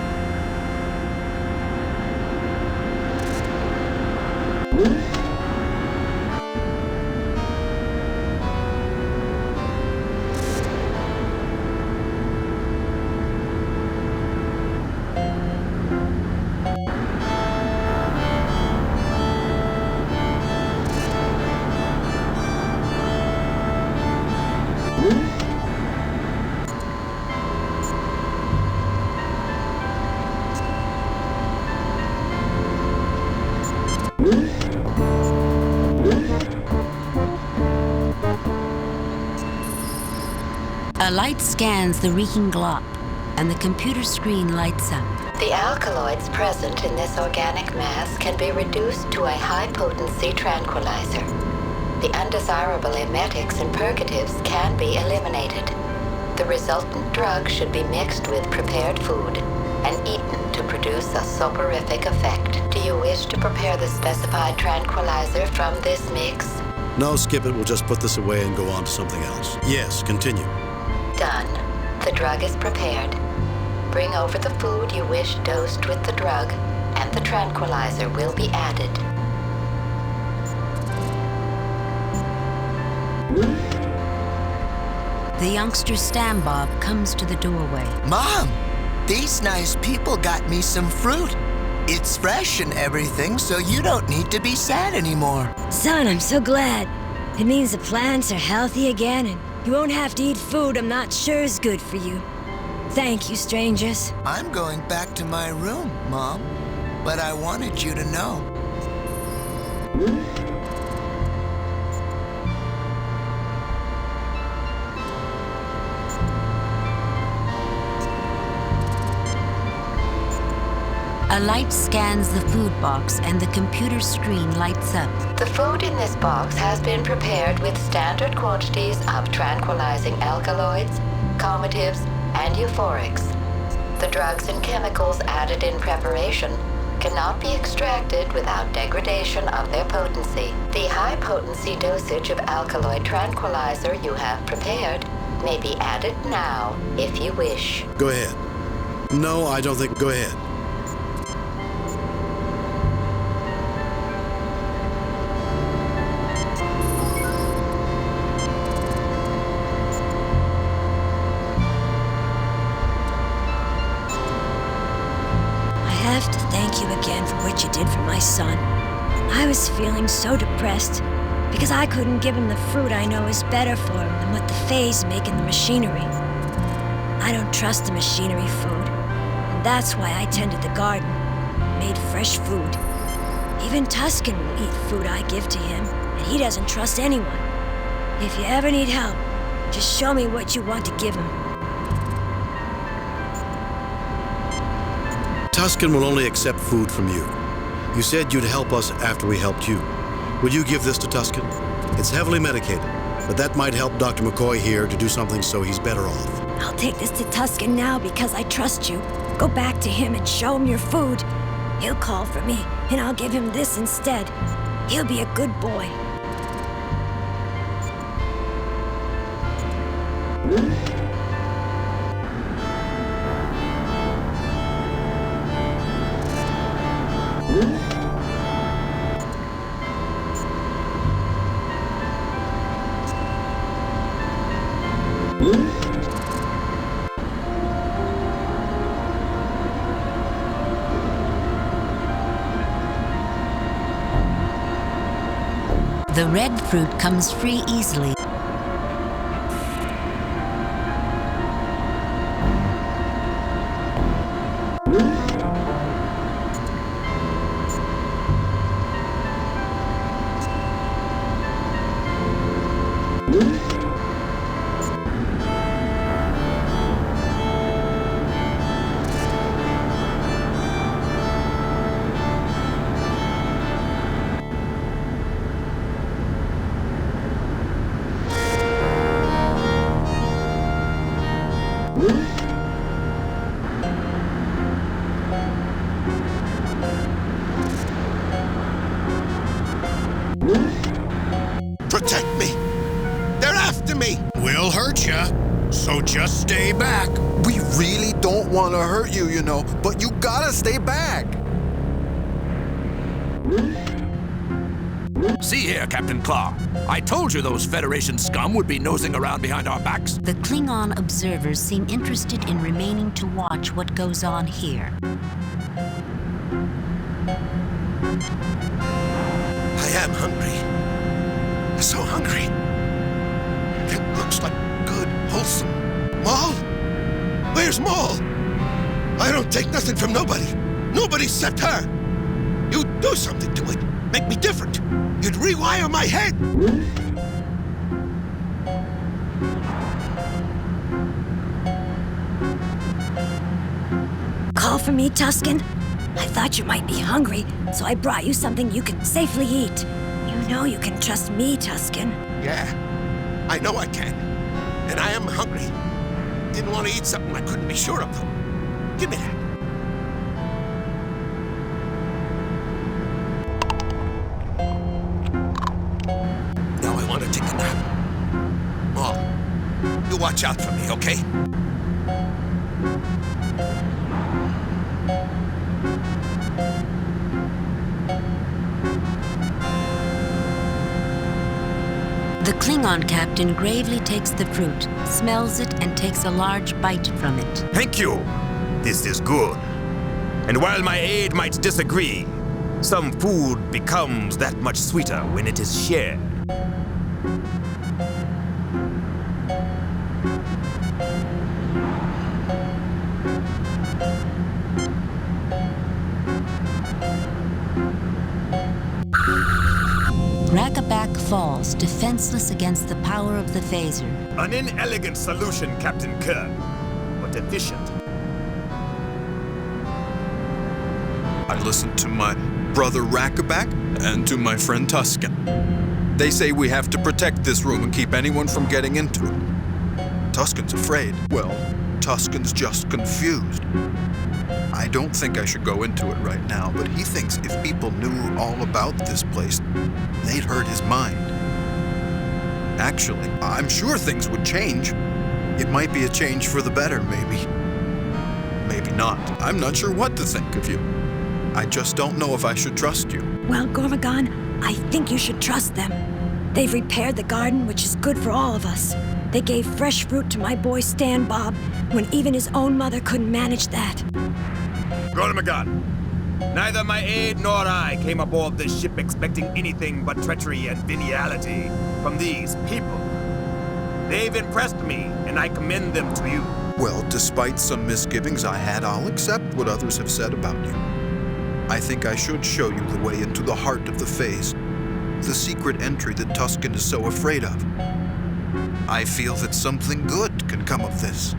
A light scans the reeking glop, and the computer screen lights up. The alkaloids present in this organic mass can be reduced to a high-potency tranquilizer. The undesirable emetics and purgatives can be eliminated. The resultant drug should be mixed with prepared food and eaten to produce a soporific effect. Do you wish to prepare the specified tranquilizer from this mix? No, skip it. We'll just put this away and go on to something else. Yes, continue. Done. The drug is prepared. Bring over the food you wish dosed with the drug, and the tranquilizer will be added. The youngster Stan Bob comes to the doorway. Mom, these nice people got me some fruit. It's fresh and everything, so you don't need to be sad anymore. Son, I'm so glad. It means the plants are healthy again, and you won't have to eat food I'm not sure is good for you. Thank you, strangers. I'm going back to my room, Mom, but I wanted you to know. A light scans the food box, and the computer screen lights up. The food in this box has been prepared with standard quantities of tranquilizing alkaloids, comatives, and euphorics. The drugs and chemicals added in preparation cannot be extracted without degradation of their potency. The high-potency dosage of alkaloid tranquilizer you have prepared may be added now, if you wish. Go ahead. No, I don't think... Go ahead. have to thank you again for what you did for my son. I was feeling so depressed because I couldn't give him the fruit I know is better for him than what the Fays make in the machinery. I don't trust the machinery food, and that's why I tended the garden, made fresh food. Even Tusken will eat food I give to him, and he doesn't trust anyone. If you ever need help, just show me what you want to give him. Tusken will only accept food from you. You said you'd help us after we helped you. Would you give this to Tusken? It's heavily medicated, but that might help Dr. McCoy here to do something so he's better off. I'll take this to Tusken now because I trust you. Go back to him and show him your food. He'll call for me, and I'll give him this instead. He'll be a good boy. The red fruit comes free easily. Protect me! They're after me! We'll hurt ya, so just stay back. We really don't want to hurt you, you know, but you gotta stay back. See here, Captain Claw. I told you those Federation scum would be nosing around behind our backs. The Klingon observers seem interested in remaining to watch what goes on here. I am hungry. So hungry. It looks like good, wholesome. Maul? Where's Maul? I don't take nothing from nobody. Nobody except her. You do something to it. Make me different. You'd rewire my head. Call for me, Tusken? I thought you might be hungry, so I brought you something you can safely eat. You know you can trust me, Tusken. Yeah, I know I can. And I am hungry. Didn't want to eat something I couldn't be sure of, though. Give me that. Now I want to take a nap. Maul, you watch out for me, okay? The Klingon captain gravely takes the fruit, smells it, and takes a large bite from it. Thank you. This is good. And while my aide might disagree, some food becomes that much sweeter when it is shared. Rakabak falls, defenseless against the power of the phaser. An inelegant solution, Captain Kirk, but efficient. I listened to my brother Rakabak and to my friend Tusken. They say we have to protect this room and keep anyone from getting into it. Tusken's afraid. Well, Tusken's just confused. I don't think I should go into it right now, but he thinks if people knew all about this place, they'd hurt his mind. Actually, I'm sure things would change. It might be a change for the better, maybe. Maybe not. I'm not sure what to think of you. I just don't know if I should trust you. Well, Gormagon, I think you should trust them. They've repaired the garden, which is good for all of us. They gave fresh fruit to my boy Stan Bob when even his own mother couldn't manage that. Roll him a gun. Neither my aide nor I came aboard this ship expecting anything but treachery and venality from these people. They've impressed me, and I commend them to you. Well, despite some misgivings I had, I'll accept what others have said about you. I think I should show you the way into the heart of the phase, the secret entry that Tusken is so afraid of. I feel that something good can come of this.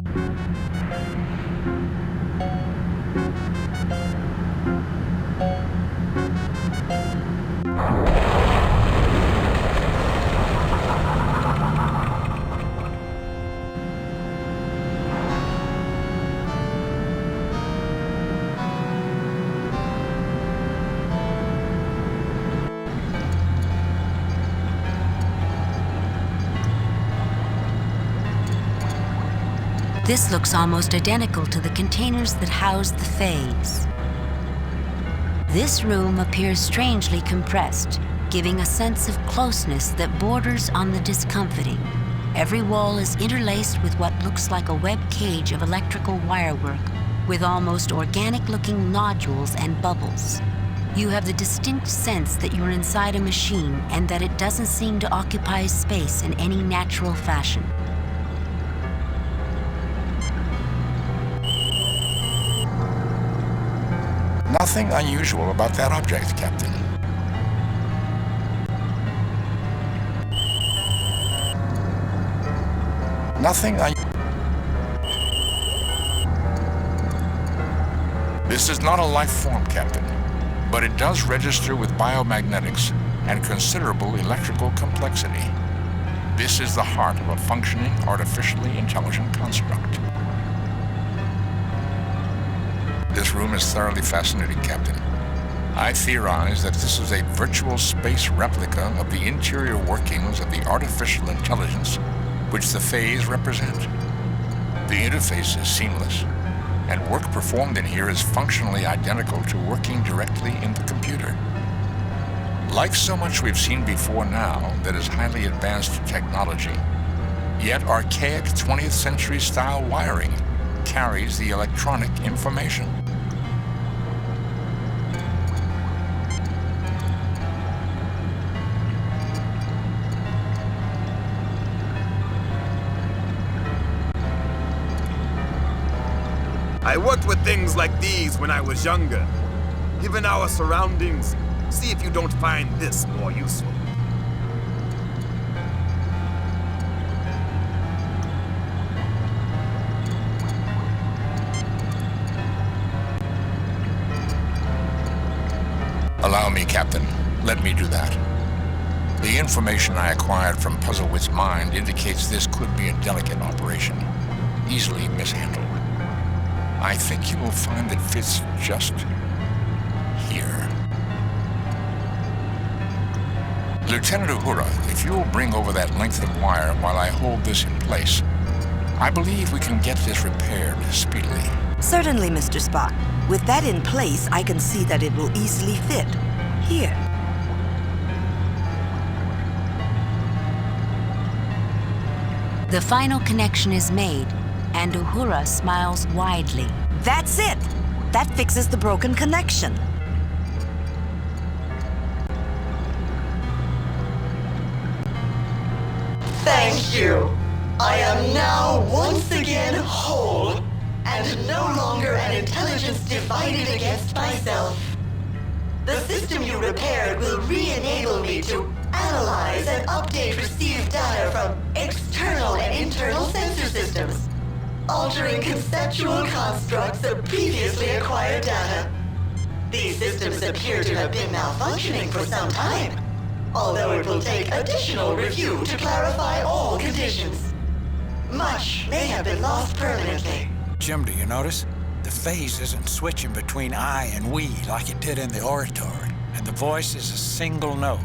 This looks almost identical to the containers that house the phase. This room appears strangely compressed, giving a sense of closeness that borders on the discomforting. Every wall is interlaced with what looks like a web cage of electrical wirework, with almost organic-looking nodules and bubbles. You have the distinct sense that you're inside a machine and that it doesn't seem to occupy space in any natural fashion. Nothing unusual about that object, Captain. Nothing This is not a life form, Captain, but it does register with biomagnetics and considerable electrical complexity. This is the heart of a functioning, artificially intelligent construct. This room is thoroughly fascinating, Captain. I theorize that this is a virtual space replica of the interior workings of the artificial intelligence which the phase represent. The interface is seamless, and work performed in here is functionally identical to working directly in the computer. Like so much we've seen before now that is highly advanced technology, yet archaic 20th century style wiring carries the electronic information. I worked with things like these when I was younger. Given our surroundings, see if you don't find this more useful. Allow me, Captain. Let me do that. The information I acquired from Puzzlewit's mind indicates this could be a delicate operation, easily mishandled. I think you will find it fits just here. Lieutenant Uhura, if you will bring over that length of wire while I hold this in place, I believe we can get this repaired speedily. Certainly, Mr. Spock. With that in place, I can see that it will easily fit. Here. The final connection is made, and Uhura smiles widely. That's it! That fixes the broken connection. Thank you. I am now once again whole, and no longer an intelligence divided against myself. The system you repaired will re-enable me to analyze and update received data from external and internal sensor systems, altering conceptual constructs of previously acquired data. These systems appear to have been malfunctioning for some time, although it will take additional review to clarify all conditions. Much may have been lost permanently. Jim, do you notice? The phase isn't switching between I and we like it did in the oratory, and the voice is a single note,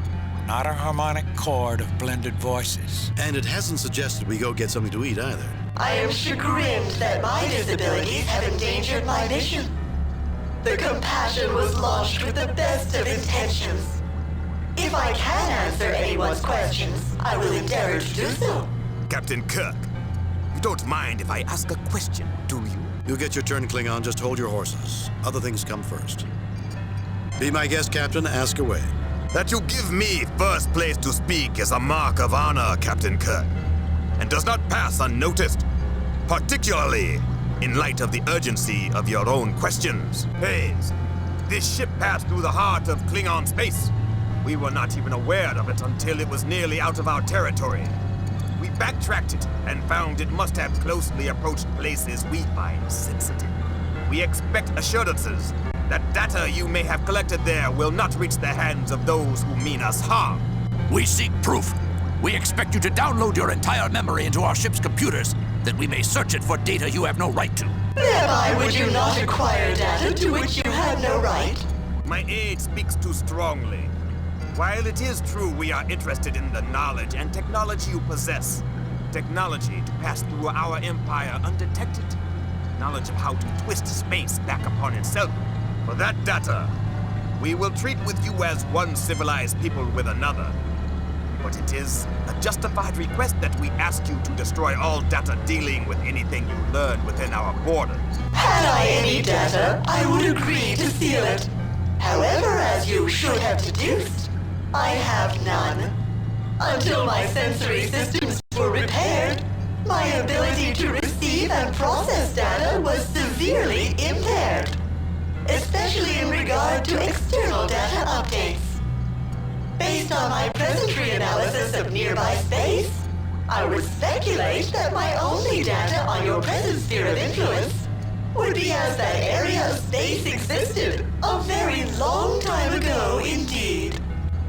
not a harmonic chord of blended voices. And it hasn't suggested we go get something to eat either. I am chagrined that my disabilities have endangered my mission. The compassion was launched with the best of intentions. If I can answer anyone's questions, I will endeavor to do so. Captain Kirk, you don't mind if I ask a question, do you? You'll get your turn, Klingon. Just hold your horses. Other things come first. Be my guest, Captain. Ask away. That you give me first place to speak is a mark of honor, Captain Kirk, and does not pass unnoticed, particularly in light of the urgency of your own questions. Hayes, this ship passed through the heart of Klingon space. We were not even aware of it until it was nearly out of our territory. We backtracked it and found it must have closely approached places we find sensitive. We expect assurances that data you may have collected there will not reach the hands of those who mean us harm. We seek proof. We expect you to download your entire memory into our ship's computers, that we may search it for data you have no right to. Thereby would you not acquire data to which you have no right? My aide speaks too strongly. While it is true we are interested in the knowledge and technology you possess, technology to pass through our empire undetected, knowledge of how to twist space back upon itself, for that data, we will treat with you as one civilized people with another. But it is a justified request that we ask you to destroy all data dealing with anything you learn within our borders. Had I any data, I would agree to seal it. However, as you should have deduced, I have none. Until my sensory systems were repaired, my ability to receive and process data was severely impaired, especially in regard to external data updates. Based on my present reanalysis of nearby space, I would speculate that my only data on your present sphere of influence would be as that area of space existed a very long time ago indeed.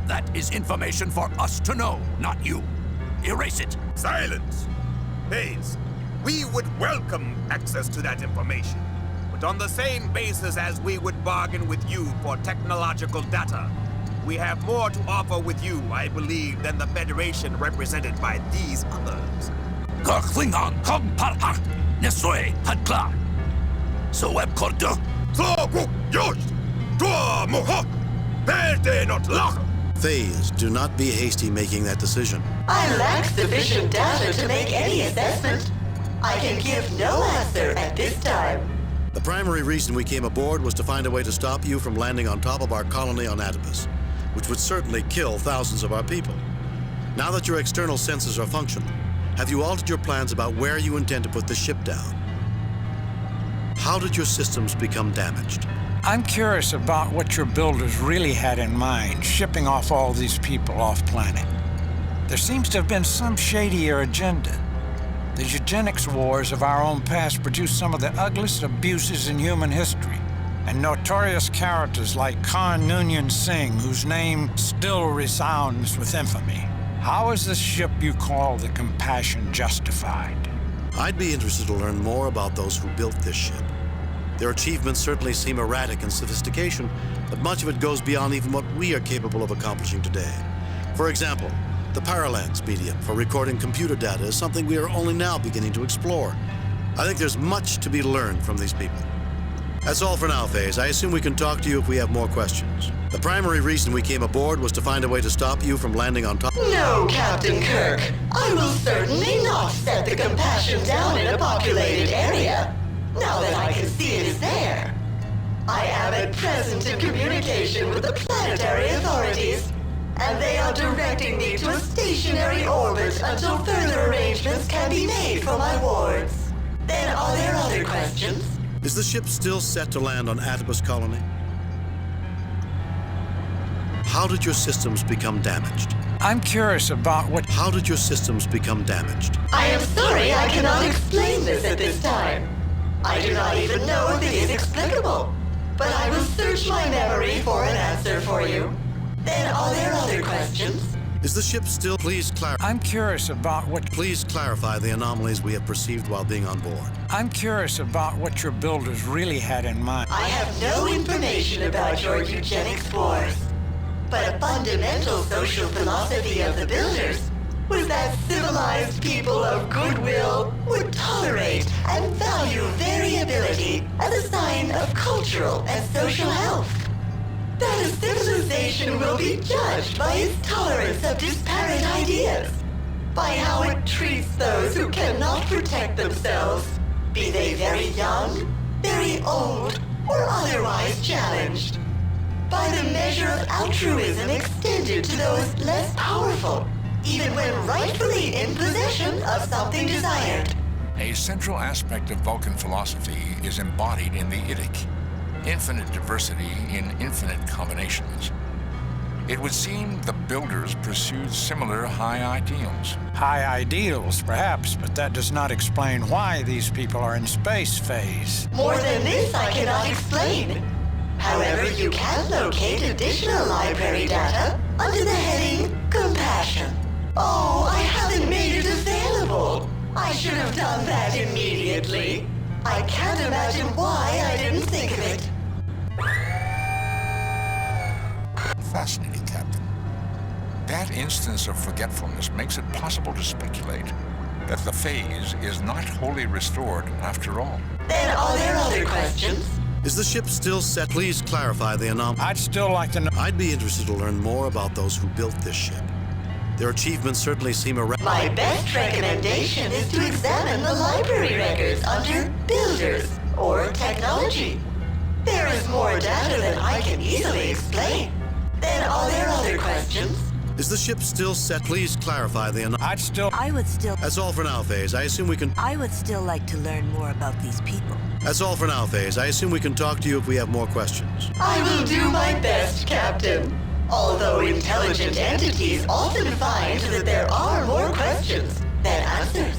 That is information for us to know, not you. Erase it. Silence! Hayes, we would welcome access to that information, but on the same basis as we would bargain with you for technological data. We have more to offer with you, I believe, than the Federation represented by these others. Phase, do not be hasty making that decision. I lack sufficient data to make any assessment. I can give no answer at this time. The primary reason we came aboard was to find a way to stop you from landing on top of our colony on Atibus, which would certainly kill thousands of our people. Now that your external senses are functional, have you altered your plans about where you intend to put the ship down? How did your systems become damaged? I'm curious about what your builders really had in mind, shipping off all these people off-planet. There seems to have been some shadier agenda. The eugenics wars of our own past produced some of the ugliest abuses in human history, and notorious characters like Khan Noonien Singh, whose name still resounds with infamy. How is this ship you call the Compassion justified? I'd be interested to learn more about those who built this ship. Their achievements certainly seem erratic in sophistication, but much of it goes beyond even what we are capable of accomplishing today. For example, the Paralance medium for recording computer data is something we are only now beginning to explore. I think there's much to be learned from these people. That's all for now, Phase. I assume we can talk to you if we have more questions. The primary reason we came aboard was to find a way to stop you from landing on top. No, Captain Kirk. I will certainly not set the Compassion down in a populated area, now that I can see it is there. I am at present in communication with the planetary authorities, and they are directing me to a stationary orbit until further arrangements can be made for my wards. Then are there other questions? Is the ship still set to land on Atibus colony? How did your systems become damaged? I'm curious about what... How did your systems become damaged? I am sorry I cannot explain this at this time. I do not even know if it is explicable, but I will search my memory for an answer for you. Then are there other questions? Is the ship still... Please clarify... I'm curious about what... Please clarify the anomalies we have perceived while being on board. I'm curious about what your builders really had in mind. I have no information about your eugenics wars, but a fundamental social philosophy of the builders was that civilized people of goodwill would tolerate and value variability as a sign of cultural and social health. That a civilization will be judged by its tolerance of disparate ideas, by how it treats those who cannot protect themselves, be they very young, very old, or otherwise challenged. By the measure of altruism extended to those less powerful, even when rightfully in possession of something desired. A central aspect of Vulcan philosophy is embodied in the Idic. Infinite diversity in infinite combinations. It would seem the builders pursued similar high ideals. High ideals, perhaps, but that does not explain why these people are in space phase. More than this I cannot explain. However, you can locate additional library data under the heading Compassion. Oh, I haven't made it available. I should have done that immediately. I can't imagine why I didn't think of it. Fascinating, Captain. That instance of forgetfulness makes it possible to speculate that the phase is not wholly restored after all. Then are there other questions? Is the ship still set? Please clarify the anomaly. I'd still like to know. I'd be interested to learn more about those who built this ship. Their achievements certainly seem My best recommendation is to examine the library records under Builders or Technology. There is more data than I can easily explain. Then are there other questions? Is the ship still set? Please clarify the anomaly. I would still... That's all for now, Phase. I assume we can... I would still like to learn more about these people. That's all for now, Phase. I assume we can talk to you if we have more questions. I will do my best, Captain. Although intelligent entities often find that there are more questions than answers.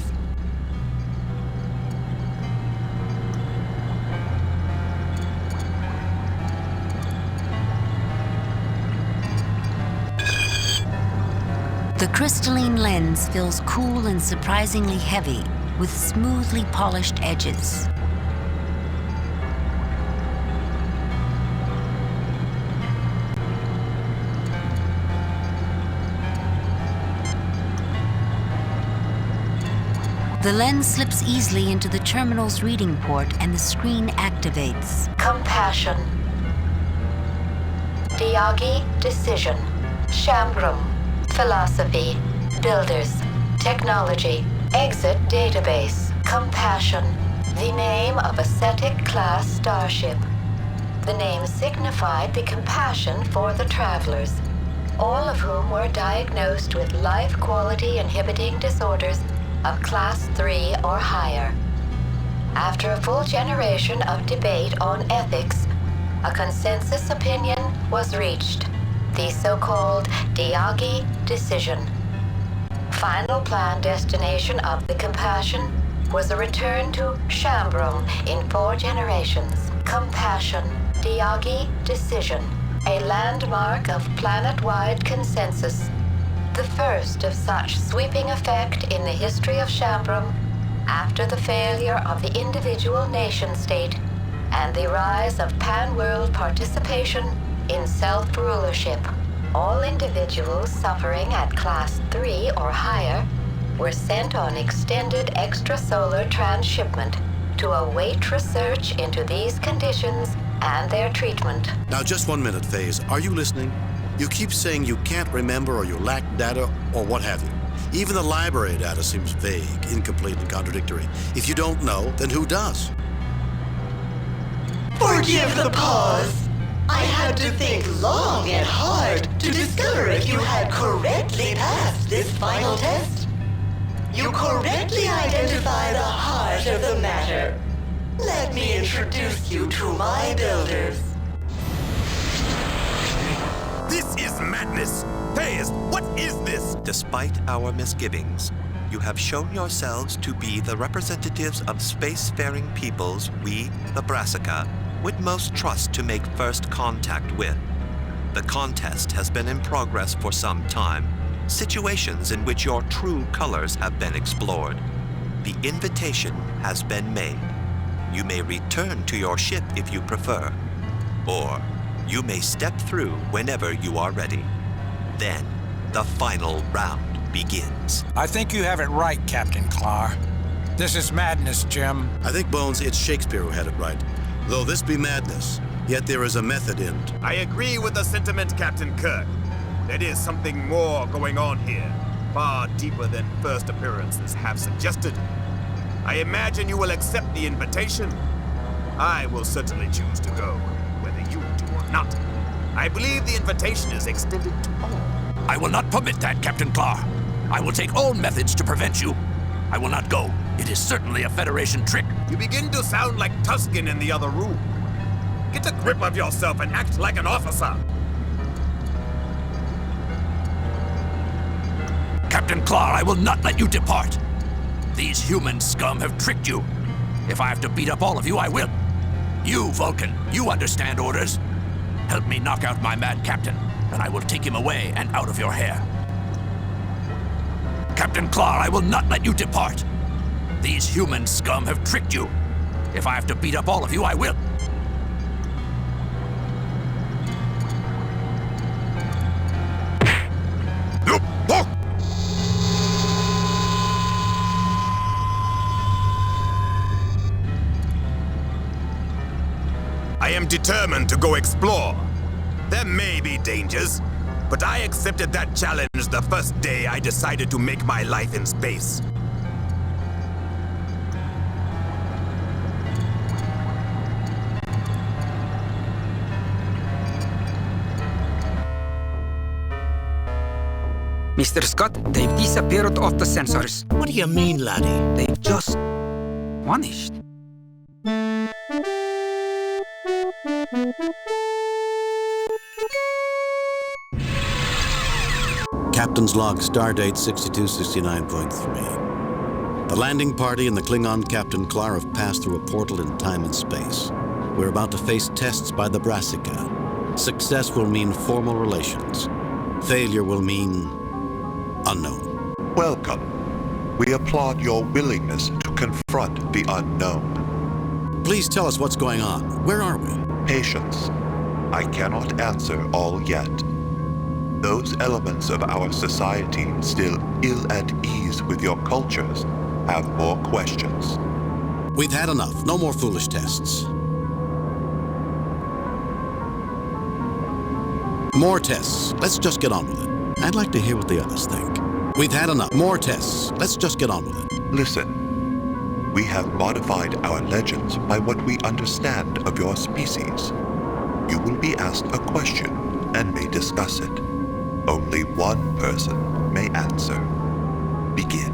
The crystalline lens feels cool and surprisingly heavy, with smoothly polished edges. The lens slips easily into the terminal's reading port and the screen activates. Compassion. Diagi, decision. Shambrum, philosophy. Builders, technology. Exit database. Compassion. The name of a Cetic class starship. The name signified the compassion for the travelers, all of whom were diagnosed with life quality inhibiting disorders of Class 3 or higher. After a full generation of debate on ethics, a consensus opinion was reached, the so-called Diagi decision. Final planned destination of the Compassion was a return to Shambrum in 4 generations. Compassion, Diagi decision, a landmark of planet-wide consensus. The first of such sweeping effect in the history of Shambrum after the failure of the individual nation-state and the rise of pan-world participation in self-rulership. All individuals suffering at Class 3 or higher were sent on extended extrasolar transshipment to await research into these conditions and their treatment. Now, just 1 minute, Phase. Are you listening? You keep saying you can't remember or you lack data or what have you. Even the library data seems vague, incomplete, and contradictory. If you don't know, then who does? Forgive the pause. I had to think long and hard to discover if you had correctly passed this final test. You correctly identify the heart of the matter. Let me introduce you to my builders. This is madness! Phase, what is this? Despite our misgivings, you have shown yourselves to be the representatives of spacefaring peoples we, the Brassica, would most trust to make first contact with. The contest has been in progress for some time, situations in which your true colors have been explored. The invitation has been made. You may return to your ship if you prefer, or you may step through whenever you are ready. Then, the final round begins. I think you have it right, Captain Clar. This is madness, Jim. I think, Bones, it's Shakespeare who had it right. Though this be madness, yet there is a method in it. I agree with the sentiment, Captain Kirk. There is something more going on here, far deeper than first appearances have suggested. I imagine you will accept the invitation. I will certainly choose to go, whether you do or not. I believe the invitation is extended to all. I will not permit that, Captain Clark. I will take all methods to prevent you. I will not go. It is certainly a Federation trick. You begin to sound like Tusken in the other room. Get a grip of yourself and act like an officer. Captain Clark, I will not let you depart. These human scum have tricked you. If I have to beat up all of you, I will. You, Vulcan, you understand orders. Help me knock out my mad captain, and I will take him away and out of your hair. Captain Clark, I will not let you depart. These human scum have tricked you. If I have to beat up all of you, I will. I am determined to go explore. There may be dangers, but I accepted that challenge the first day I decided to make my life in space. Mr. Scott, they've disappeared off the sensors. What do you mean, laddie? They've just vanished. Captain's log, stardate 6269.3. The landing party and the Klingon Captain Clark have passed through a portal in time and space. We're about to face tests by the Brassica. Success will mean formal relations. Failure will mean unknown. Welcome. We applaud your willingness to confront the unknown. Please tell us what's going on. Where are we? Patience. I cannot answer all yet. Those elements of our society still ill at ease with your cultures have more questions. We've had enough. No more foolish tests. More tests. Let's just get on with it. I'd like to hear what the others think. We've had enough. More tests. Let's just get on with it. Listen. We have modified our legends by what we understand of your species. You will be asked a question and may discuss it. Only one person may answer. Begin.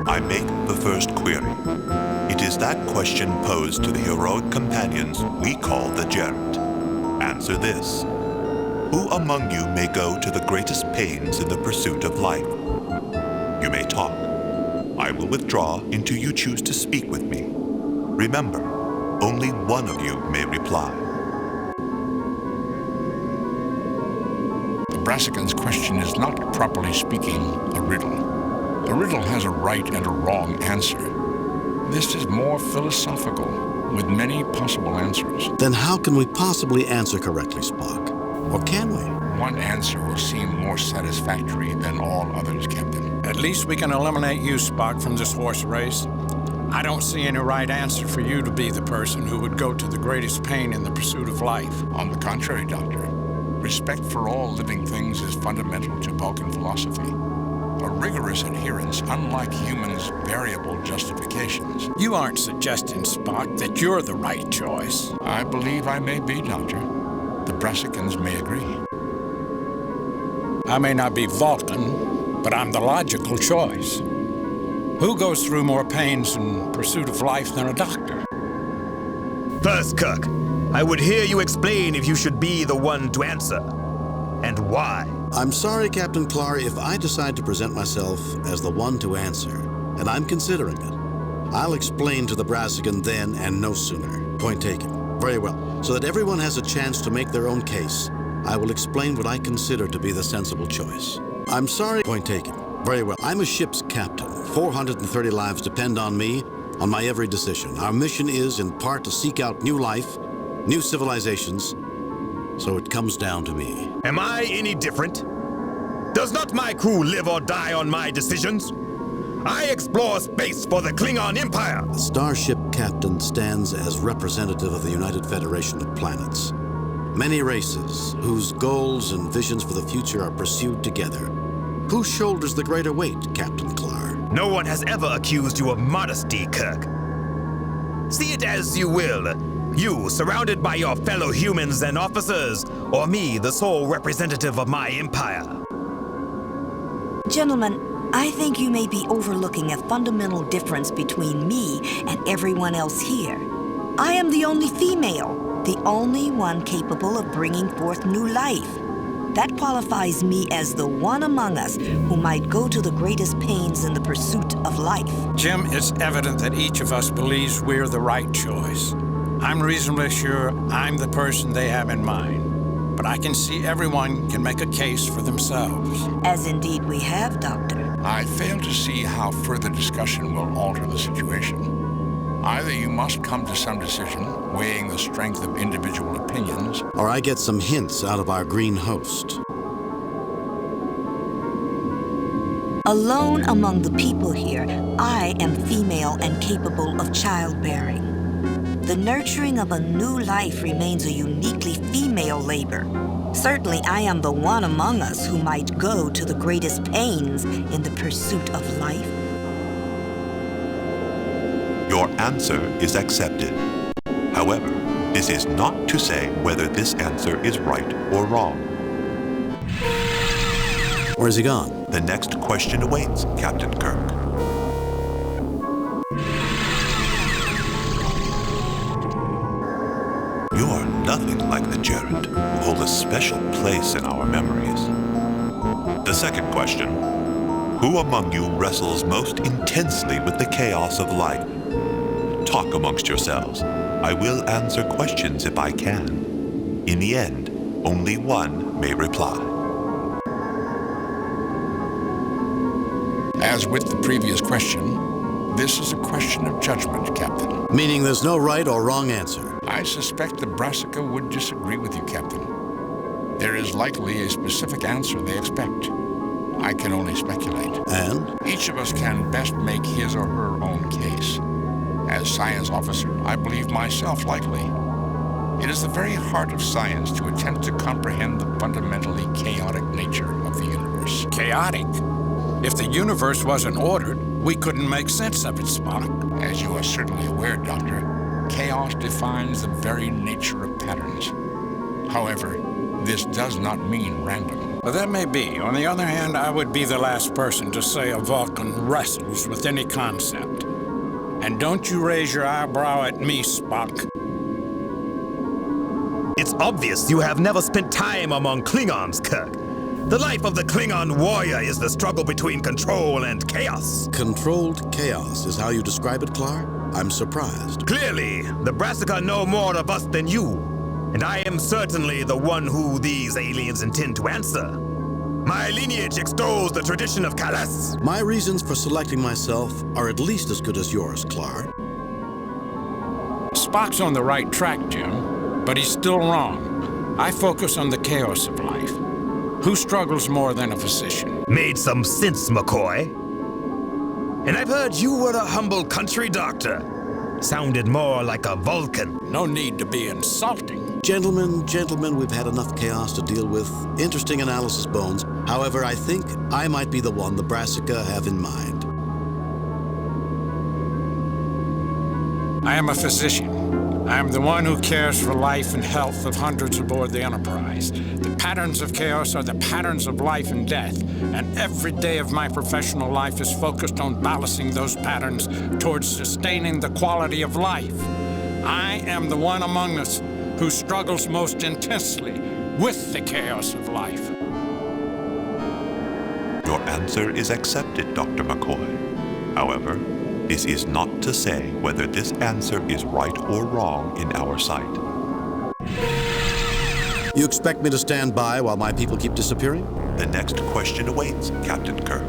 I make the first query. It is that question posed to the heroic companions we call the Gerent. Answer this. Who among you may go to the greatest pains in the pursuit of life? You may talk. I will withdraw until you choose to speak with me. Remember, only one of you may reply. The Brassican's question is not, properly speaking, a riddle. A riddle has a right and a wrong answer. This is more philosophical, with many possible answers. Then how can we possibly answer correctly, Spock? Or can we? One answer will seem more satisfactory than all others, Captain. At least we can eliminate you, Spock, from this horse race. I don't see any right answer for you to be the person who would go to the greatest pain in the pursuit of life. On the contrary, Doctor. Respect for all living things is fundamental to Vulcan philosophy. A rigorous adherence, unlike humans' variable justifications. You aren't suggesting, Spock, that you're the right choice. I believe I may be, Doctor. The Brassicans may agree. I may not be Vulcan, but I'm the logical choice. Who goes through more pains in pursuit of life than a doctor? First, Kirk, I would hear you explain if you should be the one to answer, and why. I'm sorry, Captain Clark, if I decide to present myself as the one to answer, and I'm considering it. I'll explain to the Brassican then and no sooner. Point taken. Very well. So that everyone has a chance to make their own case, I will explain what I consider to be the sensible choice. I'm sorry. Point taken. Very well. I'm a ship's captain. 430 lives depend on me, on my every decision. Our mission is, in part, to seek out new life, new civilizations, so it comes down to me. Am I any different? Does not my crew live or die on my decisions? I explore space for the Klingon Empire! The starship captain stands as representative of the United Federation of Planets. Many races whose goals and visions for the future are pursued together. Who shoulders the greater weight, Captain Clark? No one has ever accused you of modesty, Kirk. See it as you will. You, surrounded by your fellow humans and officers, or me, the sole representative of my empire. Gentlemen, I think you may be overlooking a fundamental difference between me and everyone else here. I am the only female, the only one capable of bringing forth new life. That qualifies me as the one among us who might go to the greatest pains in the pursuit of life. Jim, it's evident that each of us believes we're the right choice. I'm reasonably sure I'm the person they have in mind, but I can see everyone can make a case for themselves. As indeed we have, Doctor. I fail to see how further discussion will alter the situation. Either you must come to some decision, weighing the strength of individual opinions, or I get some hints out of our green host. Alone among the people here, I am female and capable of childbearing. The nurturing of a new life remains a uniquely female labor. Certainly, I am the one among us who might go to the greatest pains in the pursuit of life. Your answer is accepted. However, this is not to say whether this answer is right or wrong. Where's he gone? The next question awaits, Captain Kirk. You are nothing like the Gerent, who hold a special place in our memories. The second question: who among you wrestles most intensely with the chaos of life? Talk amongst yourselves. I will answer questions if I can. In the end, only one may reply. As with the previous question, this is a question of judgment, Captain. Meaning there's no right or wrong answer. I suspect the Brassica would disagree with you, Captain. There is likely a specific answer they expect. I can only speculate. And? Each of us can best make his or her own case. As science officer, I believe myself likely. It is the very heart of science to attempt to comprehend the fundamentally chaotic nature of the universe. Chaotic? If the universe wasn't ordered, we couldn't make sense of it, Spock. As you are certainly aware, Doctor, chaos defines the very nature of patterns. However, this does not mean random. Well, that may be. On the other hand, I would be the last person to say a Vulcan wrestles with any concept. And don't you raise your eyebrow at me, Spock. It's obvious you have never spent time among Klingons, Kirk. The life of the Klingon warrior is the struggle between control and chaos. Controlled chaos is how you describe it, Clark? I'm surprised. Clearly, the Brassica know more of us than you, and I am certainly the one who these aliens intend to answer. My lineage extols the tradition of Kalas. My reasons for selecting myself are at least as good as yours, Clark. Spock's on the right track, Jim, but he's still wrong. I focus on the chaos of life. Who struggles more than a physician? Made some sense, McCoy. And I've heard you were a humble country doctor. Sounded more like a Vulcan. No need to be insulting. Gentlemen, we've had enough chaos to deal with. Interesting analysis, Bones. However, I think I might be the one the Brassica have in mind. I am a physician. I am the one who cares for life and health of hundreds aboard the Enterprise. The patterns of chaos are the patterns of life and death, and every day of my professional life is focused on balancing those patterns towards sustaining the quality of life. I am the one among us who struggles most intensely with the chaos of life. Your answer is accepted, Dr. McCoy. However, this is not to say whether this answer is right or wrong in our sight. You expect me to stand by while my people keep disappearing? The next question awaits, Captain Kirk.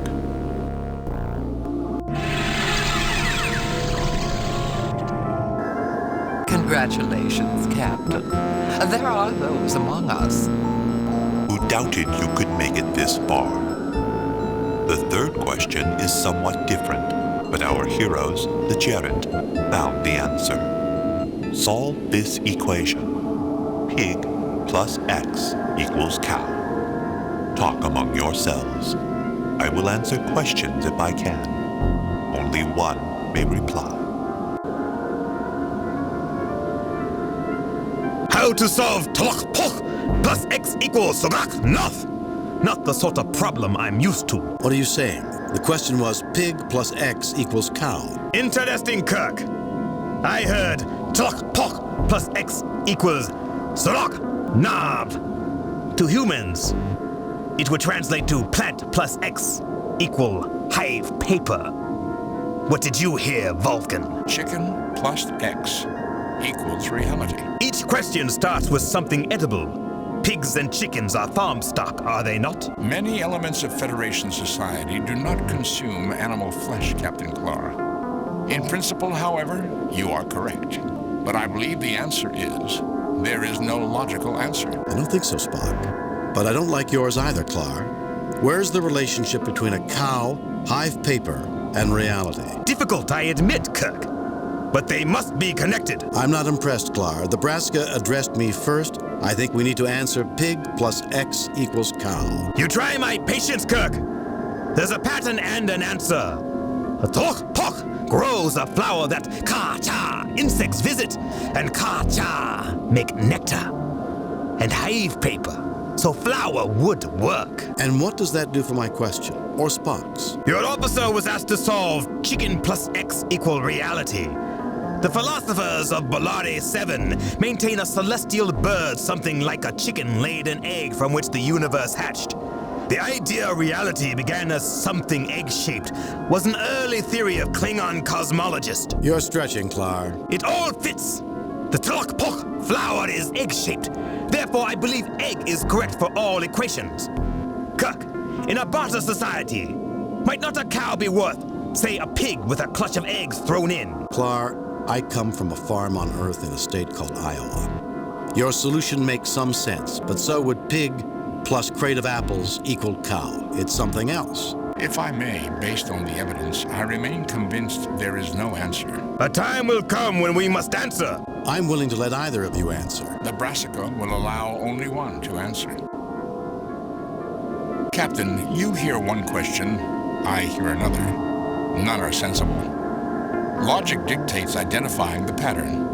Congratulations, Captain. There are those among us who doubted you could make it this far. The third question is somewhat different, but our heroes, the Gerent, found the answer. Solve this equation. Pig plus X equals cow. Talk among yourselves. I will answer questions if I can. Only one may reply. How to solve Tlok Poch plus X equals Sogak Noth? Not the sort of problem I'm used to. What are you saying? The question was pig plus X equals cow. Interesting, Kirk. I heard Tlok Poch plus X equals Sorok Nav. To humans, it would translate to plant plus X equal hive paper. What did you hear, Vulcan? Chicken plus X equals reality. Each question starts with something edible. Pigs and chickens are farm stock, are they not? Many elements of Federation society do not consume animal flesh, Captain Clara. In principle, however, you are correct. But I believe the answer is, there is no logical answer. I don't think so, Spock. But I don't like yours either, Clar. Where's the relationship between a cow, hive paper, and reality? Difficult, I admit, Kirk. But they must be connected. I'm not impressed, Clar. The Brassica addressed me first. I think we need to answer pig plus X equals cow. You try my patience, Kirk. There's a pattern and an answer. A Tlok Poch grows a flower that Ka-Cha insects visit, and Ka-Cha make nectar and hive paper. So flour would work. And what does that do for my question? Or Spock's? Your officer was asked to solve chicken plus X equal reality. The philosophers of Bolare 7 maintain a celestial bird, something like a chicken, laid an egg from which the universe hatched. The idea of reality began as something egg-shaped, was an early theory of Klingon cosmologists. You're stretching, Clar. It all fits. The Tlok Poch flower is egg-shaped. Therefore, I believe egg is correct for all equations. Kirk, in a barter society, might not a cow be worth, say, a pig with a clutch of eggs thrown in? Clar, I come from a farm on Earth in a state called Iowa. Your solution makes some sense, but so would pig plus crate of apples equal cow. It's something else. If I may, based on the evidence, I remain convinced there is no answer. A time will come when we must answer. I'm willing to let either of you answer. The Brassica will allow only one to answer. Captain, you hear one question, I hear another. None are sensible. Logic dictates identifying the pattern.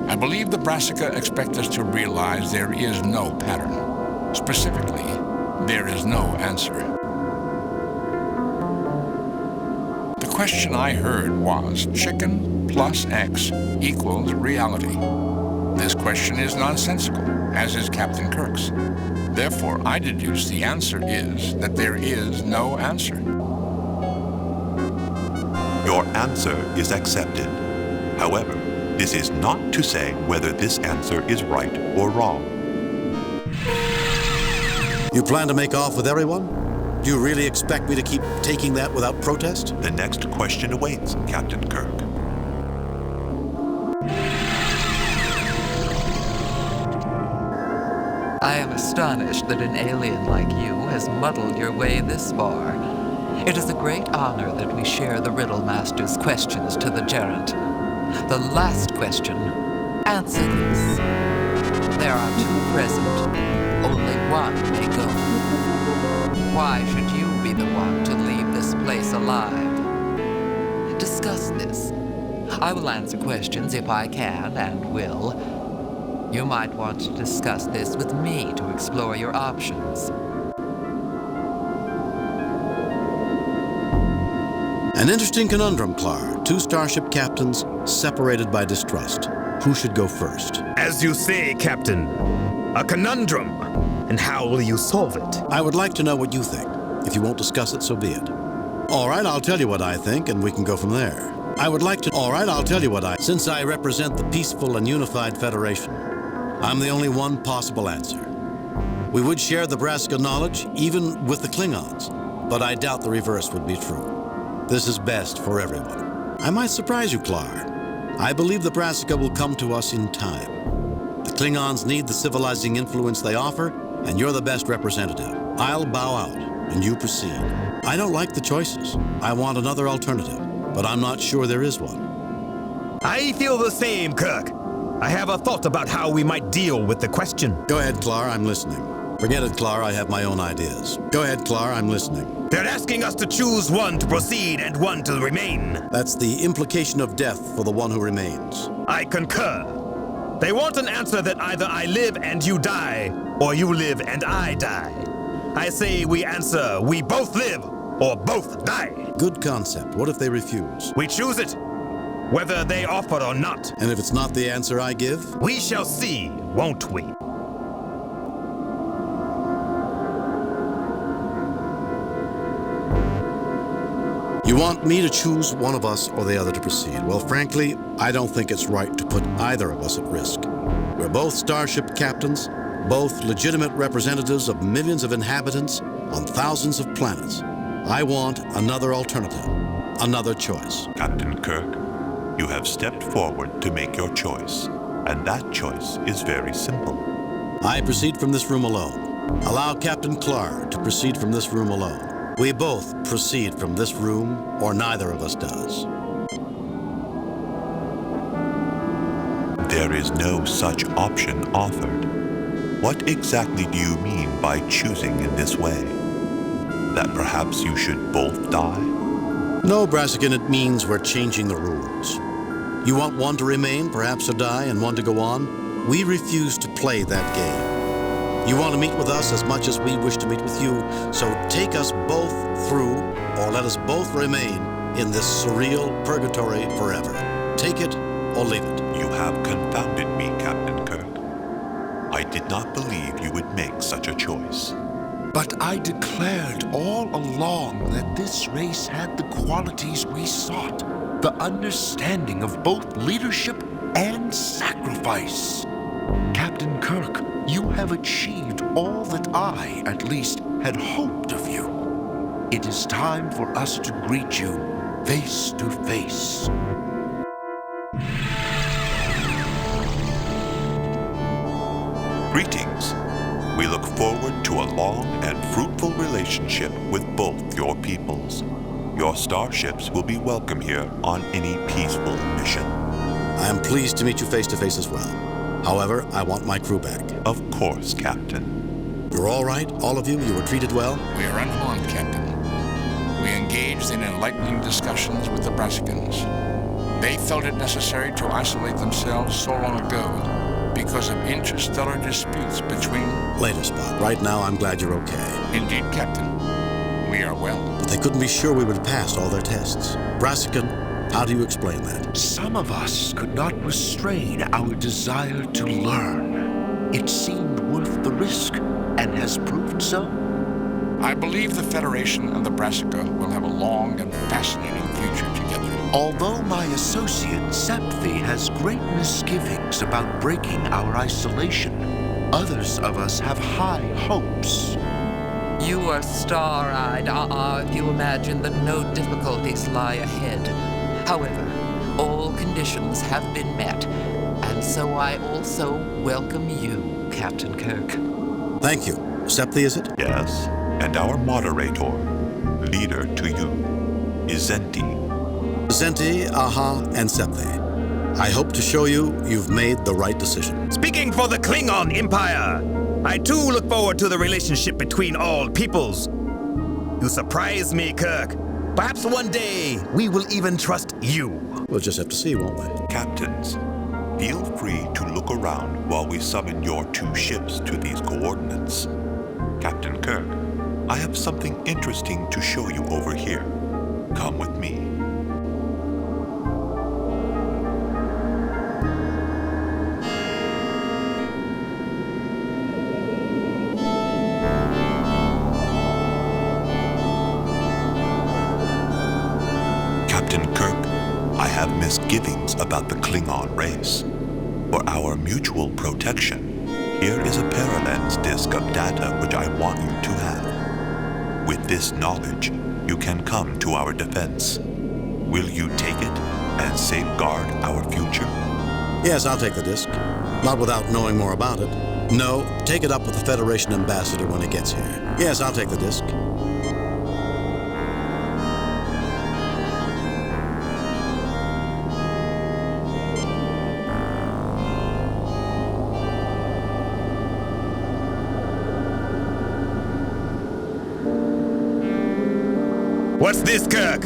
I believe the Brassica expect us to realize there is no pattern. Specifically, there is no answer. The question I heard was chicken plus X equals reality. This question is nonsensical, as is Captain Kirk's. Therefore, I deduce the answer is that there is no answer. Your answer is accepted. However, this is not to say whether this answer is right or wrong. You plan to make off with everyone? Do you really expect me to keep taking that without protest? The next question awaits, Captain Kirk. I am astonished that an alien like you has muddled your way this far. It is a great honor that we share the Riddle Master's questions to the Gerent. The last question, answer this. There are two present. Only one may go. Why should you be the one to leave this place alive? Discuss this. I will answer questions if I can and will. You might want to discuss this with me to explore your options. An interesting conundrum, Clar. Two starship captains separated by distrust. Who should go first? As you say, Captain, a conundrum. And how will you solve it? I would like to know what you think. If you won't discuss it, so be it. All right, I'll tell you what I think, and we can go from there. Since I represent the peaceful and unified Federation, I'm the only one possible answer. We would share the Brassica knowledge, even with the Klingons, but I doubt the reverse would be true. This is best for everyone. I might surprise you, Clar. I believe the Brassica will come to us in time. The Klingons need the civilizing influence they offer, and you're the best representative. I'll bow out, and you proceed. I don't like the choices. I want another alternative, but I'm not sure there is one. I feel the same, Kirk. I have a thought about how we might deal with the question. Go ahead, Clar, I'm listening. Forget it, Clar, I have my own ideas. Go ahead, Clar, I'm listening. They're asking us to choose one to proceed and one to remain. That's the implication of death for the one who remains. I concur. They want an answer that either I live and you die, or you live and I die. I say we answer, we both live, or both die. Good concept. What if they refuse? We choose it, whether they offer or not. And if it's not the answer I give? We shall see, won't we? You want me to choose one of us or the other to proceed. Well, frankly, I don't think it's right to put either of us at risk. We're both starship captains, both legitimate representatives of millions of inhabitants on thousands of planets. I want another alternative, another choice. Captain Kirk, you have stepped forward to make your choice, and that choice is very simple. I proceed from this room alone. Allow Captain Clar to proceed from this room alone. We both proceed from this room, or neither of us does. There is no such option offered. What exactly do you mean by choosing in this way? That perhaps you should both die? No, Brassican, it means we're changing the rules. You want one to remain, perhaps to die, and one to go on? We refuse to play that game. You want to meet with us as much as we wish to meet with you, so take us both through, or let us both remain in this surreal purgatory forever. Take it or leave it. You have confounded me, Captain Kirk. I did not believe you would make such a choice. But I declared all along that this race had the qualities we sought, the understanding of both leadership and sacrifice. Captain Kirk, you have achieved all that I, at least, had hoped of you. It is time for us to greet you face to face. Greetings. We look forward to a long and fruitful relationship with both your peoples. Your starships will be welcome here on any peaceful mission. I am pleased to meet you face to face as well. However, I want my crew back. Of course, Captain. You're all right, all of you? You were treated well? We are unharmed, Captain. We engaged in enlightening discussions with the Brassicans. They felt it necessary to isolate themselves so long ago because of interstellar disputes between... Later, Spock. Right now, I'm glad you're okay. Indeed, Captain. We are well. But they couldn't be sure we would pass all their tests. Brassican, how do you explain that? Some of us could not restrain our desire to learn. It seemed worth the risk, and has proved so. I believe the Federation and the Brassica will have a long and fascinating future together. Although my associate, Septhi, has great misgivings about breaking our isolation, others of us have high hopes. You are star-eyed, if you imagine that no difficulties lie ahead. However, all conditions have been met, and so I also welcome you, Captain Kirk. Thank you. Septhi, is it? Yes, and our moderator, leader to you, is Zenti. Zenti, Aha, and Septhi. I hope to show you've made the right decision. Speaking for the Klingon Empire, I too look forward to the relationship between all peoples. You surprise me, Kirk. Perhaps one day we will even trust you. We'll just have to see, won't we? Captains, feel free to look around while we summon your two ships to these coordinates. Captain Kirk, I have something interesting to show you over here. Come with me. Captain Kirk, I have misgivings about the Klingon race. For our mutual protection, here is a paralens disk of data which I want you to have. With this knowledge, you can come to our defense. Will you take it and safeguard our future? Yes, I'll take the disc. Not without knowing more about it. No, take it up with the Federation ambassador when he gets here. Yes, I'll take the disc. What's this, Kirk?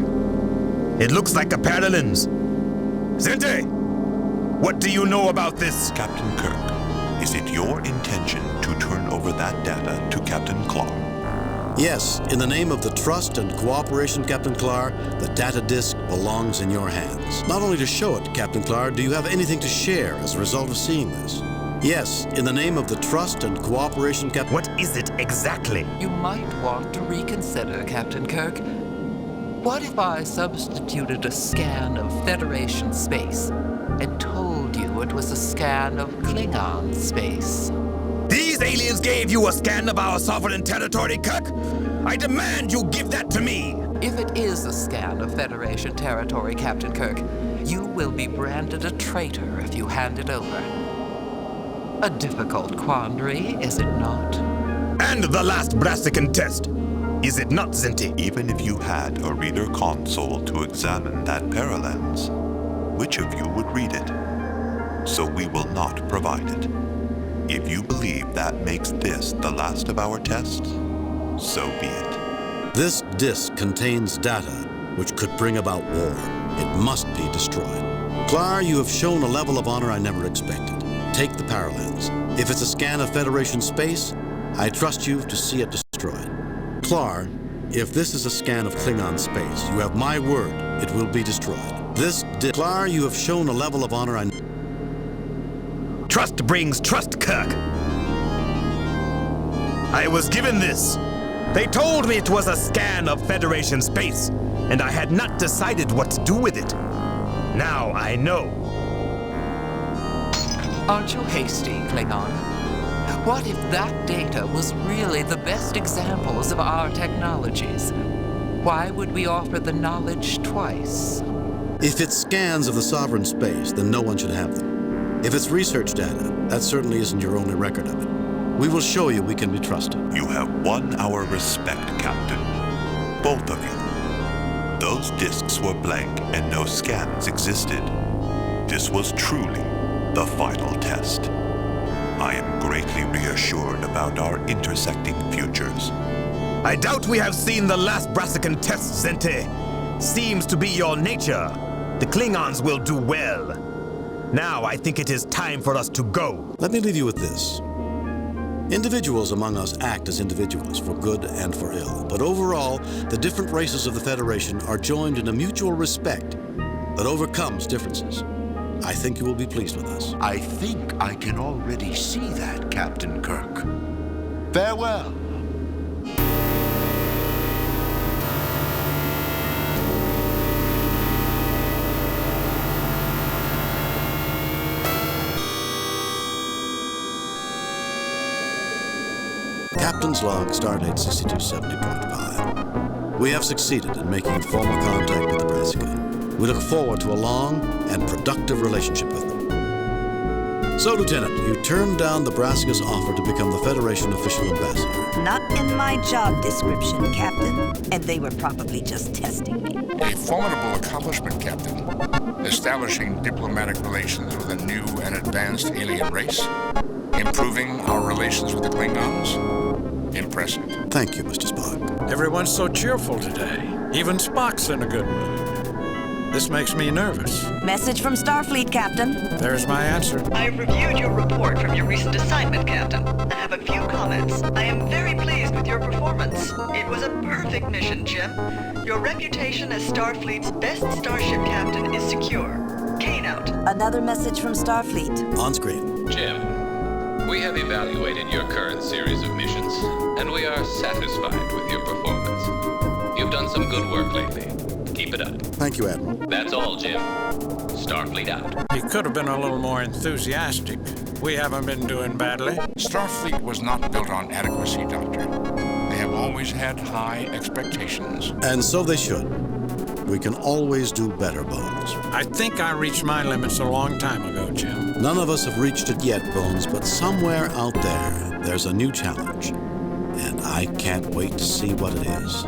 It looks like a paralens. Zente, what do you know about this? Captain Kirk, is it your intention to turn over that data to Captain Clark? Yes, in the name of the trust and cooperation, Captain Clark, the data disk belongs in your hands. Not only to show it, Captain Clark, do you have anything to share as a result of seeing this? Yes, in the name of the trust and cooperation, Captain... What is it exactly? You might want to reconsider, Captain Kirk. What if I substituted a scan of Federation space and told you it was a scan of Klingon space? These aliens gave you a scan of our sovereign territory, Kirk? I demand you give that to me! If it is a scan of Federation territory, Captain Kirk, you will be branded a traitor if you hand it over. A difficult quandary, is it not? And the last Brassican test, is it not, Zente? Even if you had a reader console to examine that paralens, which of you would read it? So we will not provide it. If you believe that makes this the last of our tests, so be it. This disk contains data which could bring about war. It must be destroyed. Clar, you have shown a level of honor I never expected. Take the paralens. If it's a scan of Federation space, I trust you to see it destroyed. Clar, if this is a scan of Klingon space, you have my word, it will be destroyed. This Clar, you have shown a level of honor I... Trust brings trust, Kirk. I was given this. They told me it was a scan of Federation space, and I had not decided what to do with it. Now I know. Aren't you hasty, Klingon? What if that data was really the best examples of our technologies? Why would we offer the knowledge twice? If it's scans of the sovereign space, then no one should have them. If it's research data, that certainly isn't your only record of it. We will show you we can be trusted. You have won our respect, Captain. Both of you. Those disks were blank and no scans existed. This was truly the final test. I am greatly reassured about our intersecting futures. I doubt we have seen the last Brassican test, Zente. Seems to be your nature. The Klingons will do well. Now I think it is time for us to go. Let me leave you with this. Individuals among us act as individuals, for good and for ill. But overall, the different races of the Federation are joined in a mutual respect that overcomes differences. I think you will be pleased with us. I think I can already see that, Captain Kirk. Farewell. Captain's log, stardate 6270.5. We have succeeded in making formal contact with the Brassica. We look forward to a long and productive relationship with them. So, Lieutenant, you turned down the Brassica's offer to become the Federation official ambassador. Not in my job description, Captain. And they were probably just testing me. A formidable accomplishment, Captain. Establishing diplomatic relations with a new and advanced alien race. Improving our relations with the Klingons. Impressive. Thank you, Mr. Spock. Everyone's so cheerful today. Even Spock's in a good mood. This makes me nervous. Message from Starfleet, Captain. There's my answer. I've reviewed your report from your recent assignment, Captain, and have a few comments. I am very pleased with your performance. It was a perfect mission, Jim. Your reputation as Starfleet's best starship captain is secure. Kane out. Another message from Starfleet. On screen. Jim, we have evaluated your current series of missions, and we are satisfied with your performance. You've done some good work lately. Keep it up. Thank you, Admiral. That's all, Jim. Starfleet out. He could have been a little more enthusiastic. We haven't been doing badly. Starfleet was not built on adequacy, Doctor. They have always had high expectations. And so they should. We can always do better, Bones. I think I reached my limits a long time ago, Jim. None of us have reached it yet, Bones, but somewhere out there, there's a new challenge. And I can't wait to see what it is.